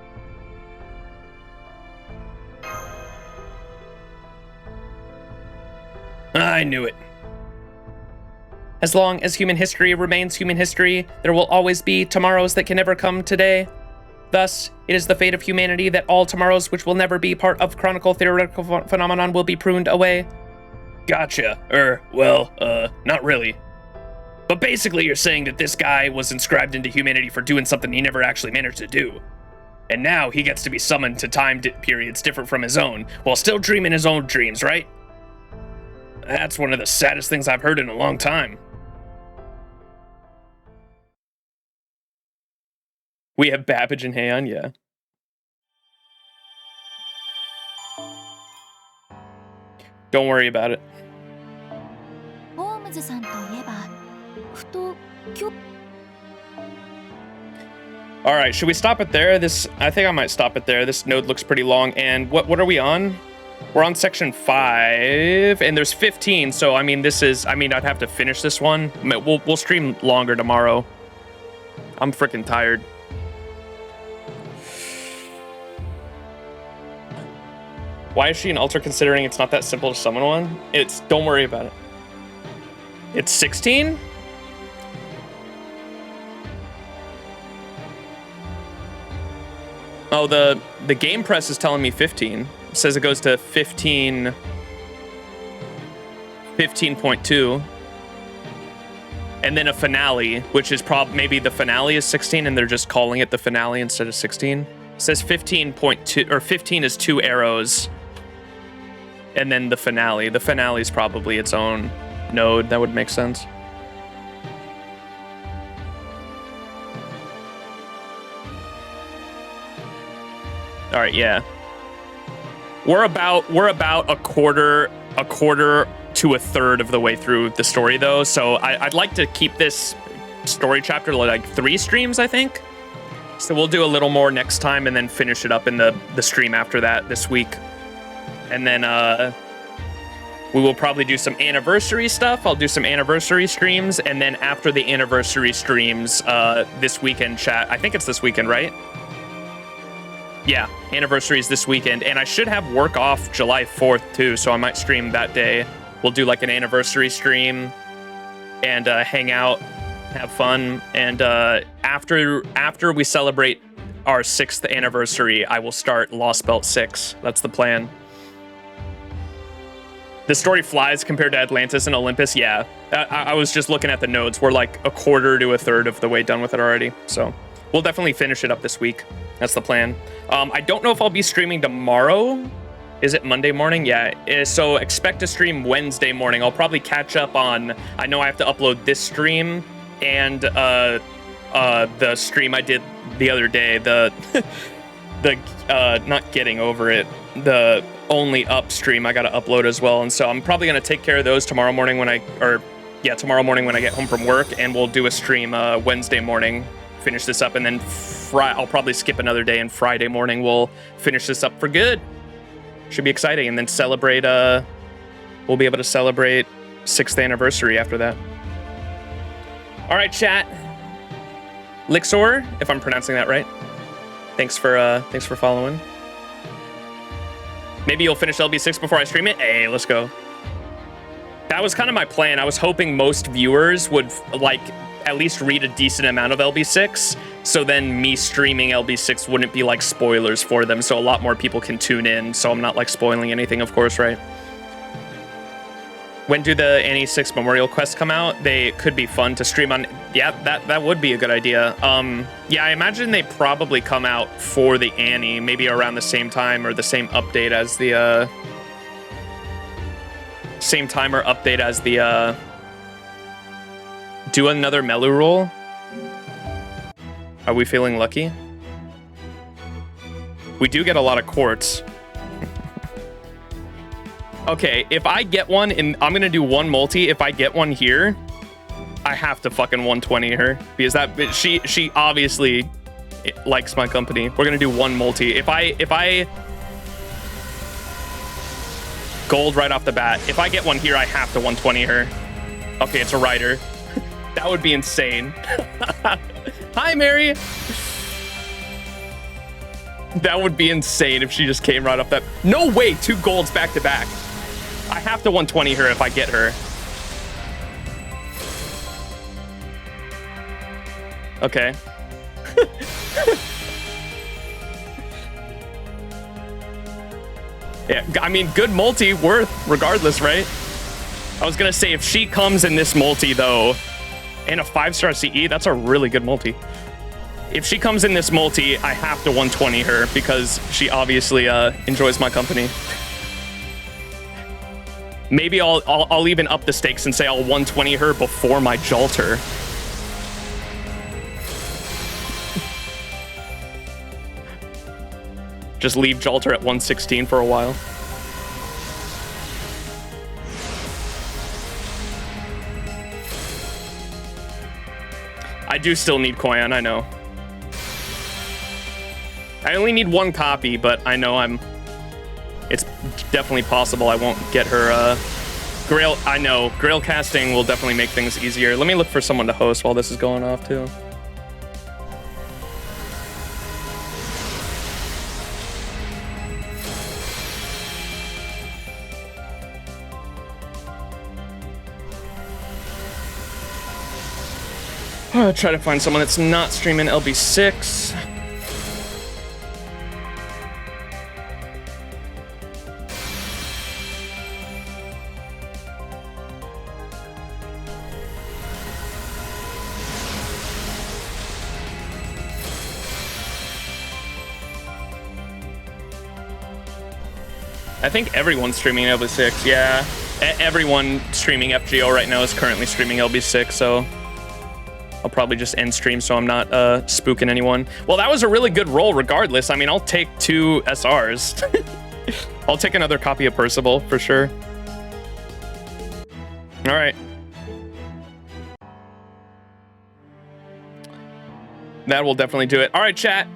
I knew it. As long as human history remains human history, there will always be tomorrows that can never come today. Thus, it is the fate of humanity that all tomorrows which will never be part of chronicle theoretical phenomenon will be pruned away. Gotcha. Not really. But basically you're saying that this guy was inscribed into humanity for doing something he never actually managed to do. And now he gets to be summoned to time periods different from his own, while still dreaming his own dreams, right? That's one of the saddest things I've heard in a long time. We have Babbage and Heian, yeah. Don't worry about it. ホームズさんといえばふと今日 All right, should we stop it there? I think I might stop it there. This node looks pretty long. And what are we on? We're on section 5, and there's 15. So I'd have to finish this one. We'll stream longer tomorrow. I'm freaking tired. Why is she an altar considering it's not that simple to summon one? Don't worry about it. It's 16? Oh, the game press is telling me 15. It says it goes to 15.2. And then a finale, which is maybe the finale is 16 and they're just calling it the finale instead of 16. It says 15.2, or 15 is 2 arrows. And then the finale. The finale is probably its own node. That would make sense. All right, yeah. We're about a quarter to a third of the way through the story though, so I'd like to keep this story chapter like 3 streams, I think. So we'll do a little more next time and then finish it up in the stream after that this week. And then we will probably do some anniversary stuff. I'll do some anniversary streams, and then after the anniversary streams, this weekend chat. I think it's this weekend, right? Yeah, anniversary is this weekend, and I should have work off July 4th too, so I might stream that day. We'll do like an anniversary stream and hang out, have fun, and after we celebrate our 6th anniversary, I will start Lostbelt 6. That's the plan. The story flies compared to Atlantis and Olympus. Yeah, I was just looking at the nodes. We're like a quarter to a third of the way done with it already, so we'll definitely finish it up this week. That's the plan. I don't know if I'll be streaming tomorrow. Is it Monday morning? Yeah, so expect to stream Wednesday morning. I'll probably catch up on, I know I have to upload this stream and the stream I did the other day, the not getting over it, the only up stream I gotta upload as well. And so I'm probably gonna take care of those tomorrow morning when I get home from work, and we'll do a stream Wednesday morning, finish this up, and then I'll probably skip another day, and Friday morning we'll finish this up for good. Should be exciting, and then celebrate, we'll be able to celebrate 6th anniversary after that. All right, chat. Lixor, if I'm pronouncing that right. Thanks for following. Maybe you'll finish LB6 before I stream it? Hey, let's go. That was kind of my plan. I was hoping most viewers would, like, at least read a decent amount of LB6, so then me streaming LB6 wouldn't be like spoilers for them, so a lot more people can tune in, so I'm not like spoiling anything, of course, right? When do the Annie 6 Memorial Quests come out? They could be fun to stream on. Yeah, that would be a good idea. Yeah, I imagine they probably come out for the Annie, maybe around the same time or the same update as the, same time or update as the, do another Melu roll? Are we feeling lucky? We do get a lot of quartz. Okay, if I get one, I'm gonna do one multi. If I get one here, I have to fucking 120 her, because she obviously likes my company. We're gonna do one multi. If I gold right off the bat, if I get one here, I have to 120 her. Okay, it's a rider. That would be insane. Hi, Mary. That would be insane if she just came right off that. No way, 2 golds back to back. I have to 120 her if I get her. Okay. Yeah, I mean, good multi, worth regardless, right? I was gonna say, if she comes in this multi though, and a 5-star CE, that's a really good multi. If she comes in this multi, I have to 120 her because she obviously enjoys my company. Maybe I'll even up the stakes and say I'll 120 her before my Jalter. Just leave Jalter at 116 for a while. I do still need Koyan, I know. I only need 1 copy, but I know it's definitely possible I won't get her, Grail. I know, Grail casting will definitely make things easier. Let me look for someone to host while this is going off, too. Try to find someone that's not streaming LB6. I think everyone's streaming LB6, yeah. Everyone streaming FGO right now is currently streaming LB6, so I'll probably just end stream so I'm not spooking anyone. Well, that was a really good roll regardless. I mean, I'll take 2 SRs. I'll take another copy of Percival for sure. All right. That will definitely do it. All right, chat.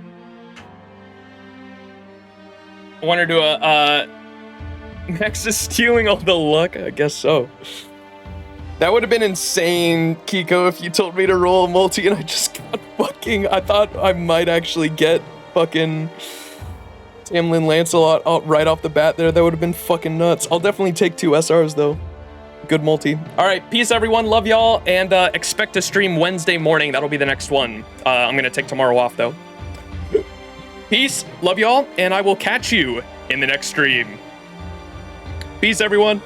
I want to do a Max is stealing all the luck. I guess so. That would have been insane, Kiko, if you told me to roll a multi and I just got fucking... I thought I might actually get fucking Tamlin Lancelot out right off the bat there. That would have been fucking nuts. I'll definitely take 2 SRs, though. Good multi. All right, peace, everyone. Love y'all, and expect to stream Wednesday morning. That'll be the next one. I'm going to take tomorrow off, though. Peace. Love y'all, and I will catch you in the next stream. Peace, everyone.